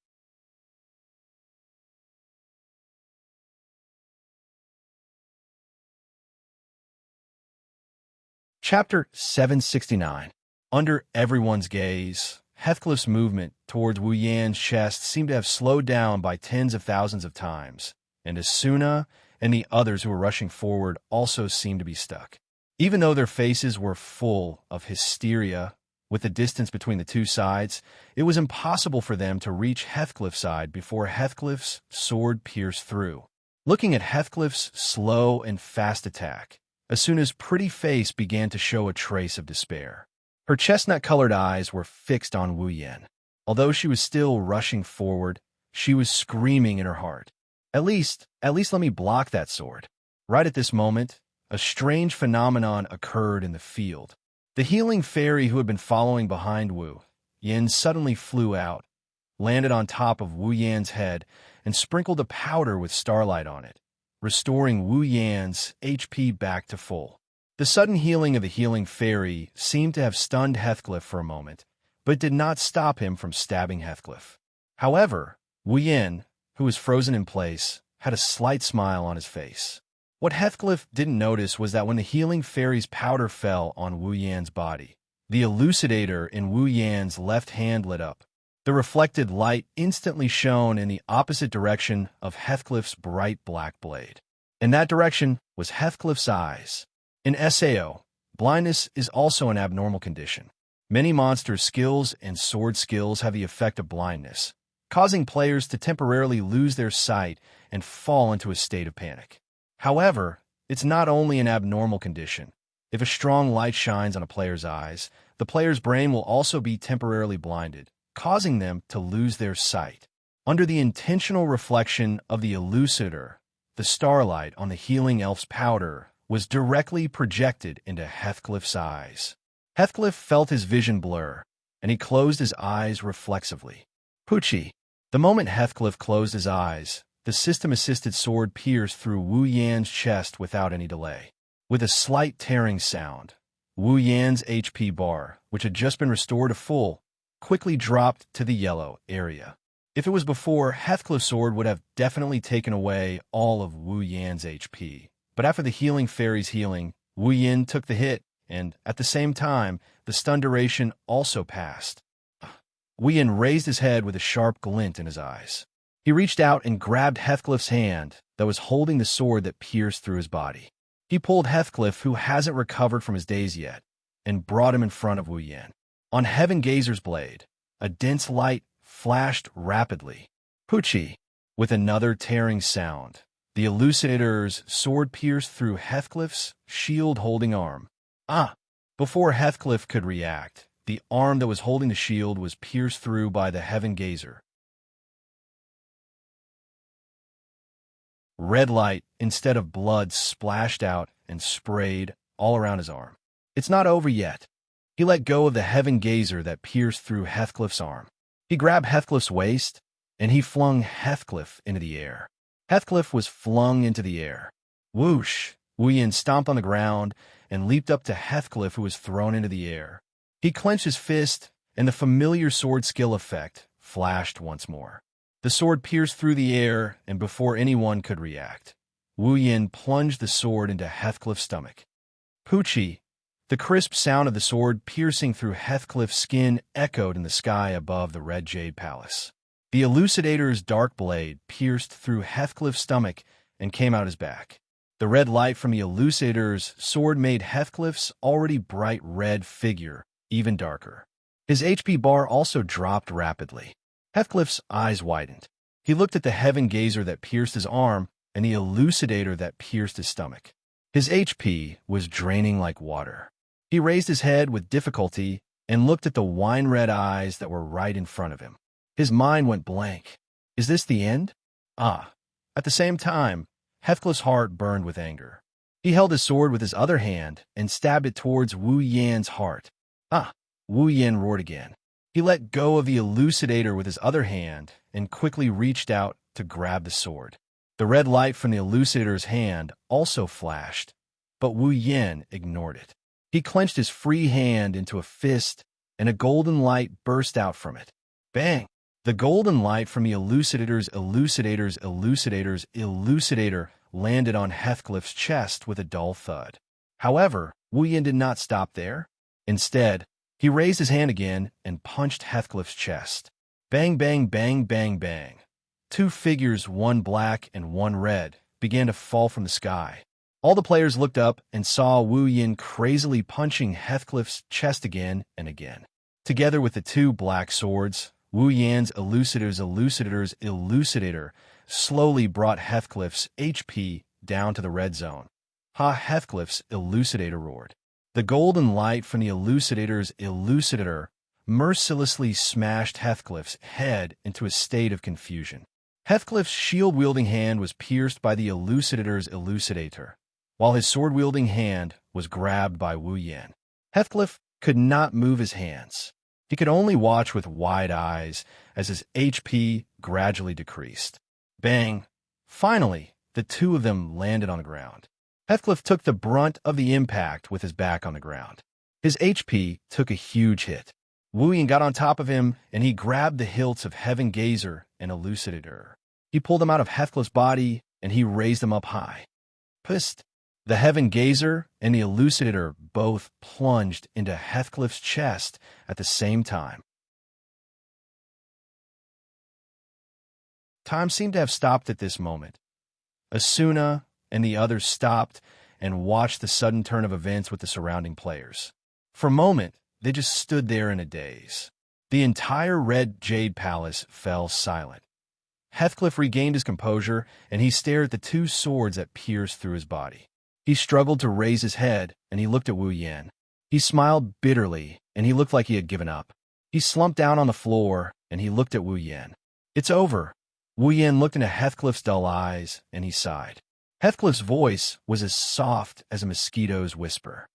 Chapter 769. Under everyone's gaze, Heathcliff's movement towards Wu Yan's chest seemed to have slowed down by tens of thousands of times, and Asuna and the others who were rushing forward also seemed to be stuck. Even though their faces were full of hysteria, with the distance between the two sides, it was impossible for them to reach Heathcliff's side before Heathcliff's sword pierced through. Looking at Heathcliff's slow and fast attack, Asuna's pretty face began to show a trace of despair. Her chestnut-colored eyes were fixed on Wu Yan. Although she was still rushing forward, she was screaming in her heart. At least let me block that sword. Right at this moment, a strange phenomenon occurred in the field. The healing fairy who had been following behind Wu Yan suddenly flew out, landed on top of Wu Yan's head, and sprinkled a powder with starlight on it, restoring Wu Yan's HP back to full. The sudden healing of the healing fairy seemed to have stunned Heathcliff for a moment, but it did not stop him from stabbing Heathcliff. However, Wu Yan, who was frozen in place, had a slight smile on his face. What Heathcliff didn't notice was that when the healing fairy's powder fell on Wu Yan's body, the elucidator in Wu Yan's left hand lit up. The reflected light instantly shone in the opposite direction of Heathcliff's bright black blade. In that direction was Heathcliff's eyes. In SAO, blindness is also an abnormal condition. Many monsters' skills and sword skills have the effect of blindness, causing players to temporarily lose their sight and fall into a state of panic. However, it's not only an abnormal condition. If a strong light shines on a player's eyes, the player's brain will also be temporarily blinded, causing them to lose their sight. Under the intentional reflection of the elucidator, the starlight on the healing elf's powder was directly projected into Heathcliff's eyes. Heathcliff felt his vision blur, and he closed his eyes reflexively. Poochie! The moment Heathcliff closed his eyes, the system-assisted sword pierced through Wu Yan's chest without any delay. With a slight tearing sound, Wu Yan's HP bar, which had just been restored to full, quickly dropped to the yellow area. If it was before, Heathcliff's sword would have definitely taken away all of Wu Yan's HP. But after the healing fairy's healing, Wu Yan took the hit, and at the same time, the stun duration also passed. Wu Yan raised his head with a sharp glint in his eyes. He reached out and grabbed Heathcliff's hand that was holding the sword that pierced through his body. He pulled Heathcliff, who hasn't recovered from his daze yet, and brought him in front of Wu Yin. On Heaven Gazer's blade, a dense light flashed rapidly. Poochie! With another tearing sound, the elucidator's sword pierced through Heathcliff's shield-holding arm. Ah! Before Heathcliff could react, the arm that was holding the shield was pierced through by the Heaven Gazer. Red light, instead of blood, splashed out and sprayed all around his arm. It's not over yet. He let go of the Heaven Gazer that pierced through Heathcliff's arm. He grabbed Heathcliff's waist, and he flung Heathcliff into the air. Heathcliff was flung into the air. Whoosh! Wu Yin stomped on the ground and leaped up to Heathcliff, who was thrown into the air. He clenched his fist, and the familiar sword skill effect flashed once more. The sword pierced through the air, and before anyone could react, Wu Yin plunged the sword into Heathcliff's stomach. Poochie! The crisp sound of the sword piercing through Heathcliff's skin echoed in the sky above the Red Jade Palace. The elucidator's dark blade pierced through Heathcliff's stomach and came out his back. The red light from the elucidator's sword made Heathcliff's already bright red figure even darker. His HP bar also dropped rapidly. Heathcliff's eyes widened. He looked at the Heaven Gazer that pierced his arm and the elucidator that pierced his stomach. His HP was draining like water. He raised his head with difficulty and looked at the wine-red eyes that were right in front of him. His mind went blank. Is this the end? Ah. At the same time, Heathcliff's heart burned with anger. He held his sword with his other hand and stabbed it towards Wu Yin's heart. Ah! Wu Yin roared again. He let go of the elucidator with his other hand and quickly reached out to grab the sword. The red light from the elucidator's hand also flashed, but Wu Yin ignored it. He clenched his free hand into a fist, and a golden light burst out from it. Bang! The golden light from the elucidator's elucidator landed on Heathcliff's chest with a dull thud. However, Wu Yin did not stop there. Instead, he raised his hand again and punched Heathcliff's chest. Bang, bang, bang, bang, bang. Two figures, one black and one red, began to fall from the sky. All the players looked up and saw Wu Yin crazily punching Heathcliff's chest again and again. Together with the two black swords, Wu Yin's elucidator's elucidator slowly brought Heathcliff's HP down to the red zone. Ha! Heathcliff's elucidator roared. The golden light from the elucidator's elucidator mercilessly smashed Heathcliff's head into a state of confusion. Heathcliff's shield-wielding hand was pierced by the elucidator's elucidator, while his sword-wielding hand was grabbed by Wu Yin. Heathcliff could not move his hands. He could only watch with wide eyes as his HP gradually decreased. Bang! Finally, the two of them landed on the ground. Heathcliff took the brunt of the impact with his back on the ground. His HP took a huge hit. Wu Yin got on top of him, and he grabbed the hilts of Heaven Gazer and Elucidator. He pulled them out of Heathcliff's body, and he raised them up high. Psst! The Heaven Gazer and the Elucidator both plunged into Heathcliff's chest at the same time. Time seemed to have stopped at this moment. Asuna and the others stopped and watched the sudden turn of events with the surrounding players. For a moment, they just stood there in a daze. The entire Red Jade Palace fell silent. Heathcliff regained his composure, and he stared at the two swords that pierced through his body. He struggled to raise his head, and he looked at Wu Yin. He smiled bitterly, and he looked like he had given up. He slumped down on the floor, and he looked at Wu Yin. It's over. Wu Yin looked into Heathcliff's dull eyes, and he sighed. Heathcliff's voice was as soft as a mosquito's whisper.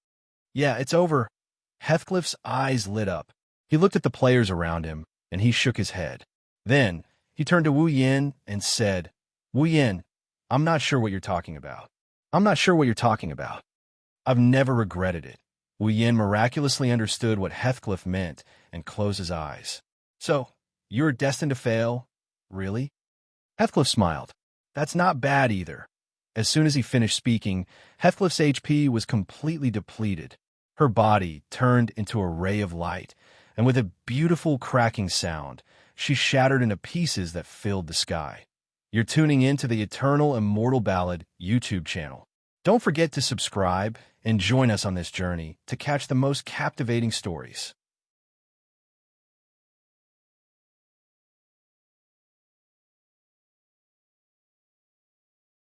Yeah, it's over. Heathcliff's eyes lit up. He looked at the players around him, and he shook his head. Then, he turned to Wu Yin and said, Wu Yin, I'm not sure what you're talking about. I'm not sure what you're talking about. I've never regretted it. Wu Yin miraculously understood what Heathcliff meant and closed his eyes. So, you're destined to fail? Really? Heathcliff smiled. That's not bad either. As soon as he finished speaking, Heathcliff's HP was completely depleted. Her body turned into a ray of light, and with a beautiful cracking sound, she shattered into pieces that filled the sky. You're tuning in to the Immortal Ballad YouTube channel. Don't forget to subscribe and join us on this journey to catch the most captivating stories.